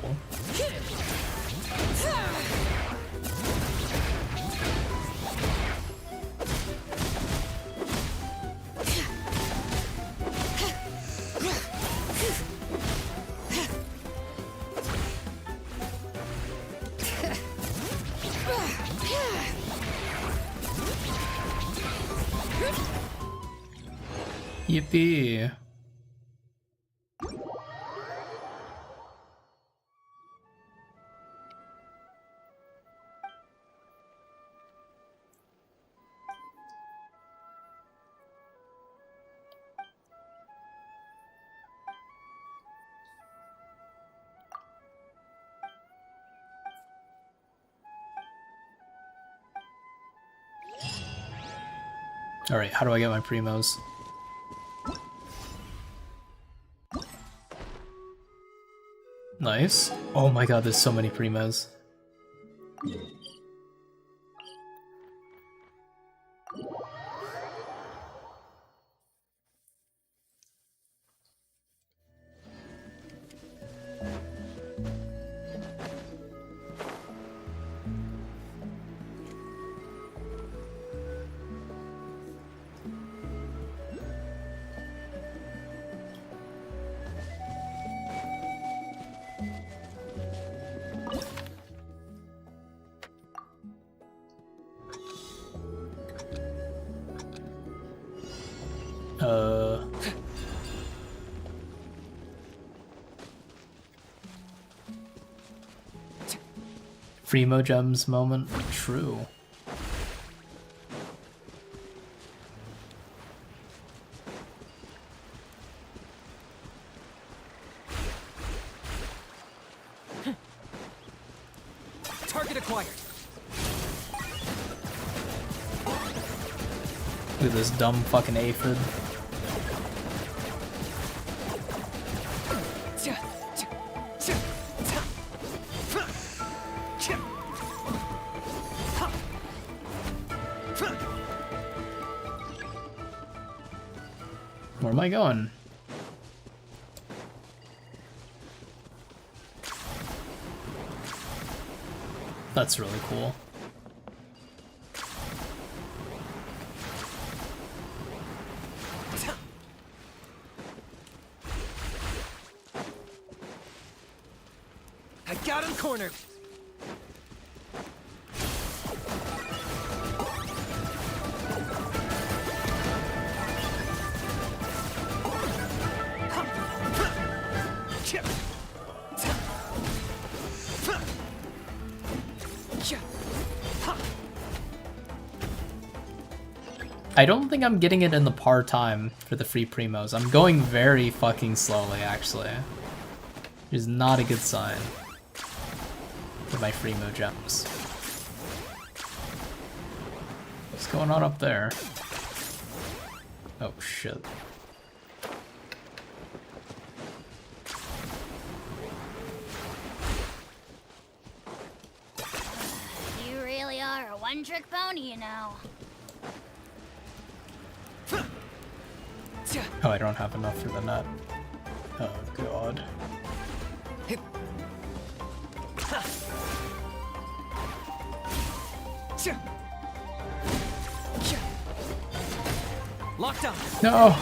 Yippee. Alright, how do I get my primos? Nice. Oh my god, there's so many primos. Primo gems moment. True. Target acquired. Look at this dumb fucking aphid. Where am I going? That's really cool. I got him cornered. I don't think I'm getting it in the par time for the free primos. I'm going very fucking slowly, actually. Which is not a good sign for my free-mo gems. What's going on up there? Oh shit. You really are a one-trick pony, you know. Oh, I don't have enough for the nut. Oh god. Locked up. No!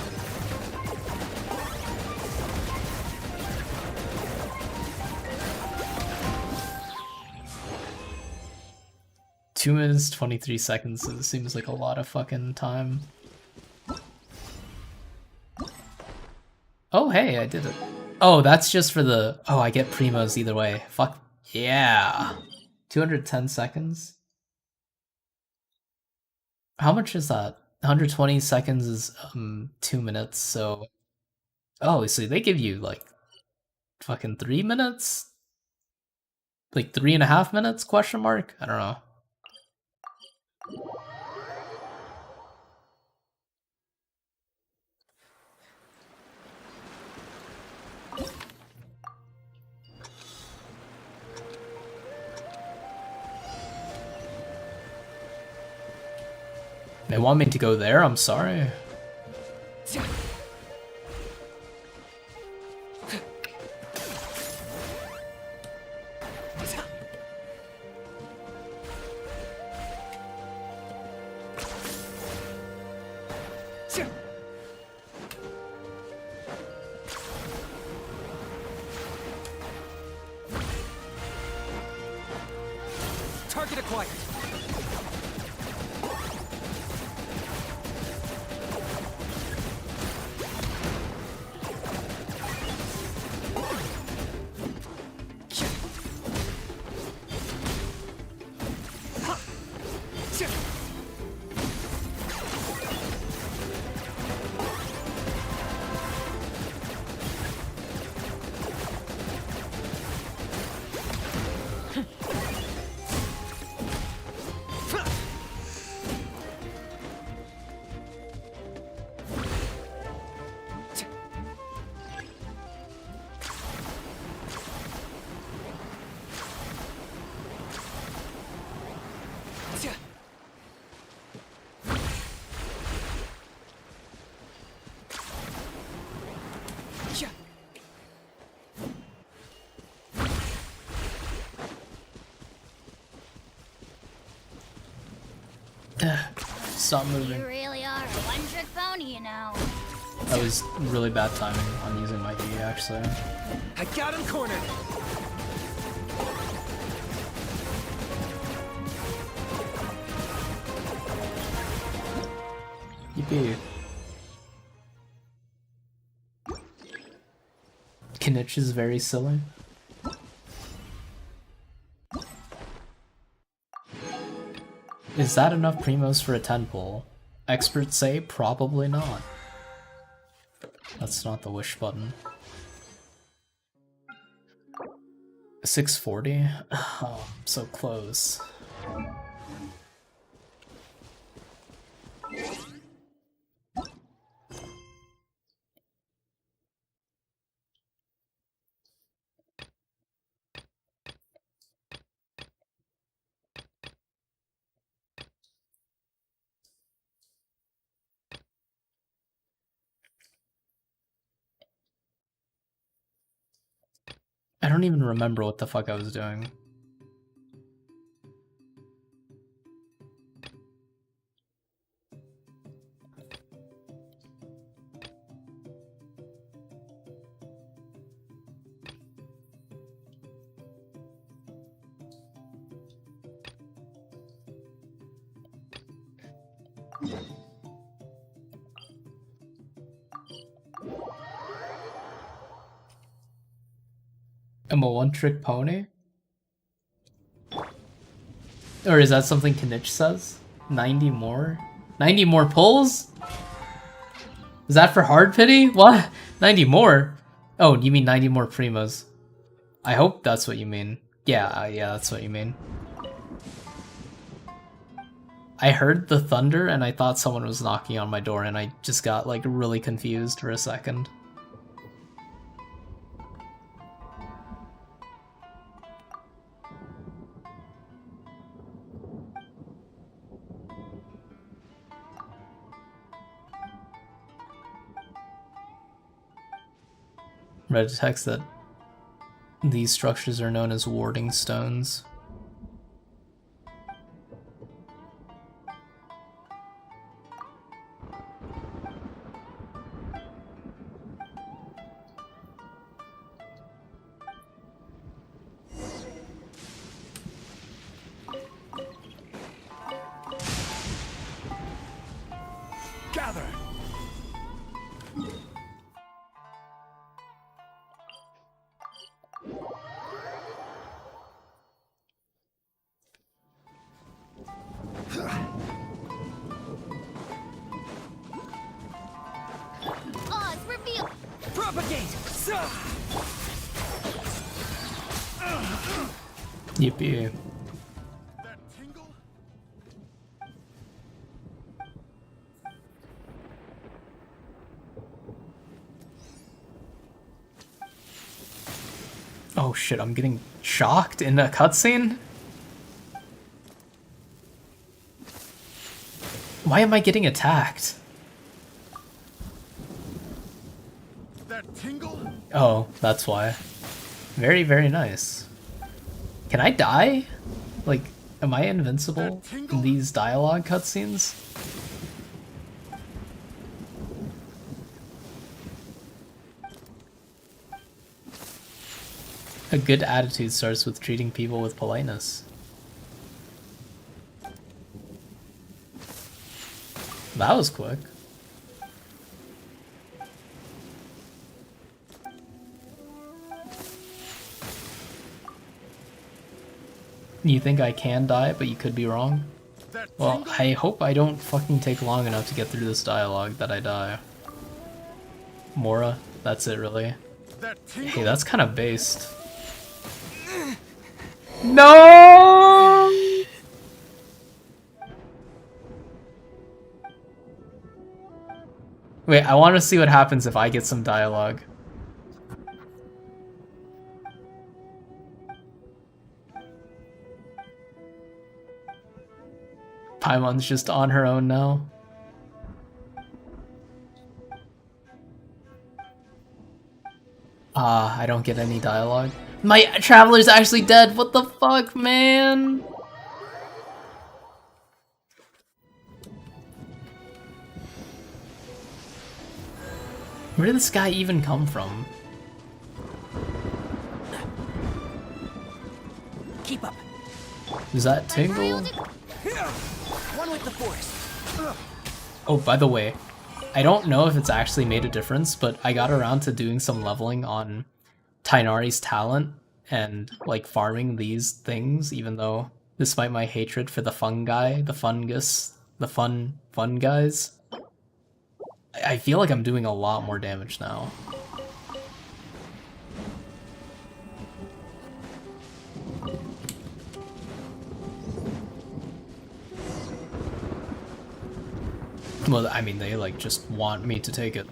Two minutes, 23 seconds. It seems like a lot of fucking time. Oh, hey, I did it. Oh, that's just for the... Oh, I get primos either way. Fuck. Yeah. 210 seconds? How much is that? 120 seconds is 2 minutes, so... Oh, so they give you, like, fucking 3 minutes? Like 3.5 minutes, question mark? I don't know. They want me to go there? I'm sorry. Target acquired. stop moving. You really are a one-trick pony, you know. That was really bad timing on using my E, actually. I got him cornered. Yippee. Kinich is very silly. Is that enough primos for a 10 pull? Experts say probably not. That's not the wish button. 640? Oh, so close. I don't even remember what the fuck I was doing. I'm a one-trick pony? Or is that something Kinich says? 90 more? 90 more pulls? Is that for hard pity? What? 90 more? Oh, you mean 90 more primos. I hope that's what you mean. Yeah, yeah, that's what you mean. I heard the thunder and I thought someone was knocking on my door and I just got like really confused for a second. Read a text that these structures are known as warding stones. Gather. Oz, reveal. Propagate. Yippee. That tingle. Oh shit, I'm getting shocked in a cutscene? Why am I getting attacked? That tingle. Oh, that's why. Very, very nice. Can I die? Like, am I invincible in these dialogue cutscenes? A good attitude starts with treating people with politeness. That was quick. You think I can die, but you could be wrong? Well, I hope I don't fucking take long enough to get through this dialogue that I die. Mora, that's it really. Hey, that's kind of based. No! Wait, I want to see what happens if I get some dialogue. Paimon's just on her own now. Ah, I don't get any dialogue. My traveler's actually dead. What the fuck, man? Where did this guy even come from? Keep up. Is that Tingle? One with the force. Oh, by the way, I don't know if it's actually made a difference, but I got around to doing some leveling on Tainari's talent and like farming these things, even though despite my hatred for the fungi, the fungus, the fun guys, I feel like I'm doing a lot more damage now. Well, I mean, they like just want me to take it.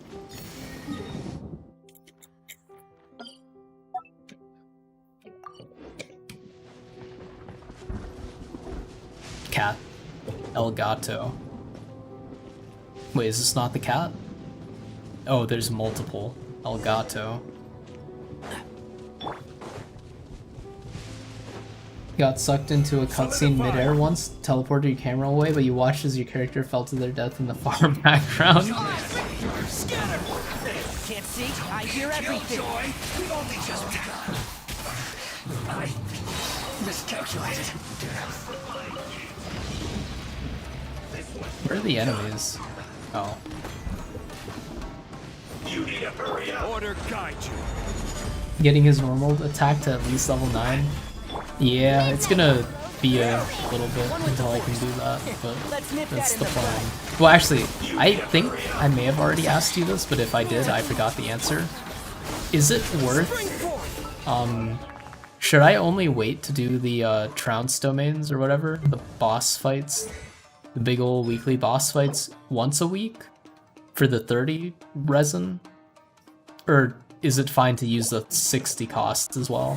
Cat. El Gato. Wait, is this not the cat? Oh, there's multiple. El Gato. Got sucked into a cutscene midair once, teleported your camera away, but you watched as your character fell to their death in the far background. Can't see. I hear everything. I miscalculated. Where are the enemies? Oh. You need to hurry up. Order guide you. Getting his normal attack to at least level 9? Yeah, it's gonna be a little bit until I can do that, but that's the plan. Well, actually, I think I may have already asked you this, but if I did, I forgot the answer. Is it worth, should I only wait to do the trounce domains or whatever, the boss fights, the big ol' weekly boss fights once a week for the 30 resin? Or is it fine to use the 60 costs as well?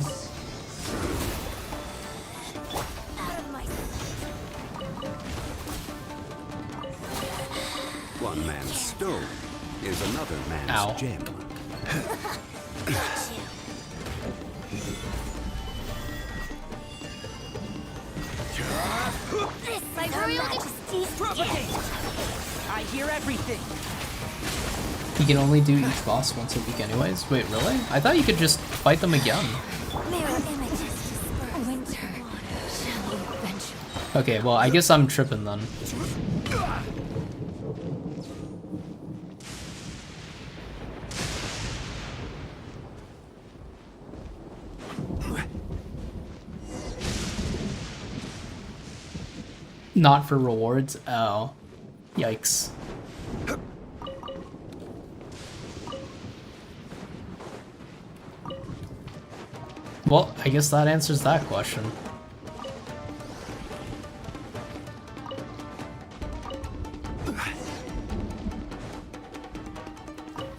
One man's stone is another man's Ow. gem. My Royal Majesty's Propagate. I hear everything. You can only do each boss once a week anyways? Wait, really? I thought you could just fight them again. mirror images disperse. Winter shall eventually. Okay, well, I guess I'm tripping then. Not for rewards? Oh. Yikes. Well, I guess that answers that question.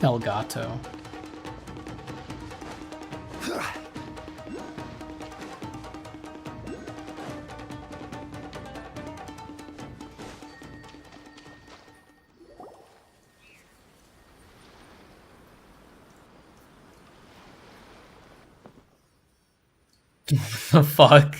El Gato. The fuck?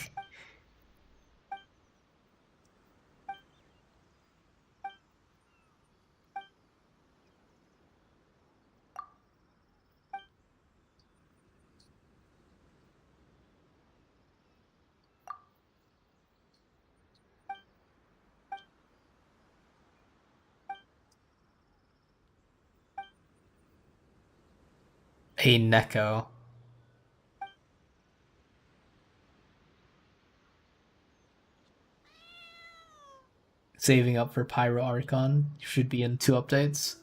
A Neko. Saving up for Pyro Archon. Should be in 2 updates.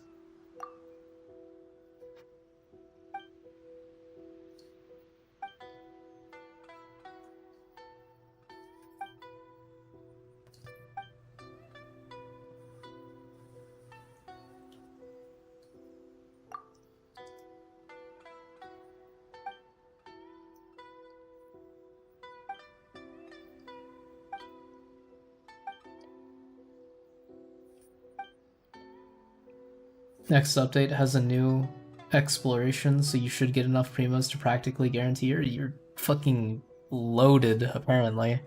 Next update has a new exploration, so you should get enough primos to practically guarantee you're fucking loaded, apparently.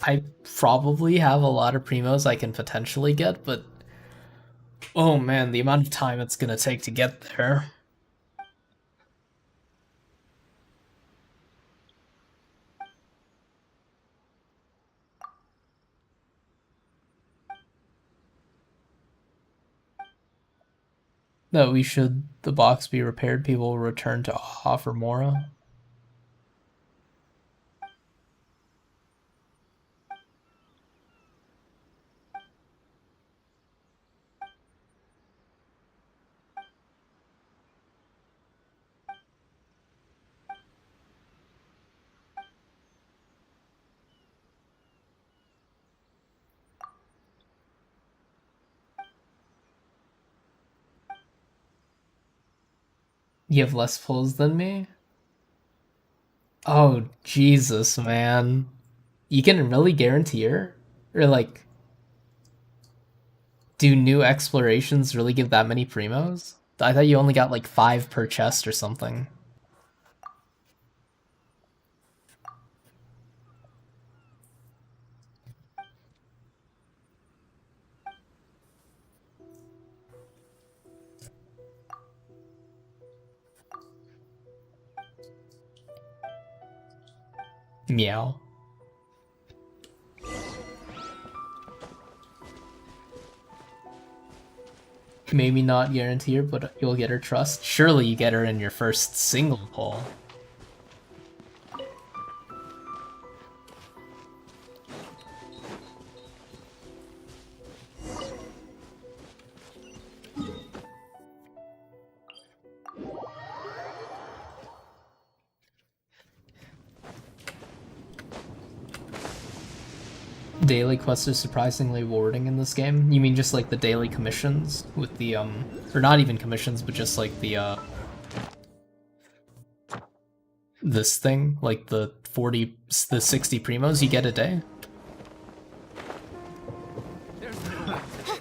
I probably have a lot of primos I can potentially get, but oh man, the amount of time it's gonna take to get there. No, the box be repaired, people will return to offer Mora. You have less pulls than me? Oh, Jesus, man. You can really guarantee her? Or, like, do new explorations really give that many primos? I thought you only got, like, 5 per chest or something. Meow. Maybe not guarantee her, but you'll get her trust. Surely you get her in your first single pull. Daily quests are surprisingly rewarding in this game. You mean just like the daily commissions with the or not even commissions, but just like the this thing, like the 60 primos you get a day?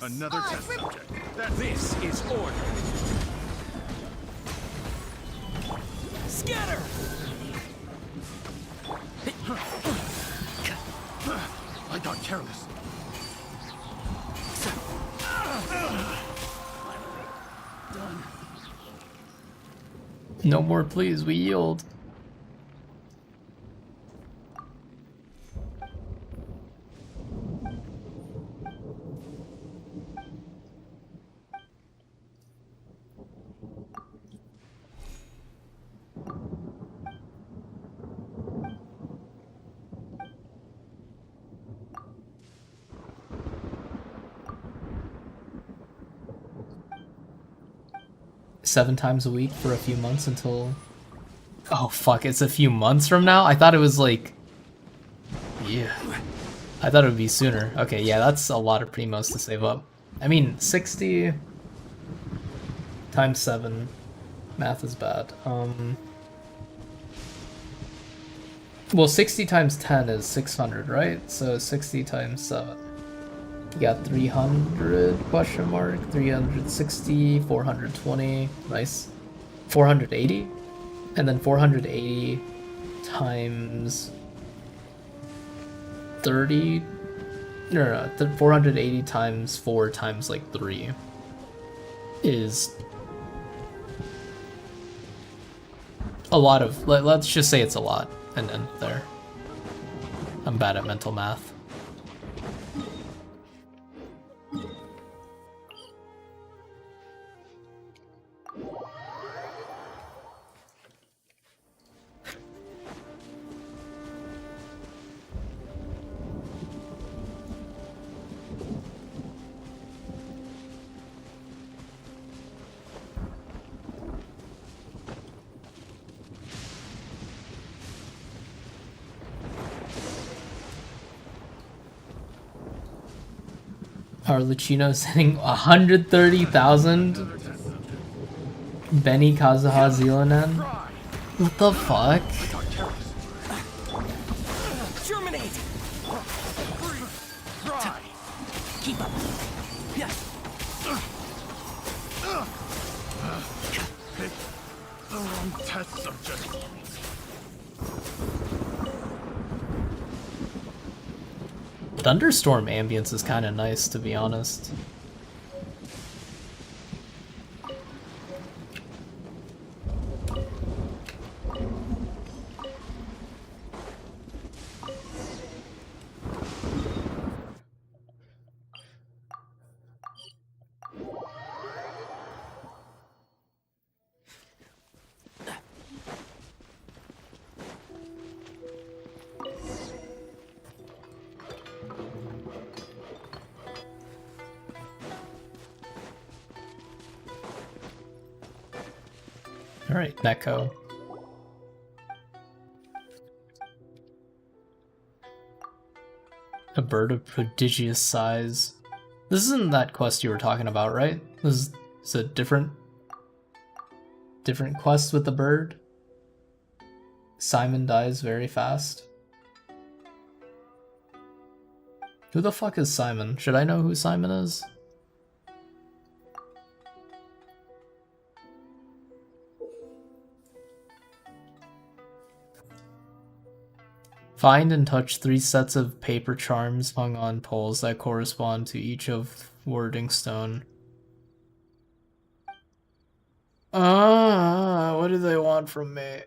Another test subject. This is order. Scatter. I got careless. No more, please, we yield. Seven times a week for a few months until... Oh fuck, it's a few months from now? I thought it was like... Yeah. I thought it would be sooner. Okay, yeah, that's a lot of primos to save up. I mean, 60... times 7. Math is bad. Well, 60 times 10 is 600, right? So 60 times 7. You got 300 question mark, 360, 420, nice. 480? And then 480 times 30? No, 480 times 4 times like 3 is a lot of, let's just say it's a lot, and end there. I'm bad at mental math. Arlecchino's hitting 130,000. Benny Kazuha Xilonen. What the fuck? Germinate. Keep up. Yes. Pick the wrong test subject. Thunderstorm ambience is kind of nice, to be honest. Alright, Neko. A bird of prodigious size. This isn't that quest you were talking about, right? This is a different quest with the bird. Simon dies very fast. Who the fuck is Simon? Should I know who Simon is? Find and touch 3 sets of paper charms hung on poles that correspond to each of wording stone. What do they want from me?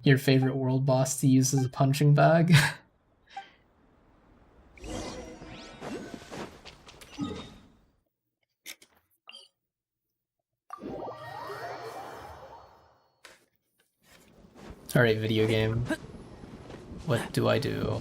Your favorite world boss to use as a punching bag? Alright, video game. What do I do?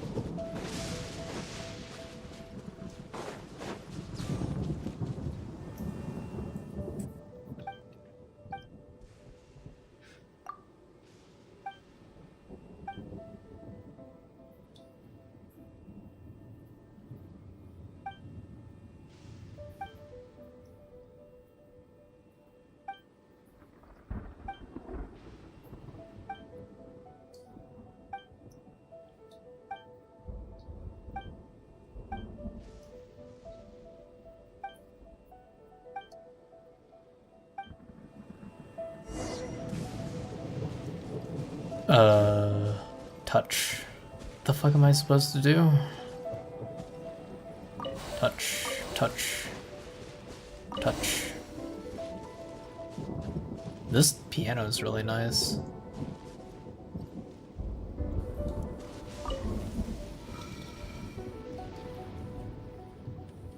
Touch. What the fuck am I supposed to do? Touch, touch, touch. This piano is really nice.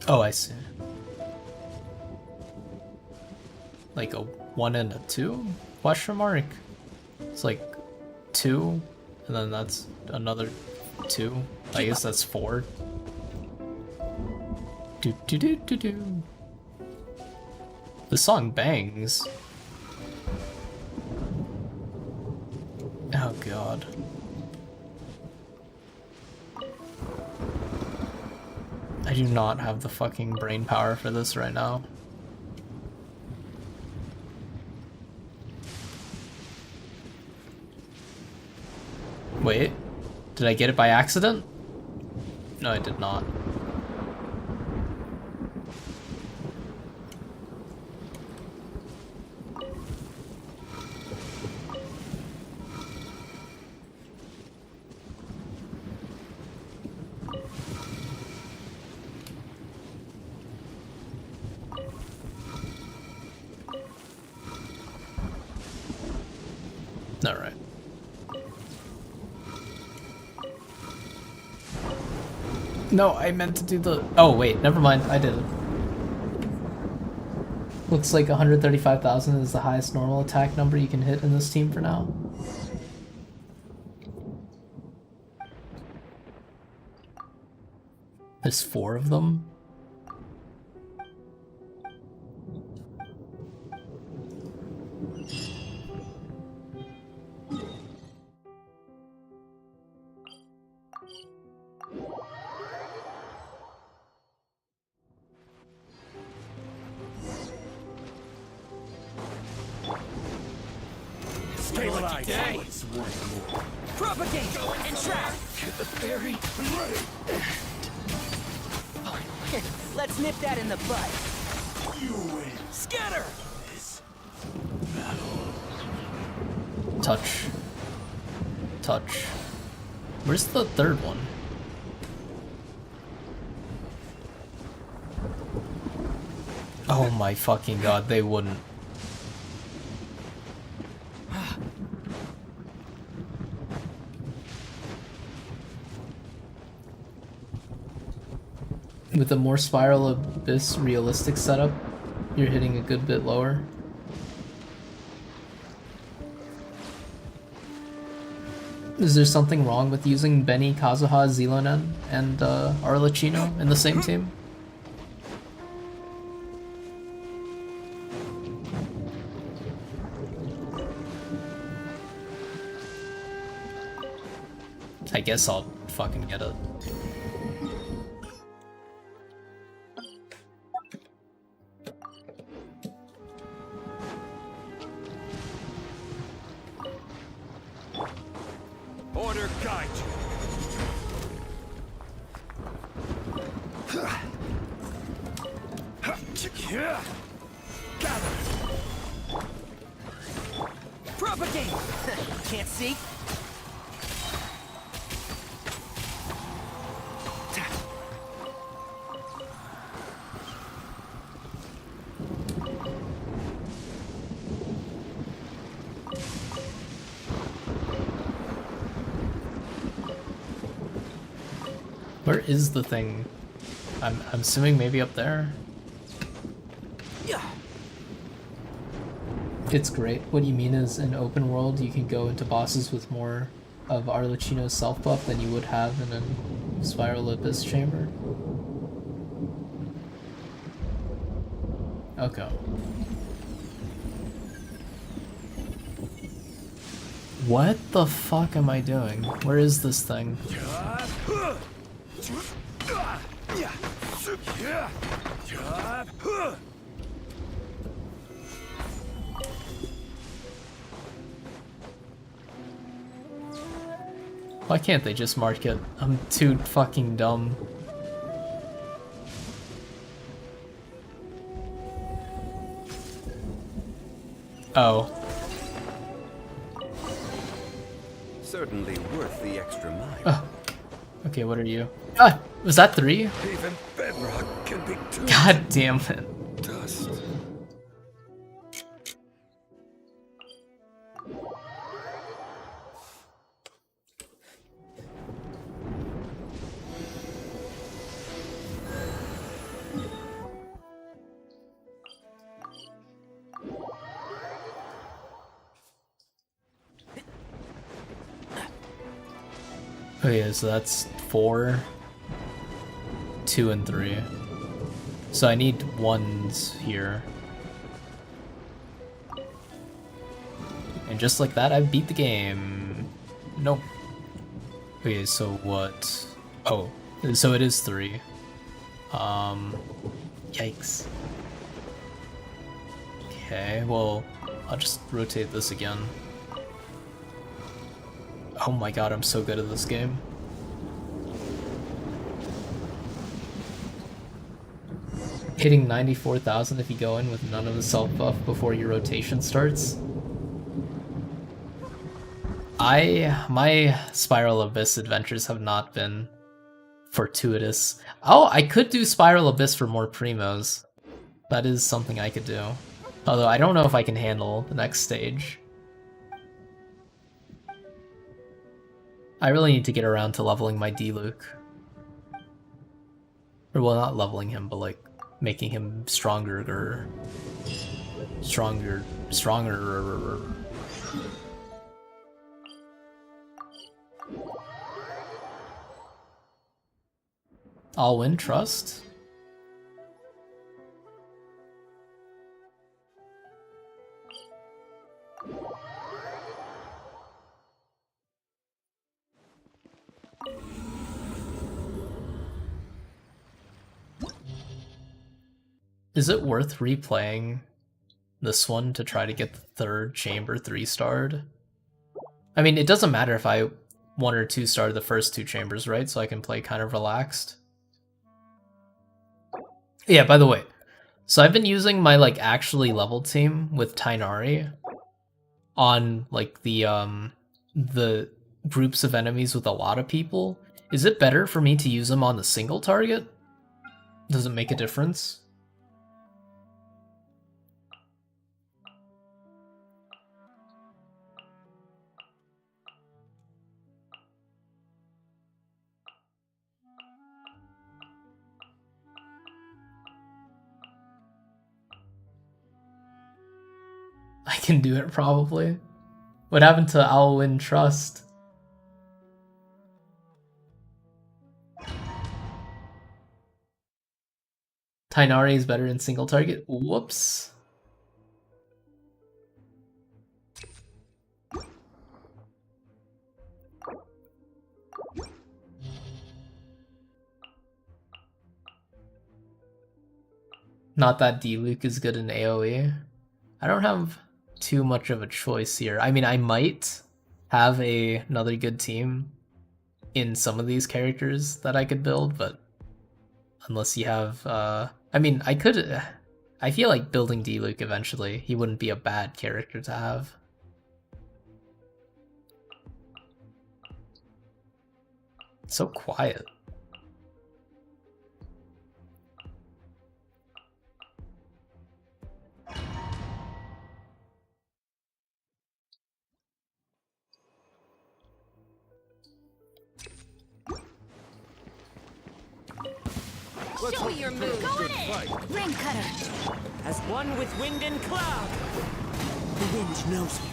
Oh, I see. Like a 1 and a 2? Question mark? It's like 2, and then that's another 2. I guess that's 4. Do do do do do. The song bangs. Oh god. I do not have the fucking brain power for this right now. Wait, did I get it by accident? No, I did not. All right. No, I meant to do the... Oh, wait, never mind. I did it. Looks like 135,000 is the highest normal attack number you can hit in this team for now. There's 4 of them. Propagate and trap. Get the fairy ready. Let's nip that in the bud. You win. Scatter! This battle Touch. Touch. Where's the third one? Oh my fucking god, they wouldn't. With a more Spiral Abyss realistic setup, you're hitting a good bit lower. Is there something wrong with using Benny, Kazuha, Xilonen, and Arlecchino in the same team? I guess I'll fucking get it. Order guide. Gather. Propagate! Can't see? Where is the thing? I'm assuming maybe up there. It's great. What you mean is in open world you can go into bosses with more of Arlecchino's self buff than you would have in a Spiral Abyss chamber. Okay. What the fuck am I doing? Where is this thing? Why can't they just mark it? I'm too fucking dumb. Oh. Certainly worth the extra mile. Oh. Okay, what are you? Ah! Was that 3? Even bedrock can be too God damn it. dust. Okay, so that's 4, 2, and 3. So I need 1s here. And just like that, I beat the game. Nope. Okay, so what? Oh, so it is 3. Yikes. Okay, well, I'll just rotate this again. Oh my god, I'm so good at this game. Hitting 94,000 if you go in with none of the self buff before your rotation starts. My Spiral Abyss adventures have not been fortuitous. Oh, I could do Spiral Abyss for more primos. That is something I could do. Although I don't know if I can handle the next stage. I really need to get around to leveling my D-Luke. Or well, not leveling him, but like making him stronger. Stronger. I'll win trust. Is it worth replaying this one to try to get the third chamber 3-starred? I mean, it doesn't matter if I 1 or 2-star the first 2 chambers, right? So I can play kind of relaxed. Yeah, by the way, so I've been using my like actually leveled team with Tainari. on like the groups of enemies with a lot of people, is it better for me to use them on the single target? Does it make a difference? I can do it probably. What happened to Alwyn Trust? Tainari is better in single target? Whoops. Not that D-Luke is good in AoE. I don't have too much of a choice here. I mean, I might have another good team in some of these characters that I could build, but unless you have, I mean, I feel like building D-Luke eventually. He wouldn't be a bad character to have. It's so quiet. Show me your move. Go in! Rain cutter! As one with wind and cloud. The wind knows me.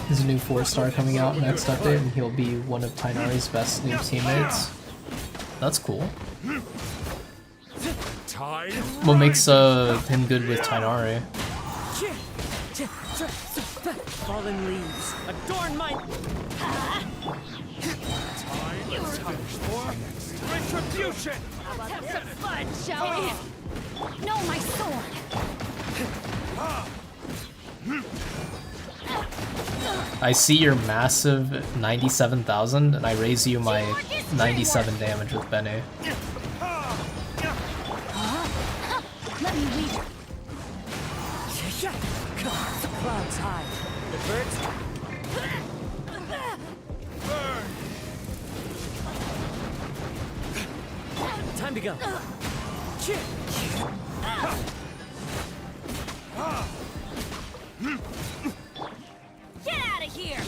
There's a new 4-star coming out next update, and he'll be one of Tainari's best new teammates. That's cool. What makes him good with Tainari? Fallen leaves adorn my. Retribution! Let's have some fun, shall we? No, my sword! I see your massive 97,000, and I raise you my 97 damage with Bene. Let me lead. Clouds high. The birds. Time to go. Get out of here!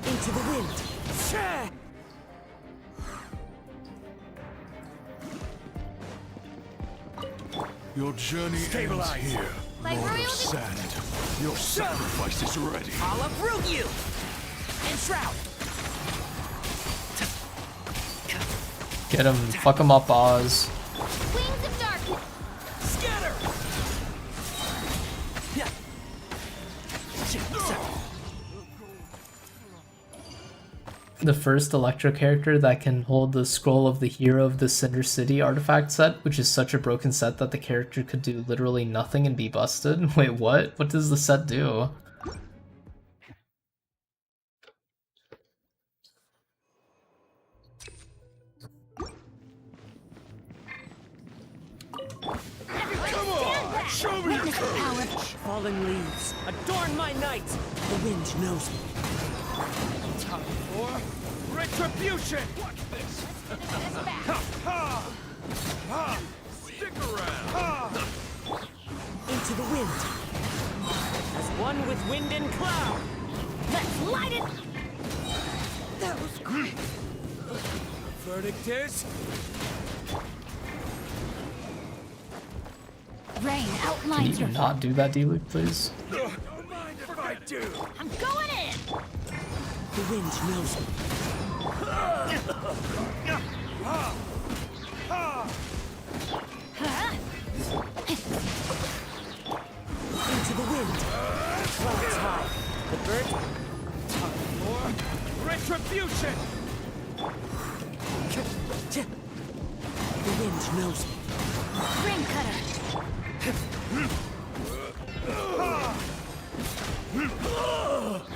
Into the wind. Your journey ends here, Like Lord royal of Sand. Your sacrifice is ready. I'll uproot you. And shroud. Get him, fuck him up, Oz. Wings of darkness! Scatter. The first Electro character that can hold the Scroll of the Hero of the Cinder City artifact set, which is such a broken set that the character could do literally nothing and be busted. Wait, what? What does the set do? Come on! Show me your courage! Fallen leaves adorn my night. The wind knows me. Time for retribution! Watch this! Stick around! Into the wind. As one with wind and cloud. Let's light it! That was great! Verdict is... Rain Can outlines you your... not do that, D-Luke, please? Don't mind if I do! I'm going in! The wind knows me. Into the wind. Clouds high. The bird. Time for retribution! The wind knows me. Rain cutter!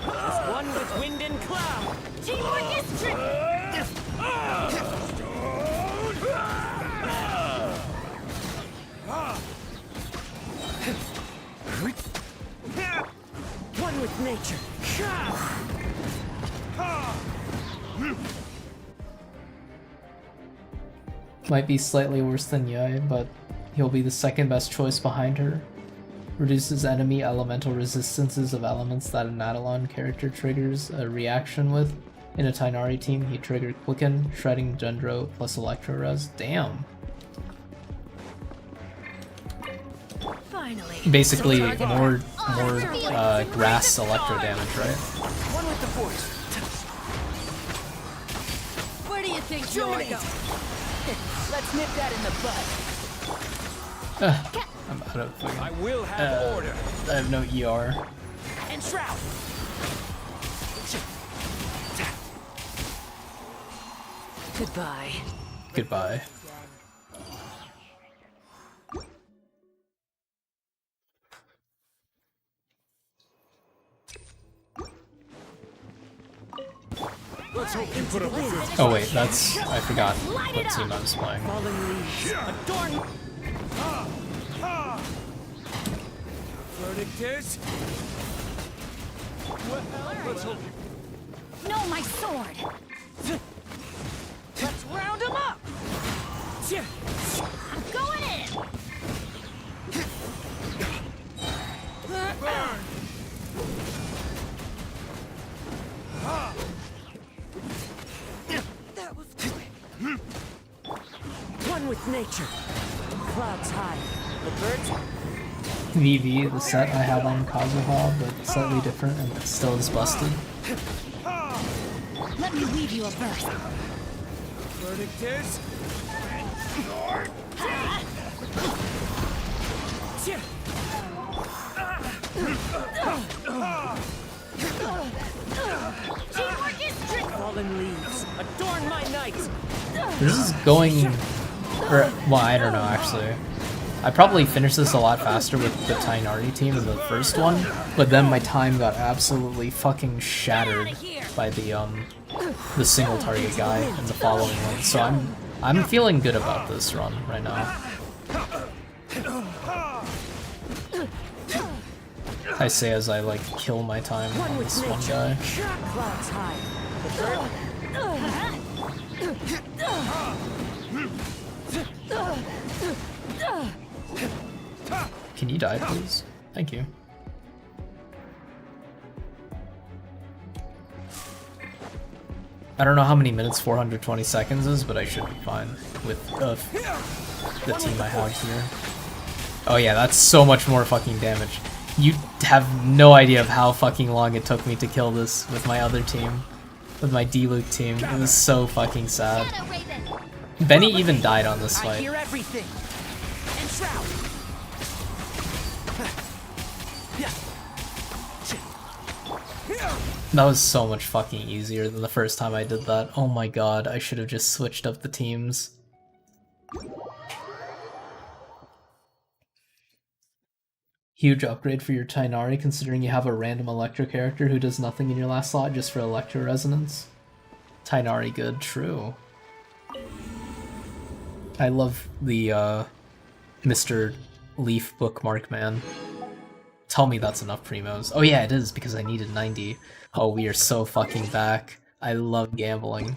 As one Might be slightly worse than Yai, but he'll be the second best choice behind her. Reduces enemy elemental resistances of elements that an Adelon character triggers a reaction with. In a Tainari team, he triggered Quicken, Shredding Dendro, plus Electro Res. Damn. Finally. Basically, more grass electro damage, right? One with the force. Where do you think you're going? Let's nip that in the bud. I'm out of fucking... I will have order. I have no ER. And shroud. Goodbye. Goodbye. Let's hope you put up a good. Oh wait, that's... I forgot what team I was playing. Fallen leaves. Adorn. Verdict is. Well, let's hope you. No, my sword. Let's round him up. I'm going in. Burn. That was quick. One with nature. Clouds high. The birds. VV, the set I have on Kazuha, but slightly different and still is busted. Let me weave you a verse. Verdict is. Teamwork is tricky. Fallen leaves. Adorn my night. This is going... Or, well, I don't know, actually. I probably finished this a lot faster with the Tainari team in the first one, but then my time got absolutely fucking shattered by the single target guy in the following one. So I'm feeling good about this run right now. I say as I like kill my time on this one guy. Clouds high. The bird. Can you die, please? Thank you. I don't know how many minutes 420 seconds is, but I should be fine with the team I have here. Oh yeah, that's so much more fucking damage. You have no idea of how fucking long it took me to kill this with my other team. With my D-Luke team. It was so fucking sad. Benny even died on this I fight. hear everything. And shroud. That was so much fucking easier than the first time I did that. Oh my god, I should have just switched up the teams. Huge upgrade for your Tainari, considering you have a random Electro character who does nothing in your last slot just for Electro Resonance. Tainari good, true. I love the Mr. Leaf bookmark, man. Tell me that's enough primos. Oh yeah, it is, because I needed 90. Oh, we are so fucking back. I love gambling.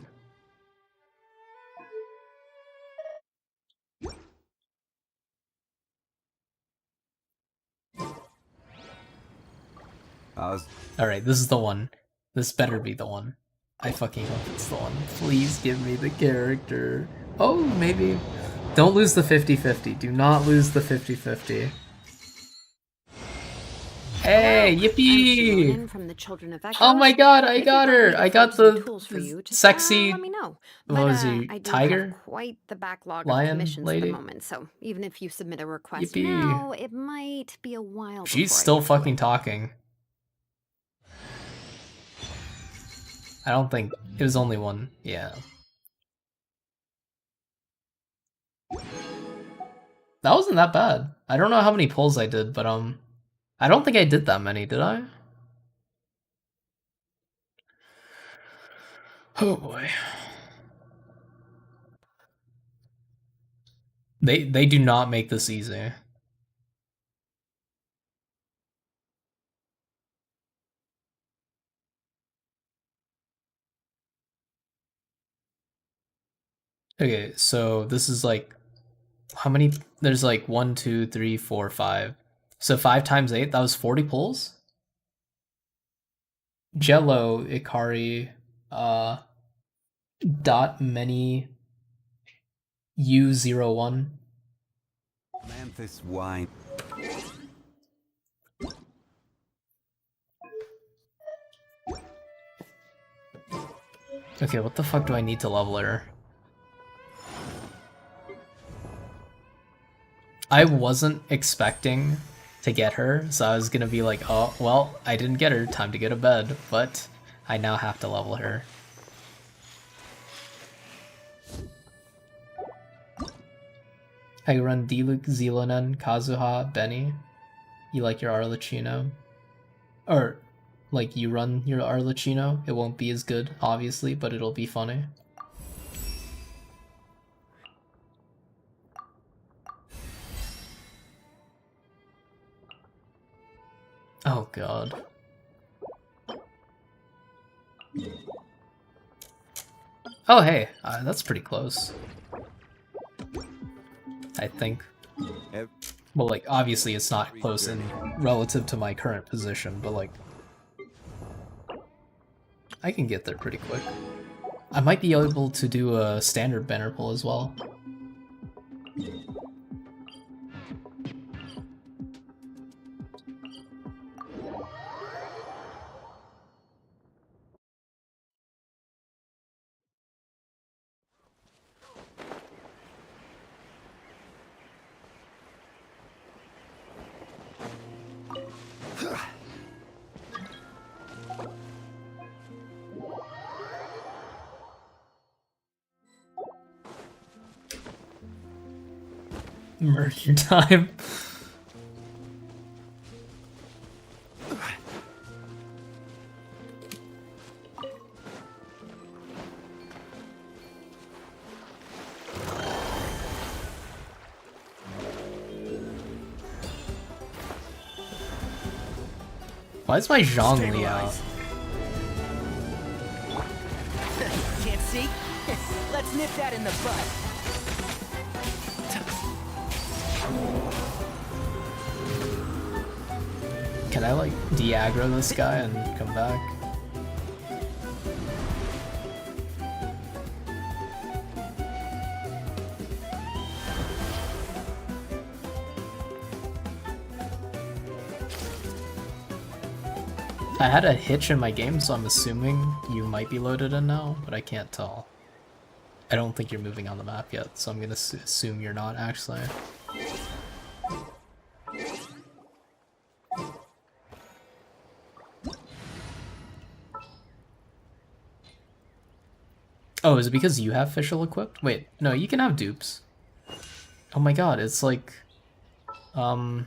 Alright, this is the one. This better be the one. I fucking hope it's the one. Please give me the character. Oh, maybe. Don't lose the 50-50. Do not lose the 50-50. Hey, yippee! From the Children of Echo. Oh my god, I got her! I got the sexy... Let me know. What was he? I do Tiger? have quite the backlog Lion of commissions lady? at the moment, so even if you submit a request Yippee. now, it might be a while. She's before I still get to it. fucking talking. I don't think... It was only one. Yeah. That wasn't that bad. I don't know how many pulls I did, but I don't think I did that many, did I? Oh boy. They do not make this easy. Okay, so this is like how many? There's like 1, 2, 3, 4, 5. So 5 times 8, that was 40 pulls? Jello, Ikari, dot many U01. Manthus wine. Okay, what the fuck do I need to level her? I wasn't expecting to get her, so I was gonna be like, oh, well, I didn't get her, time to go to bed, but I now have to level her. I run Diluc, Xilonen, Kazuha, Benny. You like your Arlecchino? Or, like, you run your Arlecchino? It won't be as good, obviously, but it'll be funny. Oh god. Oh hey, that's pretty close. I think. Well, like, obviously it's not close in relative to my current position, but like, I can get there pretty quick. I might be able to do a standard banner pull as well. Murder time. Why is my Zhongli out? Can't see? Let's nip that in the bud. Can I like de-aggro this guy and come back? I had a hitch in my game, so I'm assuming you might be loaded in now, but I can't tell. I don't think you're moving on the map yet, so I'm gonna assume you're not actually. Oh, is it because you have Fischl equipped? Wait, no, you can have dupes. Oh my god, it's like, I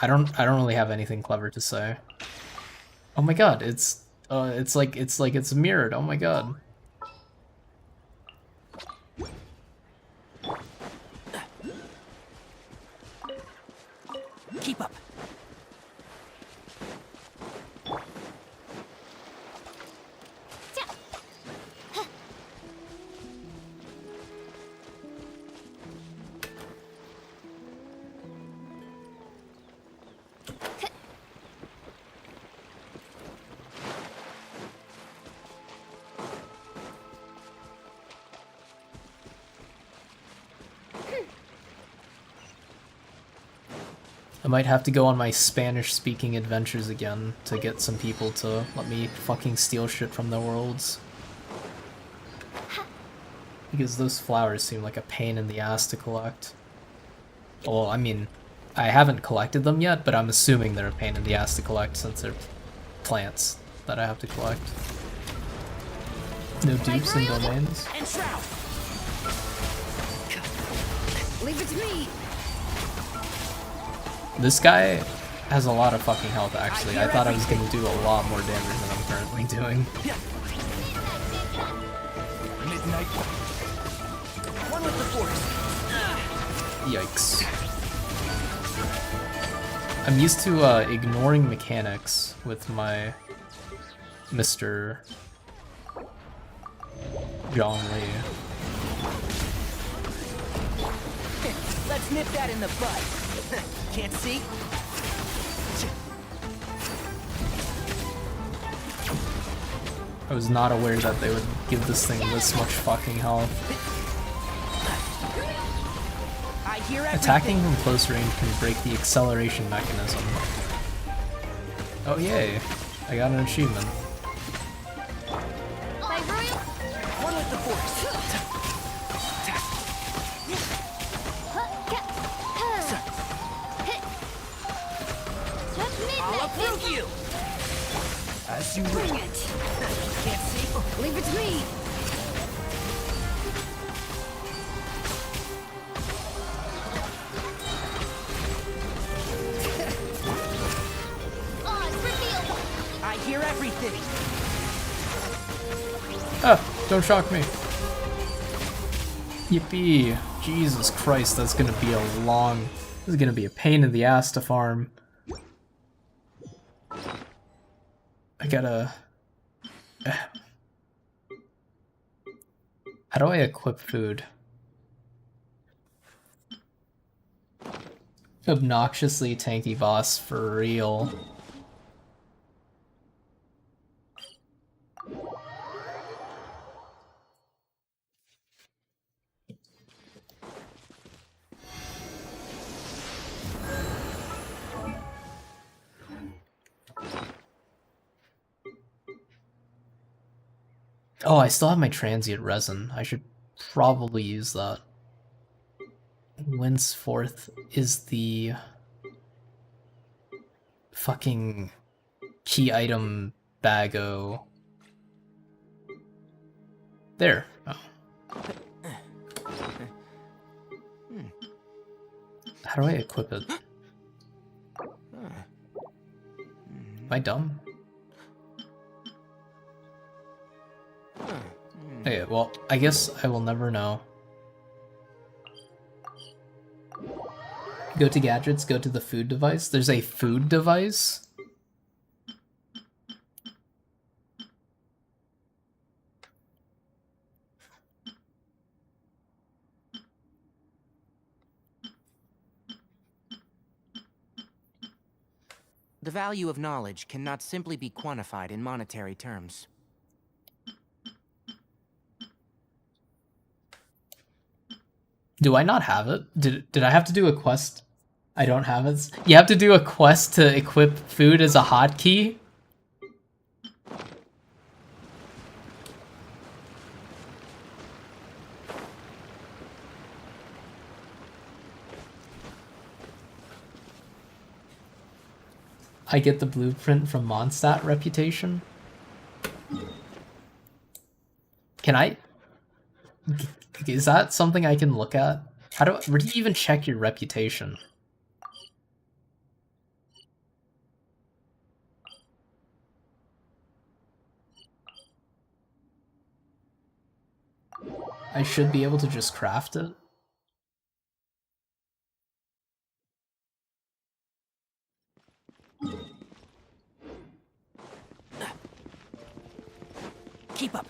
don't really have anything clever to say. Oh my god, it's mirrored. Oh my god. Keep up. I might have to go on my Spanish-speaking adventures again to get some people to let me fucking steal shit from their worlds. Because those flowers seem like a pain in the ass to collect. Well, I mean, I haven't collected them yet, but I'm assuming they're a pain in the ass to collect since they're plants that I have to collect. No dupes and domains. Leave it to me. This guy has a lot of fucking health, actually. I thought I was gonna do a lot more damage than I'm currently doing. Midnight. One with the force. Yikes. I'm used to ignoring mechanics with my Mr. Zhongli. Let's nip that in the bud. Can't see? I was not aware that they would give this thing this much fucking health. I hear everything. Attacking from close range can break the acceleration mechanism. Oh yay, I got an achievement. One with the force. I'll uproot you. As you bring it. Can't see. Leave it to me. I hear everything. Ah, don't shock me. Yippee. Jesus Christ, that's gonna be a long... This is gonna be a pain in the ass to farm. I gotta... How do I equip food? Obnoxiously tanky boss for real. Oh, I still have my transient resin. I should probably use that. Whenceforth is the fucking key item bago. There. Oh. How do I equip it? Am I dumb? Okay, well, I guess I will never know. Go to gadgets, go to the food device. There's a food device? The value of knowledge cannot simply be quantified in monetary terms. Do I not have it? Did I have to do a quest? I don't have it. You have to do a quest to equip food as a hotkey? I get the blueprint from Mondstadt reputation? Can I... Is that something I can look at? Where do you even check your reputation? I should be able to just craft it. Keep up.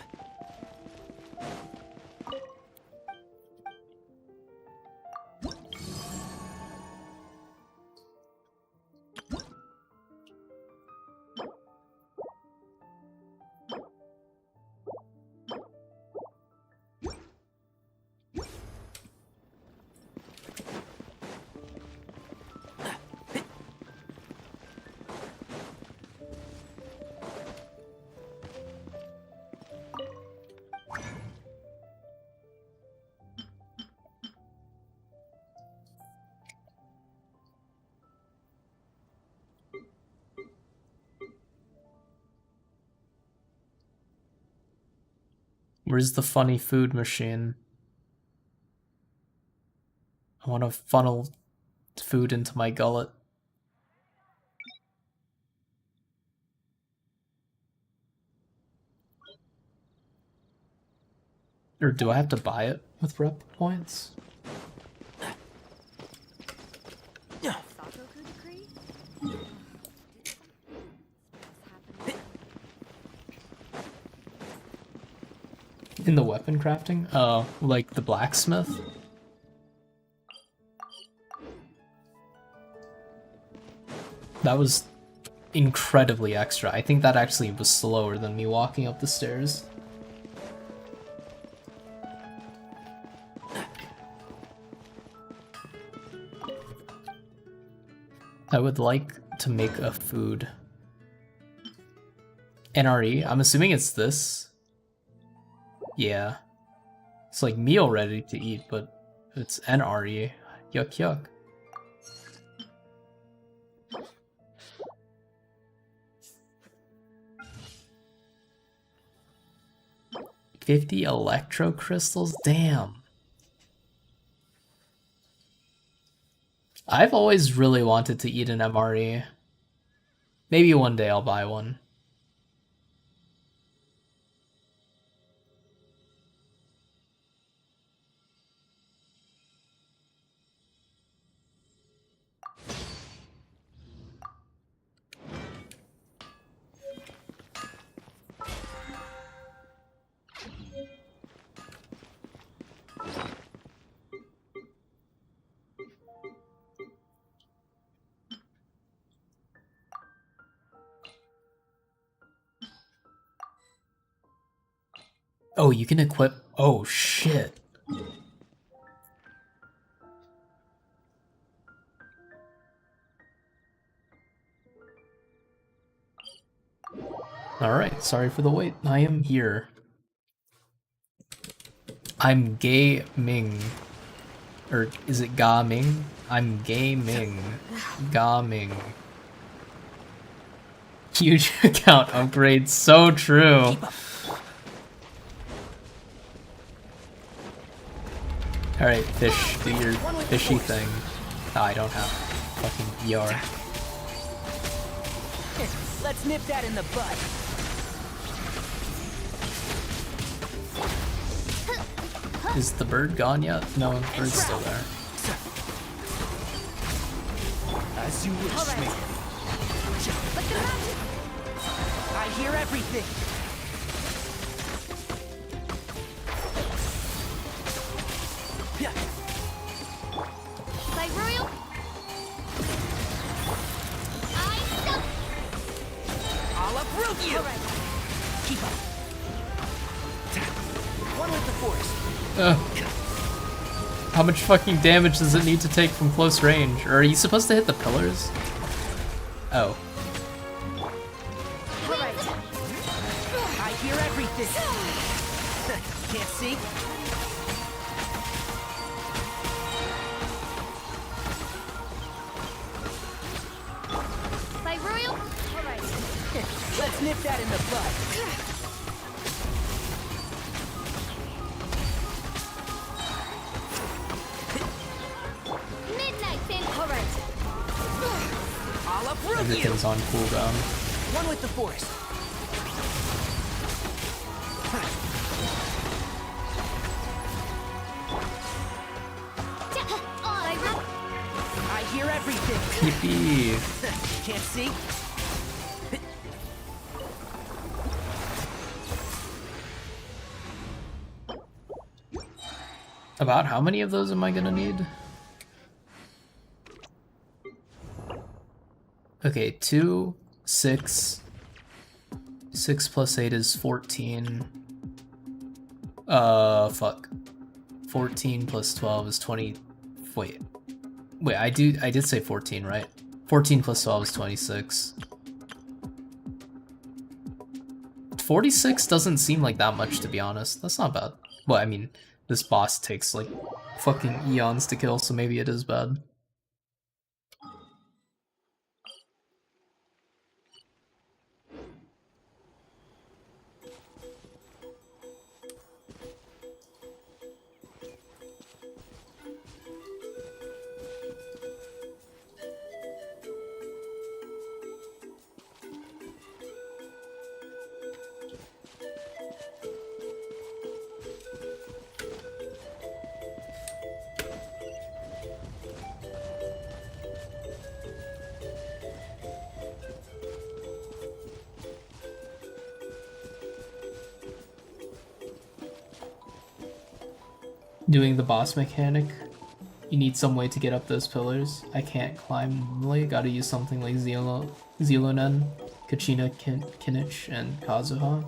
Where's the funny food machine? I want to funnel food into my gullet. Or do I have to buy it with rep points? In the weapon crafting? Oh, like the blacksmith? That was incredibly extra. I think that actually was slower than me walking up the stairs. I would like to make a food. NRE? I'm assuming it's this. Yeah. It's like meal ready to eat, but it's NRE. Yuck yuck. $50 electro crystals? Damn. I've always really wanted to eat an MRE. Maybe one day I'll buy one. Oh, you can equip... Oh, shit. Alright, sorry for the wait. I am here. I'm gaming. Or is it gaming? I'm gaming. Gaming. Huge account upgrade, so true. Alright, fish, do your fishy thing. Oh, I don't have fucking VR. Let's nip that in the bud. Is the bird gone yet? No, the bird's still there. As you wish, me. I hear everything. Like Royal? I'll uproot you! Right. Keep up. One with the force. How much fucking damage does it need to take from close range? Or are you supposed to hit the pillars? Oh. Right. I hear everything. Can't see? Like Royal? Alright. Let's nip that in the bud. I'll uproot Everything's on cooldown. One with the force. I hear everything. Yippee. Can't see? About how many of those am I gonna need? Okay, 2, 6. 6 plus 8 is 14. Fuck. 14 plus 12 is 20. Wait, I did say 14, right? 14 plus 12 is 26. 46 doesn't seem like that much, to be honest. That's not bad. Well, I mean, this boss takes like fucking eons to kill, so maybe it is bad. doing the boss mechanic, you need some way to get up those pillars. I can't climb normally, gotta use something like Xilonen, Kachina, Kinich, and Kazuha.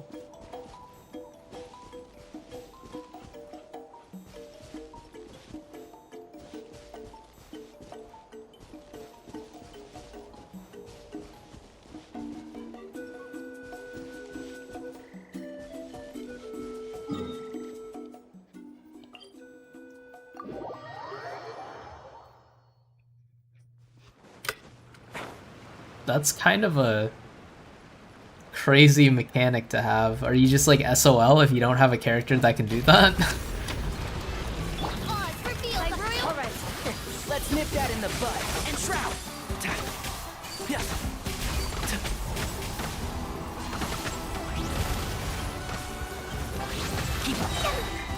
That's kind of a crazy mechanic to have. Are you just like SOL if you don't have a character that can do that? Alright, let's nip that in the bud. And shroud!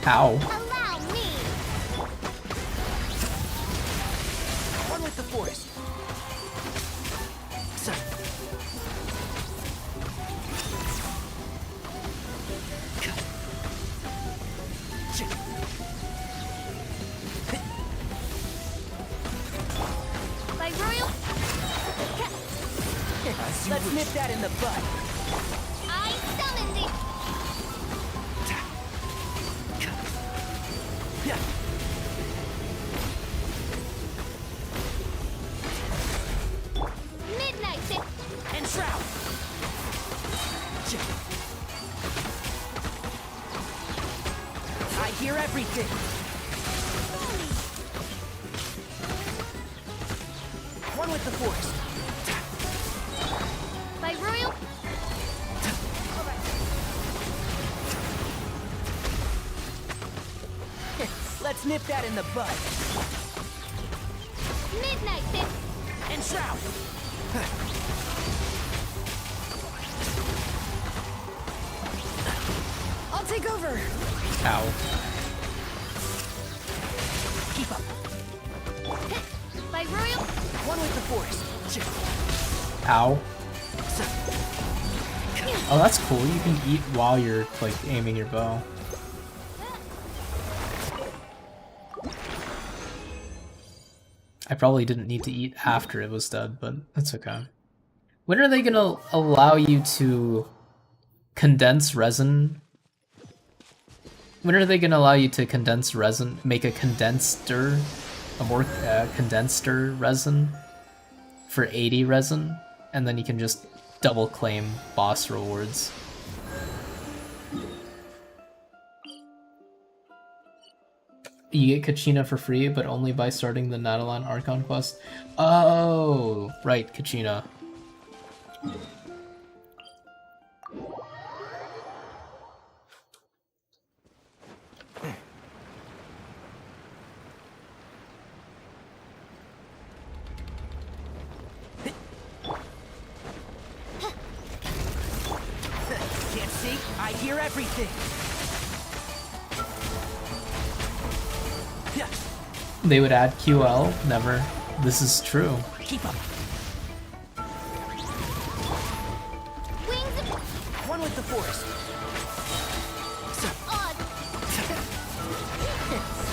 Ow. Allow me. One with the force. By royal. Let's nip that in the bud. I summon thee. Midnight dip. And shroud. I hear everything. One with the force. By royal. Let's nip that in the bud. Midnight dip. And shroud. I'll take over. Ow. Keep up. By royal. One with the force. Ow. Oh, that's cool. You can eat while you're like aiming your bow. I probably didn't need to eat after it was dead, but that's okay. When are they gonna allow you to condense resin? When are they gonna allow you to condense resin, make a condenser, a more condenser resin for 80 resin, and then you can just double claim boss rewards? You get Kachina for free, but only by starting the Natalan Archon quest. Oh, right, Kachina. Can't see? I hear everything. They would add QL? Never. This is true. Keep up. Wings. One with the force. Odd.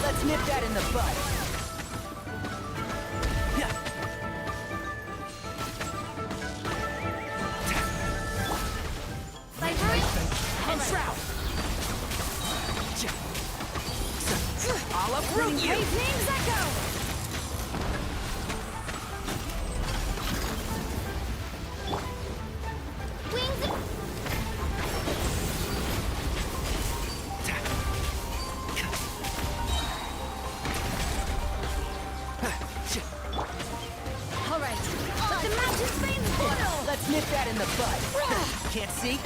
Let's nip that in the bud. By royal. And shroud. I'll uproot you. Great names echo. Wings. All right. Let the mountains veins boil. Let's nip that in the bud. Can't see?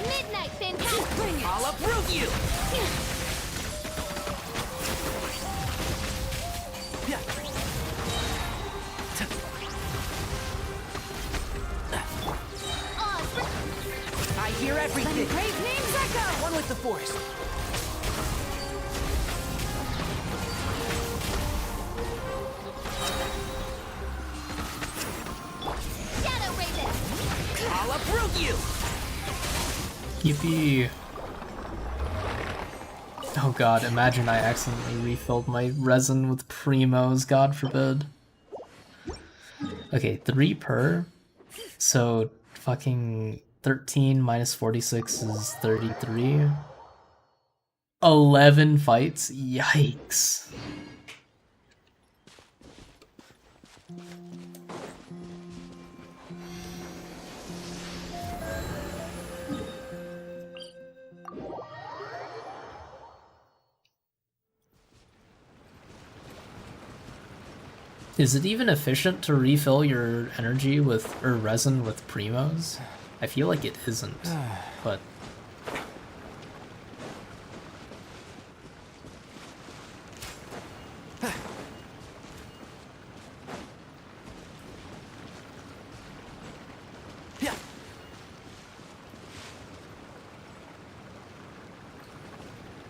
Midnight fantastic. I'll uproot you. I hear everything. Great names echo. One with the force. uproot you! Yippee. Oh god, imagine I accidentally refilled my resin with primos, god forbid. Okay, 3 per. So fucking 13 minus 46 is 33. 11 fights? Yikes. Is it even efficient to refill your energy with, or resin with primos? I feel like it isn't, but...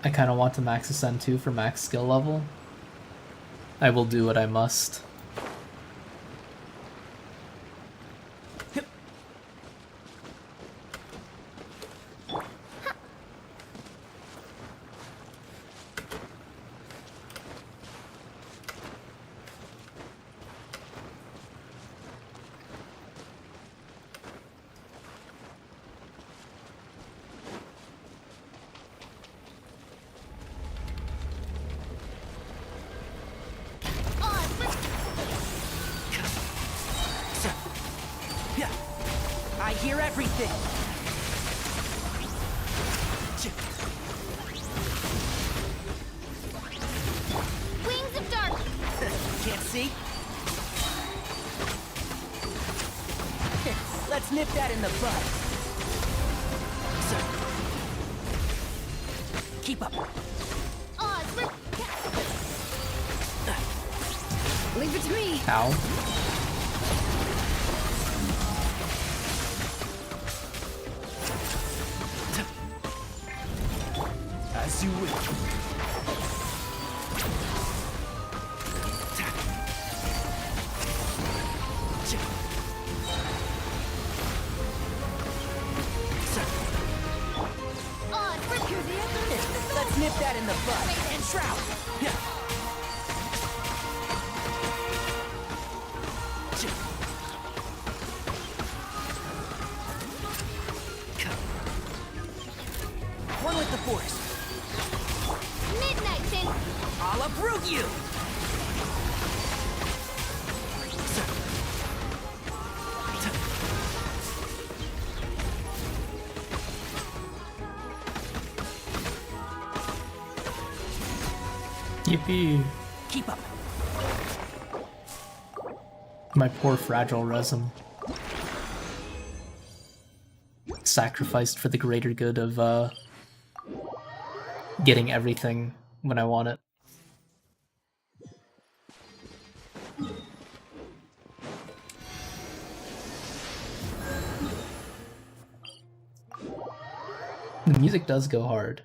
I kind of want to max ascend too for max skill level. I will do what I must. I hear everything. Wings of dark. Can't see? Let's nip that in the bud. Keep up. Leave it to me. Ow. As you will. Let's nip that in the bud. And shroud. One with the force. Midnight then. I'll uproot you. Yippee. Keep up. My poor fragile resin. Sacrificed for the greater good of getting everything when I want it. The music does go hard.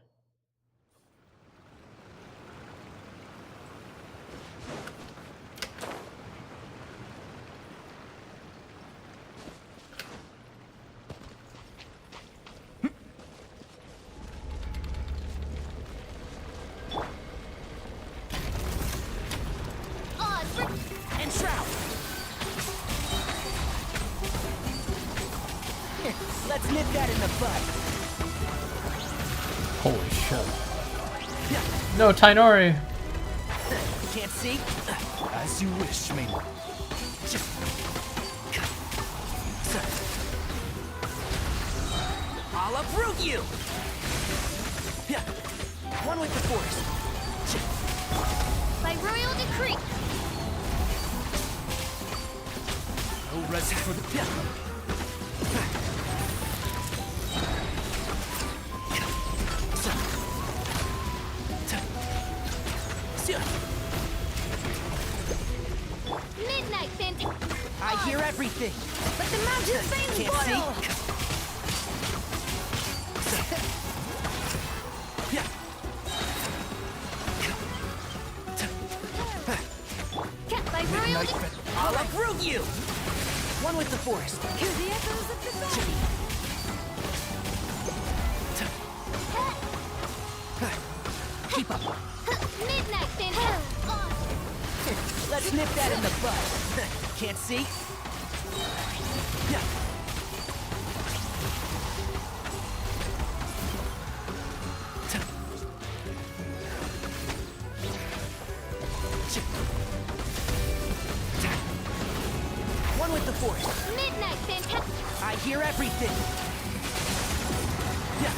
And shroud. Let's nip that in the bud. Holy shit. No, Tainori! Can't see? As you wish, me. I'll uproot you! One with the force. By royal decree. No resin for the Midnight then. I hear everything. But the mountain veins Can't boil. By royal decree. I'll uproot you! One with the force. Hear the echoes of the valley. Keep up. Midnight fantastic. Let's nip that in the bud. Can't see? Yeah. One with the force. Midnight fantastic. I hear everything. Yeah.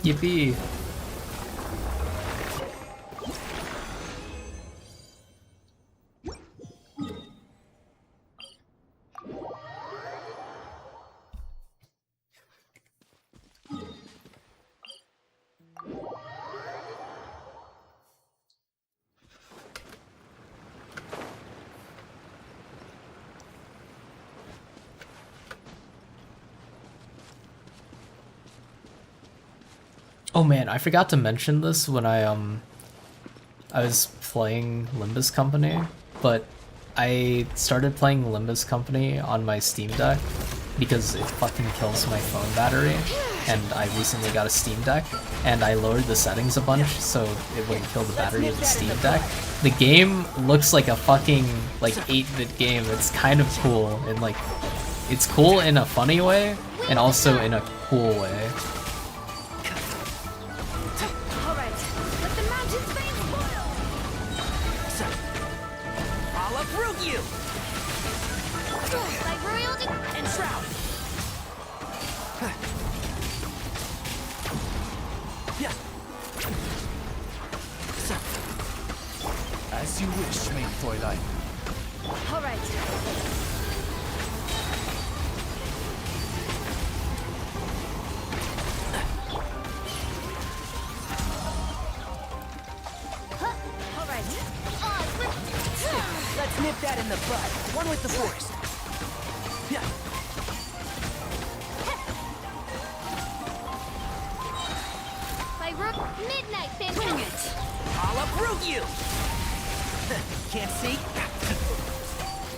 Yippee. Oh man, I forgot to mention this when I was playing Limbus Company, but I started playing Limbus Company on my Steam Deck because it fucking kills my phone battery, and I recently got a Steam Deck, and I lowered the settings a bunch so it wouldn't kill the battery of the Steam Deck. The game looks like a fucking like 8-bit game. It's kind of cool, and like it's cool in a funny way and also in a cool way. You! Like royalty And shroud! Yeah. As you wish, main Fräulein. All right. All right. Let's nip that in the bud. One with the force. Yeah. By Rook Midnight fantastic. I'll uproot you! Can't see?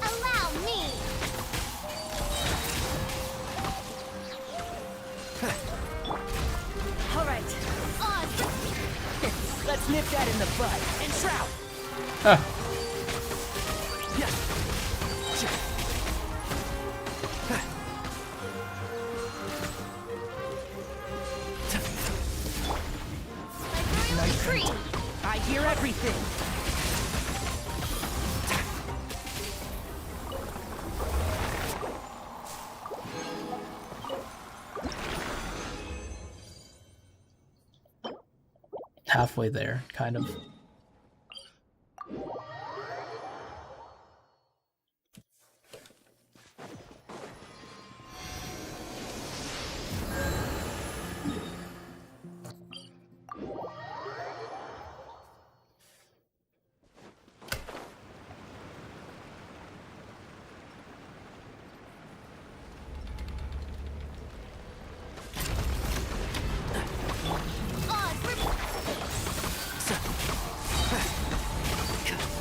Allow me. All right. Let's nip that in the bud. And shroud! Yeah. Like royalty free. I hear everything. Halfway there, kind of.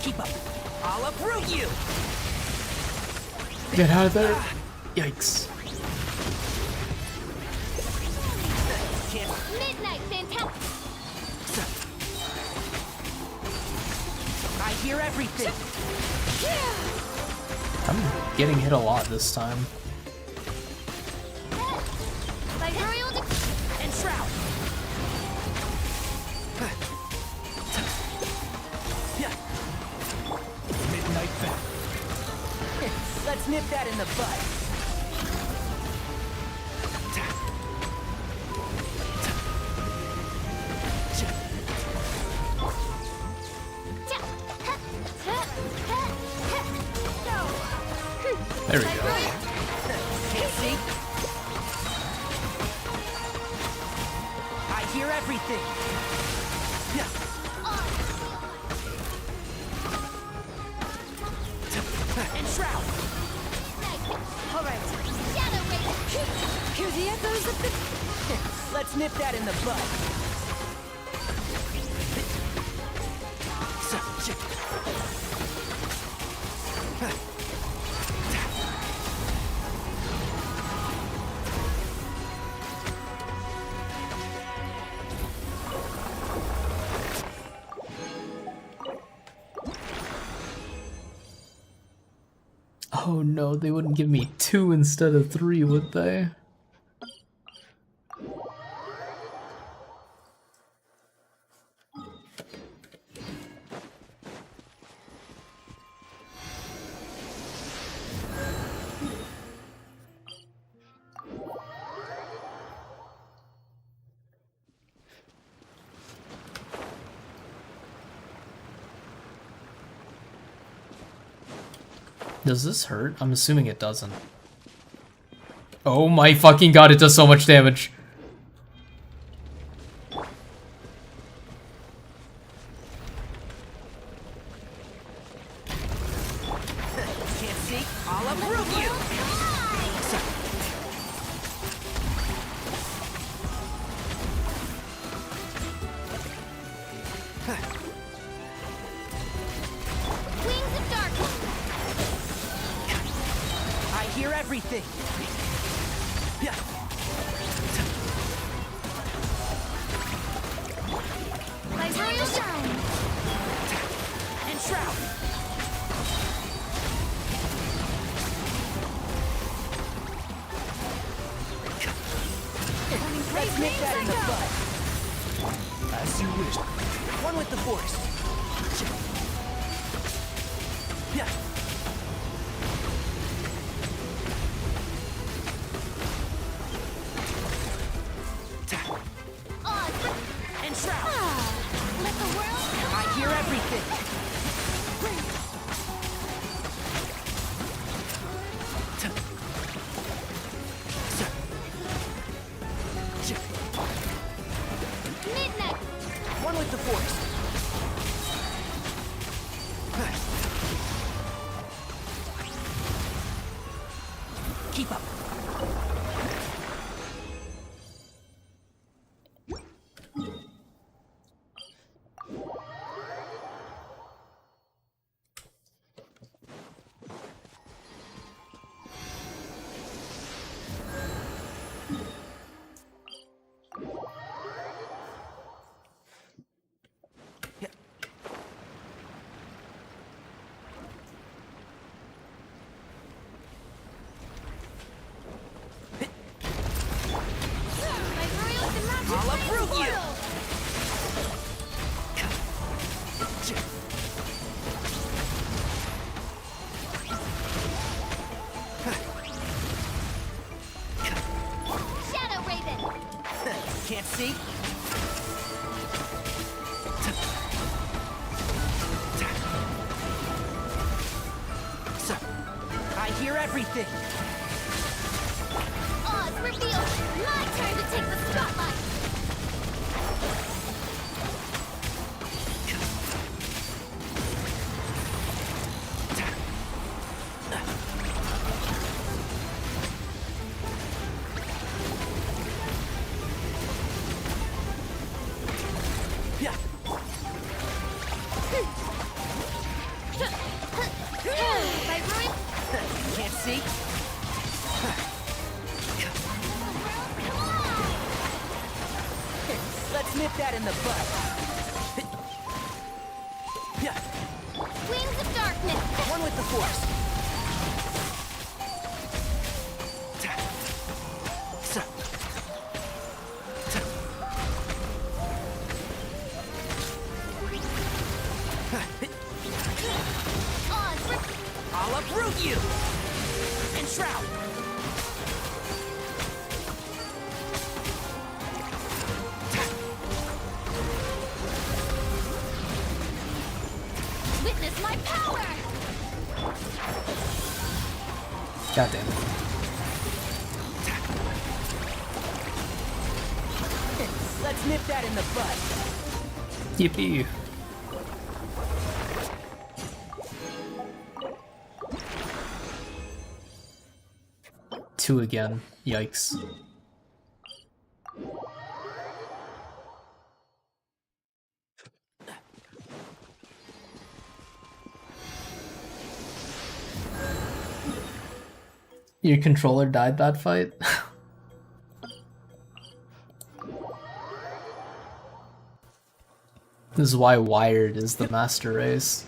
Keep up. I'll uproot you! Get out of there! Yikes. Midnight fantastic. I hear everything. I'm getting hit a lot this time. By royalty And shroud. Yeah. Midnight bat. Let's nip that in the bud. There we go. Can't see? I hear everything. Yeah. And shroud. All right. Shadow Wave. Hear the echoes of the... Let's nip that in the bud. Oh no, they wouldn't give me 2 instead of 3, would they? Does this hurt? I'm assuming it doesn't. Oh my fucking god, it does so much damage. Can't see? I'll approve you! Wings of darkness. I hear everything! Yeah. My royal shine. And shroud! Let's nip that in the bud. As you wish. One with the force. Yeah. And shroud. Let the world come. I hear everything. Midnight. One with the force. Keep up. My royal magic. I'll approve you. Shadow Raven. Can't see? So, I hear everything. Oz revealed. My turn to take the spotlight. Yeah. My royal. Can't see? Let's nip that in the bud. Yeah. Wings of darkness. One with the force. So. Oz. I'll uproot you! And shroud! Witness my power. God damn it. Let's nip that in the bud. Yippee. Two again. Yikes. Your controller died that fight? This is why Wired is the master race.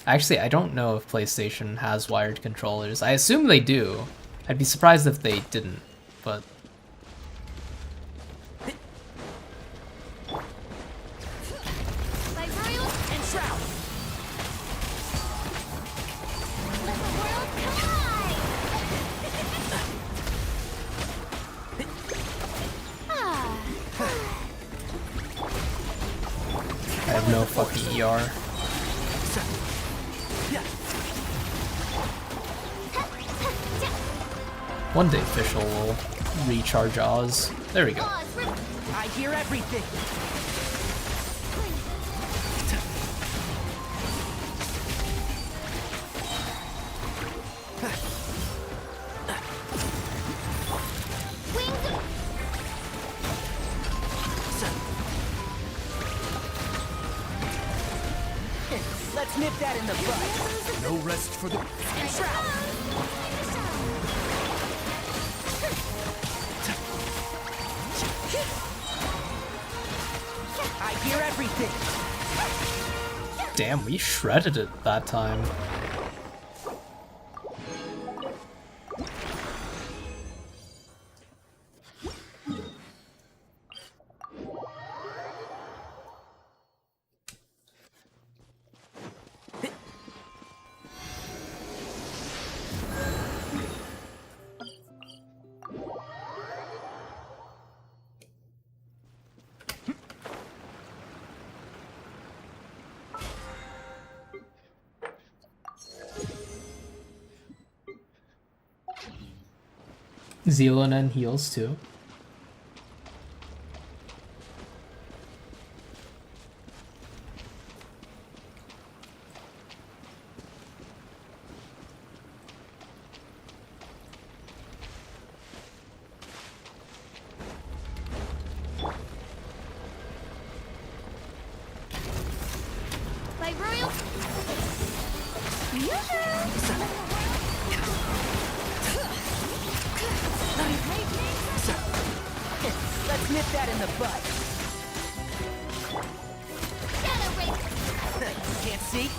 Actually, I don't know if PlayStation has wired controllers. I assume they do. I'd be surprised if they didn't, but... I have no fucking ER. One day Fischl will recharge Oz. There we go. I hear everything. Let's nip that in the bud. No rest for the... I hear everything. Damn, we shredded it that time. Xilonen heals too. Let's nip that in the bud. Can't see?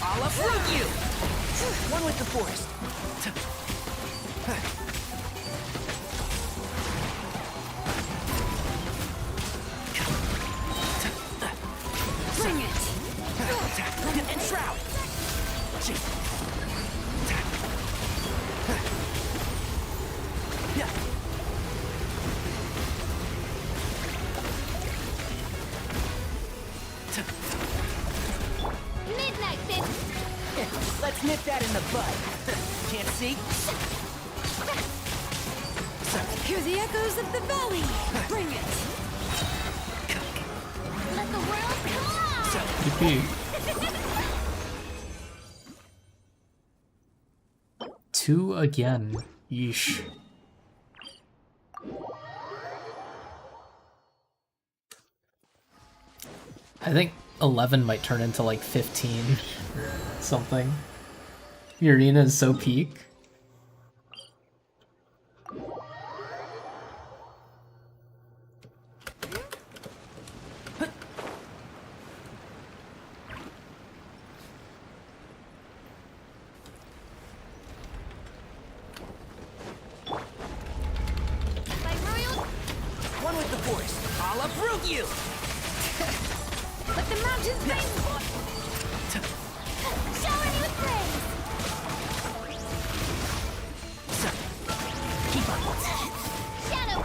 I'll uproot you! One with the forest. Bring it! And shroud! Midnight, bitch! Let's nip that in the bud. Can't see? Hear the echoes of the valley! Bring it! Let the world collide! Two again. Yeesh. I think 11 might turn into like 15 or something. The arena is so peak. One with the forest. I'll uproot you! Let the mountains rain! Showering you with praise! Keep on. Shadow!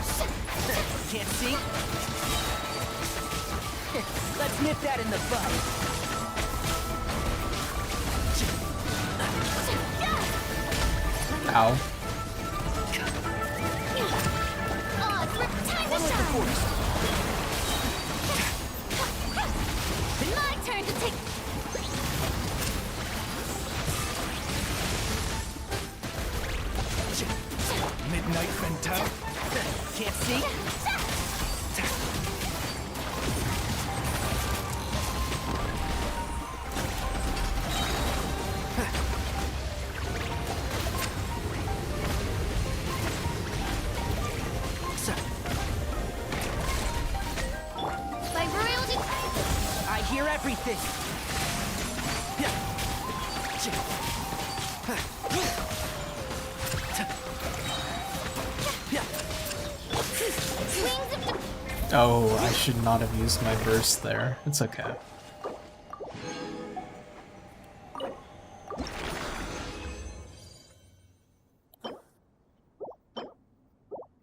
Can't see? Let's nip that in the bud. Ow. Time to shine! My turn to take... Midnight Fantastic. Can't see? hear everything. Oh, I should not have used my burst there. It's okay.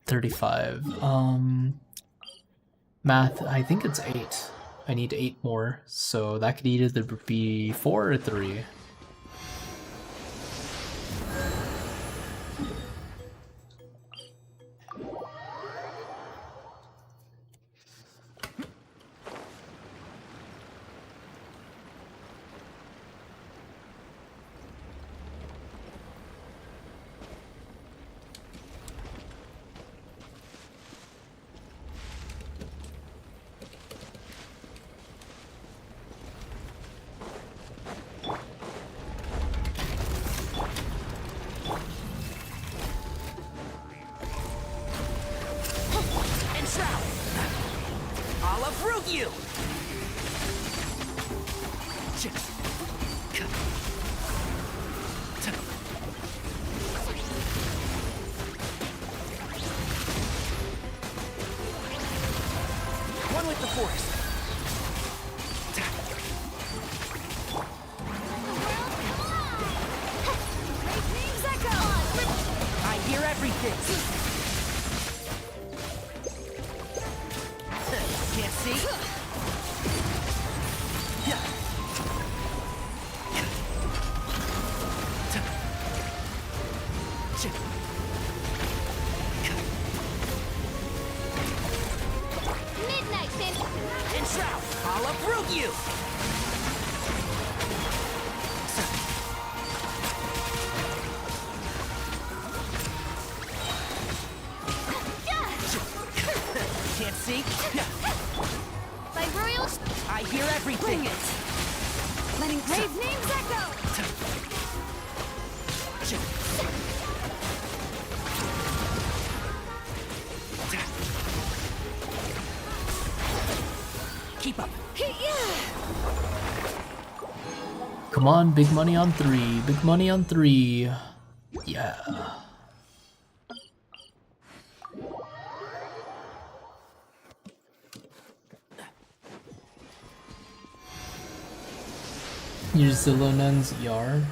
$35. Math, I think it's 8. I need 8 more, so that could either be 4 or 3. I'll uproot you! One with the force. I hear everything. Can't see? Midnight And Shroud, I'll uproot you! Can't see? by royal. I hear everything. Letting grave names echo. Keep up. Come on, big money on 3. Big money on 3. Yeah. Use Xilonen's ER.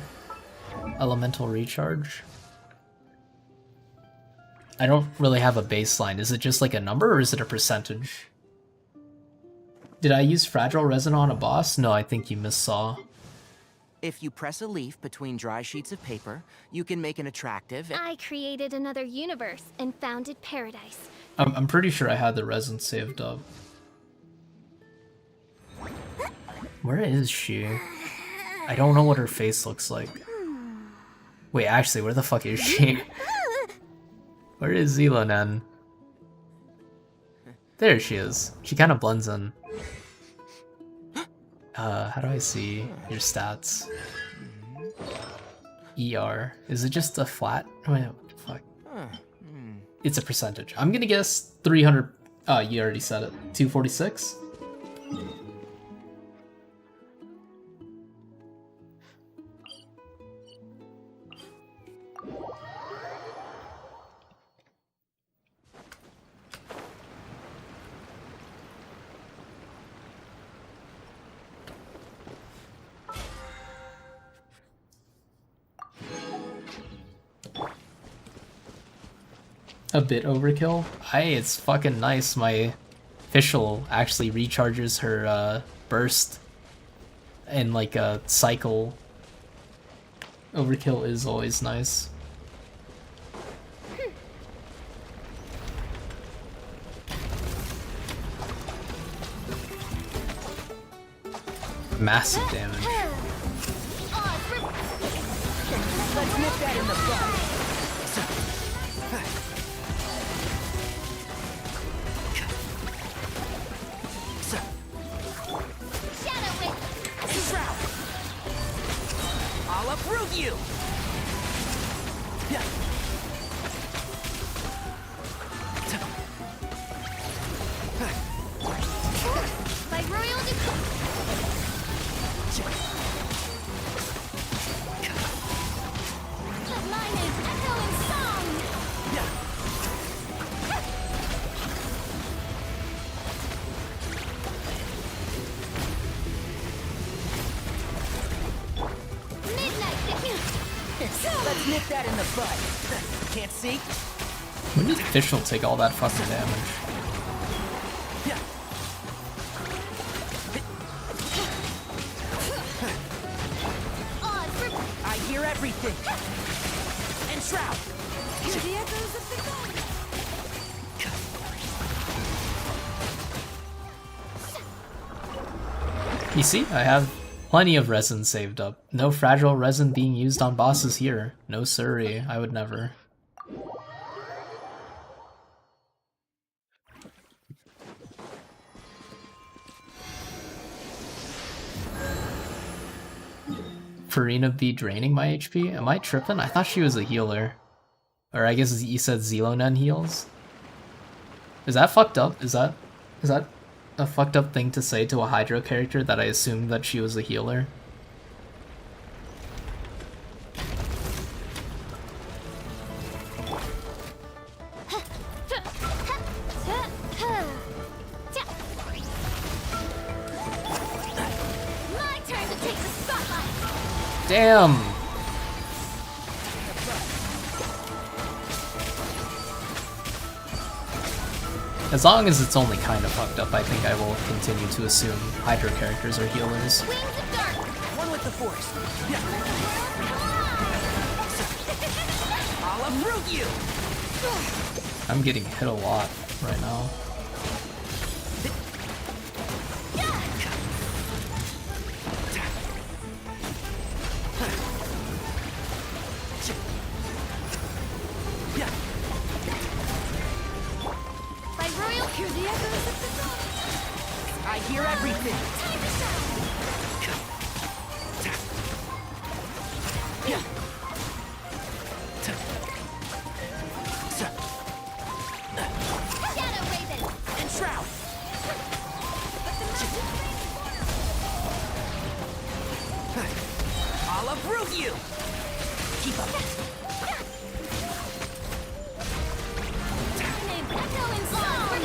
Elemental recharge. I don't really have a baseline. Is it just like a number or is it a percentage? Did I use Fragile Resin on a boss? No, I think you missaw. If you press a leaf between dry sheets of paper, you can make an attractive... I created another universe and founded paradise. I'm pretty sure I had the resin saved up. Where is she? I don't know what her face looks like. Wait, actually, where the fuck is she? Where is Xilonen? There she is. She kind of blends in. How do I see your stats? ER. Is it just a flat? Oh, wait, what the fuck? It's a percentage. I'm gonna guess 300. You already said it. 246? A bit overkill? Hey, it's fucking nice. My official actually recharges her burst in like a cycle. Overkill is always nice. Massive damage. Let's nip that in the bud. I'll uproot you! By royal decree. Let's nip that in the bud. Can't see? When did Fischl take all that fucking damage? I hear everything. And Shroud. Hear the echoes of the gold. You see, I have plenty of resin saved up. No fragile resin being used on bosses here. No siree, I would never. Farina be draining my HP? Am I tripping? I thought she was a healer. Or I guess you said Xilonen heals? Is that fucked up? Is that a fucked up thing to say to a Hydra character that I assumed that she was a healer? My turn to take the spotlight. Damn! As long as it's only kind of fucked up, I think I will continue to assume Hydra characters are healers. Wings of dark. One with the Force. I'll uproot you. I'm getting hit a lot right now. By royal, hear the echoes of the gold. I hear everything. Time to shine. Shadow Raven. And Shroud. I'll uproot you. Keep up. Name echo and song.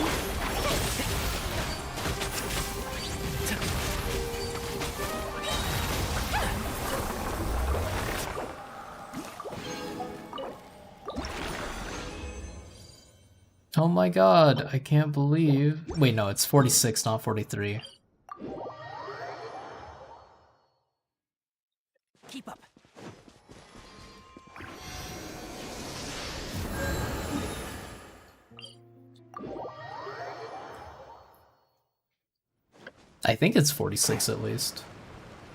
Oh my god, I can't believe... Wait, no, it's 46, not 43. Keep up. I think it's 46 at least.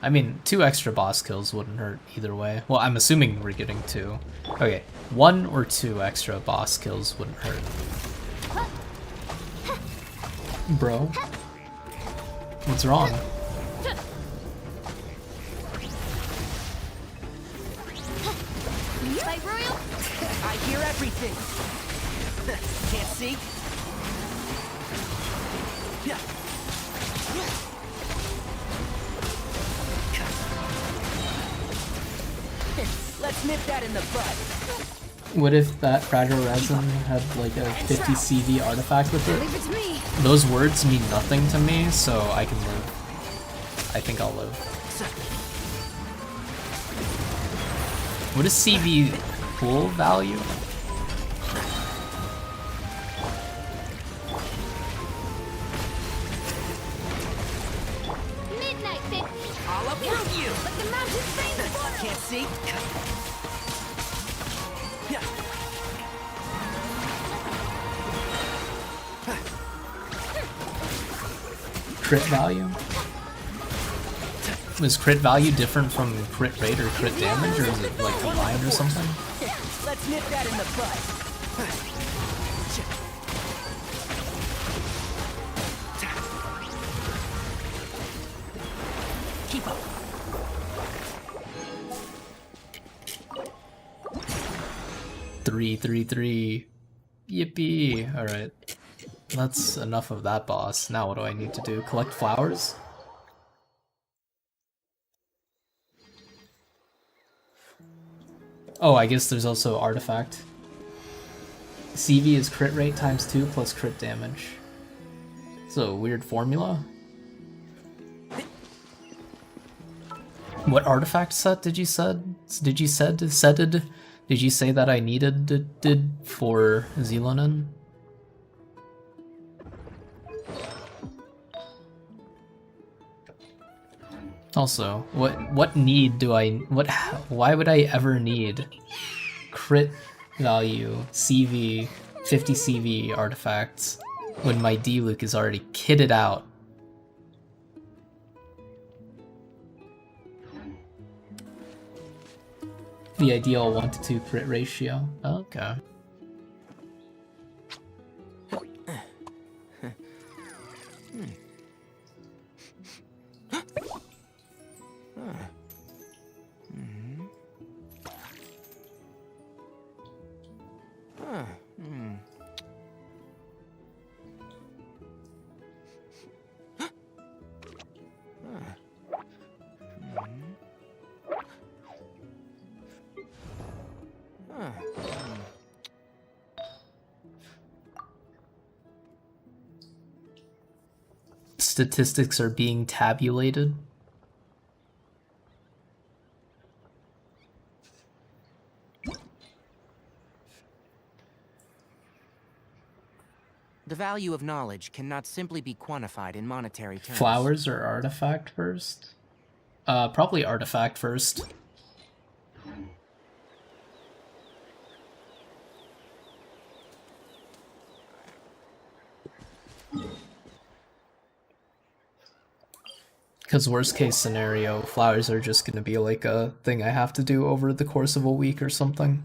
I mean, 2 extra boss kills wouldn't hurt either way. Well, I'm assuming we're getting 2. Okay, 1 or 2 extra boss kills wouldn't hurt. Bro. What's wrong? By royal. I hear everything. Can't see? Let's nip that in the bud. What if that fragile resin had like a 50 CV artifact with Leave it? it to me. Those words mean nothing to me, so I can live. I think I'll live. What is CV full value? Midnight, baby. I'll uproot you. But the mountains rain the water. Can't see? Crit value? Is crit value different from crit rate or crit damage, or is it like combined or something? Let's nip that in the bud. Keep up. Three. Yippee! Alright. That's enough of that boss. Now what do I need to do? Collect flowers? Oh, I guess there's also artifact. CV is crit rate times 2 plus crit damage. So, weird formula? What artifact set did you said So did you did you say that I needed it for Xilonen? Also, what need do why would I ever need crit value CV 50 CV artifacts when my D-Luke is already kitted out? The ideal 1 to 2 crit ratio. Okay. Statistics are being tabulated. The value of knowledge cannot simply be quantified in monetary terms. Flowers or artifact first? Probably artifact first. Because worst case scenario, flowers are just gonna be like a thing I have to do over the course of a week or something.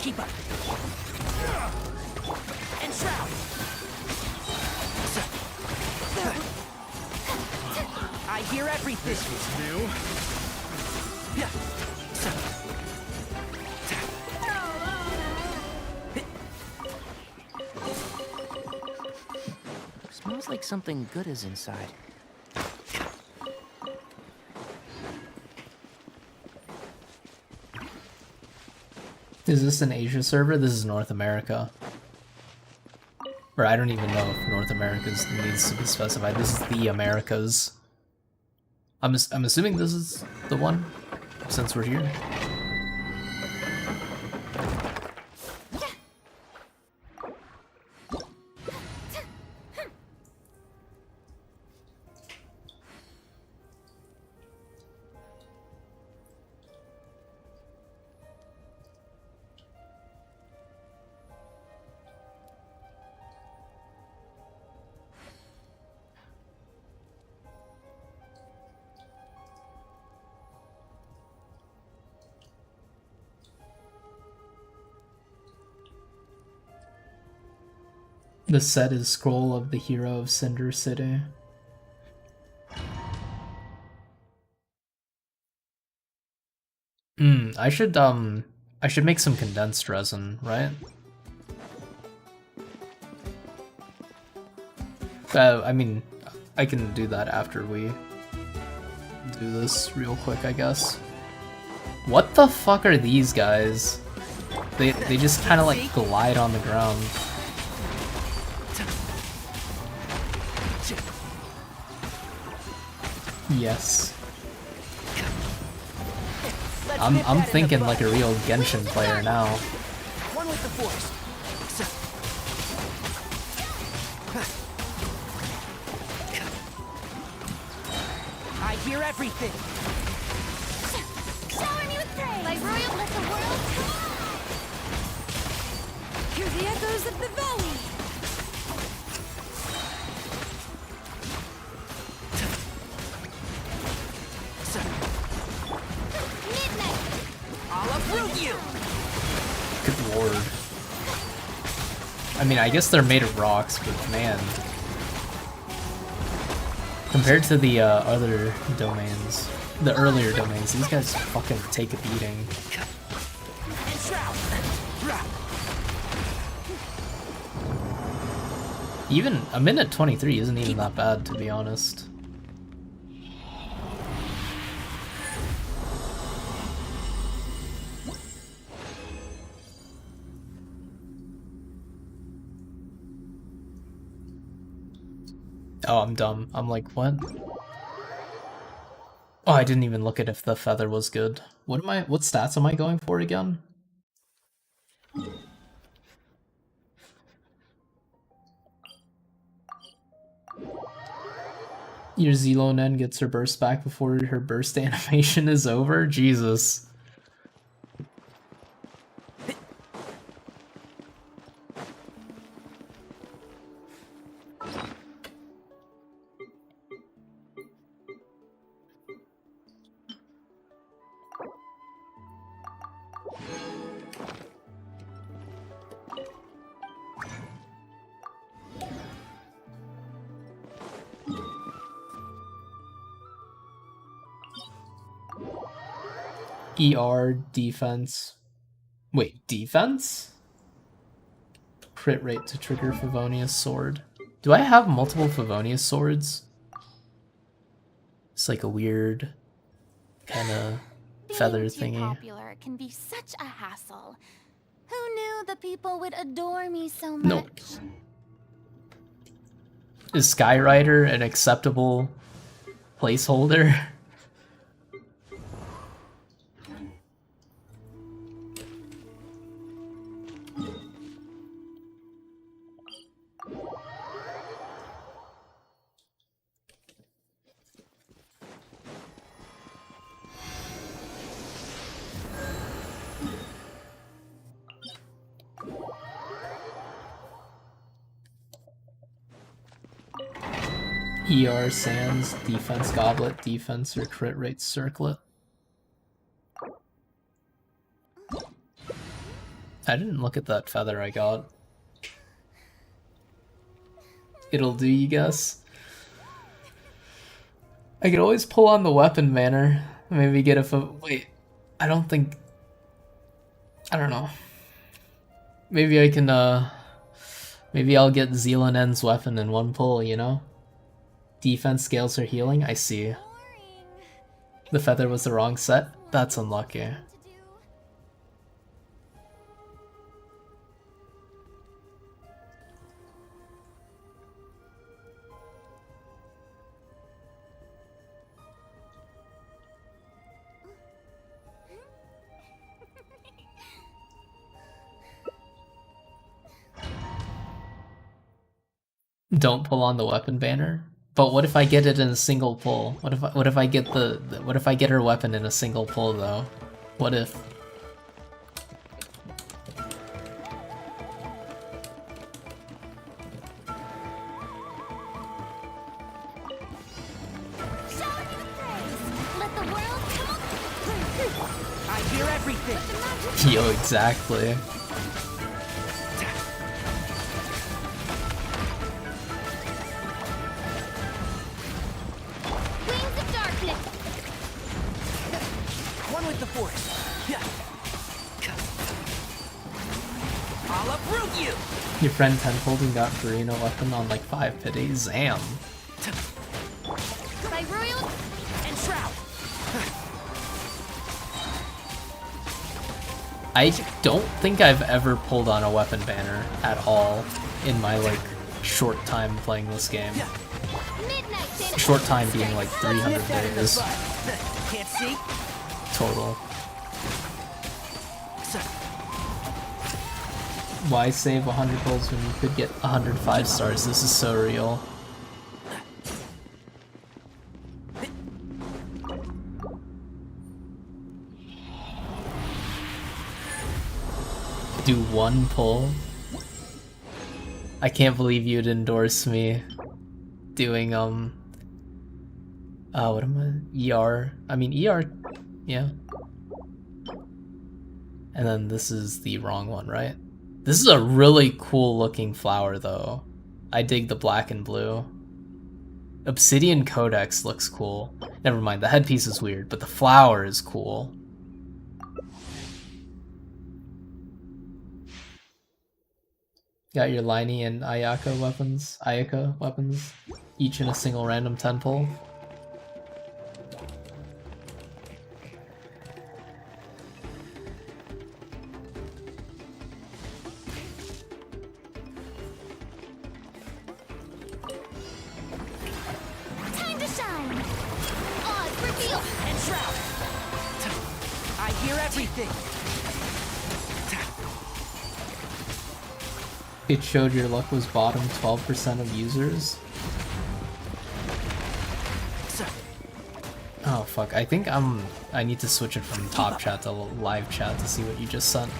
Keep up. And shroud. I hear everything. This was new. Smells like something good is inside. Is this an Asia server? This is North America. Or I don't even know if North America needs to be specified. This is the Americas. I'm assuming this is the one, since we're here. The set is Scroll of the Hero of Cinder City. I should make some condensed resin, right? I mean, I can do that after we do this real quick, I guess. What the fuck are these guys? They just kind of like glide on the ground. Yes. I'm thinking like a real Genshin player now. One with the force. I hear everything. Shower me with praise. My royal, let the world come. Hear the echoes of the valley. Good lord. I mean, I guess they're made of rocks, but man. Compared to the other domains, the earlier domains, these guys fucking take a beating. Even a minute 23 isn't even that bad, to be honest. Oh, I'm dumb. I'm like, what? Oh, I didn't even look at if the feather was good. What stats am I going for again? Your Xilonen gets her burst back before her burst animation is over? Jesus. ER, defense. Wait, defense? Crit rate to trigger Favonius sword. Do I have multiple Favonius swords? It's like a weird kind of feather thingy. Popular can be such a hassle. Who knew the people would adore me so much? Nope. Is Skyrider an acceptable placeholder? ER Sands, defense goblet, defense or crit rate circlet. I didn't look at that feather I got. It'll do, you guess? I could always pull on the weapon banner. Maybe get a wait, I don't think... I don't know. Maybe I can, maybe I'll get Xilonen's weapon in one pull, you know? Defense scales her healing? I see. The feather was the wrong set? That's unlucky. Don't pull on the weapon banner? But what if I get it in a single pull? What if I get what if I get her weapon in a single pull though? What if? I hear everything. Yo, exactly. One with the force. I'll uproot you. Your friend tenfold and got Burrino weapon on like 5 pity. Zam. By royal and shroud. I don't think I've ever pulled on a weapon banner at all in my like short time playing this game. Short time being like 300 days. Can't see? Total. Why save 100 goals when you could get 105 stars? This is so real. Do one pull? I can't believe you'd endorse me doing what am I? ER. I mean ER, yeah. And then this is the wrong one, right? This is a really cool looking flower though. I dig the black and blue. Obsidian Codex looks cool. Never mind, the headpiece is weird, but the flower is cool. Got your Liney and Ayaka weapons, each in a single random 10 pull. time. Oz, reveal! And shroud! I hear everything! It showed your luck was bottom 12% of users. Oh fuck, I think I need to switch it from top chat to live chat to see what you just sent.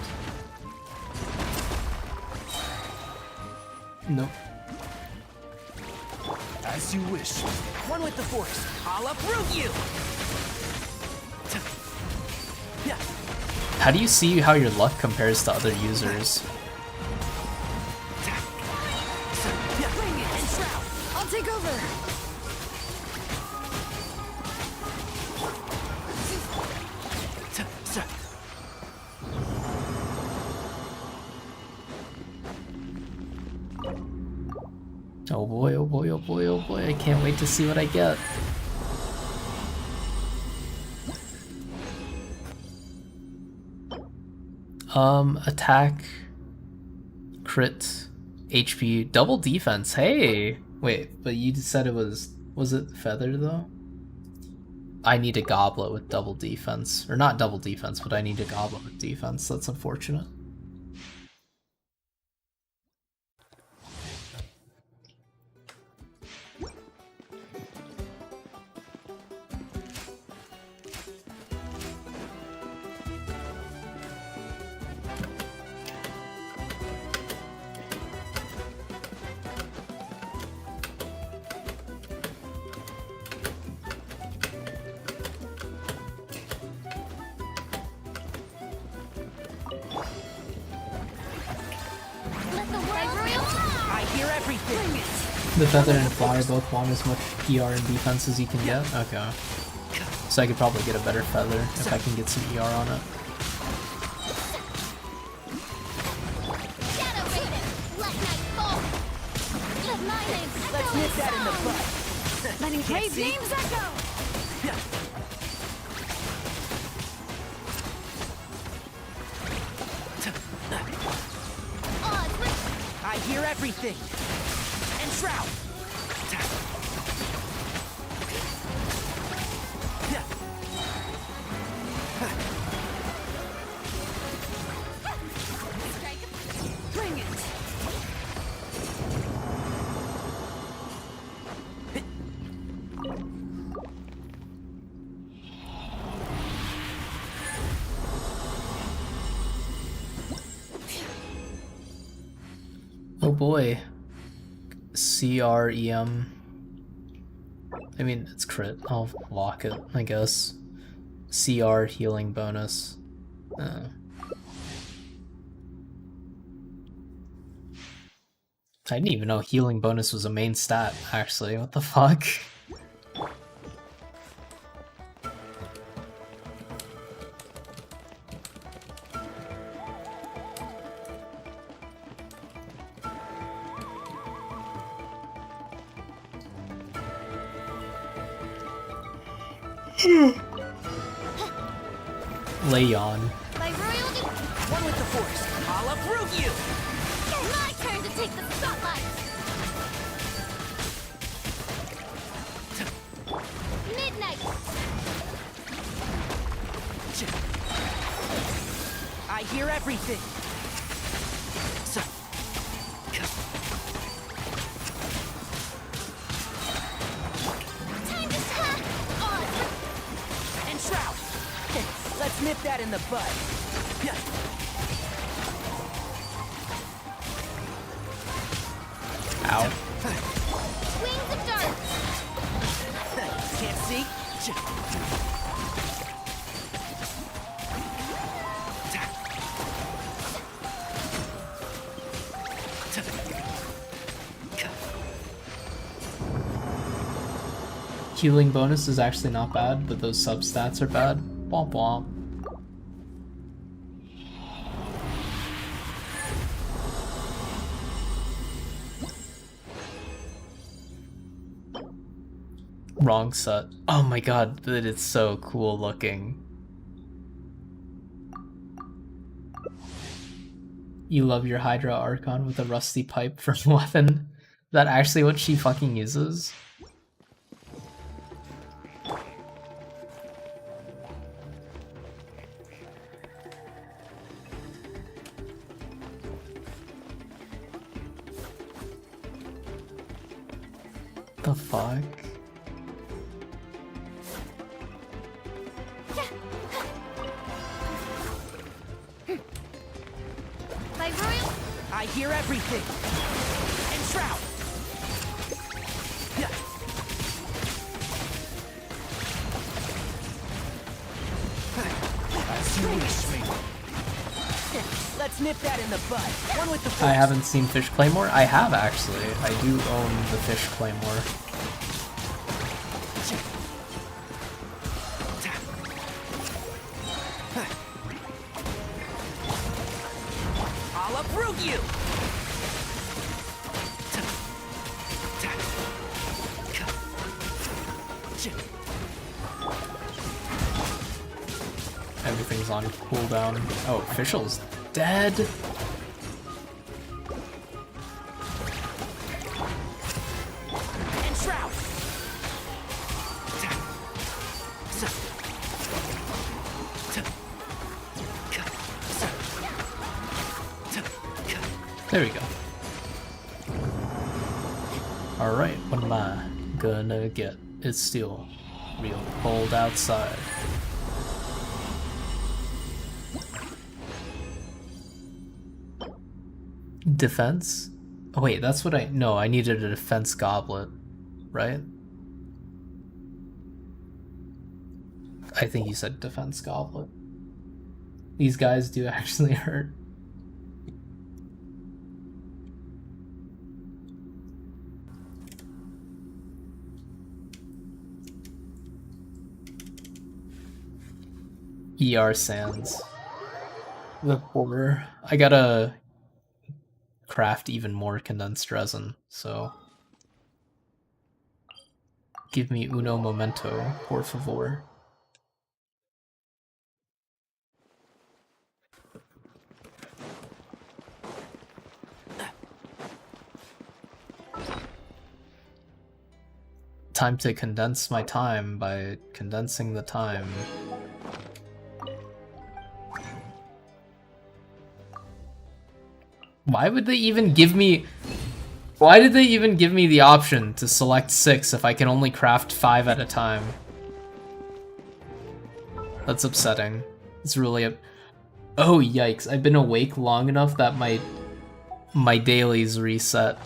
Nope. As you wish. One with the force. I'll uproot you! How do you see how your luck compares to other users? I'll take over. Oh boy, oh boy, oh boy, oh boy, I can't wait to see what I get. Attack, crit, HP, double defense, hey! Wait, but you said it was it feather though? I need a goblet with double defense. Or not double defense, but I need a goblet with defense, that's unfortunate. The feather and flower both want as much PR and defense as you can get? Okay. So I could probably get a better feather if I can get some ER on it. Let's nip that in the butt. Letting brave names echo. I hear everything. And shroud. Bring it. Oh boy. CREM. I mean, it's crit. I'll lock it, I guess. CR healing bonus. I didn't even know healing bonus was a main stat, actually. What the fuck? Leon. One with the force. I'll uproot you. My turn to take the spotlight. Midnight. I hear everything. So. Time to attack. And shroud. Let's nip that in the bud. Ow. Wings of dark. Can't see. Healing bonus is actually not bad, but those sub-stats are bad. Womp womp. Wrong set. Oh my god, but it's so cool looking. You love your Hydra Archon with a rusty pipe for weapon? Is that actually what she fucking uses? the fuck? My royal. I hear everything. Enshroud. As you wish me. Let's nip that in the bud. One with the force. I haven't seen Fish Claymore. I have actually. I do own the Fish Claymore. I'll uproot you. Everything's on cooldown. Oh, Official's dead. Enshroud. There we go. Alright, what am I gonna get? It's still real cold outside. Defense? Oh wait, that's what no, I needed a defense goblet, right? I think you said defense goblet. These guys do actually hurt. ER Sands. The border. I gotta craft even more condensed resin, so give me uno momento, por favor. Time to condense my time by condensing the time. Why would they even give me... Why did they even give me the option to select 6 if I can only craft 5 at a time? That's upsetting. It's really oh yikes, I've been awake long enough that my dailies reset.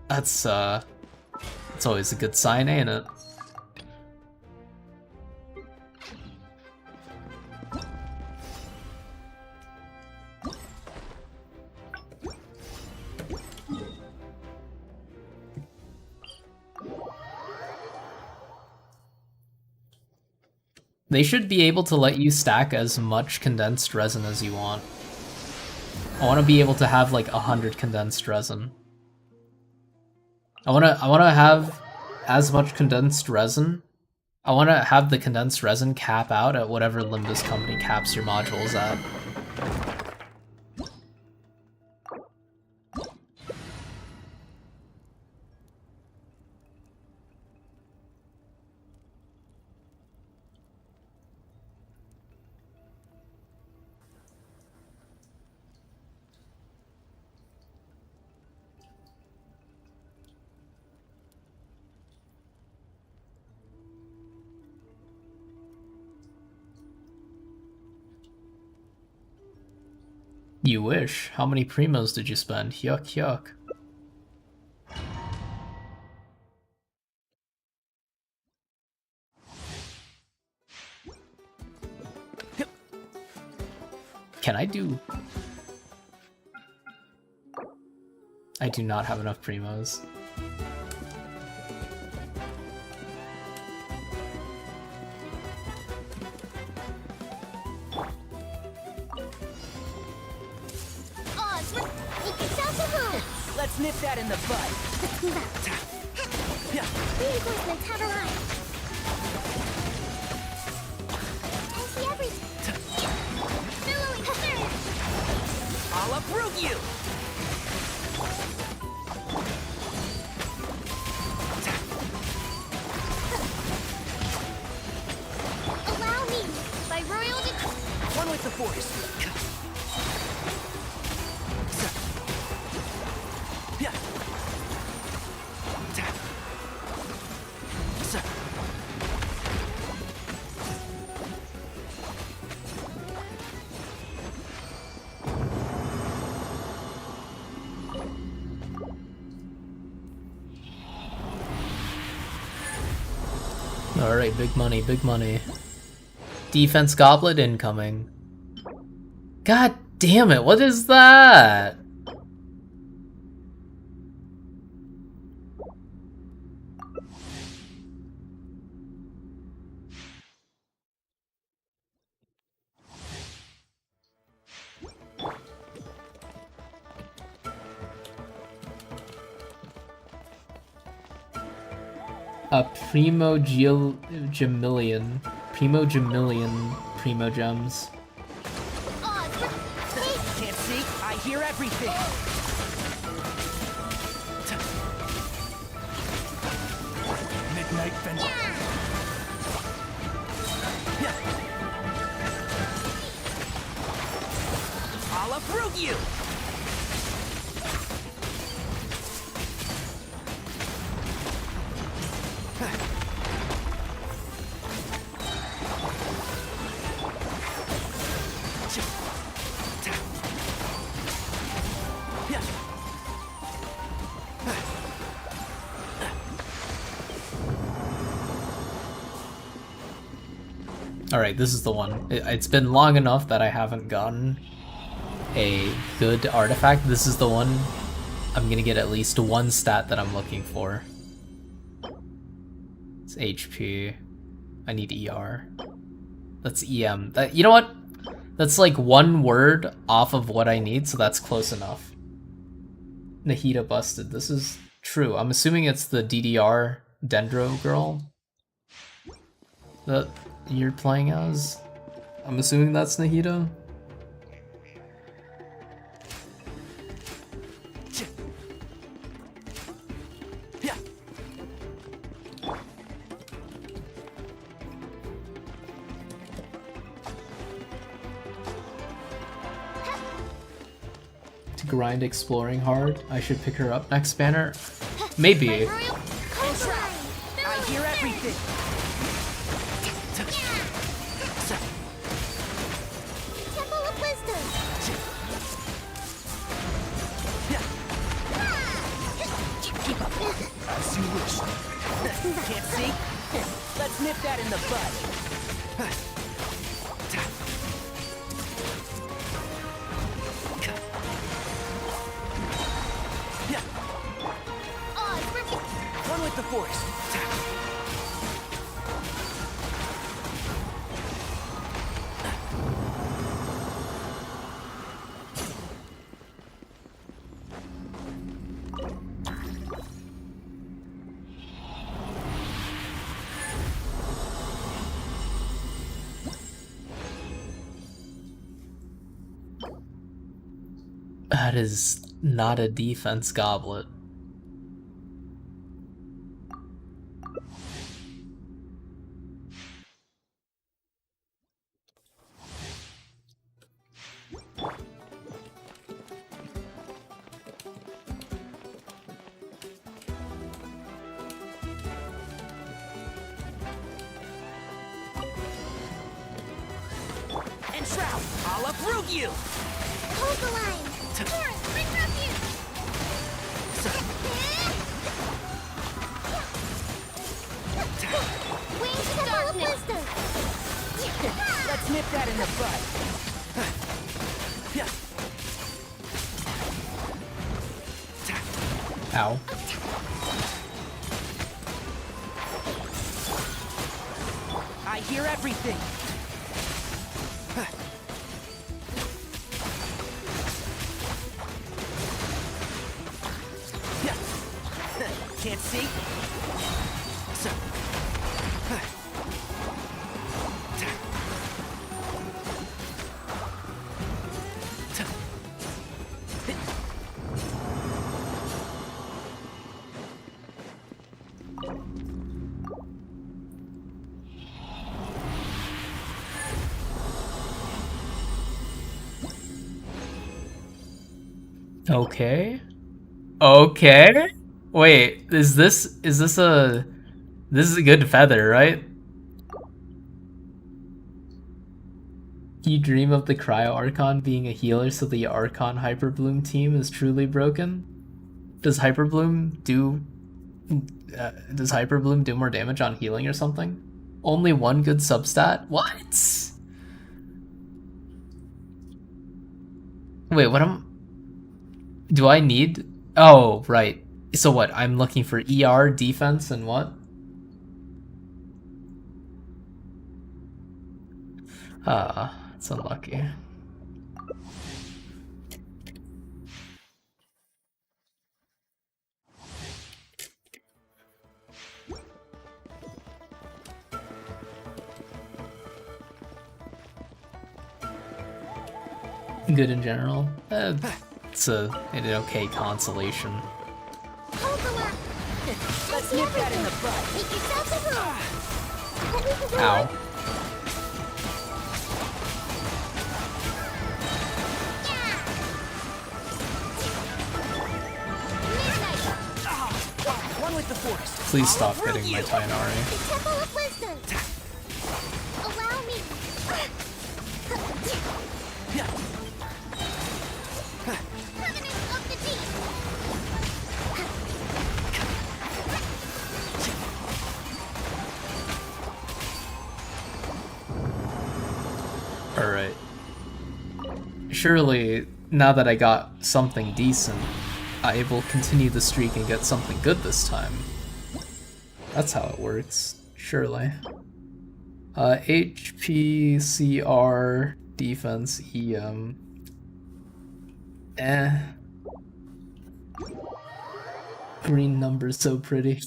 That's it's always a good sign, ain't it? They should be able to let you stack as much condensed resin as you want. I want to be able to have like 100 condensed resin. I want to have as much condensed resin. I want to have the condensed resin cap out at whatever Limbus Company caps your modules at. You wish. How many primos did you spend? Yuck, yuck. Can I do... I do not have enough primos. Let's nip that in the bud. Let's move out. Reinforcements have arrived. I see everything. Billowing surge. I'll uproot you. Allow me, by royal one with the force. Alright, big money, big money. Defense goblet incoming. God damn it, what is that? A Primo-Gemillion. Primo-Gemillion Primo Gems. Can't see? I hear everything. Midnight Fence. I'll approve you. Alright, this is the one. It's been long enough that I haven't gotten a good artifact. This is the one. I'm gonna get at least one stat that I'm looking for. It's HP. I need ER. That's EM. You know what? That's like one word off of what I need, so that's close enough. Nahida busted. This is true. I'm assuming it's the DDR Dendro girl that you're playing as. I'm assuming that's Nahida. To grind exploring hard, I should pick her up next banner. Maybe. I hear everything. Temple of Wisdom. Keep up. As you wish. Can't see? Let's nip that in the bud. One with the force. That is not a defense goblet. And Shroud, I'll approve you. Hold the line. Forest, bring refuge. Wings to Temple of Wisdom. Let's nip that in the bud. Ow. I hear everything. Can't see? Okay. Okay. Wait, is this a good feather, right? You dream of the Cryo Archon being a healer, so the Archon Hyperbloom team is truly broken? Does Hyperbloom do Does Hyper Bloom do more damage on healing or something? Only one good substat? What? Wait, what am... Do I need... Oh, right. So what, I'm looking for ER, defense, and what? It's unlucky. Good in general. It's an okay consolation. Let's nip that in the bud. Ow. One with the force. Please stop hitting my Tainari. Temple of Wisdom. Allow me. Covenant of the Deep. Alright. Surely, now that I got something decent, I will continue the streak and get something good this time. That's how it works, surely. HP, CR, defense, EM. Green number's so pretty.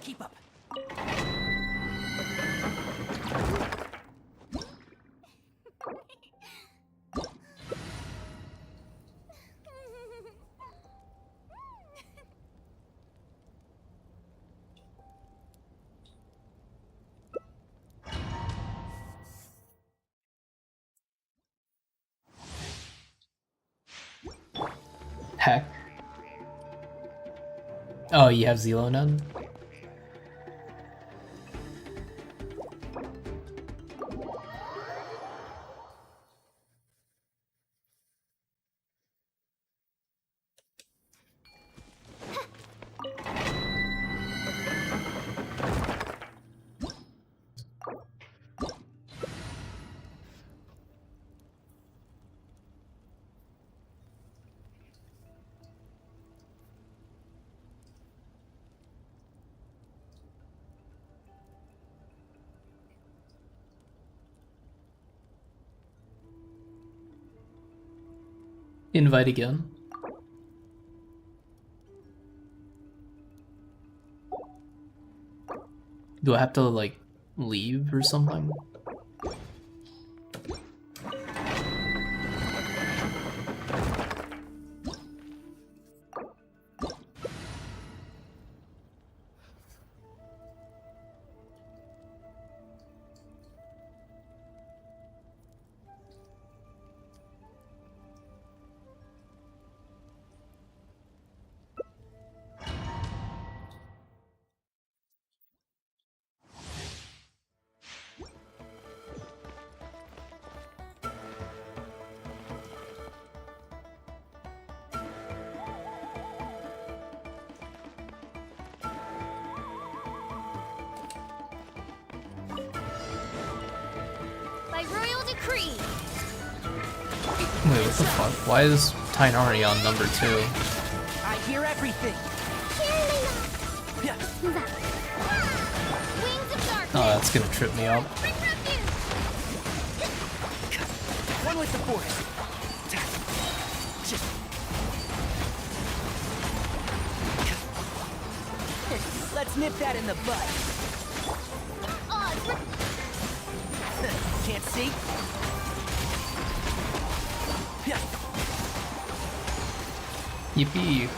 Keep up. Heck. Oh, you have Xilonen? Invite again. Do I have to, like, leave or something? By royal decree. Wait, what the fuck? Why is Tainari on number 2? I hear everything. Wings of darkness. Oh, that's gonna trip me up. Bring refuge. One with the force. Let's nip that in the bud. Odds. Can't see. Yippee.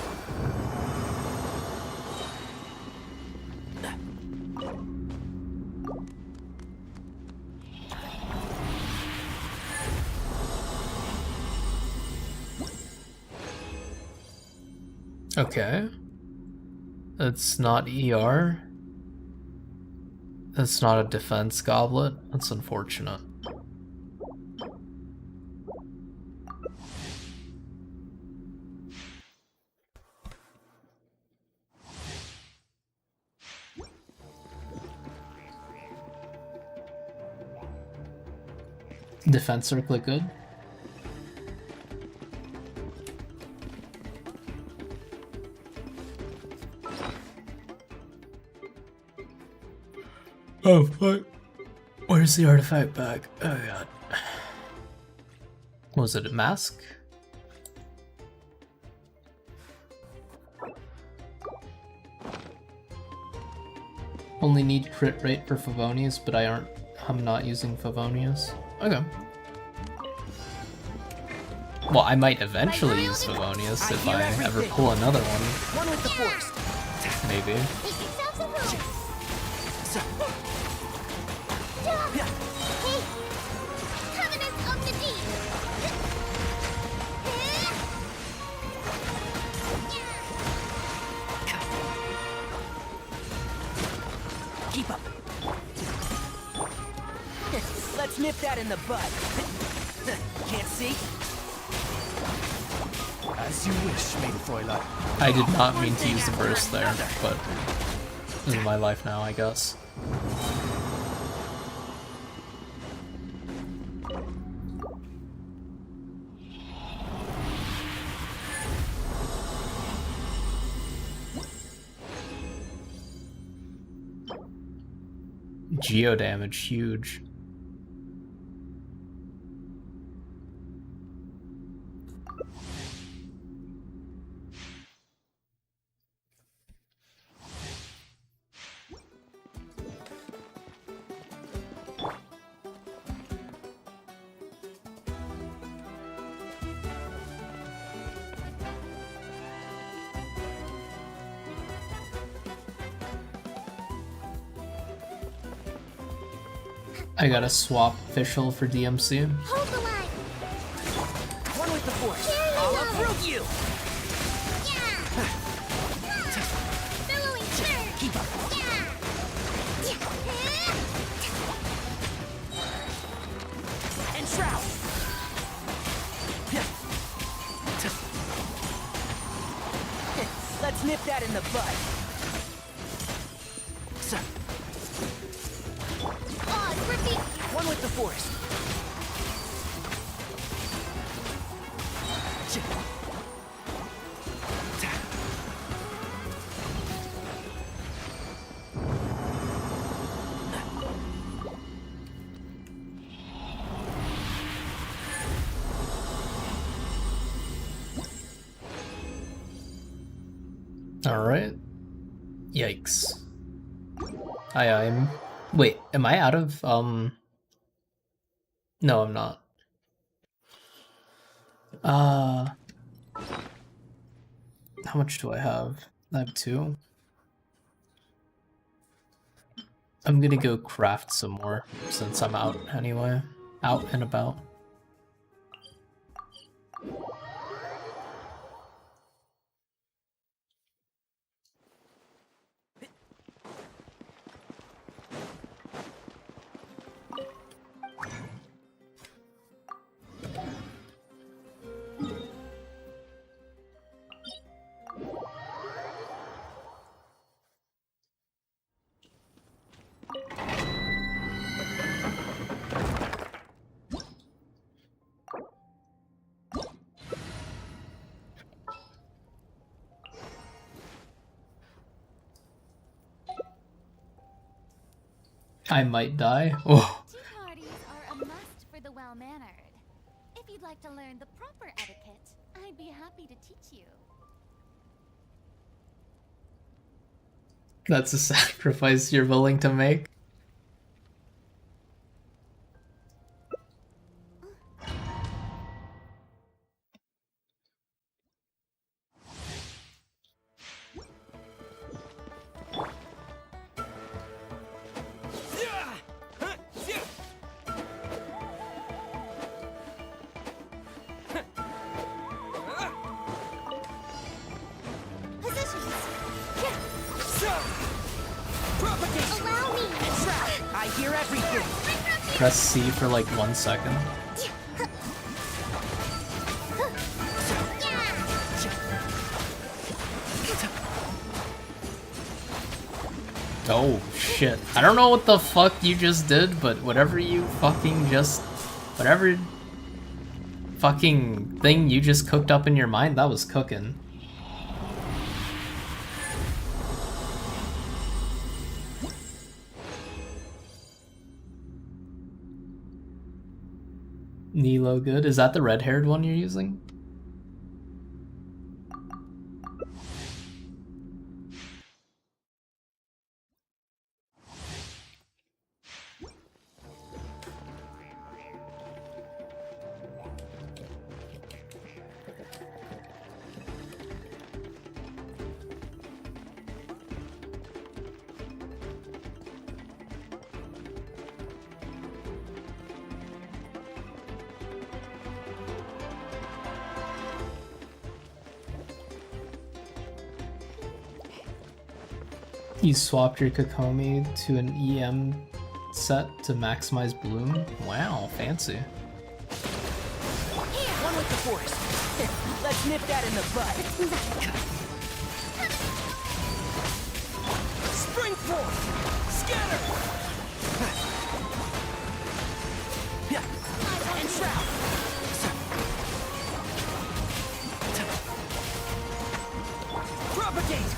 Okay. That's not ER. That's not a defense goblet. That's unfortunate. Defense circlet good. Oh fuck. Where's the artifact bag? Oh god. Was it a mask? Only need crit rate for Favonius, but I'm not using Favonius. Okay. Well, I might eventually use Favonius if I ever pull another one. One with the force. Maybe. Keep up. Let's nip that in the bud. Can't see. As you wish, mein Fräulein. I did not mean to use the burst there, but this is my life now, I guess. Geo damage, huge. I gotta swap official for DMC. Hold the line. One with the force. I'll uproot you. Billowing turn. Keep up. And shroud. Let's nip that in the bud. One with the force. Alright. Yikes. I'm... Wait, am I out of, No, I'm not. How much do I have? I have 2. I'm gonna go craft some more, since I'm out anyway. Out and about. I might die. Oh. Tea parties are a must for the well-mannered. If you'd like to learn the proper etiquette, I'd be happy to teach you. That's a sacrifice you're willing to make. press C for like 1 second. Oh shit. I don't know what the fuck you just did, but whatever fucking thing you just cooked up in your mind, that was cooking. Nilo good. Is that the red-haired one you're using? You swapped your Kokomi to an EM set to maximize bloom? Wow, fancy. One with the force. Let's nip that in the bud. Spring forth! Scatter! And shroud! Propagate!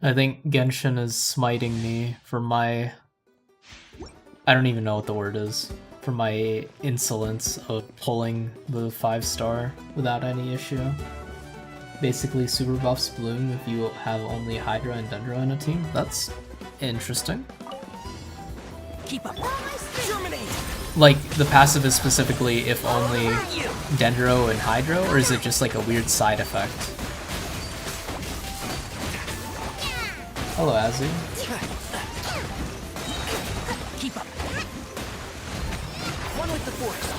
I think Genshin is smiting me for my... I don't even know what the word is. For my insolence of pulling the 5-star without any issue. Basically super buffs bloom if you have only Hydra and Dendro in a team. That's interesting. Keep up. Germinate. Like, the passive is specifically if only Dendro and Hydra, or is it just like a weird side effect? Hello, Azzy. Keep up. One with the force.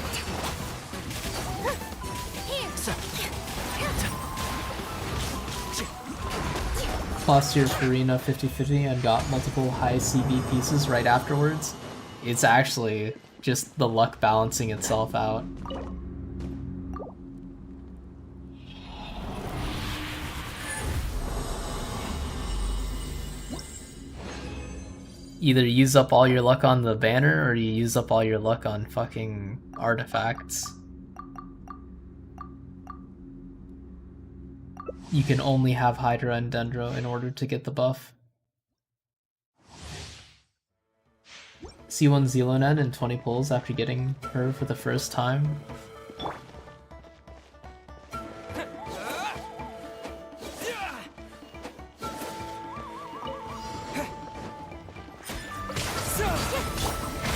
Lost your Farina 50-50 and got multiple high CB pieces right afterwards. It's actually just the luck balancing itself out. Either use up all your luck on the banner, or you use up all your luck on fucking artifacts. You can only have Hydra and Dendro in order to get the buff. C1 Xilonen in 20 pulls after getting her for the first time.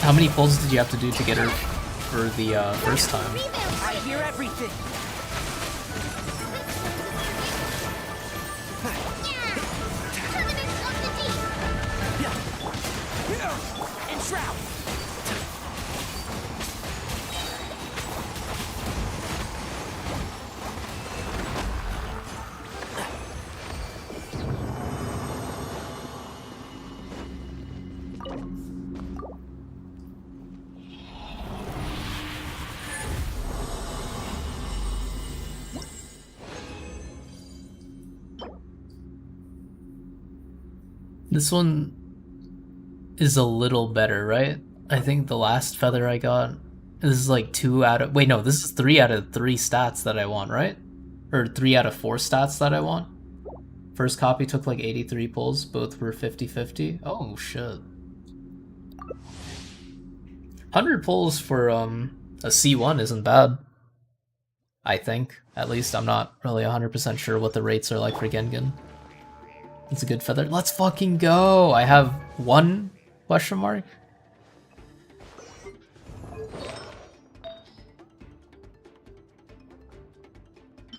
How many pulls did you have to do to get her for the first time? I hear everything. And shroud. This one is a little better, right? I think the last feather I got, this is like 2 out of... Wait, no, this is 3 out of 3 stats that I want, right? Or 3 out of 4 stats that I want. First copy took like 83 pulls, both were 50-50. Oh, shit. 100 pulls for a C1 isn't bad. I think. At least I'm not really 100% sure what the rates are like for Gengen. It's a good feather. Let's fucking go! I have 1 question mark?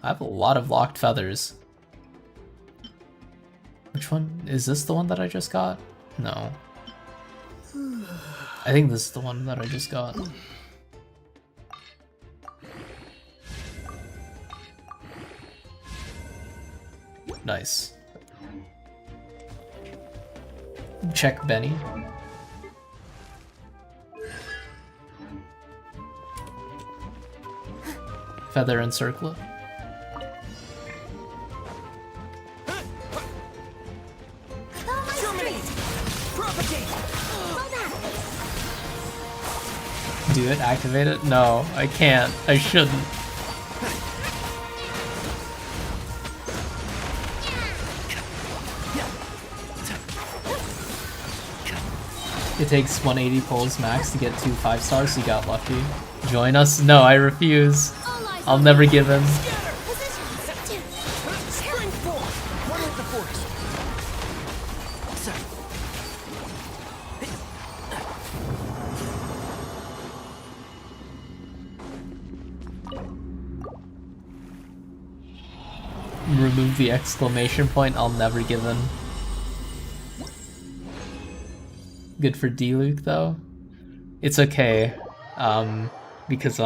I have a lot of locked feathers. Which one? Is this the one that I just got? No. I think this is the one that I just got. Nice. Check Benny. Feather and circlet. Do it, activate it? No, I can't. I shouldn't. It takes 180 pulls max to get 2 5-stars, so you got lucky. Join us? No, I refuse. I'll never give in. Remove the exclamation point, I'll never give in. Good for D-Luke though. It's okay. Because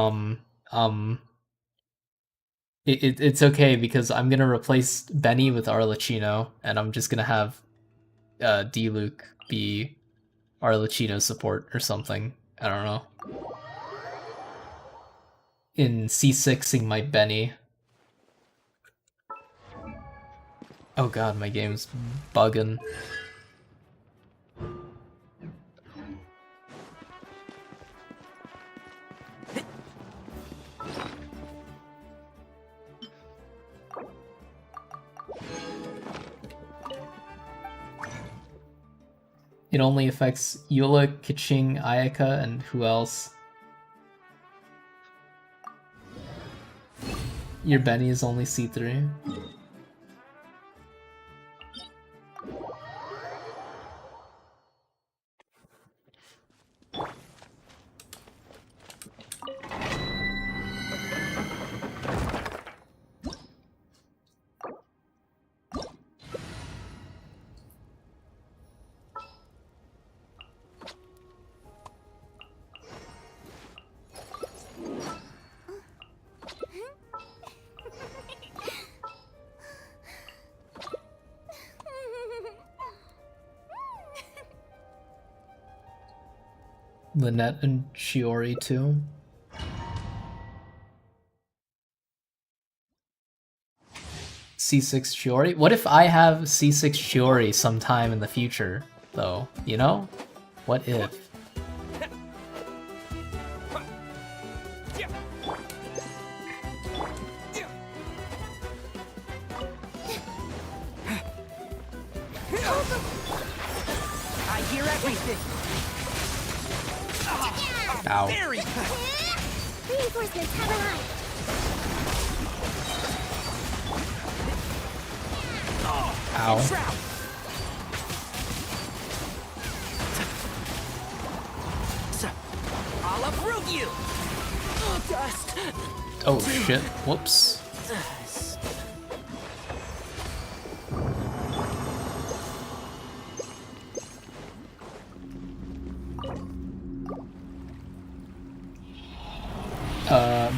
it's okay because I'm gonna replace Benny with Arlecchino, and I'm just gonna have D-Luke be Arlecchino support or something. I don't know. In C6ing my Benny. Oh god, my game's bugging. It only affects Eula, Keqing, Ayaka, and who else? Your Benny is only C3. Lynette and Shiori too. C6 Shiori? What if I have C6 Shiori sometime in the future, though? You know? What if? I hear everything. Ow. Reinforcements have arrived. Ow. I'll uproot you. Dust. Oh shit. Whoops.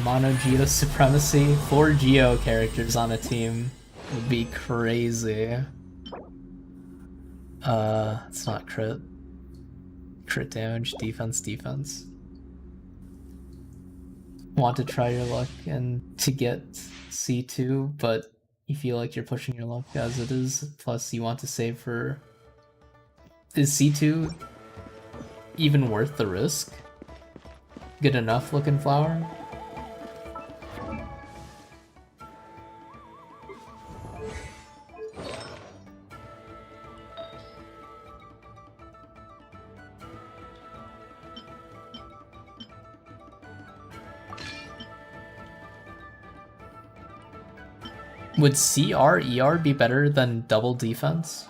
Mono Geo supremacy. 4 Geo characters on a team would be crazy. It's not crit. Crit damage, defense, defense. Want to try your luck and to get C2, but you feel like you're pushing your luck as it is, plus you want to save for... Is C2 even worth the risk? Good enough looking flower? Would CR, ER be better than double defense?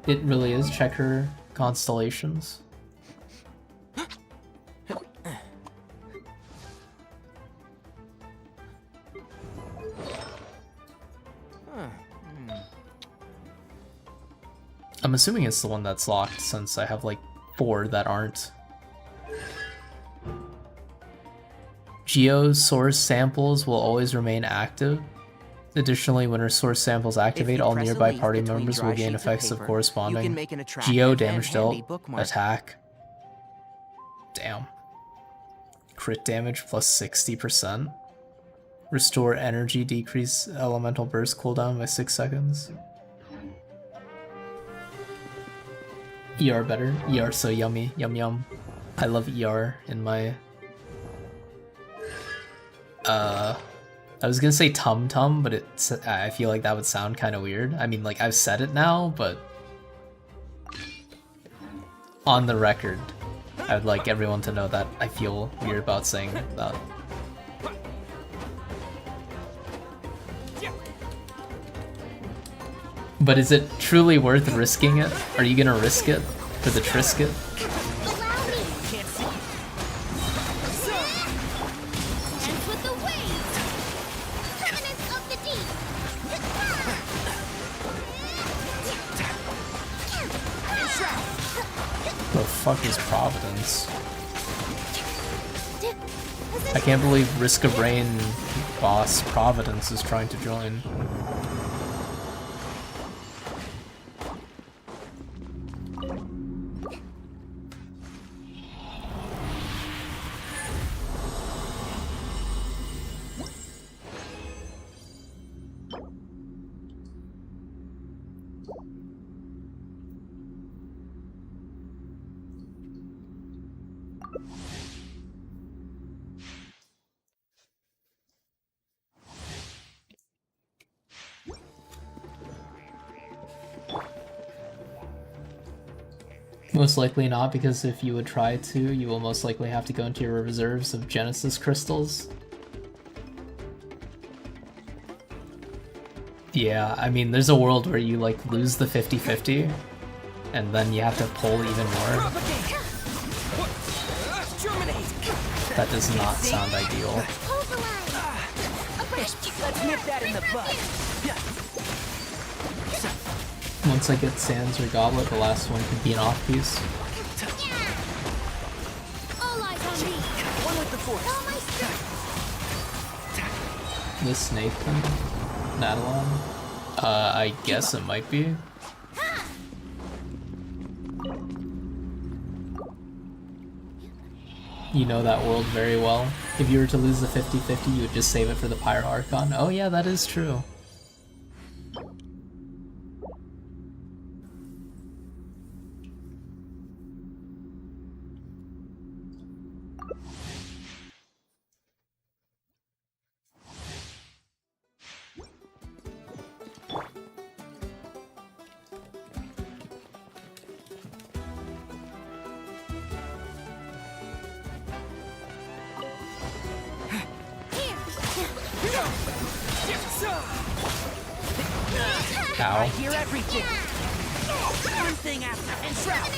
It really is. Check her constellations. I'm assuming it's the one that's locked since I have like 4 that aren't. Geo source samples will always remain active. Additionally, when our source samples activate, all nearby party members will gain effects of corresponding Geo damage dealt attack. Damn. Crit damage plus 60%. Restore energy, decrease elemental burst cooldown by 6 seconds. ER better. ER so yummy. Yum yum. I love ER in my... I was gonna say tum tum, but I feel like that would sound kind of weird. I mean, like, I've said it now, but... on the record, I would like everyone to know that I feel weird about saying that. But is it truly worth risking it? Are you gonna risk it for the Trisket? The fuck is Providence? I can't believe Risk of Rain boss Providence is trying to join. Most likely not, because if you would try to, you will most likely have to go into your reserves of Genesis crystals. Yeah, I mean, there's a world where you, like, lose the 50-50, and then you have to pull even more. That does not sound ideal. Let's nip that in the bud. Once I get Sands or Goblet, the last one could be an off-piece. All eyes on me. One with the force. This snake thing? Nadalon? I guess it might be. You know that world very well. If you were to lose the 50-50, you would just save it for the Pyro Archon. Oh yeah, that is true. Ow. I hear everything. One thing after and shroud.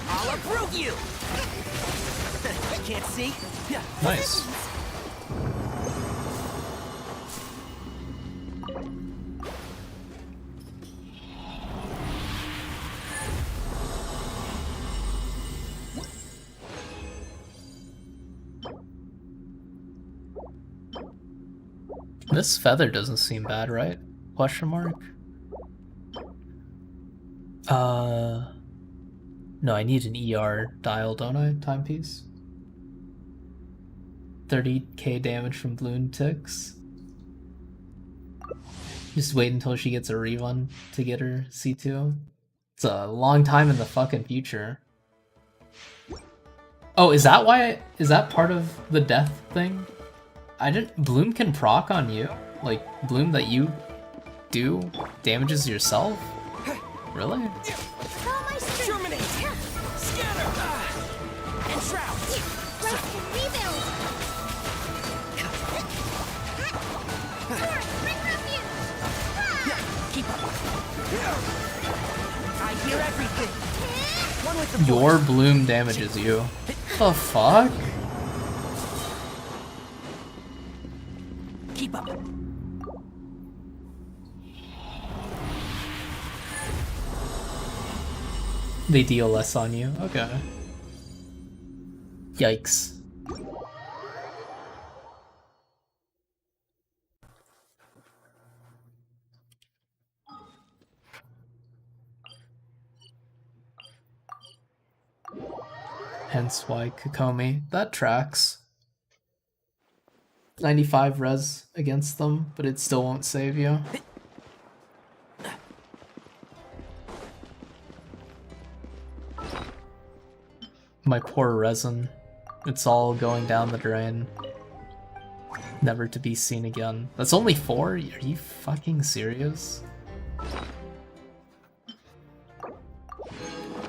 I'll approve you. Can't see. Nice. This feather doesn't seem bad, right? Question mark? No, I need an ER dial, don't I? Timepiece? 30k damage from balloon ticks. Just wait until she gets a rerun to get her C2. It's a long time in the fucking future. Oh, is that why? Is that part of the death thing? Bloom can proc on you? Like, Bloom that you do damages yourself? Really? Terminate. Scatter. And shroud. Rest and rebuild. Bring refuge. Keep up. I hear everything. One with the Your Bloom damages you. The fuck? They deal less on you. Okay. Yikes. Hence why Kokomi. That tracks. 95 res against them, but it still won't save you. My poor resin. It's all going down the drain. Never to be seen again. That's only 4? Are you fucking serious?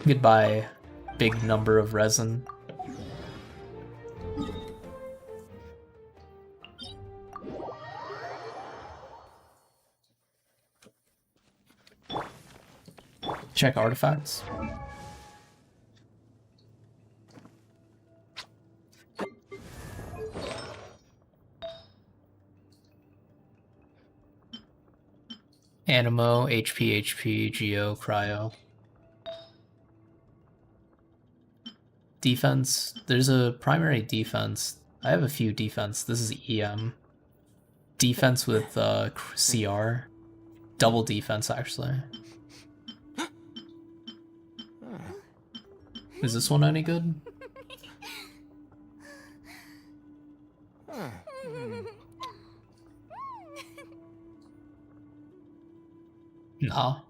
Goodbye, big number of resin. Check artifacts. Animo, HP, Geo, Cryo. Defense. There's a primary defense. I have a few defense. This is EM. Defense with CR. Double defense, actually. Is this one any good? No.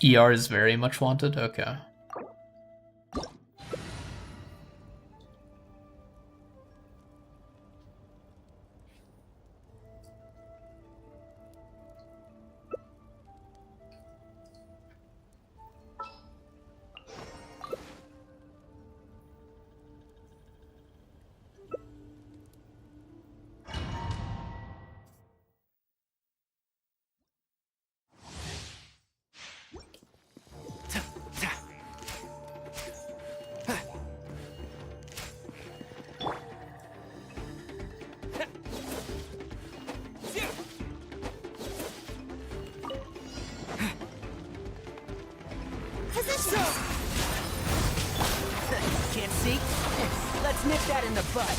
ER is very much wanted? Okay. Can't see? Let's nip that in the bud.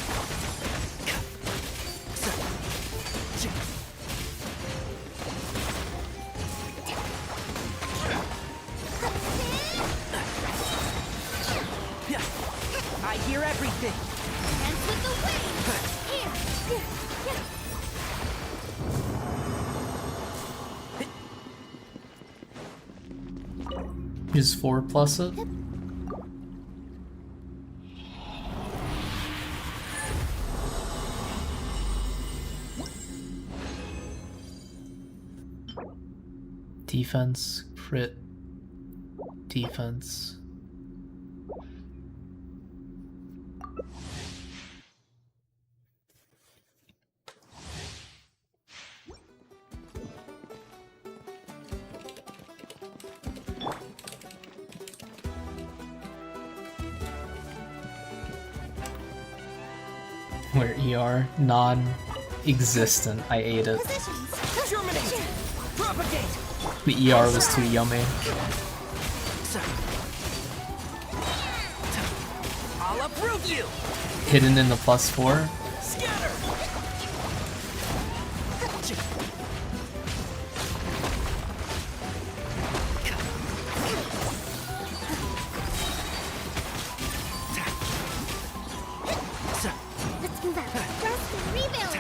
I hear everything. Dance with the wind. Here. Is 4 plus it? Defense, crit, defense. Where ER? Non-existent. I ate it. Germinate! Propagate! The ER was too yummy. I'll approve you! Hidden in the +4. Scatter! Let's move out. Rest and rebuild.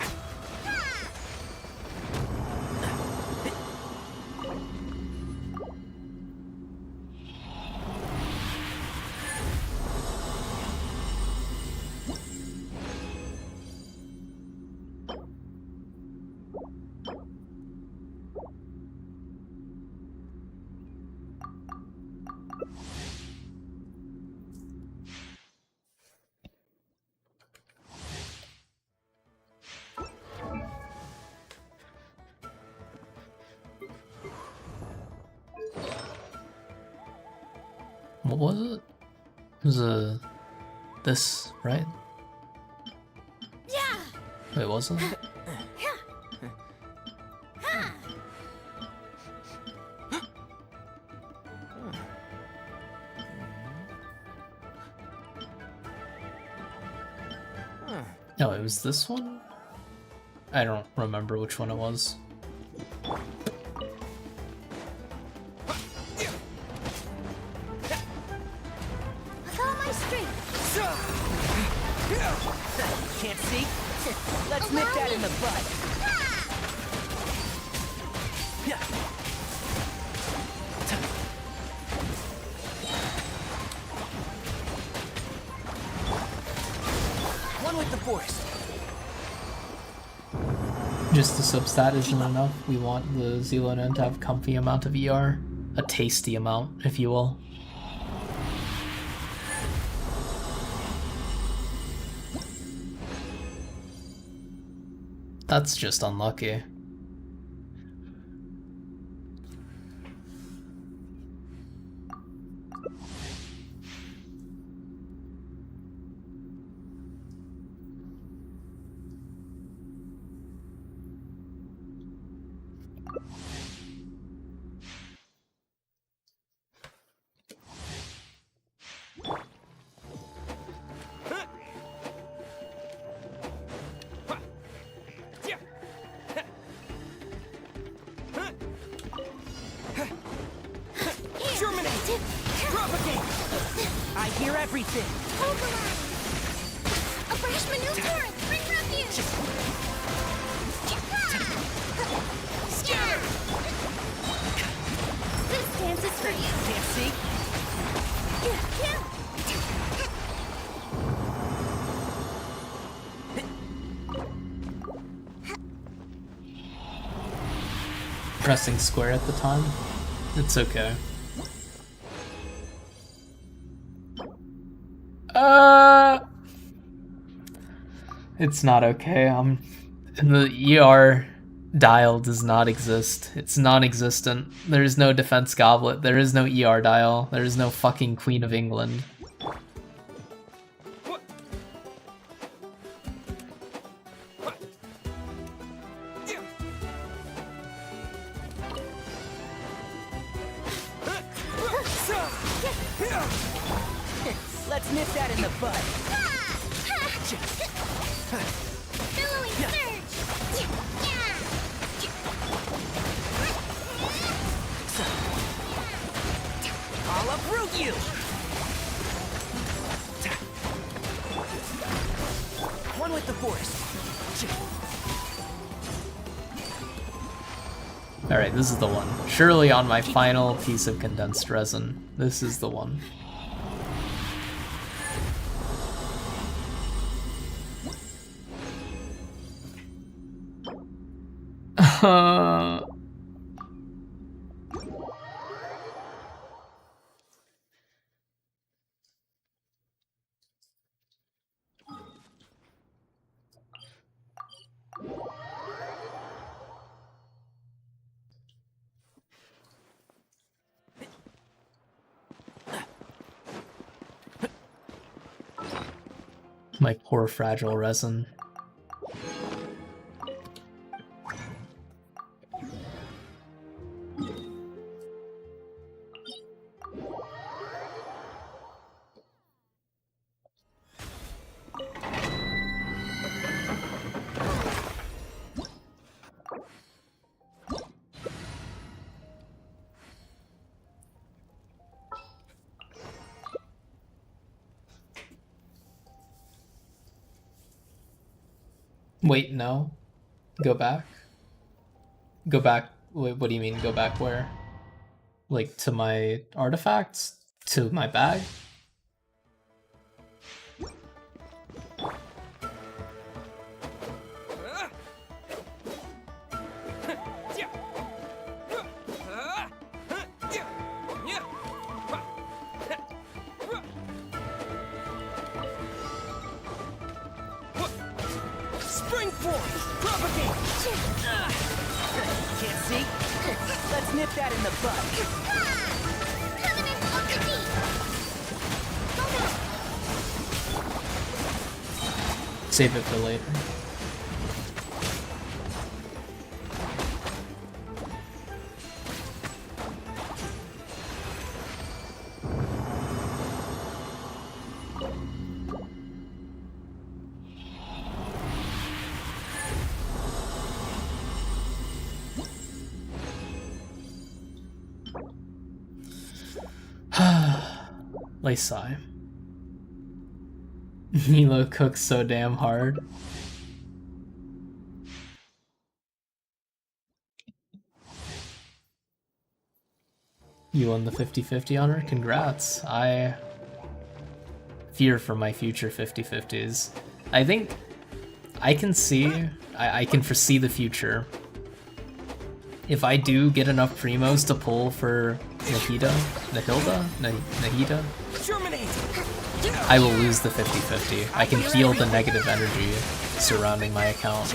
What was it? It was this, right? Yeah. Wait, wasn't it? No, it was this one? I don't remember which one it was. With all my strength. Can't see? Let's nip that in the bud. One with the force. Just the substat isn't enough. We want the Xilonen to have a comfy amount of ER. A tasty amount, if you will. That's just unlucky. I hear everything. Override. A fresh maneuver. Bring refuge. This dance is for you. Can't see? Pressing square at the time? It's okay. It's not okay. The ER dial does not exist. It's non-existent. There is no defense goblet. There is no ER dial. There is no fucking Queen of England. Let's nip that in the bud. Billowing surge. I'll uproot you. One with the force. Alright, this is the one. Surely on my final piece of condensed resin, this is the one. My poor fragile resin. Wait, no. Go back? Go back? Wait, what do you mean, go back where? Like, to my artifacts? To my bag? Spring force! Propagate! Can't see? Let's nip that in the bud. Covenant of the deep. Save it for later. Sigh. Nilo cooks so damn hard. You won the 50-50 honor? Congrats. I fear for my future 50-50s. I think I can see, I can foresee the future. If I do get enough primos to pull for Nahida, I will lose the 50-50. I can feel the negative energy surrounding my account.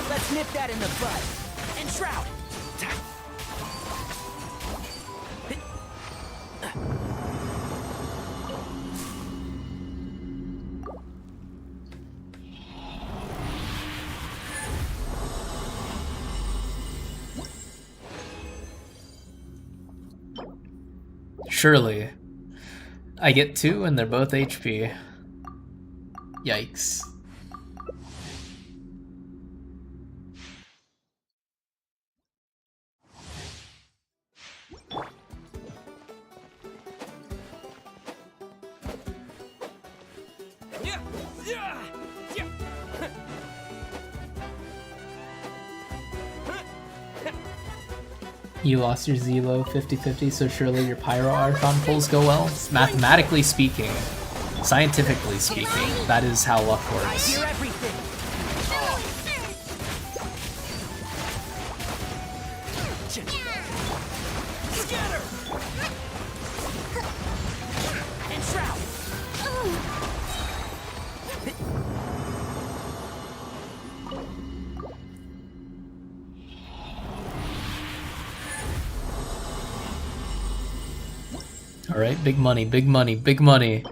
Let's nip that in the bud. And shroud. Surely. I get 2 and they're both HP. Yikes. You lost your Zelo 50-50, so surely your Pyro Archon pulls go well? Mathematically speaking, scientifically speaking, that is how luck works. Alright, big money, big money, big money.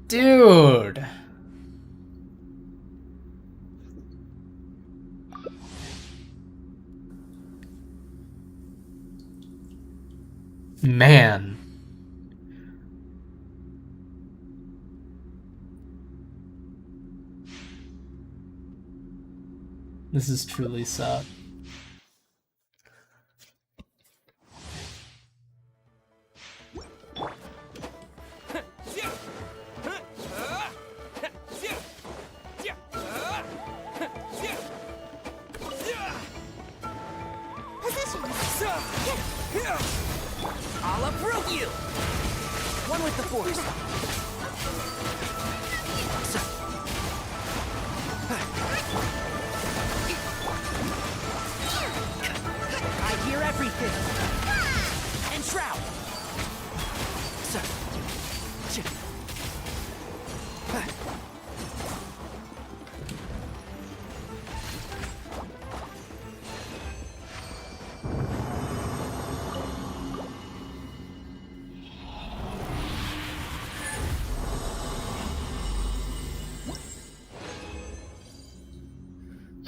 Dude! Man. This is truly sad. I'll uproot you! One with the force. I hear everything. And shroud.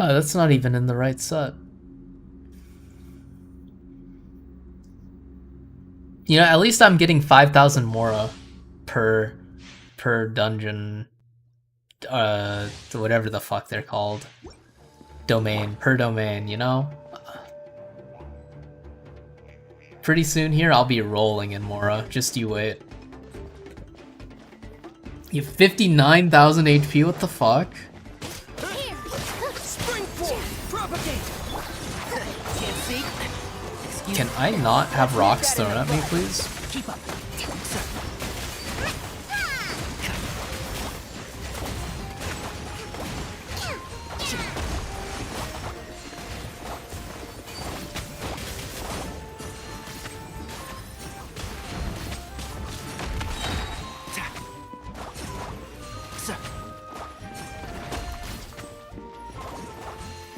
Oh, that's not even in the right set. You know, at least I'm getting 5,000 Mora per dungeon, whatever the fuck they're called. Domain, per domain, you know? Pretty soon here, I'll be rolling in Mora. Just you wait. You have 59,000 HP, what the fuck? Can I not have rocks thrown at me, please? Keep up.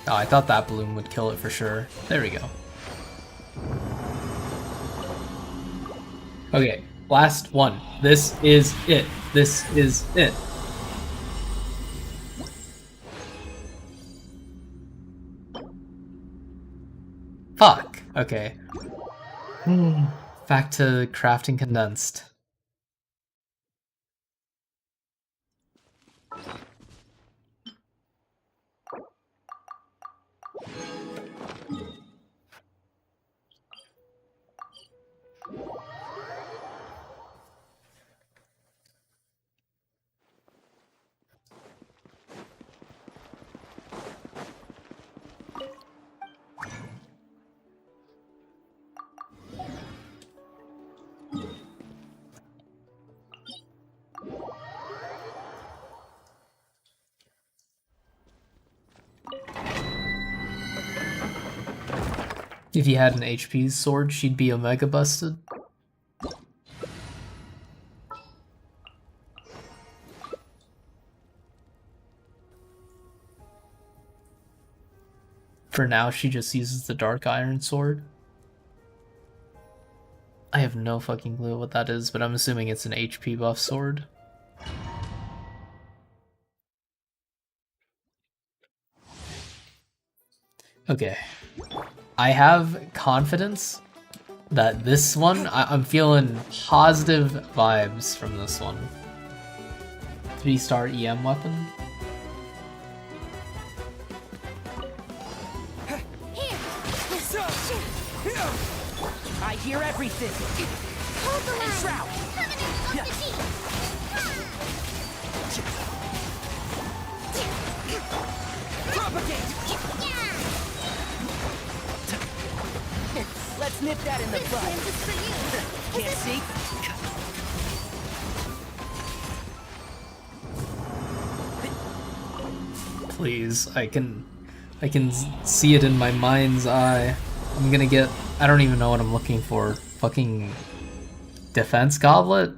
Oh, I thought that bloom would kill it for sure. There we go. Okay, last one. This is it. This is it. Fuck. Okay. Back to crafting condensed. If you had an HP sword, she'd be Omega busted. For now, she just uses the Dark Iron Sword. I have no fucking clue what that is, but I'm assuming it's an HP buff sword. Okay. I have confidence that this one, I'm feeling positive vibes from this one. 3-star EM weapon. I hear everything. Hold the line. Shroud. Covenant of the Deep. Propagate. Let's nip that in the This bud. dance is for you. Can't see? Please, I can see it in my mind's eye. I'm gonna get, I don't even know what I'm looking for. Fucking defense goblet?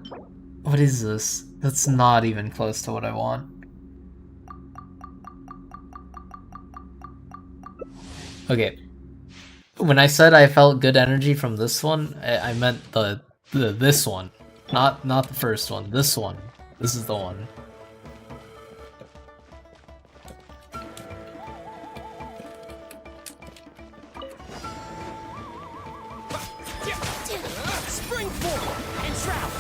What is this? That's not even close to what I want. Okay. When I said I felt good energy from this one, I meant this one. Not the first one. This one. This is the one. Springboard and shroud.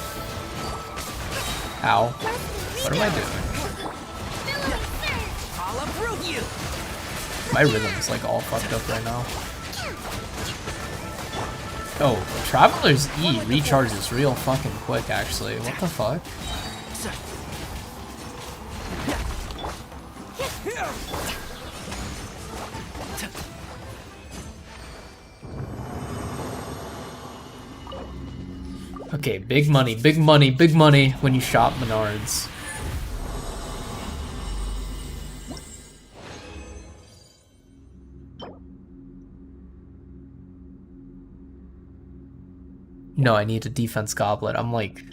Ow. What am I doing? I'll approve you. My rhythm's like all fucked up right now. Oh, Traveler's E recharges real fucking quick actually. What the fuck? Okay, big money, big money, big money when you shop Menards. No, I need a defense goblet. I'm like...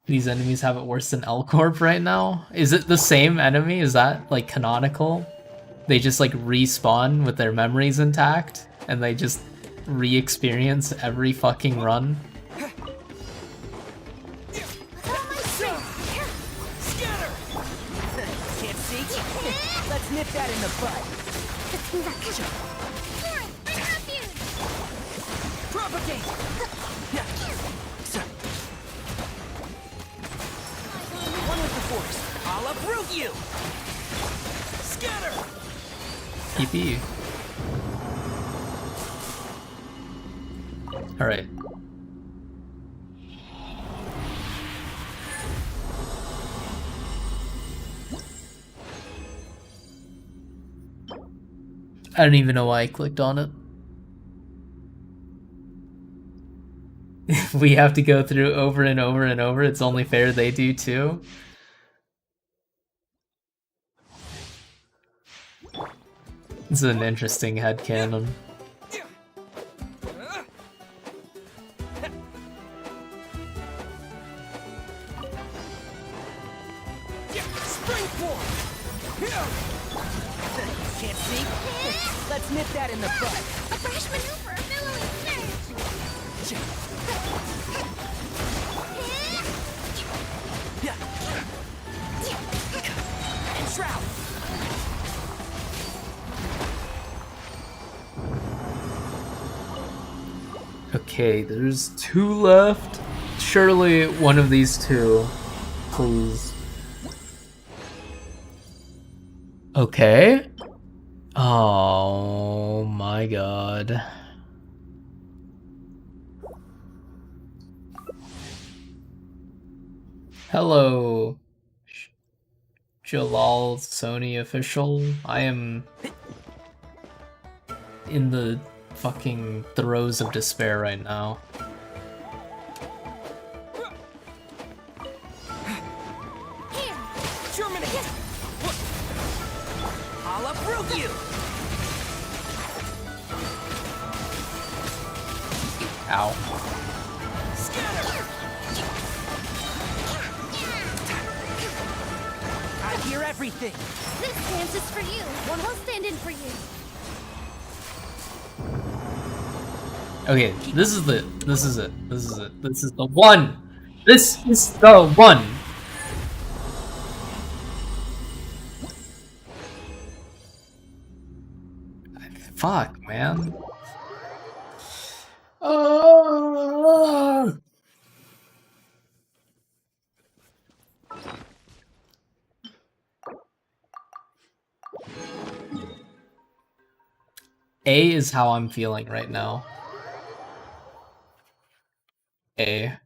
These enemies have it worse than L-Corp right now? Is it the same enemy? Is that, like, canonical? They just, like, respawn with their memories intact? And they just re-experience every fucking run? Can't see? Let's nip that in the bud. Propagate. One with the force. I'll approve you. Scatter. PP. Alright. I don't even know why I clicked on it. We have to go through over and over and over. It's only fair they do too. This is an interesting headcanon. Springboard. Can't see? Let's nip that in the bud. A fresh maneuver, a billowing surge. And shroud. Okay, there's 2 left. Surely one of these 2. Please. Okay. Oh my god. Hello, Jalal Sony official. I am in the fucking throes of despair right now. I'll uproot you. Ow. Scatter. I hear everything. This dance is for you. One will stand in for you. Okay, this is it. This is the one. This is the one. Fuck, man. A is how I'm feeling right now. A.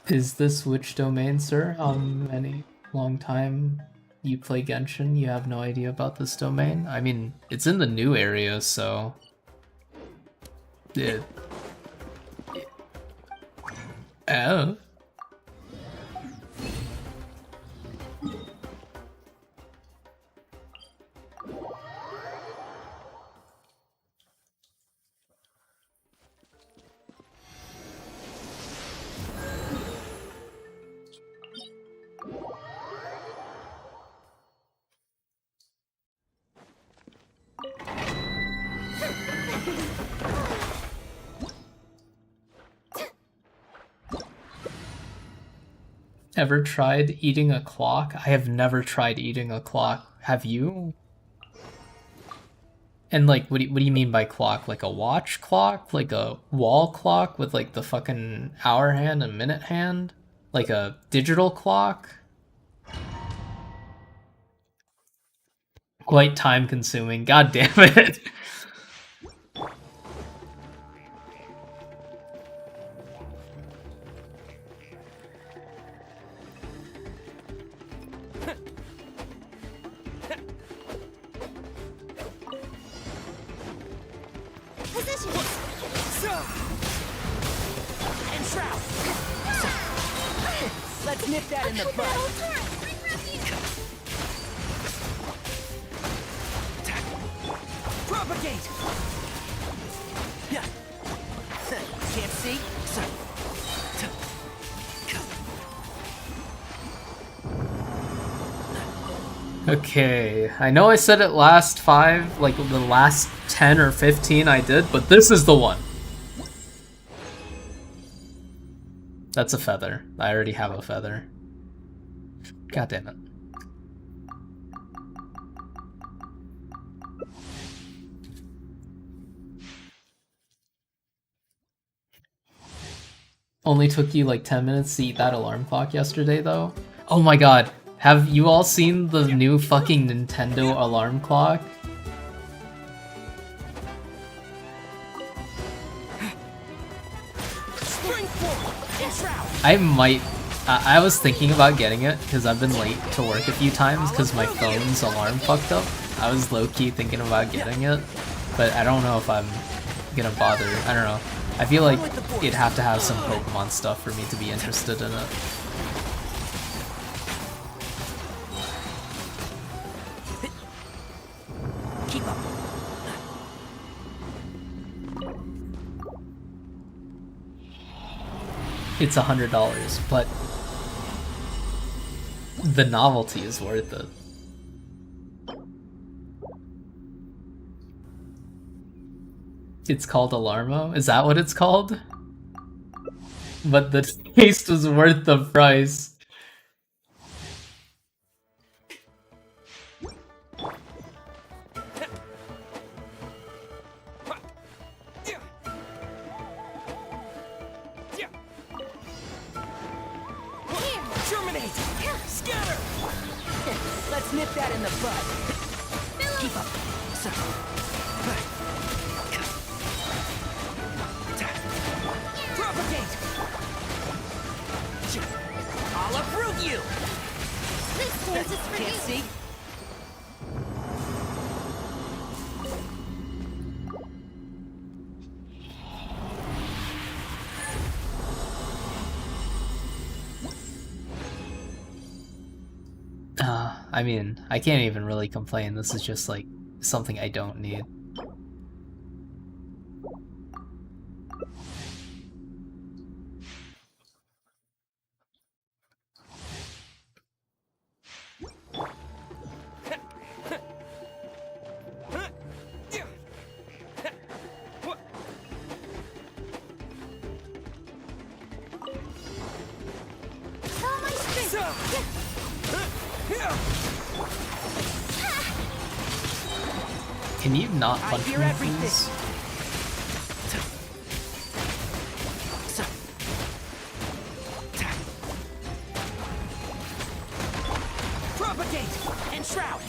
Is this which domain, sir? How many long time you play Genshin? You have no idea about this domain? I mean, it's in the new area, so... Oh. Ever tried eating a clock? I have never tried eating a clock. Have you? And like, what do you mean by clock? Like a watch clock? Like a wall clock with like the fucking hour hand and minute hand? Like a digital clock? Quite time consuming. God damn it. Let's nip that in the bud. Propagate. Yeah. Can't see. Okay, I know I said it last 5, like the last 10 or 15 I did, but this is the one. That's a feather. I already have a feather. God damn it. Only took you like 10 minutes to eat that alarm clock yesterday though? Oh my god, have you all seen the new fucking Nintendo alarm clock? I was thinking about getting it because I've been late to work a few times because my phone's alarm fucked up. I was low-key thinking about getting it, but I don't know if I'm gonna bother. I don't know. I feel like it'd have to have some Pokemon stuff for me to be interested in it. Keep up. It's $100, but the novelty is worth it. It's called Alarmo? Is that what it's called? But the taste was worth the price. Terminate! Scatter! Let's nip that in the bud. Keep up. Propagate! I'll uproot you! This dance is for Can't you. see? I mean, I can't even really complain. This is just like something I don't need. Can you not punch me, please? Propagate and shroud.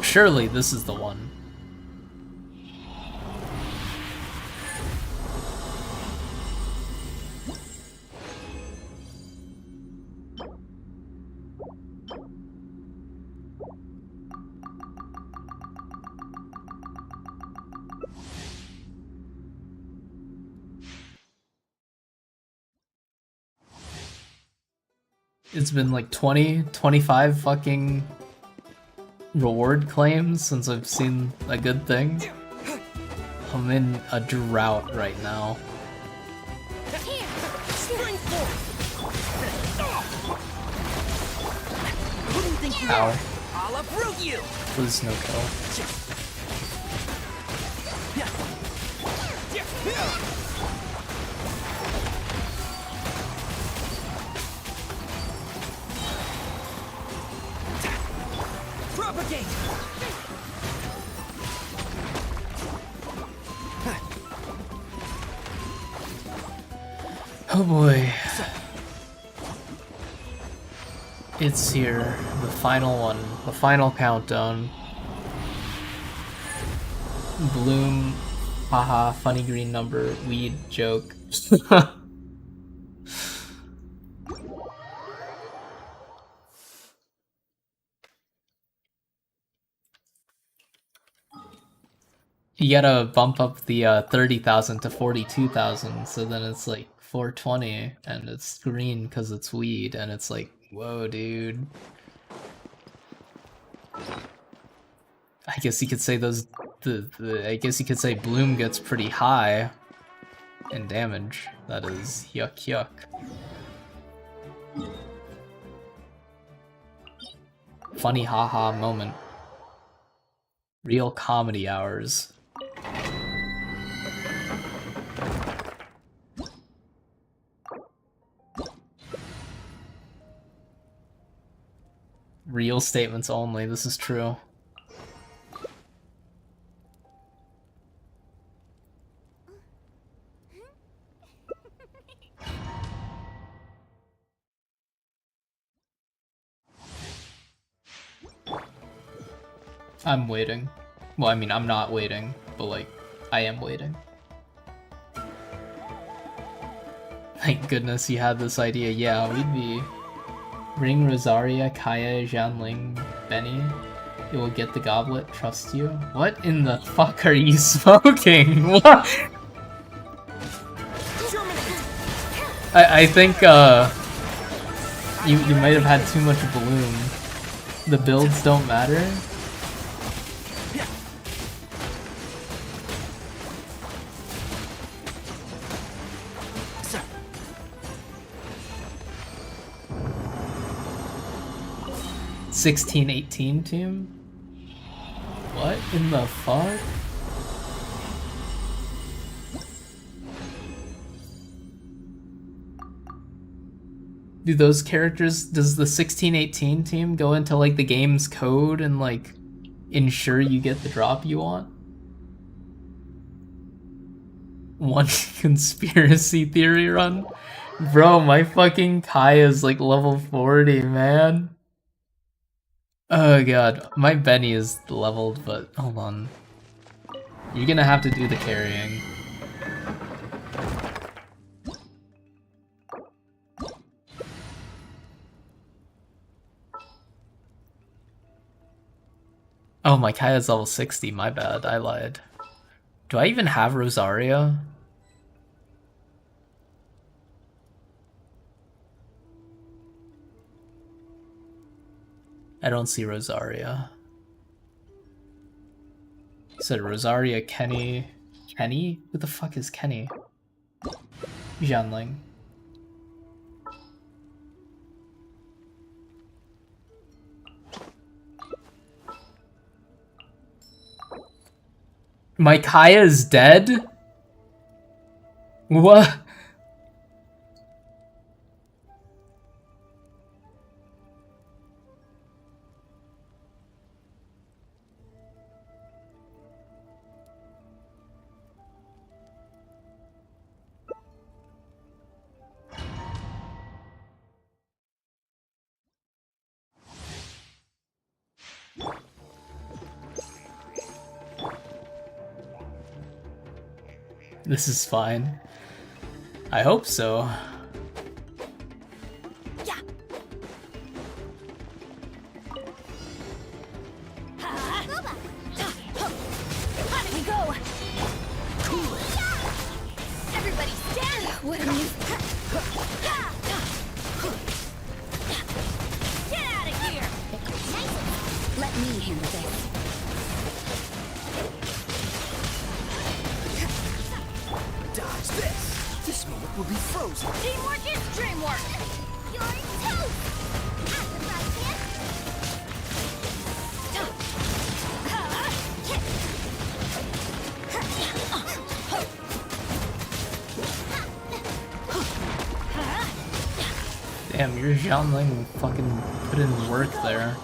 Surely this is the one. It's been like 25 fucking reward claims since I've seen a good thing. I'm in a drought right now. Ow. I'll uproot you. Please no kill. Propagate. Oh boy. It's here. The final one. The final countdown. Bloom. Haha, funny green number. Weed joke. You gotta bump up the 30,000 to 42,000, so then it's like 420, and it's green because it's weed, and it's like, whoa, dude. I guess you could say those. I guess you could say Bloom gets pretty high in damage. That is yuck yuck. Funny haha moment. Real comedy hours. Real statements only, this is true. I'm waiting. Well, I mean, I'm not waiting, but like, I am waiting. Thank goodness you had this idea. Yeah, we'd be... Ring Rosaria, Kaya, Jianling, Benny. You will get the goblet, trust you. What in the fuck are you smoking? What? I think, you might have had too much Bloom. The builds don't matter. 16-18 team? What in the fuck? Do those characters, does the 16-18 team go into like the game's code and like ensure you get the drop you want? One conspiracy theory run? Bro, my fucking Kai is like level 40, man. Oh god, my Benny is leveled, but hold on. You're gonna have to do the carrying. Oh, my Kaya's level 60, my bad, I lied. Do I even have Rosaria? I don't see Rosaria. You said Rosaria, Kenny. Kenny? Who the fuck is Kenny? Jianling. My Kaya is dead? What? This is fine. I hope so. Yeah. Here we go. Cool. Everybody stand. What are you? Get out of here. Let me handle this. Dodge this. This moment will be frozen. Teamwork is dreamwork. You're toast. After right here. Damn, your Xiaoling fucking put in work there.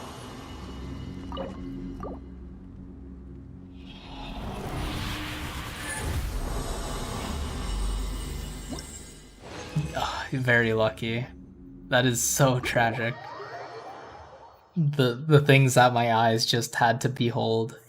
Ugh, very lucky. That is so tragic. The things that my eyes just had to behold.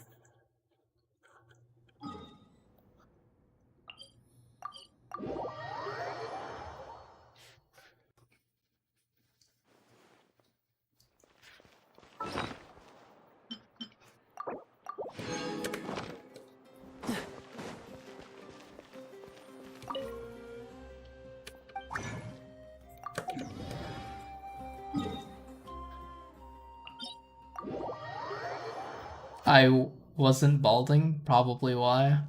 I wasn't balding, probably why.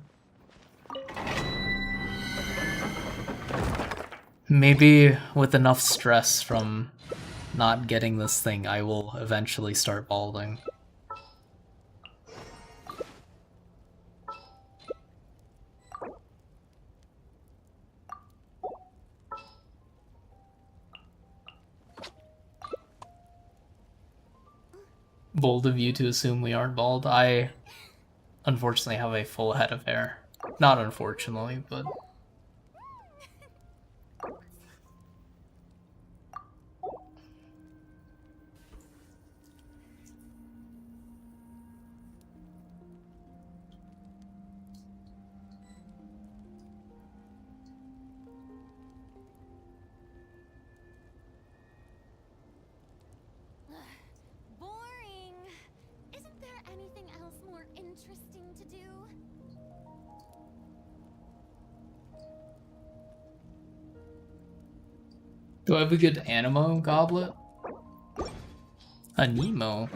Maybe with enough stress from not getting this thing, I will eventually start balding. Bold of you to assume we aren't bald. I unfortunately have a full head of hair. Not unfortunately, but... Boring. Isn't there anything else more interesting to do? Do I have a good Animo goblet? A Nemo?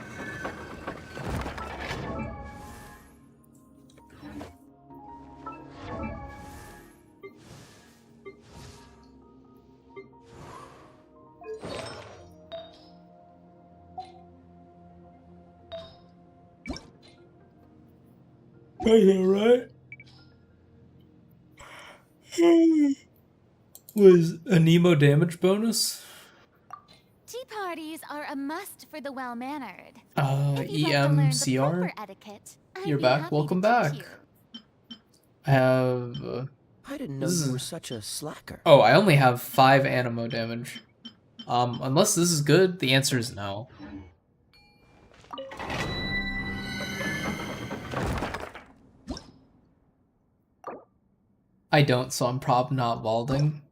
I know, right? Was a Nemo damage bonus? Tea parties are a must for the well-mannered. If you'd like to learn the EMCR? proper etiquette, I'd You're be back. happy Welcome to back. teach you. I have... I didn't know you were such a slacker. Oh, I only have 5 Animo damage. Unless this is good, the answer is no. I don't, so I'm probably not balding.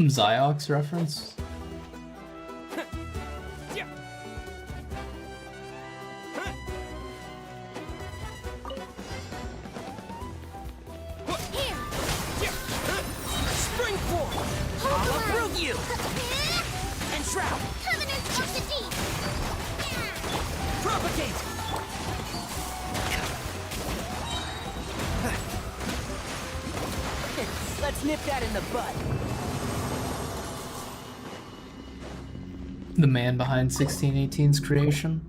Ziox reference? Spring form! I'll uproot you! And shroud! Covenant of the Deep! Propagate! Let's nip that in the bud. The man behind 1618's creation.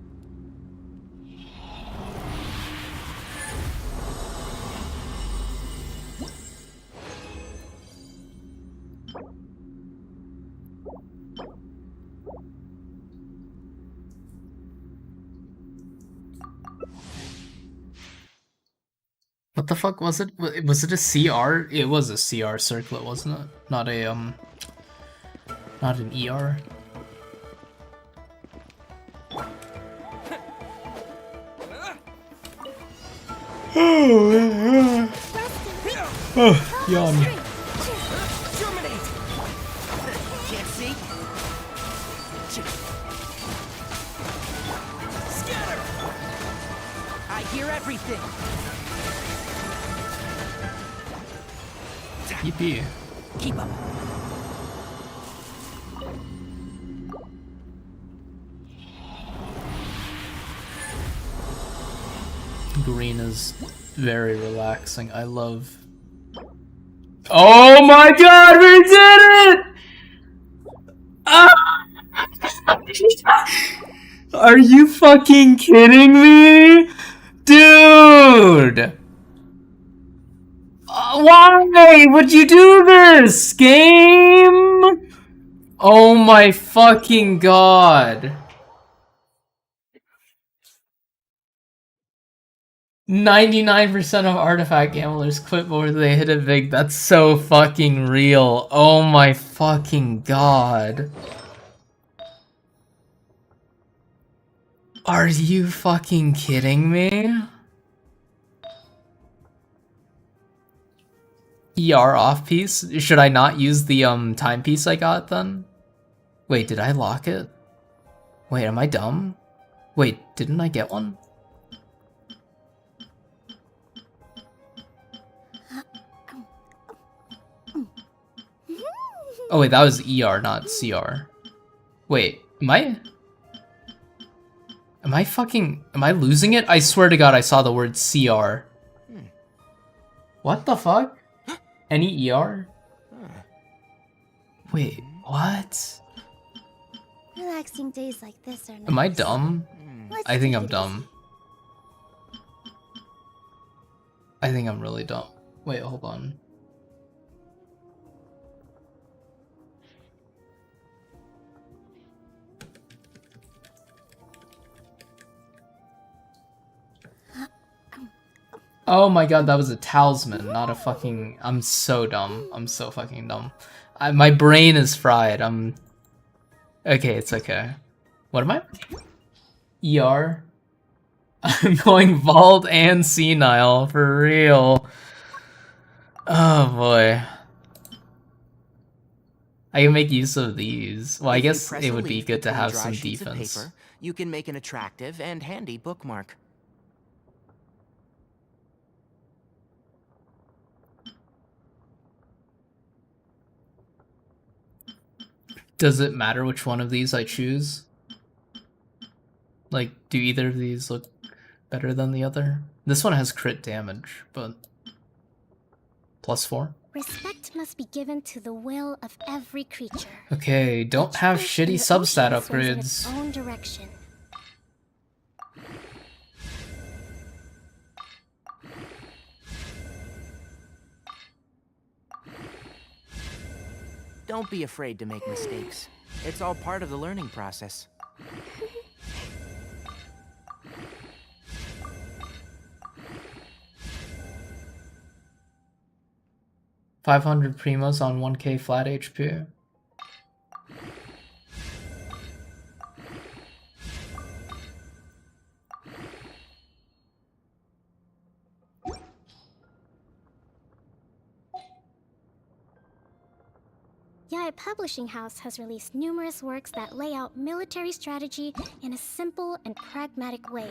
What the fuck was it? Was it a CR? It was a CR circlet, wasn't it? Not a not an ER. Oh, yawn. Germinate! Can't see? Scatter! I hear everything. Yippee. Keep up. Green is very relaxing. I love. Oh my god, we did it! Ah! Are you fucking kidding me? Dude! Why would you do this, game? Oh my fucking god. 99% of artifact gamblers quit before they hit it big. That's so fucking real. Oh my fucking god. Are you fucking kidding me? ER off piece? Should I not use the timepiece I got then? Wait, did I lock it? Wait, am I dumb? Wait, didn't I get one? Oh wait, that was ER, not CR. Wait, am I losing it? I swear to god I saw the word CR. What the fuck? Any ER? Wait, what? Relaxing days like this are nice. Am I dumb? I think I'm dumb. I think I'm really dumb. Wait, hold on. Oh my god, that was a talisman, not a fucking... I'm so dumb. I'm so fucking dumb. My brain is fried. Okay, it's okay. What am I? ER? I'm going bald and senile, for real. Oh boy. I can make use of these. Well, I guess it would be good to have some defense. Paper, you can make an attractive and handy bookmark. Does it matter which one of these I choose? Like, do either of these look better than the other? This one has crit damage, but... +4? Respect must be given to the will of every creature. Okay, don't have shitty substat upgrades. Own direction. Don't be afraid to make mistakes. It's all part of the learning process. 500 primos on 1k flat HP. Yae Publishing House has released numerous works that lay out military strategy in a simple and pragmatic way.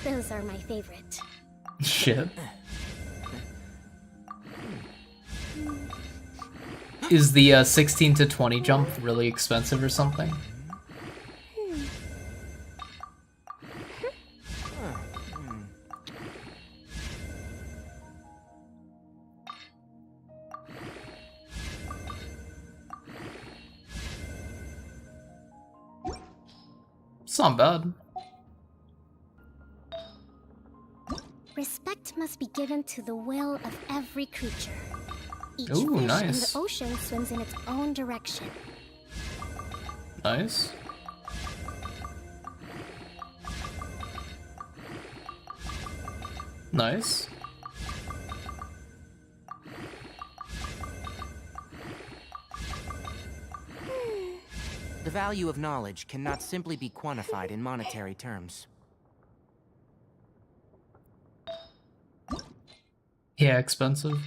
Those are my favorite. Shit. Is the 16 to 20 jump really expensive or something? It's not bad. Respect must be given to the will of every creature. Each Ooh, fish in nice. the ocean swims in its own direction. Nice. Nice. The value of knowledge cannot simply be quantified in monetary terms. Yeah, expensive.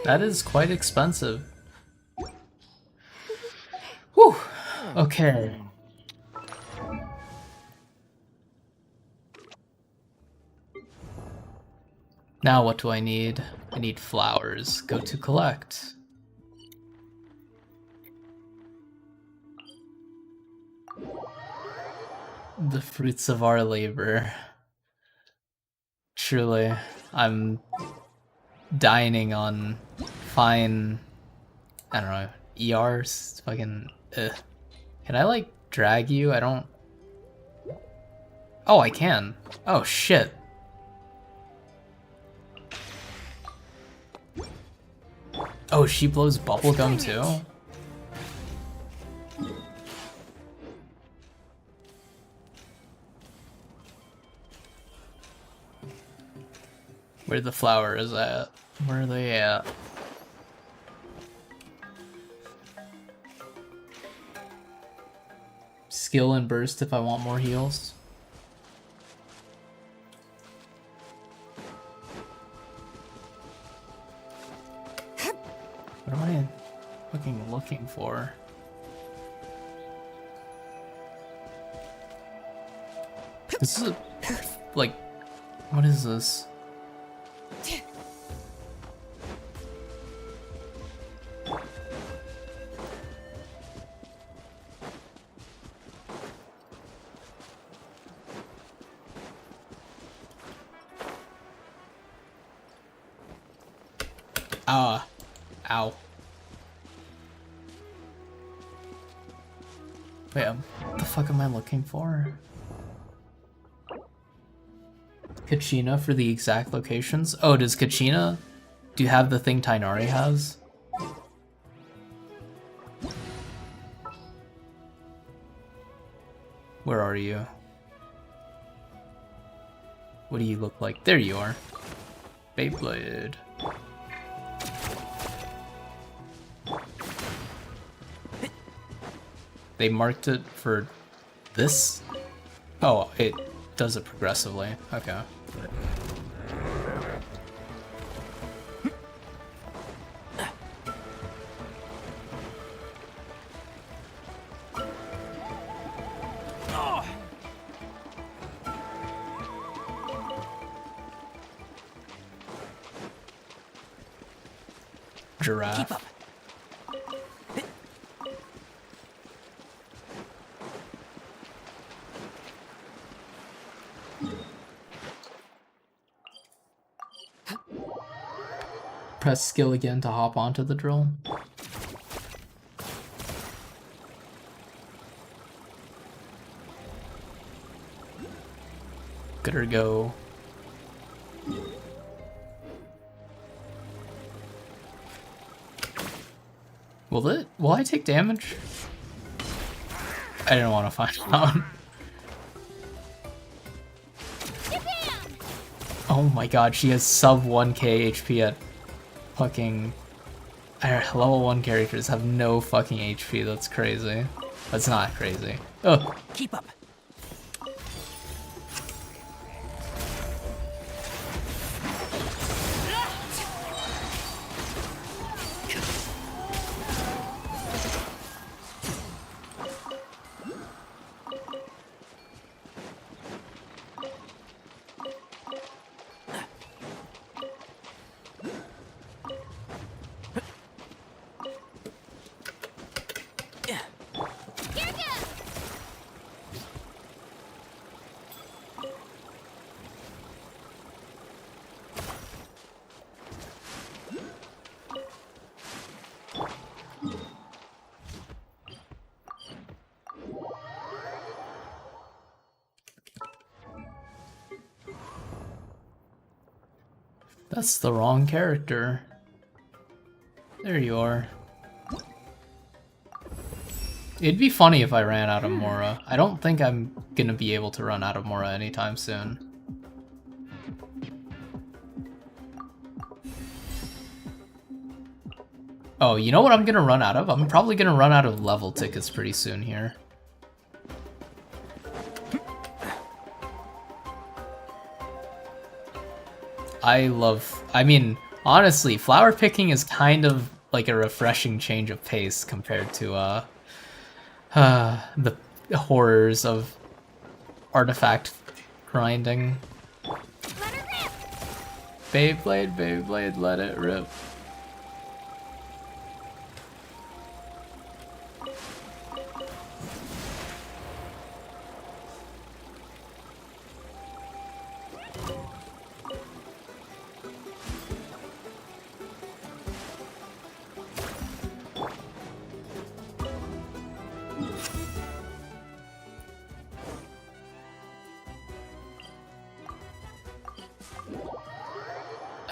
That is quite expensive. Whew. Okay. Now what do I need? I need flowers. Go to collect. The fruits of our labor. Truly, I'm dining on fine, I don't know, ERs, fucking, ugh. Can I, like, drag you? I don't... Oh, I can. Oh, shit. Oh, she blows bubblegum, too? Where the flower is at? Where are they at? Skill and burst if I want more heals. What am I fucking looking for? This is a, like, what is this? Ow. Wait, what the fuck am I looking for? Kachina for the exact locations? Oh, does Kachina... Do you have the thing Tainari has? Where are you? What do you look like? There you are. Beyblade. They marked it for this? Oh, it does it progressively. Okay. Giraffe. Keep up. Press skill again to hop onto the drill. Look at her go. Will I take damage? I didn't want to find out. Oh my god, she has sub 1k HP at fucking... level 1 characters have no fucking HP, that's crazy. That's not crazy. Oh! Keep up. That's the wrong character. There you are. It'd be funny if I ran out of Mora. I don't think I'm gonna be able to run out of Mora anytime soon. Oh, you know what I'm gonna run out of? I'm probably gonna run out of level tickets pretty soon here. I mean, honestly, flower picking is kind of like a refreshing change of pace compared to the horrors of artifact grinding. Beyblade, Beyblade, let it rip.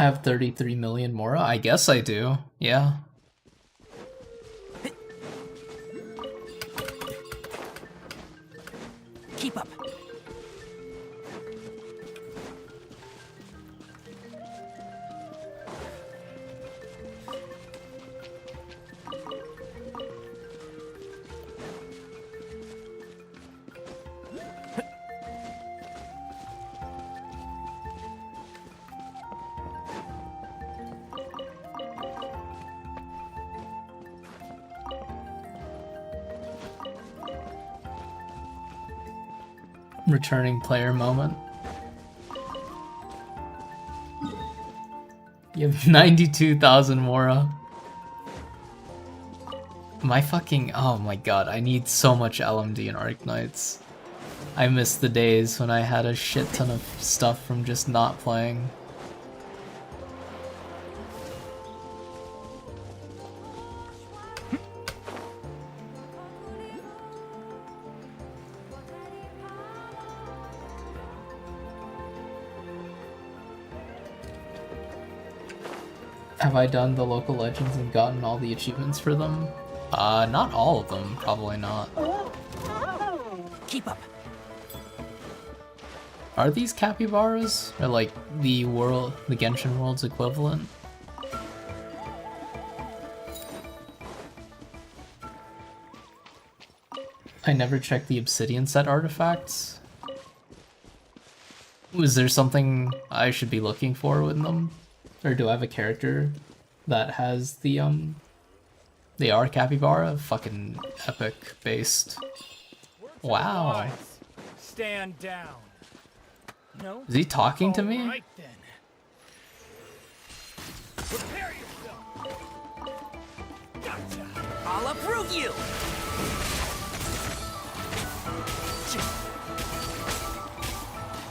I have 33 million Mora? I guess I do, yeah. Keep up. Returning player moment. You have 92,000 Mora. My fucking... oh my god, I need so much LMD and Arknights. I miss the days when I had a shit ton of stuff from just not playing. Have I done the local legends and gotten all the achievements for them? Not all of them, probably not. Keep up. Are these capybaras? Or like the Genshin world's equivalent? I never checked the obsidian set artifacts. Was there something I should be looking for with them? Or do I have a character that has the they are capybara? Fucking epic based. Wow. Stand down. No? Is he talking to me? Right then. Prepare yourself. Gotcha. I'll approve you.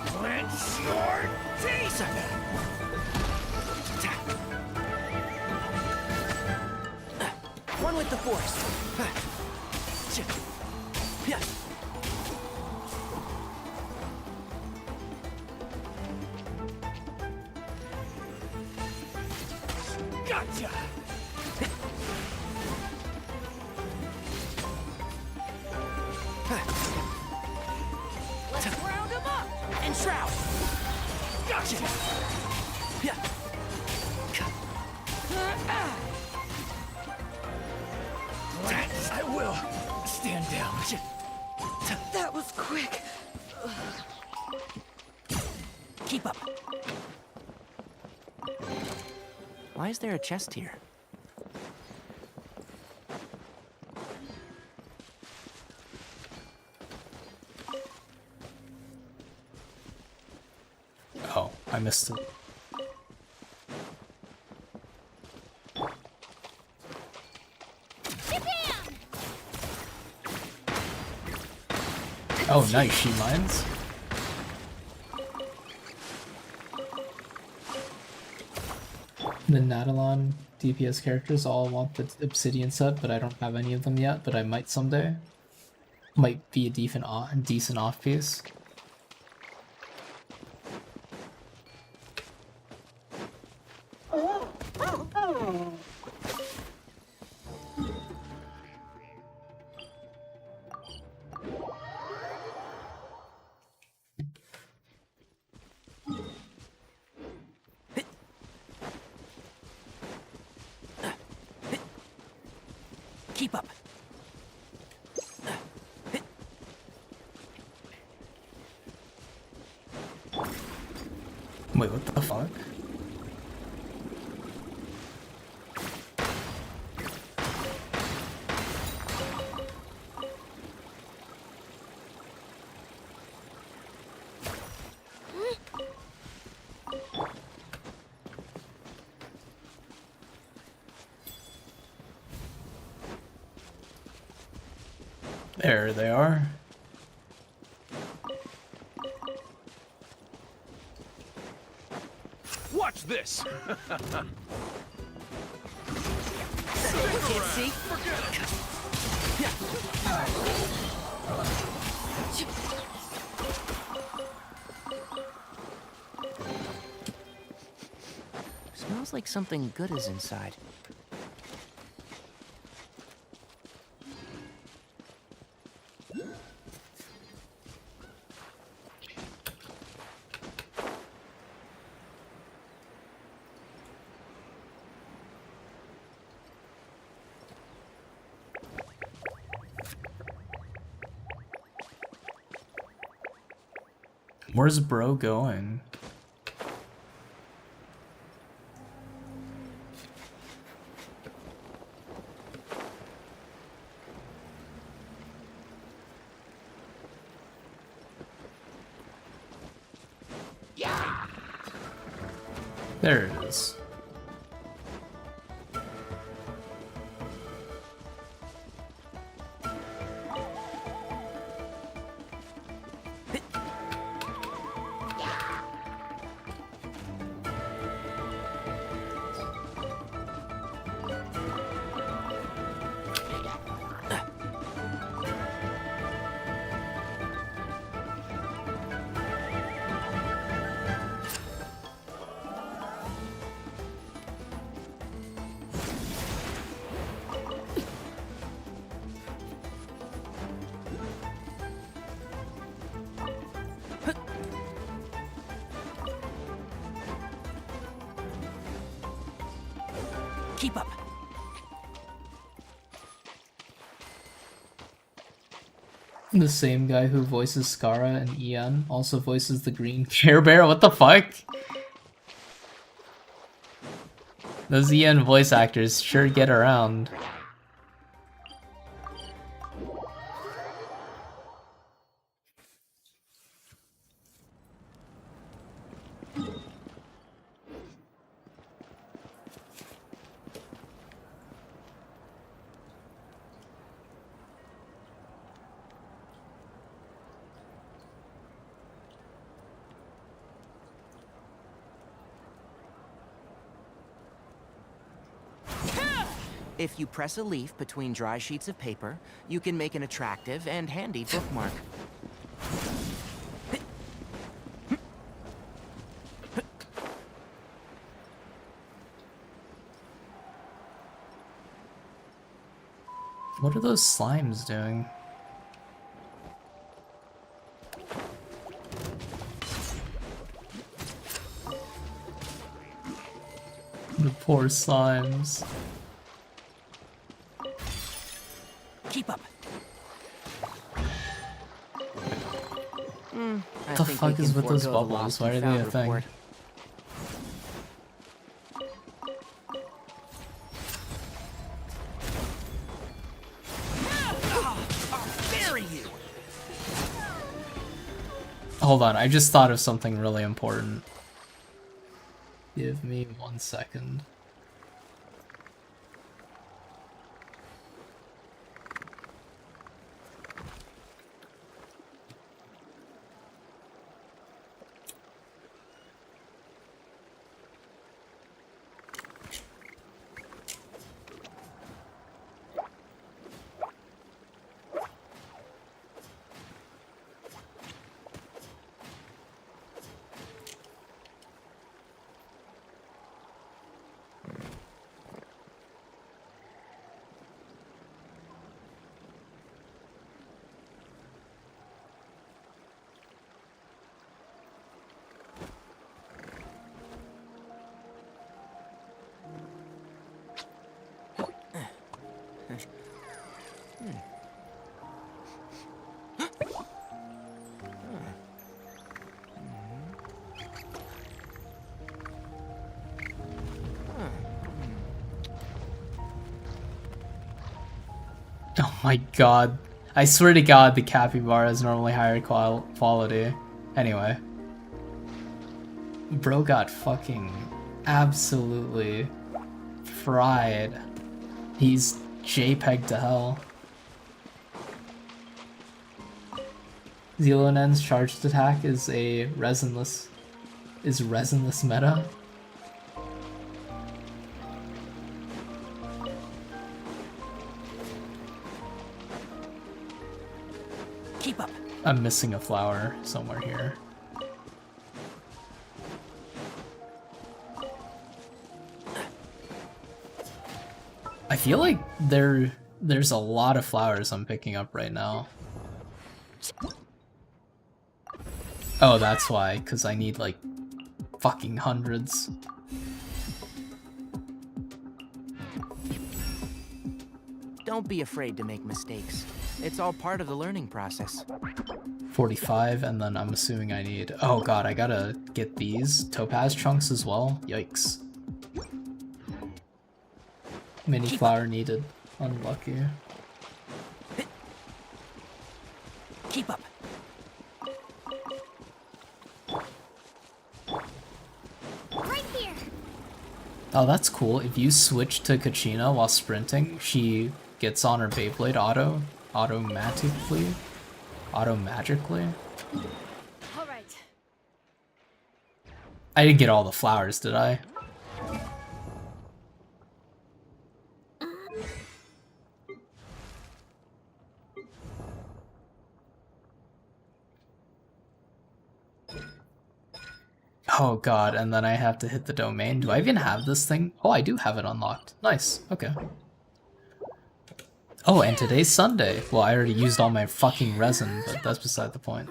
Clench your teeth. One with the force. Gotcha. Let's round him up and shroud. Gotcha. Yeah. I will. Stand down. That was quick. Keep up. Why is there a chest here? Oh, I missed it. Oh, nice, she mines. The Nadalon DPS characters all want the Obsidian set, but I don't have any of them yet, but I might someday. Might be a decent off piece. Keep up. Wait, what the fuck? There they are. Watch this. Can't see. Smells like something good is inside. Where's bro going? There it is. Keep up. The same guy who voices Skara and Ian also voices the green Care Bear. What the fuck? Those Ian voice actors sure get around. If you press a leaf between dry sheets of paper, you can make an attractive and handy bookmark. What are those slimes doing? The poor slimes. Keep up. What the fuck is with those bubbles? Why are they a thing? Hold on, I just thought of something really important. Give me 1 second. Oh my god. I swear to god the capybara is normally higher quality. Anyway. Bro got fucking absolutely fried. He's JPEG to hell. Xilonen's charged attack is a resinless meta. Keep up. I'm missing a flower somewhere here. I feel like there's a lot of flowers I'm picking up right now. Oh, that's why, because I need like fucking hundreds. Don't be afraid to make mistakes. It's all part of the learning process. 45, and then I'm assuming I need... Oh god, I gotta get these topaz chunks as well. Yikes. Mini flower needed. Unlucky. Keep up. Right here. Oh, that's cool. If you switch to Kachina while sprinting, she gets on her Beyblade automatically. All right. I didn't get all the flowers, did I? Oh god, and then I have to hit the domain. Do I even have this thing? Oh, I do have it unlocked. Nice, okay. Oh, and today's Sunday. Well, I already used all my fucking resin, but that's beside the point.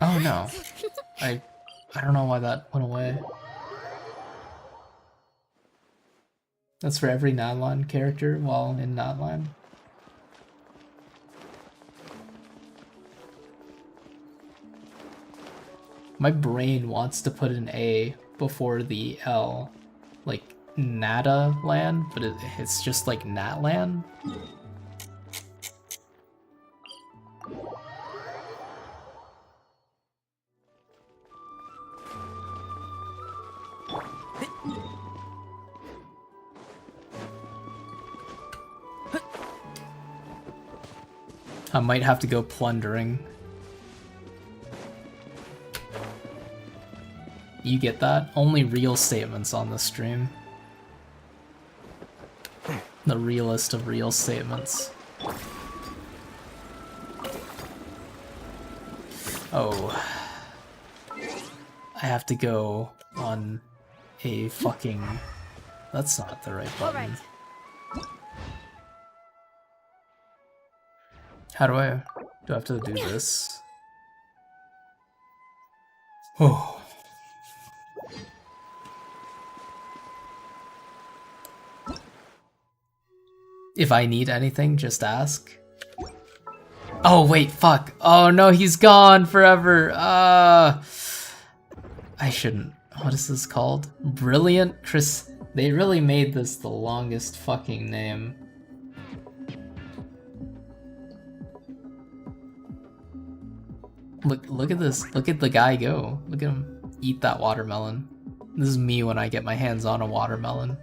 Oh no. I don't know why that went away. That's for every Nadline character while in Nadline. My brain wants to put an A before the L, like Nada Land, but it's just like Natland. I might have to go plundering. You get that? Only real statements on the stream. The realest of real statements. Oh. I have to go on a fucking That's not the right button. How do I have to do this? Oh. If I need anything, just ask. Oh wait, fuck. Oh no, he's gone forever. I shouldn't. What is this called? Brilliant Chris. They really made this the longest fucking name. Look at this. Look at the guy go. Look at him eat that watermelon. This is me when I get my hands on a watermelon.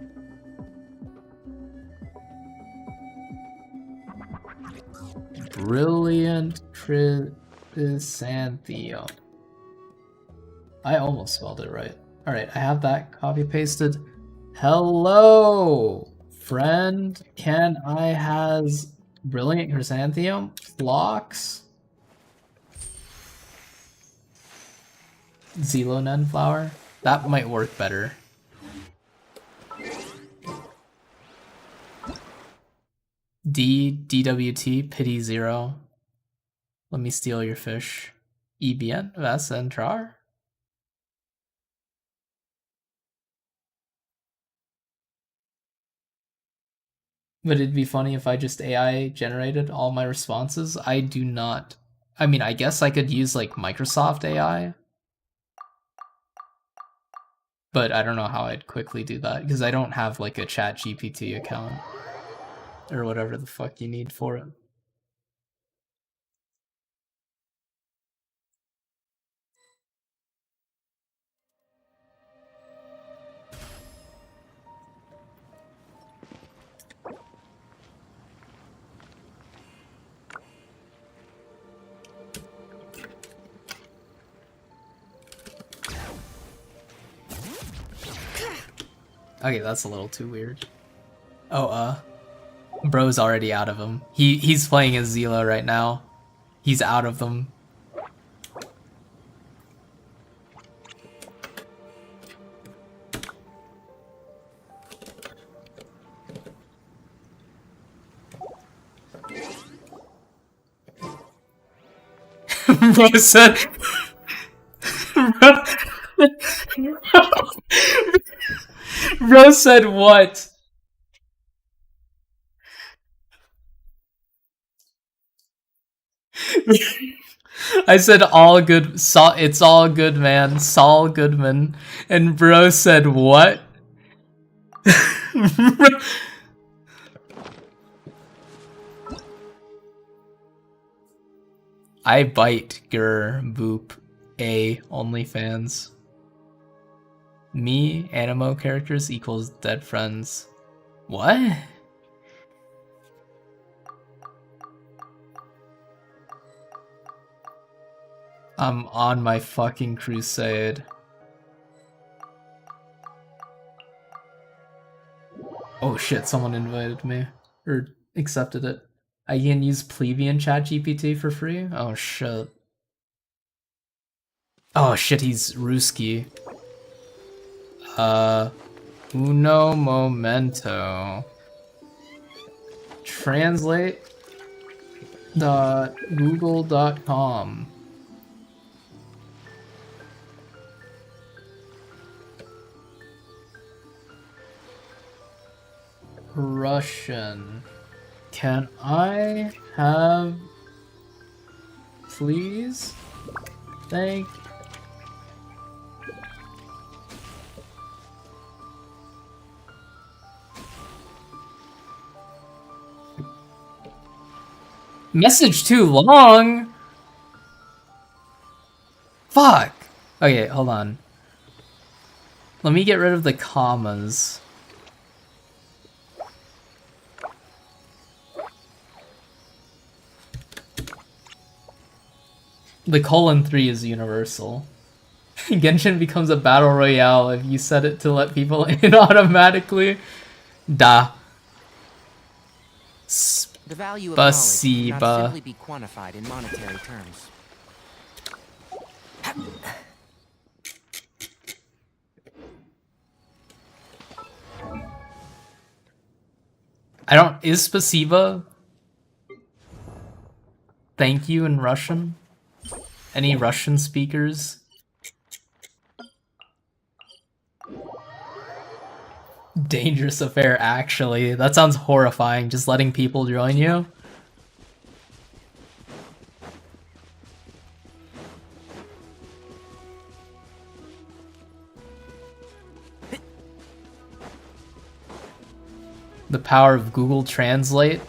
Brilliant Chrysanthemum. I almost spelled it right. Alright, I have that copy pasted. Hello, friend. Can I has Brilliant Chrysanthemum? Phlox? Xilonen flower? That might work better. DWT, pity 0. Let me steal your fish. EBN, vas entrar? Would it be funny if I just AI generated all my responses? I do not. I mean, I guess I could use like Microsoft AI. But I don't know how I'd quickly do that because I don't have like a ChatGPT account. Or whatever the fuck you need for it. Okay, that's a little too weird. Oh, bro's already out of them. He's playing as Zila right now. He's out of them. Bro said... Bro said what? I said all good, it's all good, man. Saul Goodman. And bro said what? I bite, boop, OnlyFans. Me, animo characters equals dead friends. What? I'm on my fucking crusade. Oh shit, someone invited me. Or accepted it. I can use plebeian ChatGPT for free? Oh shit. Oh shit, he's Ruski. Uno momento. Translate .google.com. Russian. Can I have, please? Thank. Message too long? Fuck. Okay, hold on. Let me get rid of the commas. The :3 is universal. Genshin becomes a battle royale if you set it to let people in automatically. Da. The value of knowledge cannot Spasiba. simply be quantified in monetary terms. I don't... Is spasiba thank you in Russian? Any Russian speakers? Dangerous affair, actually. That sounds horrifying, just letting people join you. The power of Google Translate.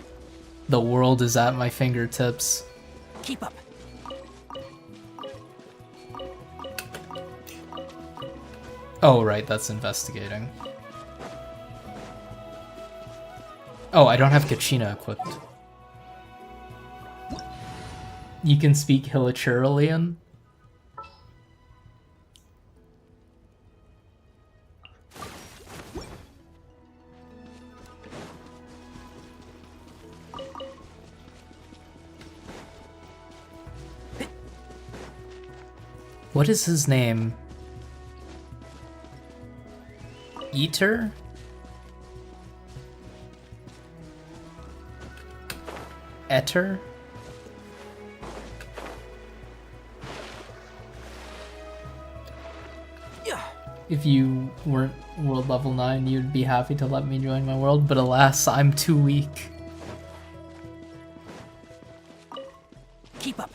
The world is at my fingertips. Keep up. Oh, right, that's investigating. Oh, I don't have Kachina equipped. You can speak Hilichurlian? What is his name? Eater? Etter? If you weren't world level 9, you'd be happy to let me join my world, but alas, I'm too weak. Keep up.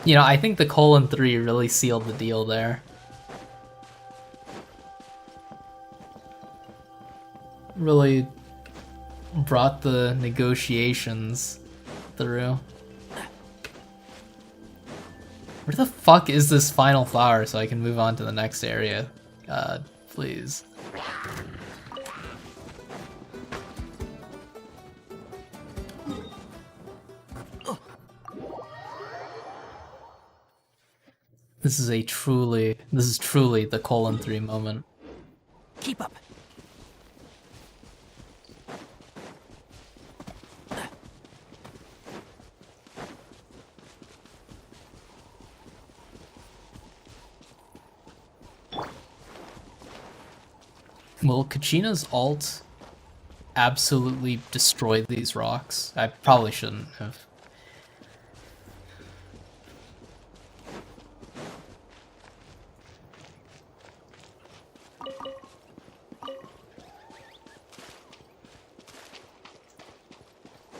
You know, I think the :3 really sealed the deal there. Really brought the negotiations through. Where the fuck is this final flower so I can move on to the next area? God, please. This is truly the :3 moment. Keep up. Will Kachina's ult absolutely destroy these rocks? I probably shouldn't have.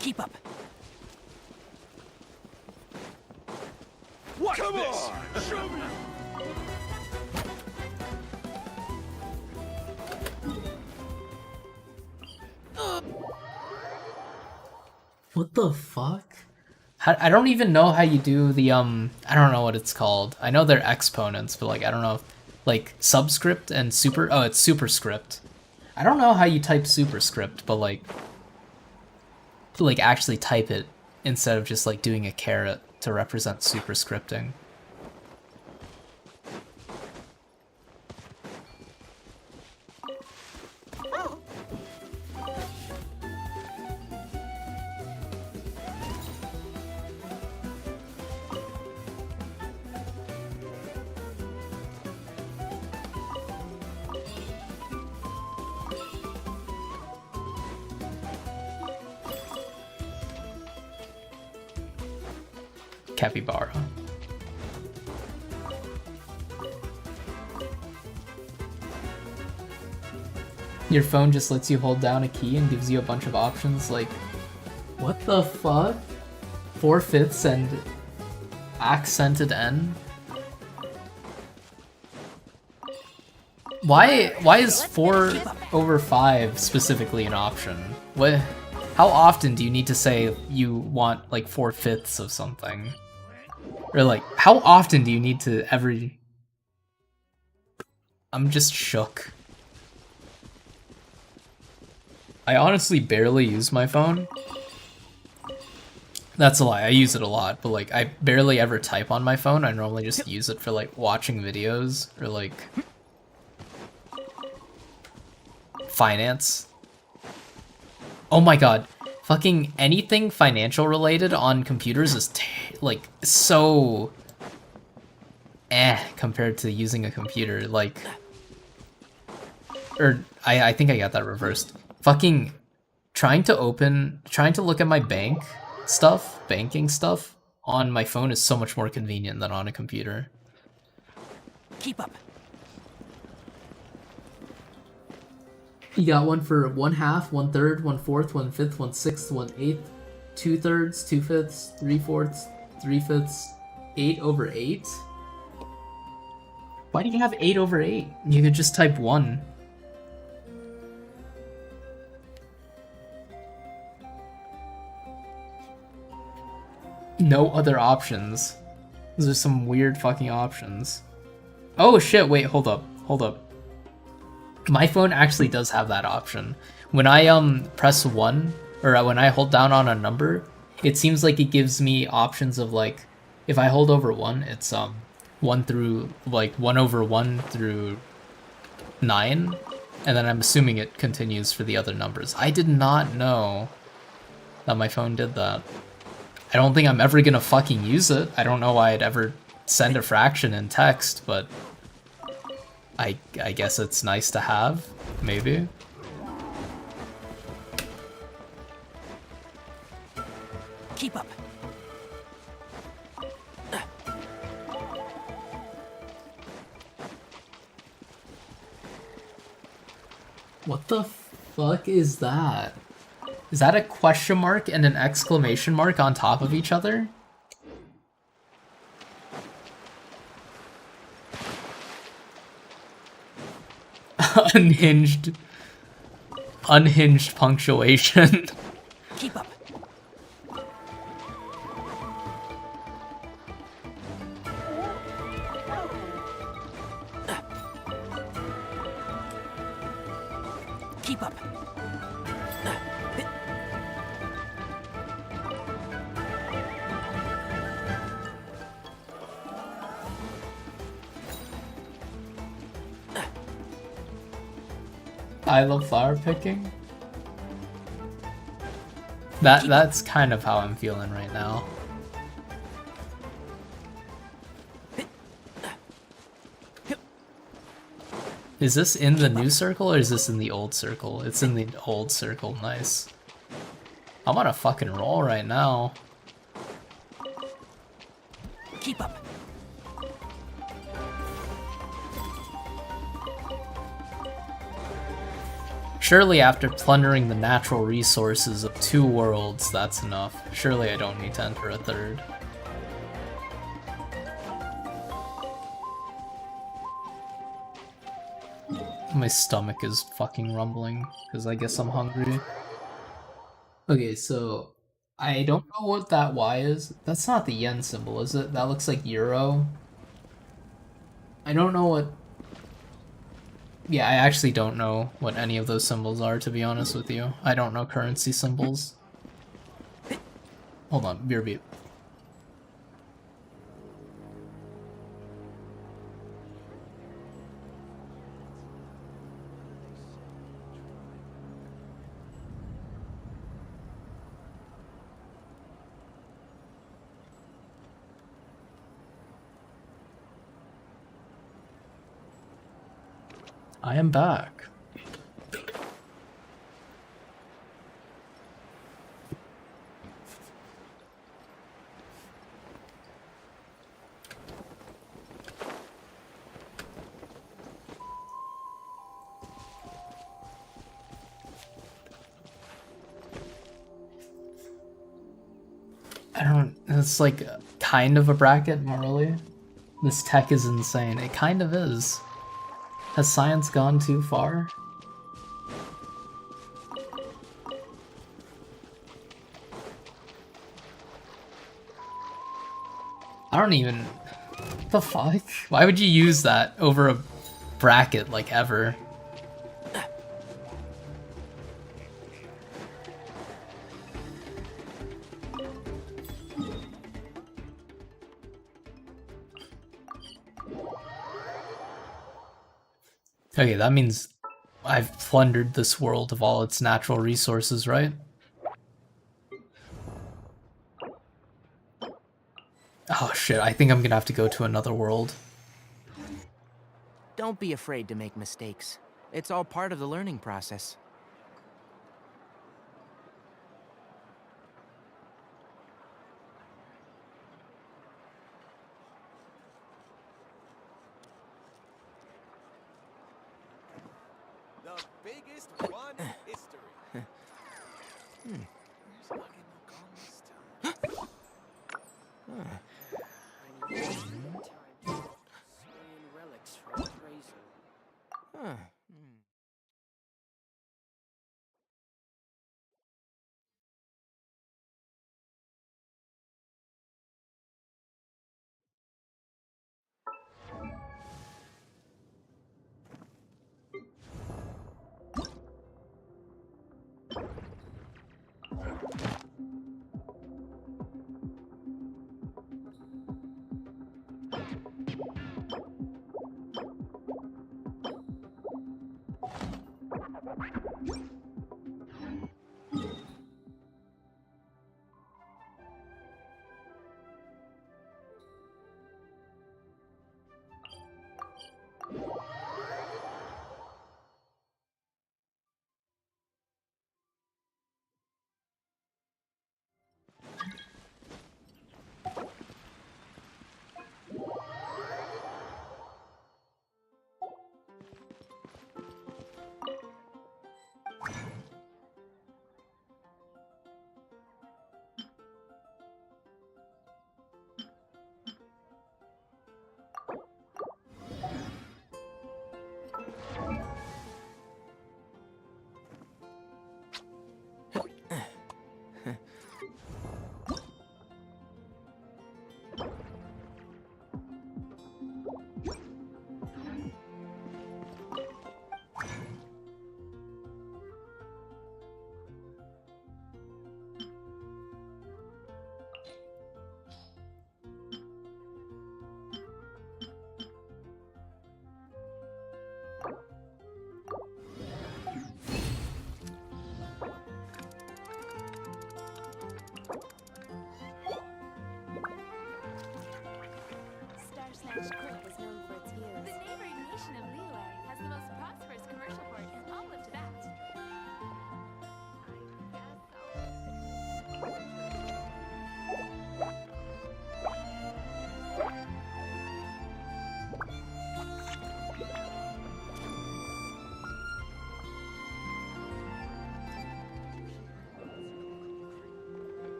Keep up. Watch Come this. On, show me. What the fuck? I don't even know how you do the, I don't know what it's called. I know they're exponents, but like, I don't know if, like, subscript and oh, it's superscript. I don't know how you type superscript, but like actually type it instead of just like doing a caret to represent superscripting. Capybara. Your phone just lets you hold down a key and gives you a bunch of options, like, what the fuck? 4/5 and accented N? Why is 4/5 specifically an option? What? How often do you need to say you want like 4/5 of something? Or like, how often do you need to I'm just shook. I honestly barely use my phone. That's a lie, I use it a lot, but like, I barely ever type on my phone. I normally just use it for like watching videos or like finance. Oh my god, Fucking anything financial related on computers is like so compared to using a computer. Like, or I think I got that reversed. Fucking trying to look at my banking stuff on my phone is so much more convenient than on a computer. Keep up. You got one for 1/2, 1/3, 1/4, 1/5, 1/6, 1/8, 2/3, 2/5, 3/4, 3/5, 8/8. Why do you have 8/8? You could just type 1. No other options. Those are some weird fucking options. Oh shit, wait, hold up. My phone actually does have that option. When I press 1, or when I hold down on a number, it seems like it gives me options of like, if I hold over 1, it's 1 through, like 1/1 through 9, and then I'm assuming it continues for the other numbers. I did not know that my phone did that. I don't think I'm ever gonna fucking use it. I don't know why I'd ever send a fraction in text, but I guess it's nice to have, maybe. Keep up. What the fuck is that? Is that a question mark and an exclamation mark on top of each other? Unhinged punctuation. Keep up. Keep up. I love flower picking. That's kind of how I'm feeling right now. Is this in the new circle or is this in the old circle? It's in the old circle, nice. I'm on a fucking roll right now. Keep up. Surely after plundering the natural resources of 2 worlds, that's enough. Surely I don't need to enter a 3rd. My stomach is fucking rumbling, because I guess I'm hungry. Okay, so I don't know what that Y is. That's not the yen symbol, is it? That looks like euro. I don't know what... Yeah, I actually don't know what any of those symbols are, to be honest with you. I don't know currency symbols. Hold on, beer beat. I am back. It's like kind of a bracket, morally. This tech is insane. It kind of is. Has science gone too far? I don't even... What the fuck? Why would you use that over a bracket, like, ever? Okay, that means I've plundered this world of all its natural resources, right? Oh shit, I think I'm gonna have to go to another world. Don't be afraid to make mistakes. It's all part of the learning process. The biggest one in history.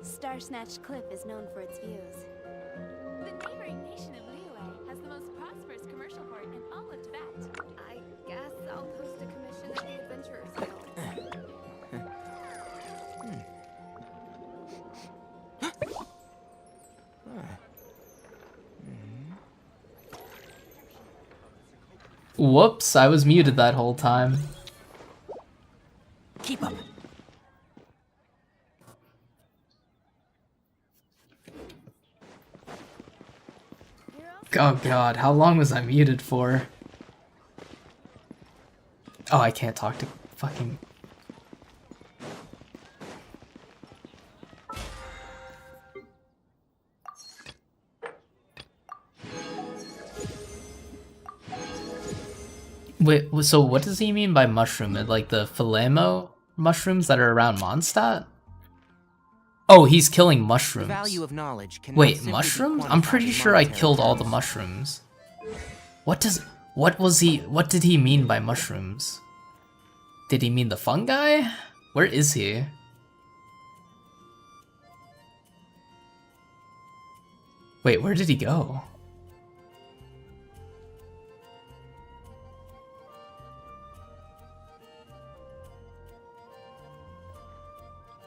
Star Snatch Cliff is known for its views. The neighboring nation of Liyue has the most prosperous commercial port in all of Tibet. I guess I'll post a commission at the Adventurers Guild. Whoops, I was muted that whole time. Keep up. Oh god, how long was I muted for? Oh, I can't talk to fucking... Wait, so what does he mean by mushroom? Like the Philemo mushrooms that are around Mondstadt? Oh, he's killing mushrooms. The value of knowledge cannot Wait, simply be mushrooms? I'm pretty quantified sure I in monetary killed all the terms. mushrooms. What did he mean by mushrooms? Did he mean the fungi? Where is he? Wait, where did he go?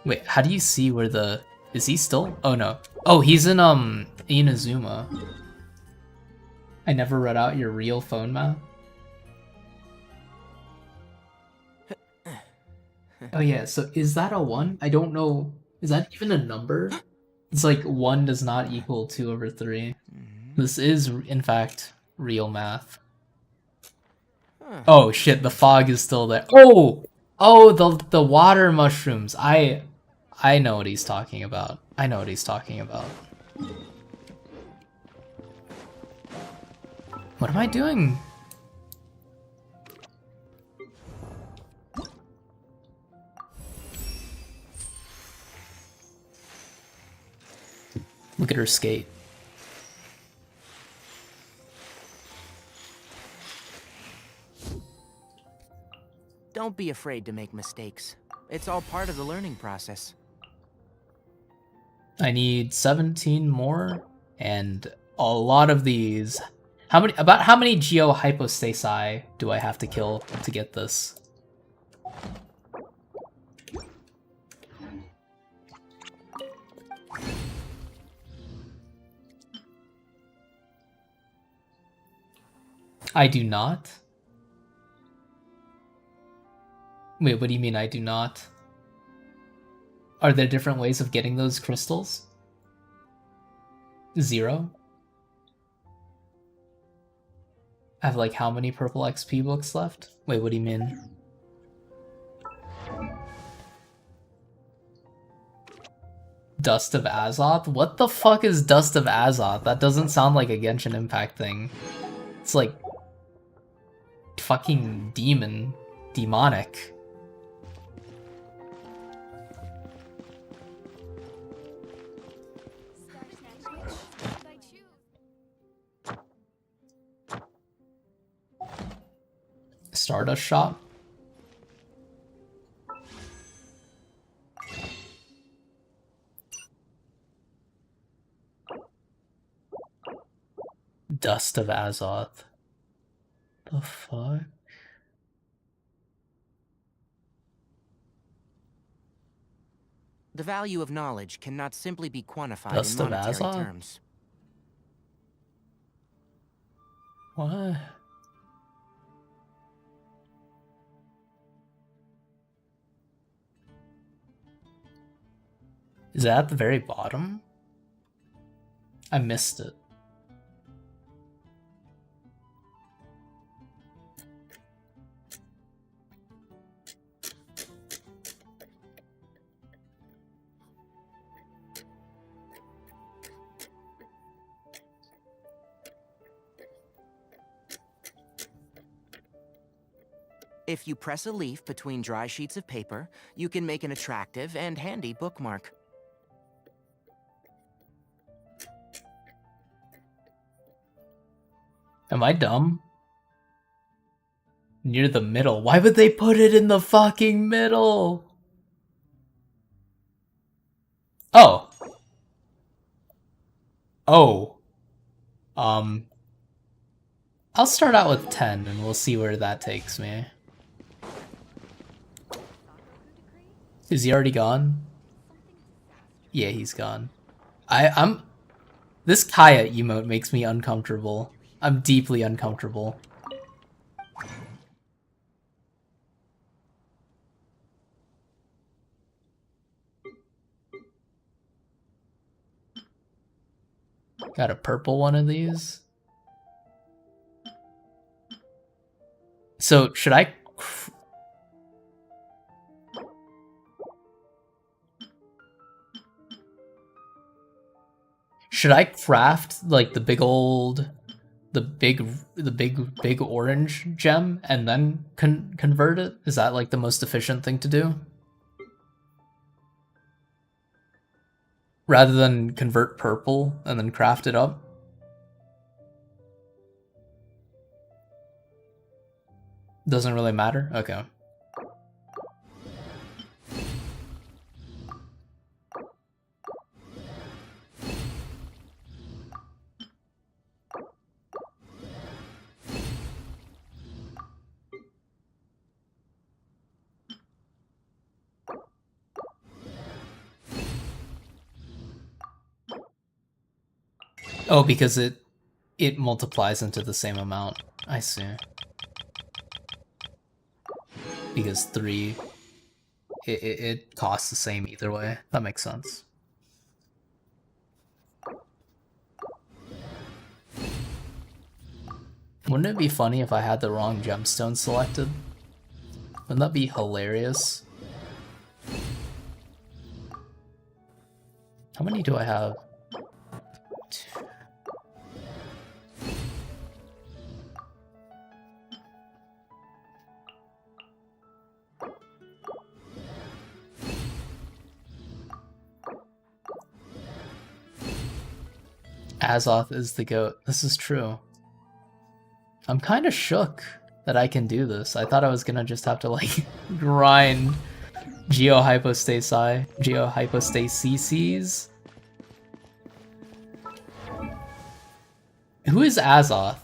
Wait, how do you see where the... Is he still? Oh no. Oh, he's in Inazuma. I never read out your real phone map. Oh yeah, so is that a 1? I don't know. Is that even a number? It's like 1 does not equal 2/3. This is, in fact, real math. Oh shit, the fog is still there. Oh! Oh, the water mushrooms. I know what he's talking about. I know what he's talking about. What am I doing? Look at her skate. Don't be afraid to make mistakes. It's all part of the learning process. I need 17 more, and a lot of these. About how many Geo Hypostasi do I have to kill to get this? I do not. Wait, what do you mean I do not? Are there different ways of getting those crystals? 0? I have like how many purple XP books left? Wait, what do you mean? Dust of Azoth? What the fuck is Dust of Azoth? That doesn't sound like a Genshin Impact thing. It's like fucking demonic. Stardust Shop? Dust of Azoth. The fuck? The value of knowledge cannot simply be quantified Dust in of monetary Azoth? terms. What? Is that at the very bottom? I missed it. If you press a leaf between dry sheets of paper, you can make an attractive and handy bookmark. Am I dumb? Near the middle. Why would they put it in the fucking middle? Oh. Oh. I'll start out with 10 and we'll see where that takes me. Is he already gone? Yeah, he's gone. I'm... This Kaya emote makes me uncomfortable. I'm deeply uncomfortable. Got a purple one of these. So, should I... Should I craft, like, the big old... The big orange gem and then convert it? Is that, like, the most efficient thing to do? Rather than convert purple and then craft it up? Doesn't really matter? Okay. Oh, because it multiplies into the same amount. I see. Because 3, it costs the same either way. That makes sense. Wouldn't it be funny if I had the wrong gemstone selected? Wouldn't that be hilarious? How many do I have? Azoth is the goat. This is true. I'm kind of shook that I can do this. I thought I was gonna just have to like grind geohypostases. Who is Azoth?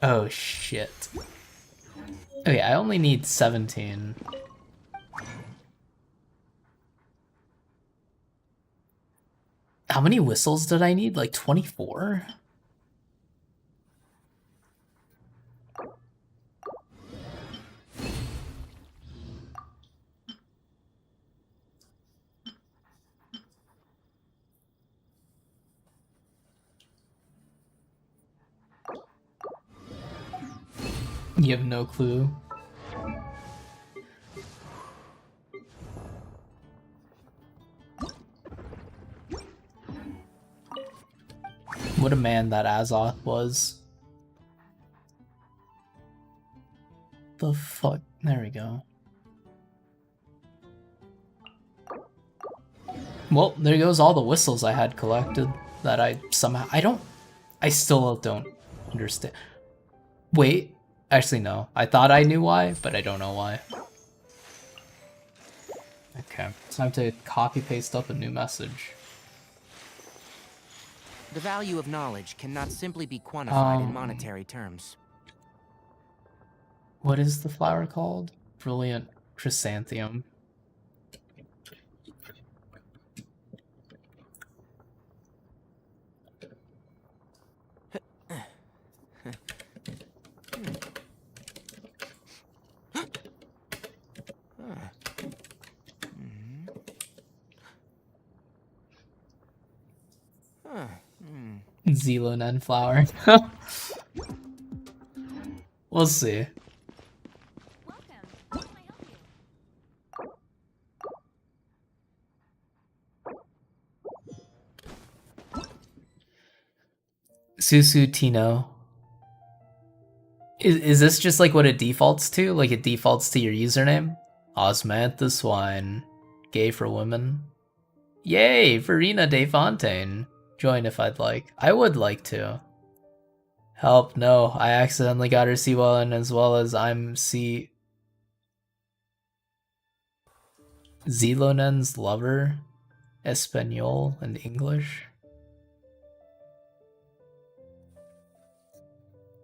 Oh shit. Okay, I only need 17. How many whistles did I need? Like 24? You have no clue. What a man that Azoth was. The fuck? There we go. Well, there goes all the whistles I had collected that I somehow... I still don't understand. Wait. Actually, no. I thought I knew why, but I don't know why. Okay. Time to copy-paste up a new message. The value of knowledge cannot simply be quantified in monetary terms. What is the flower called? Brilliant chrysanthemum. Xilonen flower. We'll see. Susu Tino. Is this just like what it defaults to? Like it defaults to your username? Osmantha Swine. Gay for women. Yay! Verena De Fontaine. Join if I'd like. I would like to. Help, no. I accidentally got her Xilonen as well as I'm Xilonen's lover. Espanol and English.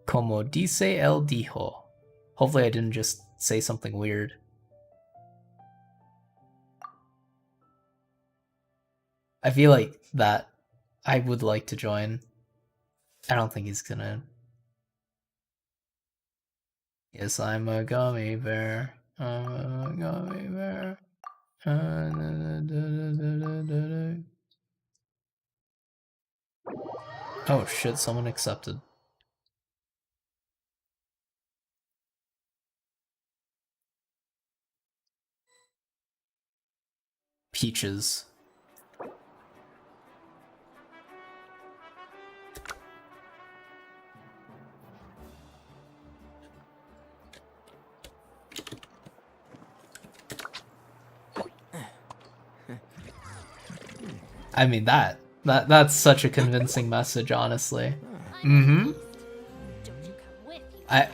Como dice él dijo. Hopefully I didn't just say something weird. I feel like that I would like to join. I don't think he's gonna... Yes, I'm a gummy bear. I'm a gummy bear. Oh shit, someone accepted. Peaches. I mean that's such a convincing message, honestly. Mm-hmm. I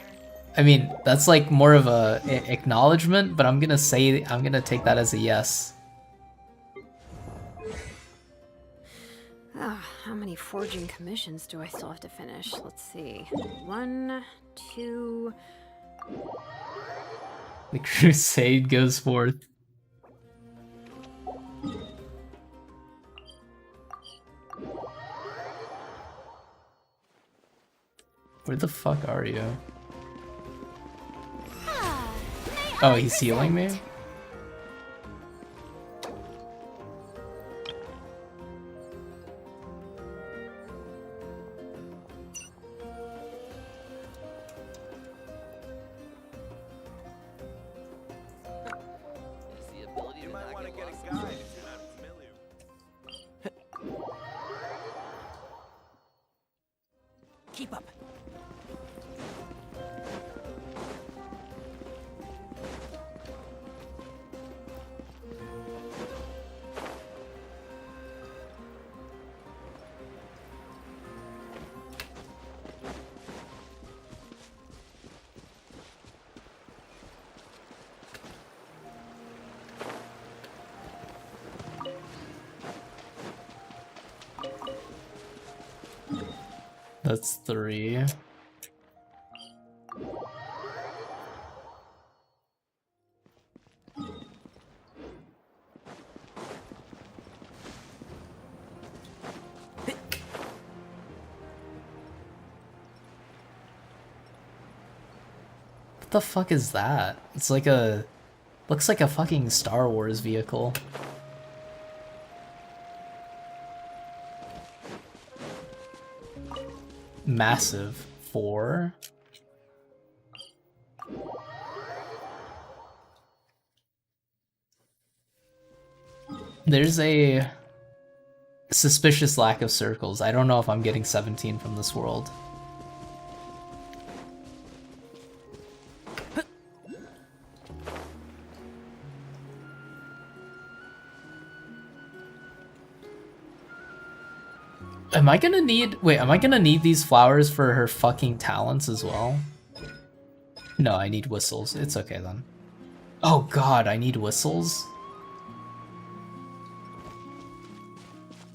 mean that's like more of a acknowledgement, but I'm gonna take that as a yes. How many forging commissions do I still have to finish? Let's see. 1, 2. The crusade goes forth. Where the fuck are you? Oh, he's healing me? Keep up. That's 3. What the fuck is that? It's like a... Looks like a fucking Star Wars vehicle. Massive. 4. There's a suspicious lack of circles. I don't know if I'm getting 17 from this world. Am I gonna need... Wait, am I gonna need these flowers for her fucking talents as well? No, I need whistles. It's okay then. Oh god, I need whistles?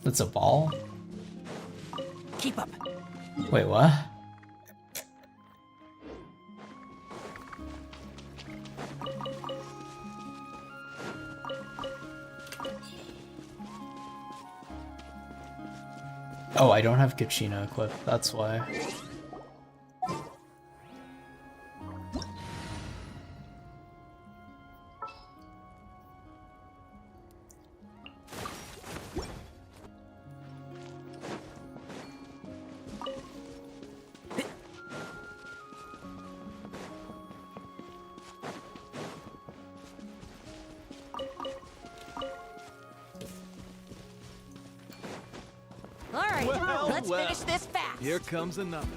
That's a ball? Keep up. Wait, what? Oh, I don't have Kachina equipped, that's why. Let's finish this fast. Here comes another.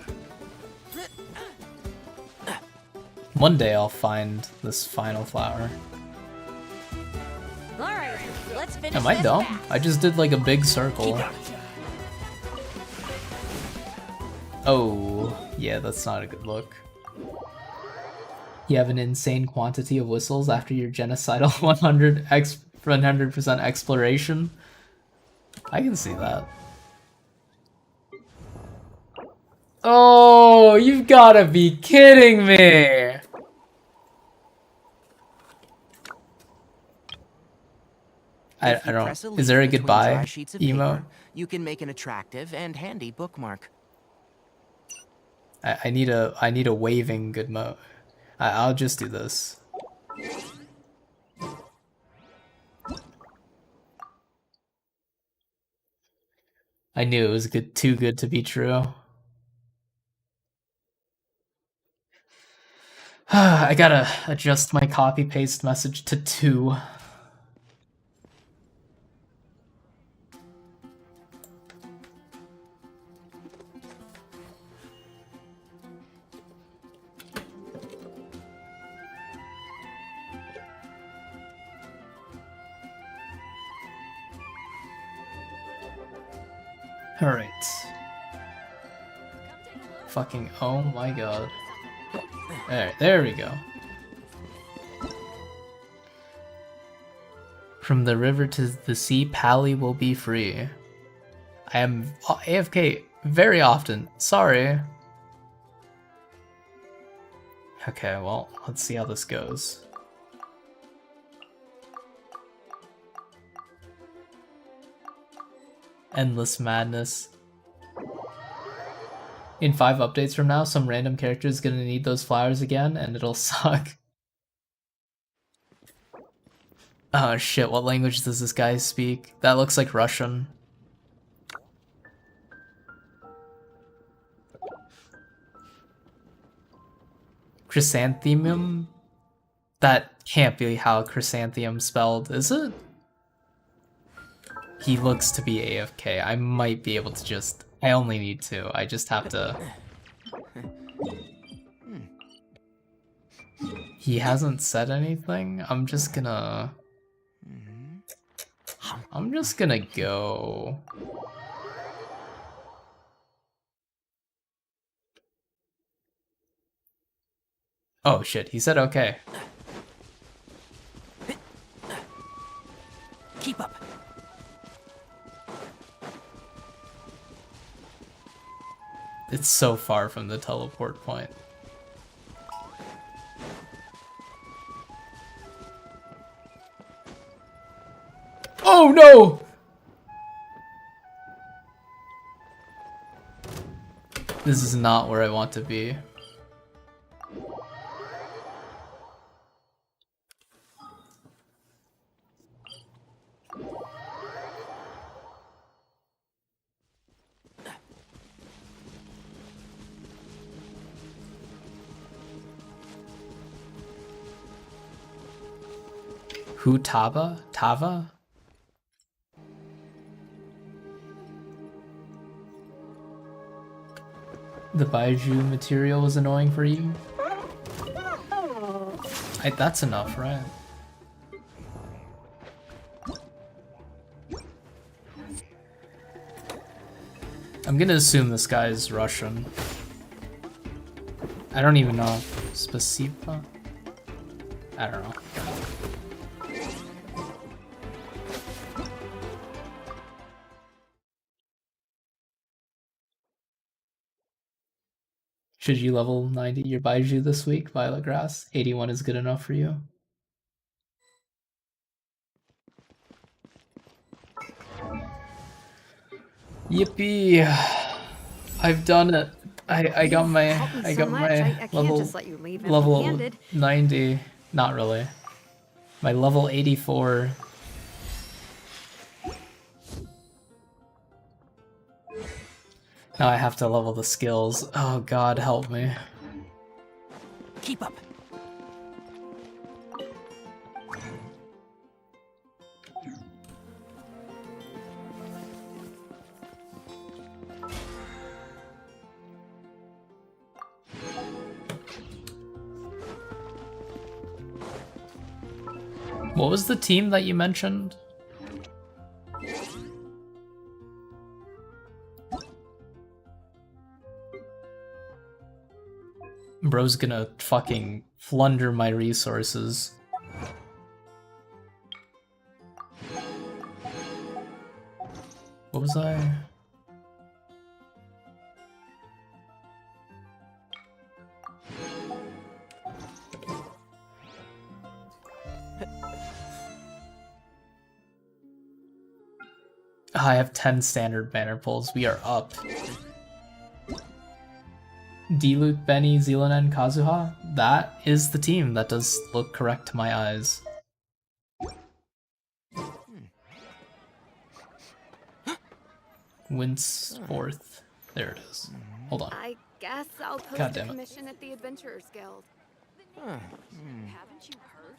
One day I'll find this final flower. All right, let's finish Am I this dumb? fast. I just did like a big circle. Oh, yeah, that's not a good look. You have an insane quantity of whistles after your genocidal 100% exploration. I can see that. Oh, you've gotta be kidding me! I don't... Is there a goodbye emote? You can make an attractive and handy bookmark. I need a waving good mo. I'll just do this. I knew it was good, too good to be true. I gotta adjust my copy paste message to 2. Alright. Fucking, oh my god. Alright, there we go. From the river to the sea, Pally will be free. I am AFK very often. Sorry. Okay, well, let's see how this goes. Endless madness. In 5 updates from now, some random character is gonna need those flowers again, and it'll suck. Oh shit, what language does this guy speak? That looks like Russian. Chrysanthemum? That can't be how chrysanthemum spelled, is it? He looks to be AFK. I might be able to just... I only need 2. I just have to... He hasn't said anything? I'm just gonna go... Oh shit, he said okay. Keep up. It's so far from the teleport point. Oh no! This is not where I want to be. Who Tava? Tava? The Baiju material was annoying for you? That's enough, right? I'm gonna assume this guy is Russian. I don't even know. Spasiba? I don't know. Should you level 90 your Baiju this week, Violet Grass? 81 is good enough for you. Yippee! I've done it. I got my level 90. Not really. My level 84. Now I have to level the skills. Oh god, help me. Keep up. What was the team that you mentioned? Bro's gonna fucking plunder my resources. What was I? I have 10 standard banner pulls. We are up. Diluc, Benny, Xilonen, Kazuha? That is the team. That does look correct to my eyes. Wins fourth. There it is. Hold on. I guess I'll post God a damn it. commission at the Adventurers Guild. Haven't you heard?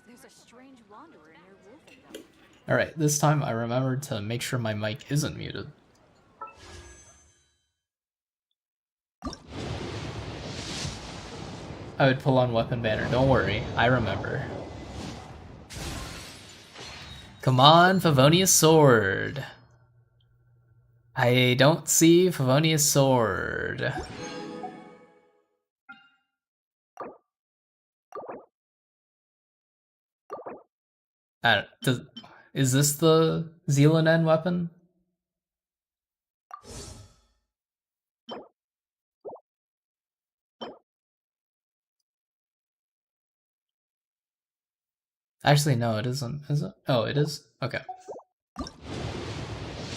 There's a strange wanderer near Wolfenville. Alright, this time I remembered to make sure my mic isn't muted. I would pull on weapon banner, don't worry, I remember. Come on, Favonius Sword! I don't see Favonius Sword. Is this the Xilonen weapon? Actually, no, it isn't, is it? Oh, it is? Okay.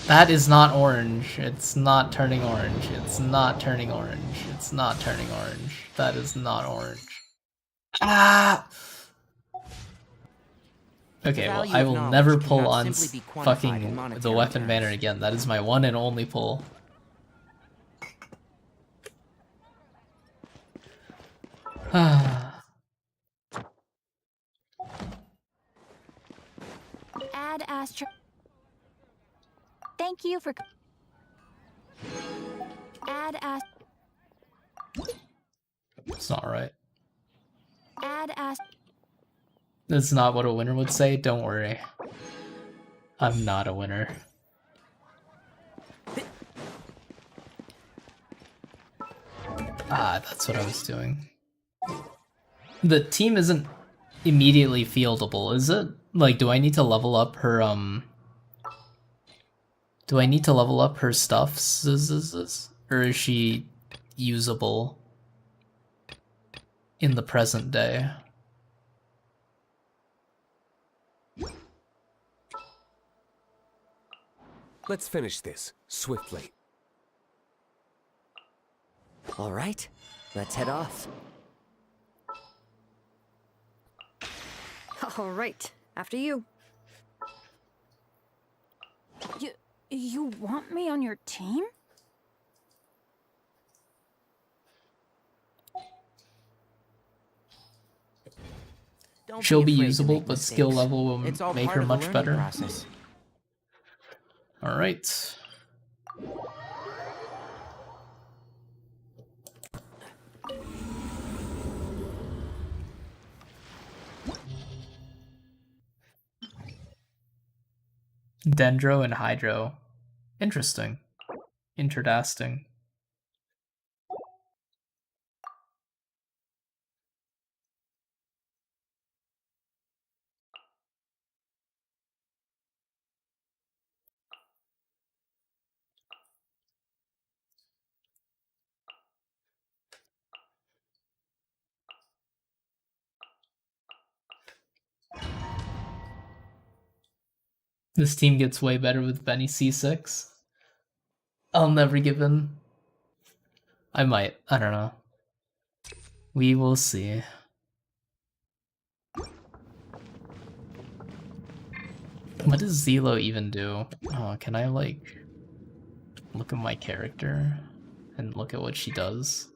That is not orange. It's not turning orange. It's not turning orange. It's not turning orange. That is not orange. Ah! Okay, well, I will never pull on fucking the weapon banner again. That is my one and only pull. Add Astro. Thank you for. Add Ast. It's not right. Add Ast. That's not what a winner would say, don't worry. I'm not a winner. Ah, that's what I was doing. The team isn't immediately fieldable, is it? Like, do I need to level up her, Do I need to level up her stuff? Or is she usable in the present day? Let's finish this swiftly. All right, let's head off. All right, after you. You want me on your team? She'll be usable, but skill level will make her much better. Process. Alright. Dendro and Hydro. Interesting. Interdasting. This team gets way better with Benny C6. I'll never give in. I might. I don't know. We will see. What does Zelo even do? Oh, can I, like, look at my character and look at what she does?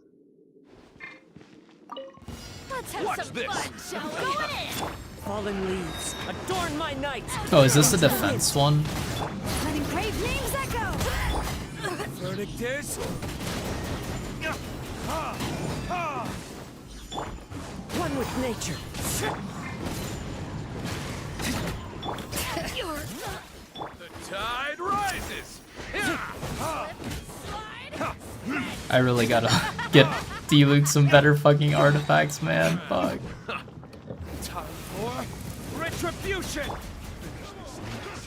Let's have Watch some this. fun, shall we? Fallen leaves, adorn my night. Oh, is this a defense one? Letting brave names echo. Verdict is... One with nature. The tide rises. I really gotta get D-Luke some better fucking artifacts, man. Fuck. Time for retribution.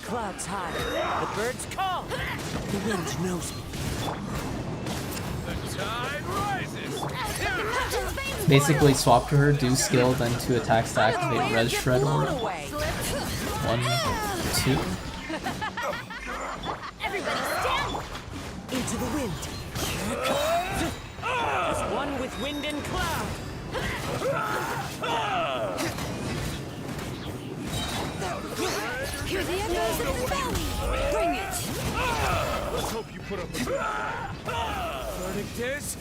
Clouds high, the birds call. The wind knows me. The tide rises. Basically swap to her, do skill, then 2 attacks to activate Res Shred Aura. 1, 2. Everybody stand. Into the wind. As one with wind and cloud. Hear the echoes of the valley. Bring it. Let's hope you put up with it. Verdict is...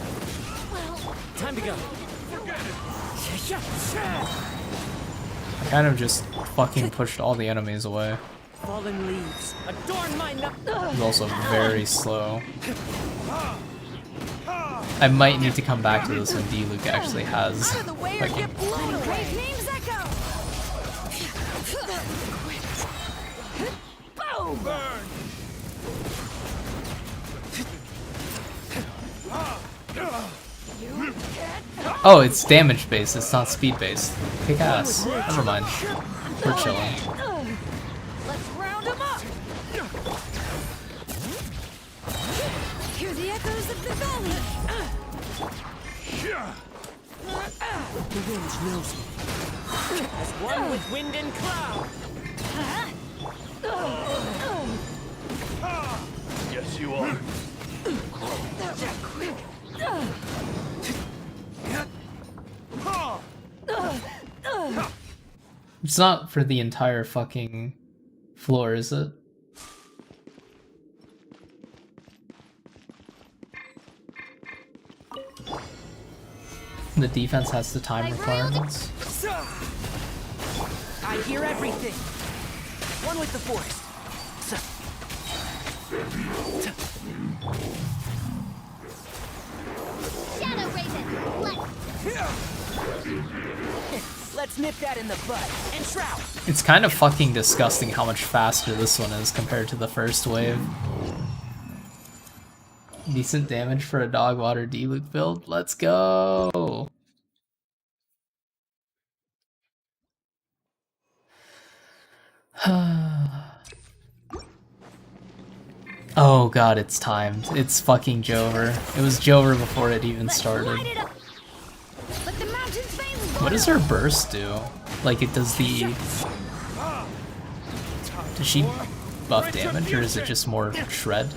Well, Time to go. Forget it. I kind of just fucking pushed all the enemies away. Fallen leaves, adorn my night. He's also very slow. I might need to come back to this when D-Luke actually has out of the way or like, get blown away. Brave names echo. Boom. Burn. Oh, it's damage based, it's not speed based. Kick ass. Never mind. We're chilling. Let's round them up. Hear the echoes of the valley. The wind knows me. As one with wind and cloud. Yes, you are. That was quick. It's not for the entire fucking floor, is it? The defense has the time requirements. I hear everything. One with the forest. Shadow Raven. Let's nip that in the bud and shroud. It's kind of fucking disgusting how much faster this one is compared to the first wave. Decent damage for a dog water D-Luke build. Let's go! Oh god, it's timed. It's fucking Jover. It was Jover before it even started. What does her burst do? Like it does the... Does she buff damage or is it just more shred?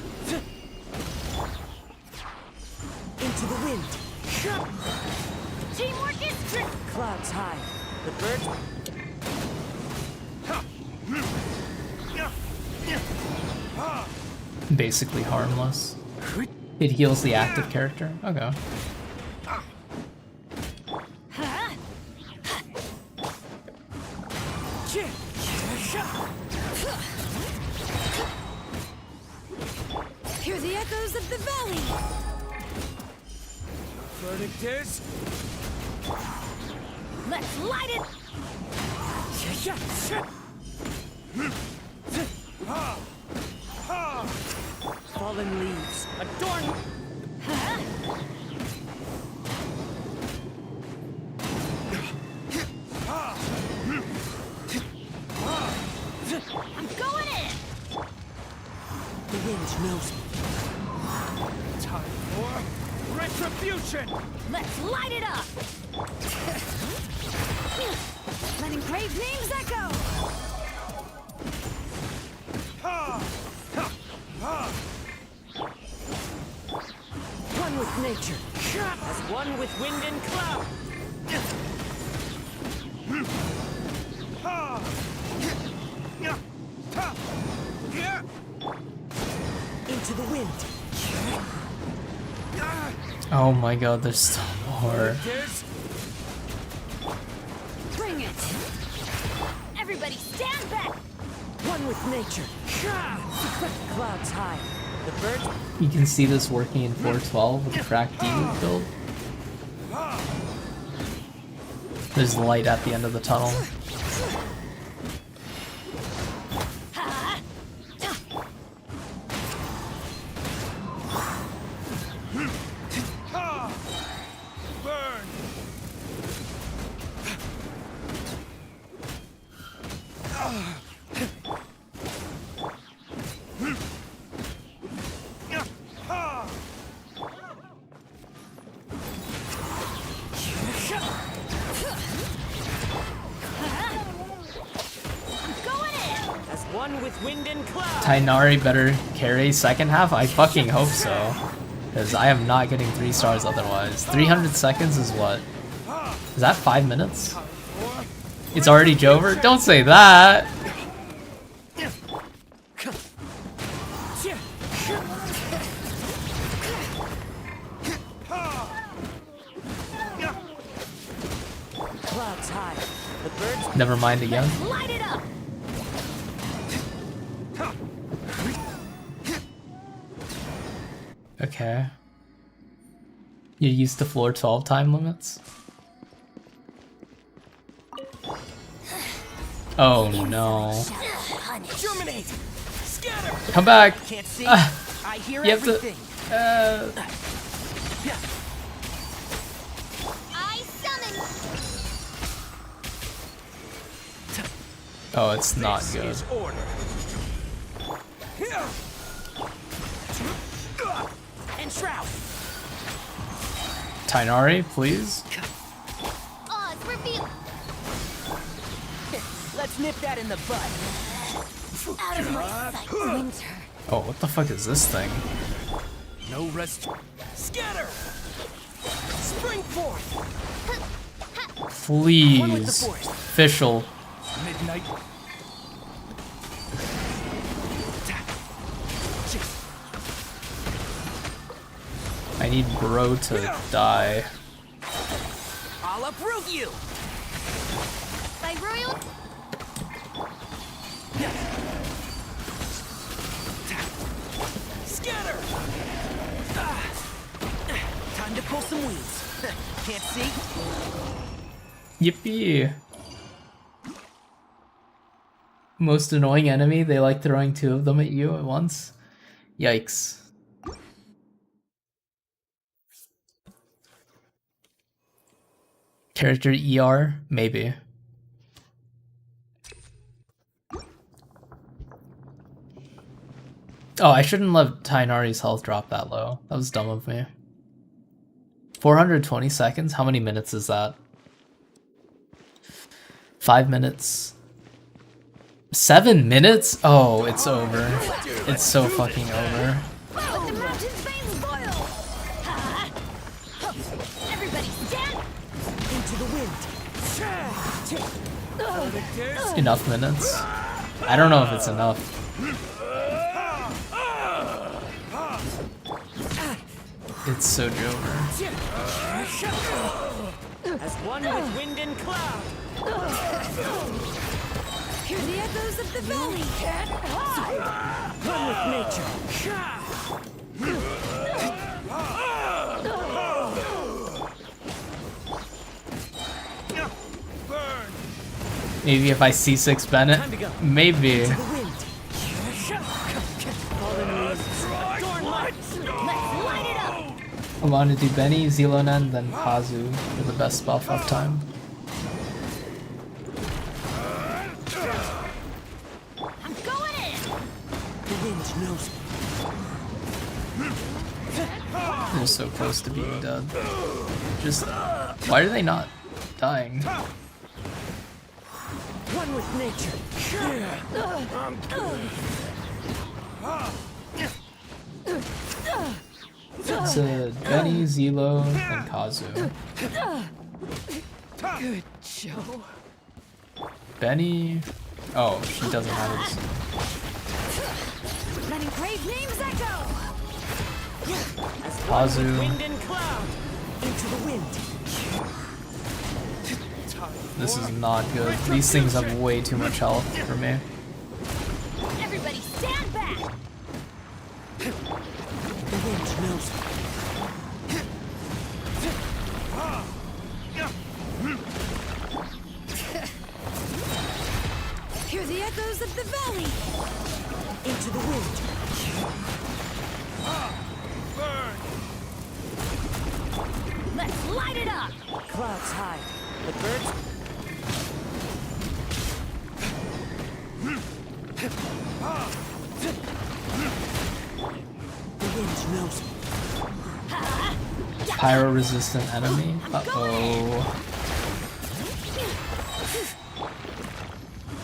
Into the wind. Teamwork is Clouds high. The birds. Basically harmless. It heals the active character. Okay. Hear the echoes of the valley. Verdict is Let's light it. Fallen leaves. Adorn. I'm going in. The wind knows me. time for retribution. Let's light it up. Letting brave names echo. One with nature, as one with wind and cloud. Into the wind. Oh my god, there's still more. Bring it. Everybody stand back. One with nature. Clouds high. The birds. You can see this working in 412 with the cracked D build. There's light at the end of the tunnel. Tainari better carry second half? I fucking hope so. Because I am not getting 3 stars otherwise. 300 seconds is what? Is that 5 minutes? It's already Jover? Don't say that! Clouds high. The birds. Never mind again. Light it up. Okay. You're used to floor 12 time limits? Oh no. Germinate. Scatter. Come back! Can't see. Ah, I hear you have everything. I summon. Oh, it's not good. Enshroud. Tainari, please? Oz, reveal. Let's nip that in the bud. Out of my sight, winter. Oh, what the fuck is this thing? No rest. Scatter. Spring forth. Please. Official. Midnight. I need bro to die. I'll uproot you. By royal. Scatter. Time to pull some weeds. Can't see. Yippee. Most annoying enemy, they like throwing 2 of them at you at once. Yikes. Character ER? Maybe. Oh, I shouldn't let Tainari's health drop that low. That was dumb of me. 420 seconds? How many minutes is that? 5 minutes. 7 minutes? Oh, it's over. It's so fucking over. Enough minutes? I don't know if it's enough. It's so Jover. As one with wind and cloud. Hear the echoes of the valley. One with nature. Maybe if I C6 Bennett? Maybe. I want to do Benny, Xilonen, then Kazu for the best buff uptime. I'm going in. The wind knows me. They're so close to being dead. Just, why are they not dying? One with nature. I'm good. It's Benny, Zilo, and Kazu. Good show. Benny... Oh, she doesn't have it. Letting brave names echo. Kazu. Wind and cloud. Into the wind. This is not good. These things have way too much health for me. Everybody stand back. The wind knows. Hear the echoes of the valley. Into the wind. Burn! Let's light it up. Clouds high. The birds. The wind knows. Pyro-resistant enemy? Uh-oh.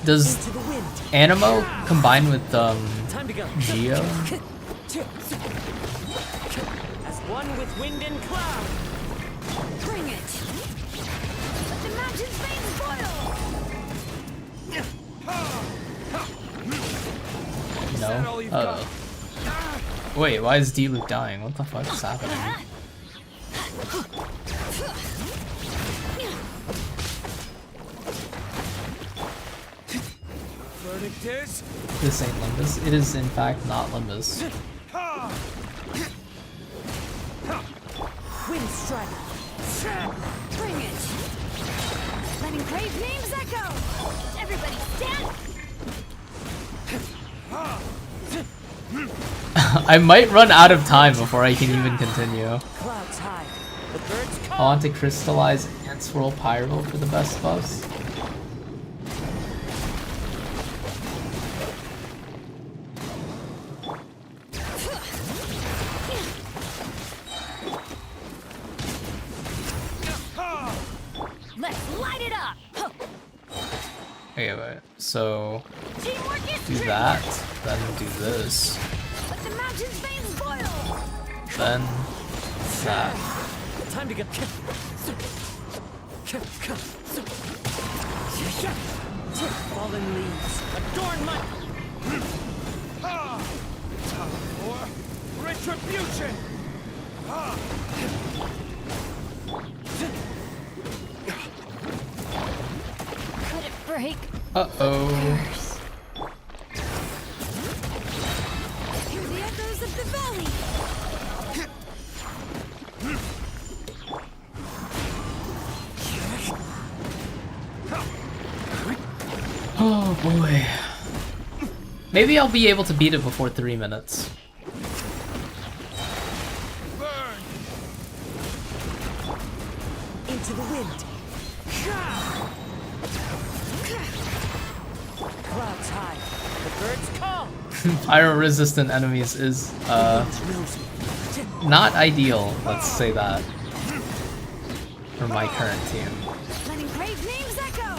Does Animo combine with, Geo? As one with wind and cloud. Bring it. Let the mountain's veins boil. No? Uh-oh. Wait, why is D-Luke dying? What the fuck is happening? Verdict is? This ain't Limbus. It is in fact not Limbus. Wind strike. Bring it. Letting brave names echo. Everybody stand. I might run out of time before I can even continue. Clouds high. The birds I want to crystallize and swirl Pyro for the best buffs. Let's light it up. Okay, wait. So Teamwork is do that, then do this, Let the mountain's veins boil. then that. Time to get. Fallen leaves adorn my. Time for retribution! Could it break? Uh-oh. Hear the echoes of the valley. Oh boy. Maybe I'll be able to beat it before 3 minutes. Burn! Into the wind. Clouds high. The birds call. Pyro-resistant enemies is not ideal, let's say that, for my current team. Letting brave names echo.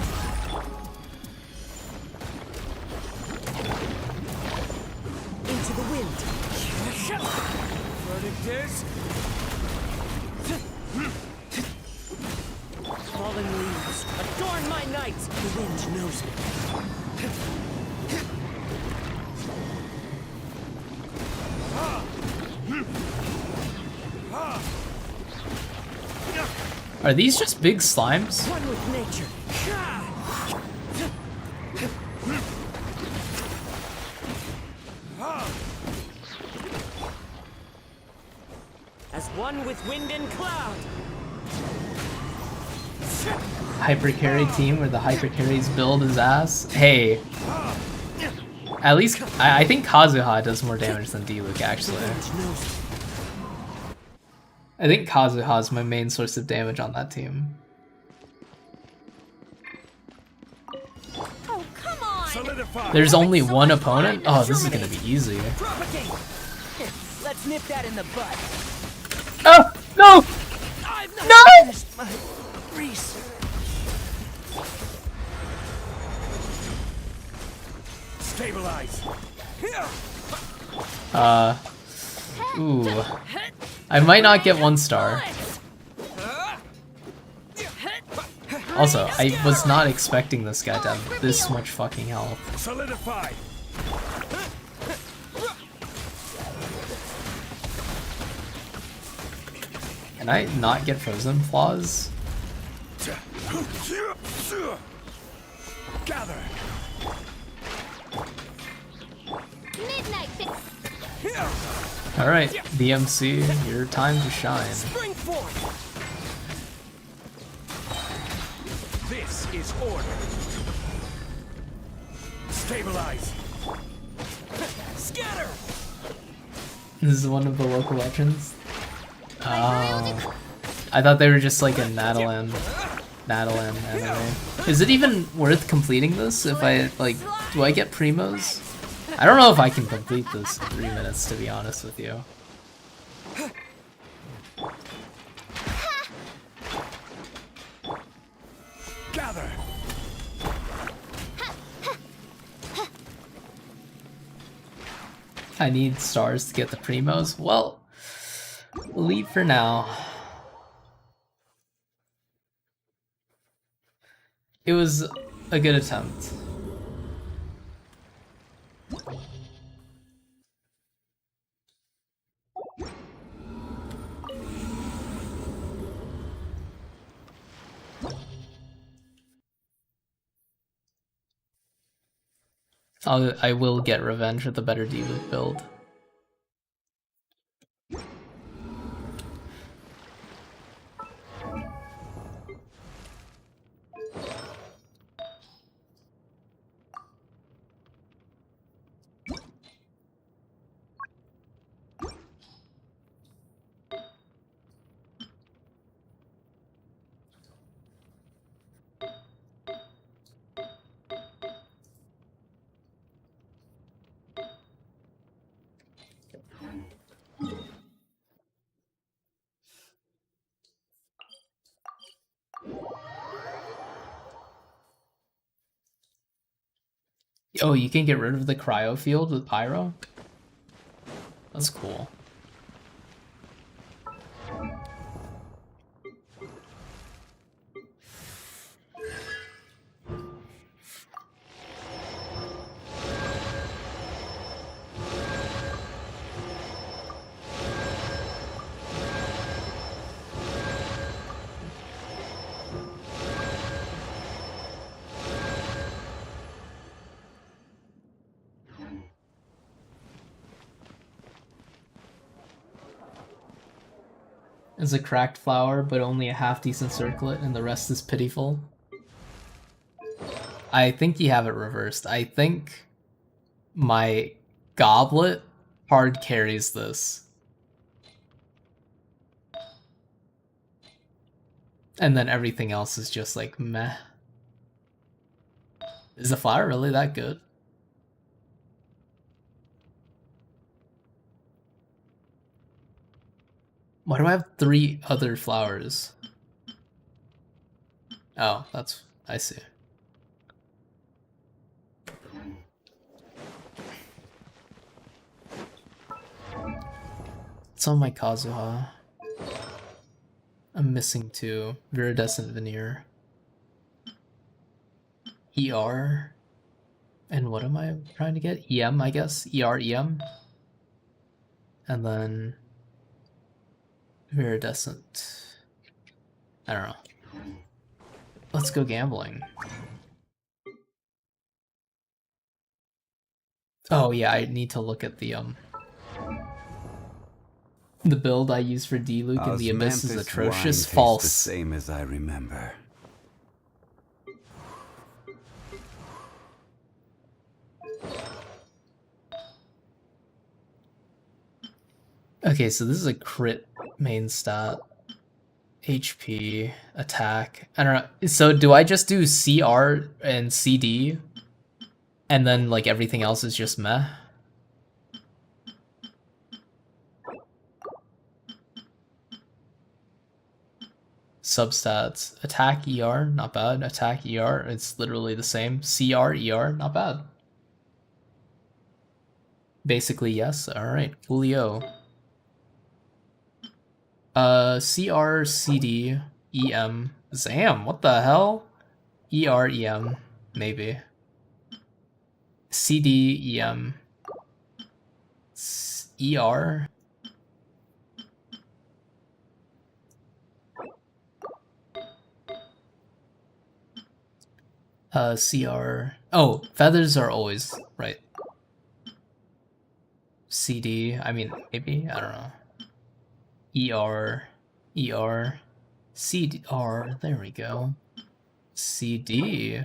Into the wind. Verdict is fallen leaves adorn my night. The wind knows me. Are these just big slimes? One with nature. As one with wind and cloud. Hyper carry team where the hyper carries build his ass. Hey, at least I think Kazuha does more damage than D-Luke actually. I think Kazuha is my main source of damage on that team. Oh, come on. Solidify. There's only one opponent? Oh, this is gonna be easy. Propagate. Let's nip that in the bud. Oh, no! I've not No! finished my research. Stabilize. Ooh. I might not get 1 star. Also, I was not expecting this guy to have this much fucking health. Solidify. Can I not get frozen flaws? Gather. Midnight. Alright, DMC, your time to shine. Spring forth. This is order. Stabilize. Scatter. This is one of the local legends. Oh. I thought they were just like a Natalan anime. Is it even worth completing this if I, like, do I get primos? I don't know if I can complete this in 3 minutes, to be honest with you. Gather. I need stars to get the primos. Well, we'll leave for now. It was a good attempt. I will get revenge with a better D-Luke build. Oh, you can get rid of the cryo field with pyro? That's cool. Is a cracked flower, but only a half-decent circlet, and the rest is pitiful. I think you have it reversed. I think my goblet hard carries this. And then everything else is just like meh. Is the flower really that good? Why do I have 3 other flowers? Oh, that's... I see. It's on my Kazuha. I'm missing 2. Viridescent Veneer. ER. And what am I trying to get? EM, I guess? ER, EM. And then... Viridescent. I don't know. Let's go gambling. Oh yeah, I need to look at the build I use for D-Luke in the Abyss is atrocious. False. The same as I remember. Okay, so this is a crit main stat. HP, attack. I don't know. So do I just do CR and CD? And then like everything else is just meh? Substats. Attack ER, not bad. Attack ER, it's literally the same. CR, ER, not bad. Basically, yes. Alright, Julio. CR, CD, EM. Zam, what the hell? ER, EM, maybe. CD, EM. ER? CR. Oh, feathers are always right. CD, I mean, maybe? I don't know. ER, ER, CDR, there we go. CD,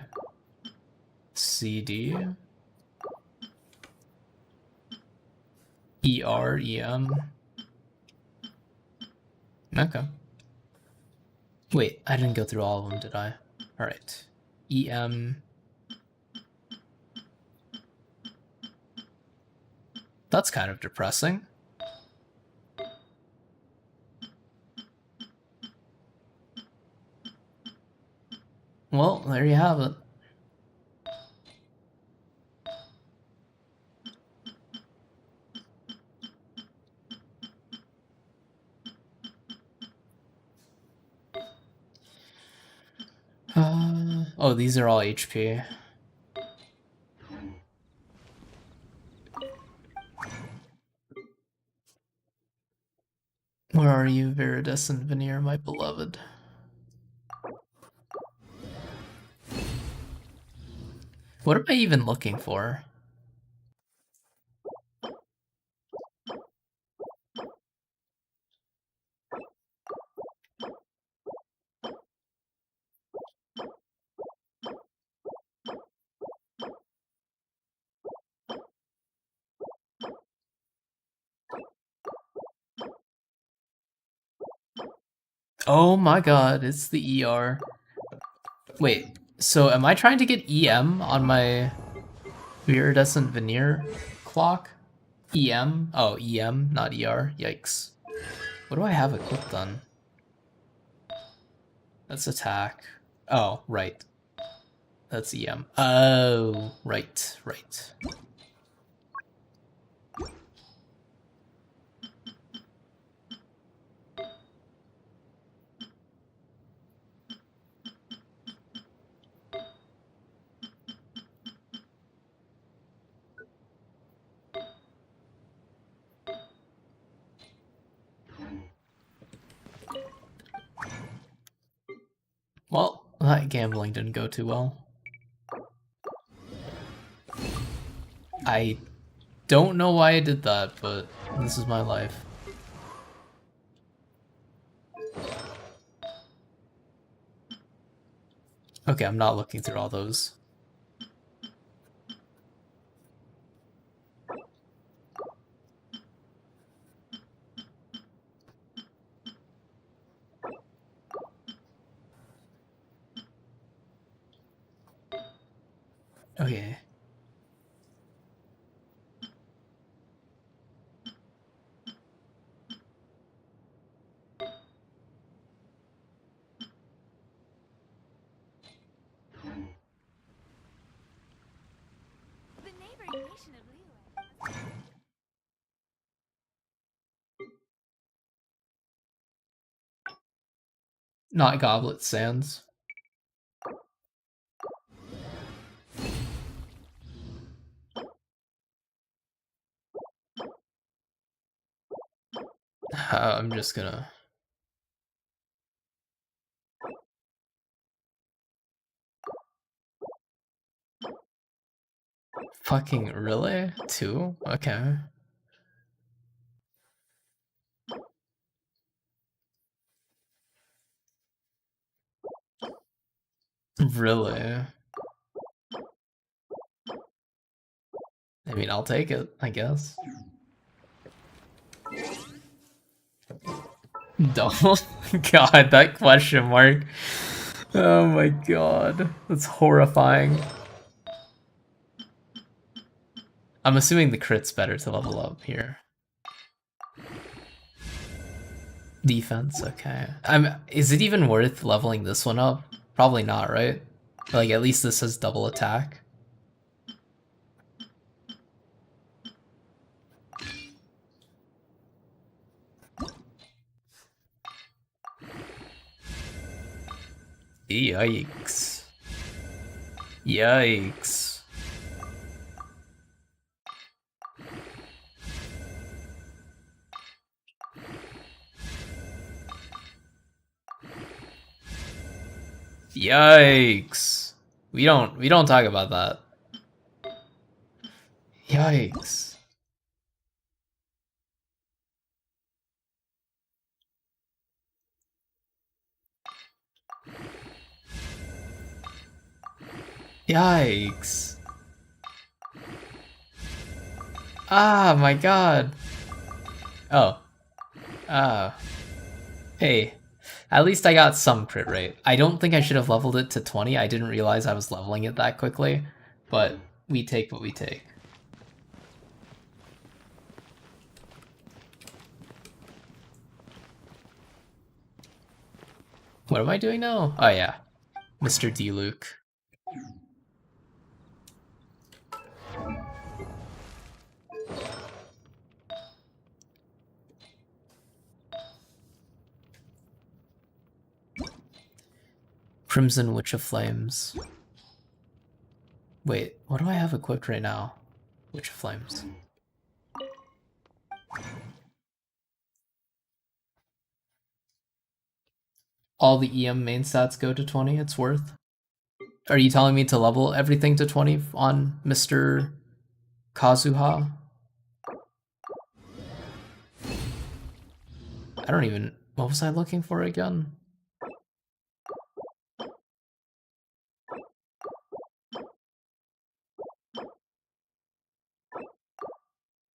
CD, ER, EM. Okay. Wait, I didn't go through all of them, did I? Alright. EM. That's kind of depressing. Well, there you have it. Oh, these are all HP. Where are you, Viridescent Veneer, my beloved? What am I even looking for? Oh my god, it's the ER. Wait, so am I trying to get EM on my Viridescent Veneer clock? EM? Oh, EM, not ER. Yikes. What do I have equipped on? That's attack. Oh, right. That's EM. Oh, right, right. Well, that gambling didn't go too well. I don't know why I did that, but this is my life. Okay, I'm not looking through all those. Okay. The neighboring nation of Liyue has... Not Goblet Sands. I'm just gonna... Fucking really? 2? Okay. Really? I mean, I'll take it, I guess. Don't. God, that question mark. Oh my god. That's horrifying. I'm assuming the crit's better to level up here. Defense, okay. Is it even worth leveling this one up? Probably not, right? Like, at least this has double attack. Yikes. Yikes. Yikes. We don't talk about that. Yikes. Yikes. Ah, my god. Oh. Hey. At least I got some crit rate. I don't think I should have leveled it to 20. I didn't realize I was leveling it that quickly. But we take what we take. What am I doing now? Oh yeah. Mr. D. Luke. Crimson Witch of Flames. Wait, what do I have equipped right now? Witch of Flames. All the EM main stats go to 20, it's worth. Are you telling me to level everything to 20 on Mr. Kazuha? I don't even... What was I looking for again?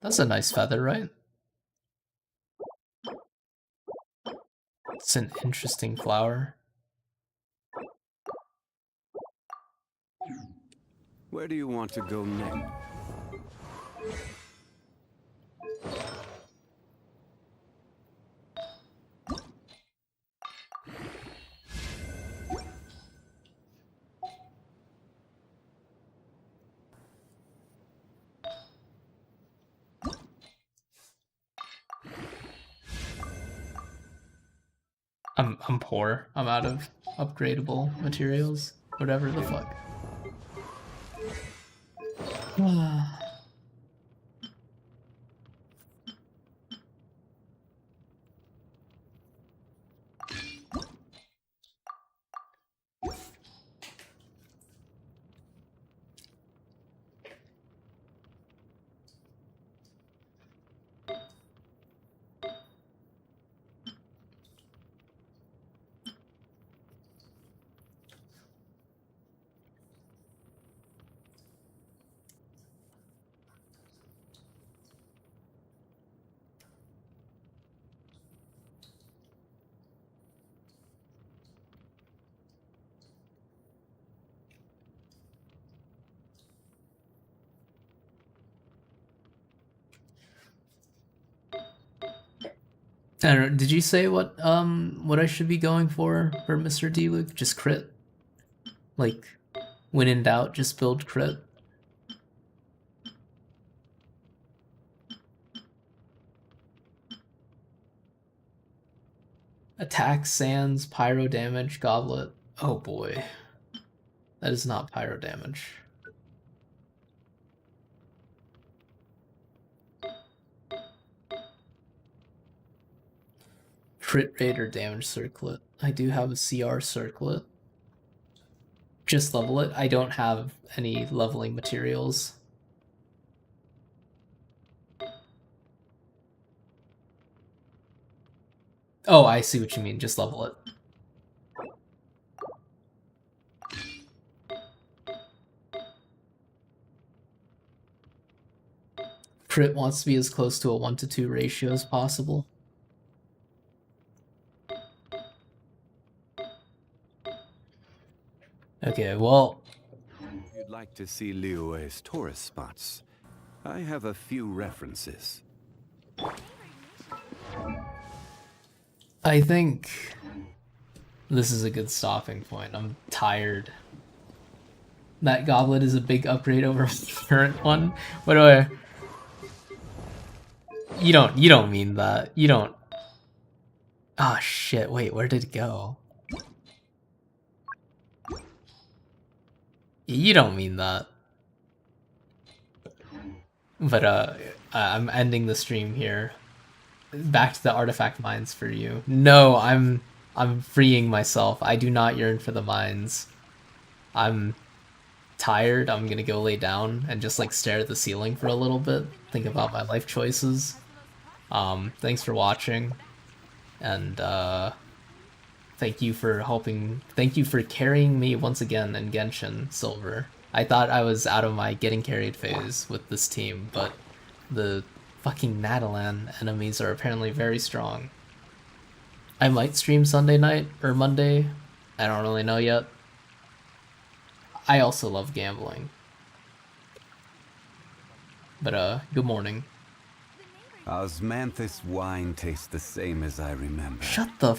That's a nice feather, right? It's an interesting flower. Where do you want to go next? I'm poor. I'm out of upgradable materials. Whatever the fuck. I don't know, did you say what I should be going for Mr. D Luke? Just crit? Like, when in doubt, just build crit? Attack, sands, pyro damage, goblet. Oh boy. That is not pyro damage. Crit rate or damage circlet. I do have a CR circlet. Just level it. I don't have any leveling materials. Oh, I see what you mean. Just level it. Crit wants to be as close to a 1-to-2 ratio as possible. Okay, well... If you'd like to see Liyue's tourist spots, I have a few references. I think this is a good stopping point. I'm tired. That goblet is a big upgrade over the current one. What do I... You don't mean that. You don't... Ah, shit. Wait, where did it go? You don't mean that. But, I'm ending the stream here. Back to the artifact mines for you. No, I'm freeing myself. I do not yearn for the mines. I'm tired. I'm gonna go lay down and just, like, stare at the ceiling for a little bit. Think about my life choices. Thanks for watching. And, thank you for helping. Thank you for carrying me once again in Genshin Silver. I thought I was out of my getting carried phase with this team, but the fucking Natalan enemies are apparently very strong. I might stream Sunday night or Monday. I don't really know yet. I also love gambling. But, good morning. Osmanthus wine tastes the same as I remember. Shut the